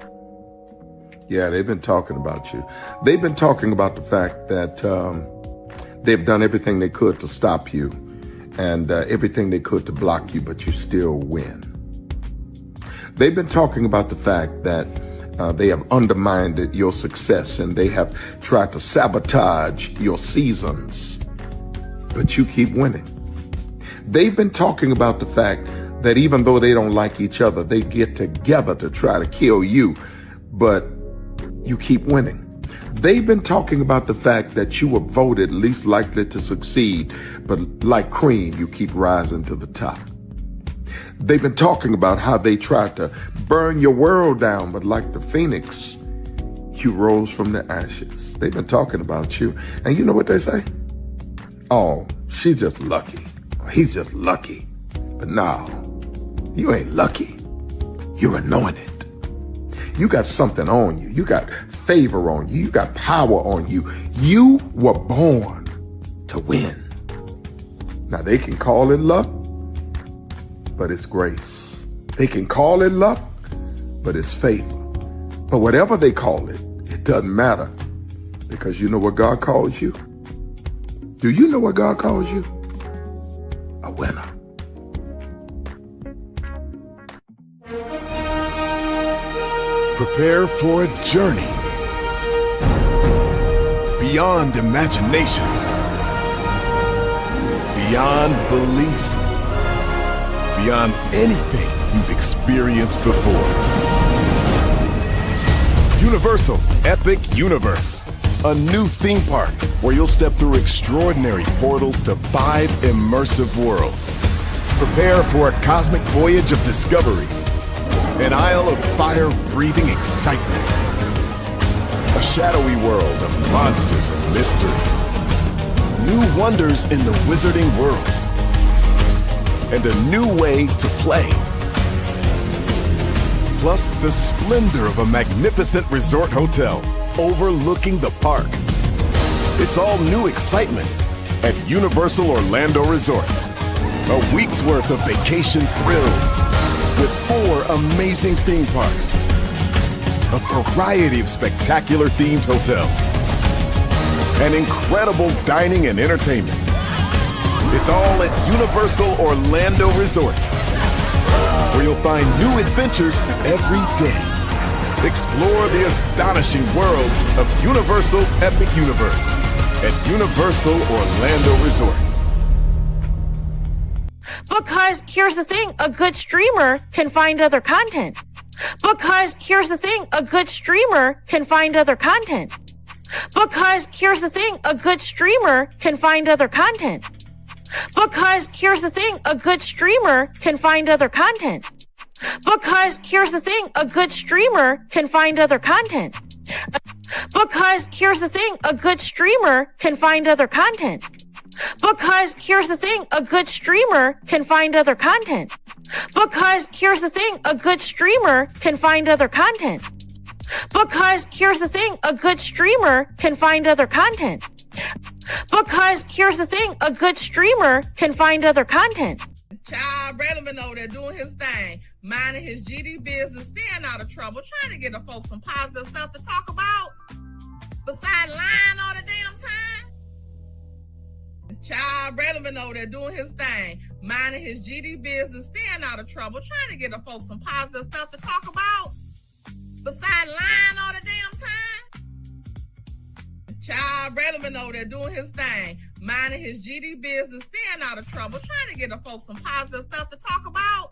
Yeah, they've been talking about you. They've been talking about the fact that they've done everything they could to stop you and everything they could to block you, but you still win. They've been talking about the fact that they have undermined your success and they have tried to sabotage your seasons, but you keep winning. They've been talking about the fact that even though they don't like each other, they get together to try to kill you, but you keep winning. They've been talking about the fact that you were voted least likely to succeed, but like cream, you keep rising to the top. They've been talking about how they tried to burn your world down, but like the phoenix, you rose from the ashes. They've been talking about you. And you know what they say? Oh, she's just lucky. He's just lucky. But no, you ain't lucky. You're anointed. You got something on you. You got favor on you. You got power on you. You were born to win. Now they can call it luck, but it's grace. They can call it luck, but it's favor. But whatever they call it, it doesn't matter, because you know what God calls you? Do you know what God calls you? A winner. Prepare for a journey beyond imagination, beyond belief, beyond anything you've experienced before. Universal Epic Universe, a new theme park where you'll step through extraordinary portals to 5 immersive worlds. Prepare for a cosmic voyage of discovery, an isle of fire-breathing excitement, a shadowy world of monsters and mystery, new wonders in the wizarding world, and a new way to play. Plus the splendor of a magnificent resort hotel overlooking the park. It's all new excitement at Universal Orlando Resort. A week's worth of vacation thrills with 4 amazing theme parks, a variety of spectacular themed hotels, and incredible dining and entertainment. It's all at Universal Orlando Resort, where you'll find new adventures every day. Explore the astonishing worlds of Universal Epic Universe at Universal Orlando Resort. Because here's the thing, a good streamer can find other content. Because here's the thing, a good streamer can find other content. Because here's the thing, a good streamer can find other content. Because here's the thing, a good streamer can find other content. Because here's the thing, a good streamer can find other content. Because here's the thing, a good streamer can find other content. Because here's the thing, a good streamer can find other content. Because here's the thing, a good streamer can find other content. Because here's the thing, a good streamer can find other content. Because here's the thing, a good streamer can find other content. Child Braylon over there doing his thing, minding his GD business, staying out of trouble, trying to get the folks some positive stuff to talk about, besides lying all the damn time. Child Braylon over there doing his thing, minding his GD business, staying out of trouble, trying to get the folks some positive stuff to talk about, besides lying all the damn time. Child Braylon over there doing his thing, minding his GD business, staying out of trouble, trying to get the folks some positive stuff to talk about,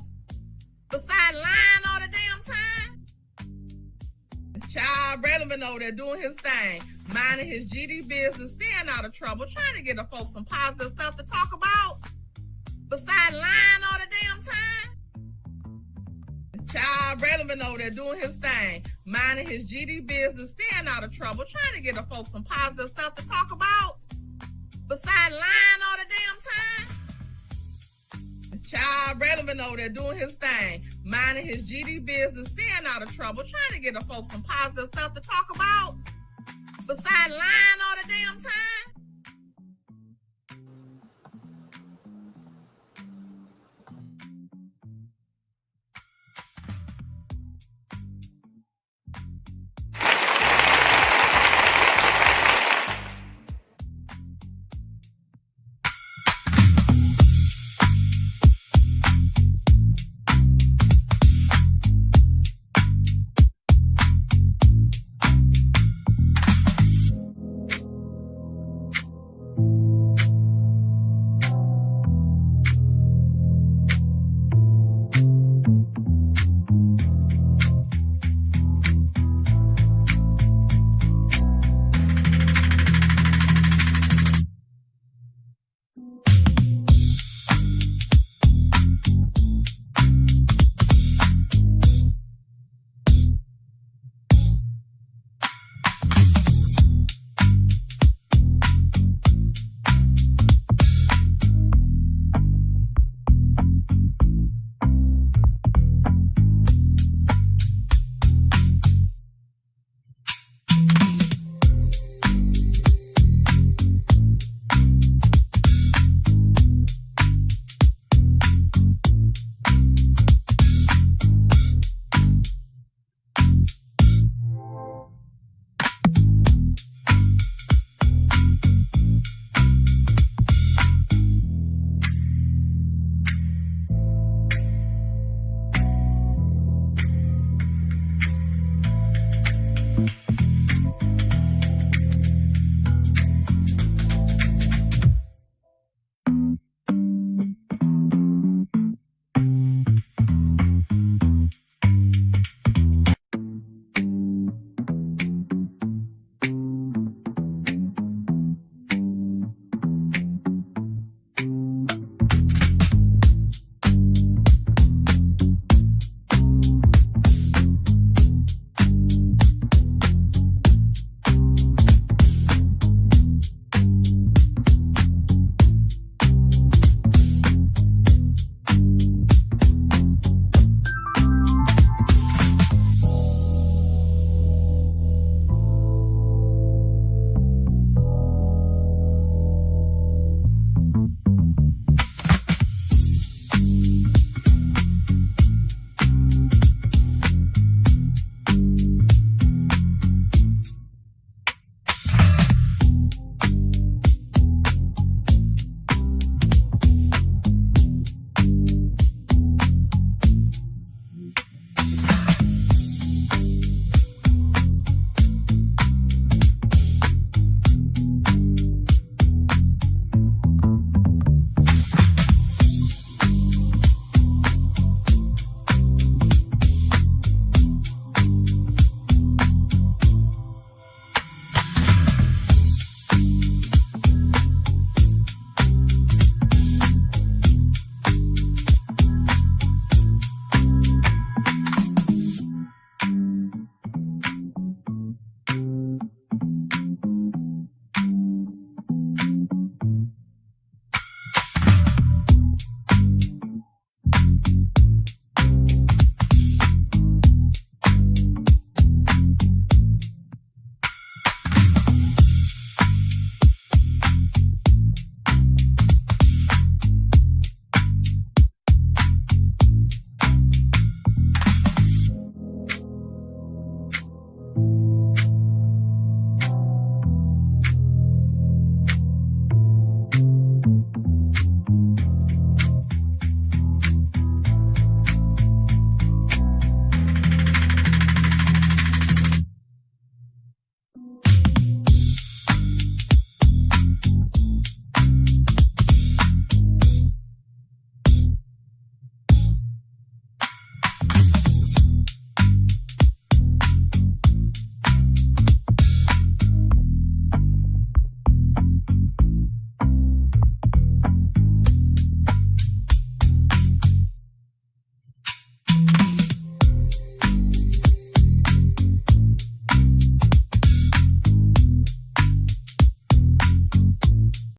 besides lying all the damn time. Child Braylon over there doing his thing, minding his GD business, staying out of trouble, trying to get the folks some positive stuff to talk about, besides lying all the damn time. Child Braylon over there doing his thing, minding his GD business, staying out of trouble, trying to get the folks some positive stuff to talk about, besides lying all the damn time. Child Braylon over there doing his thing, minding his GD business, staying out of trouble, trying to get the folks some positive stuff to talk about, Besides lying all the damn time.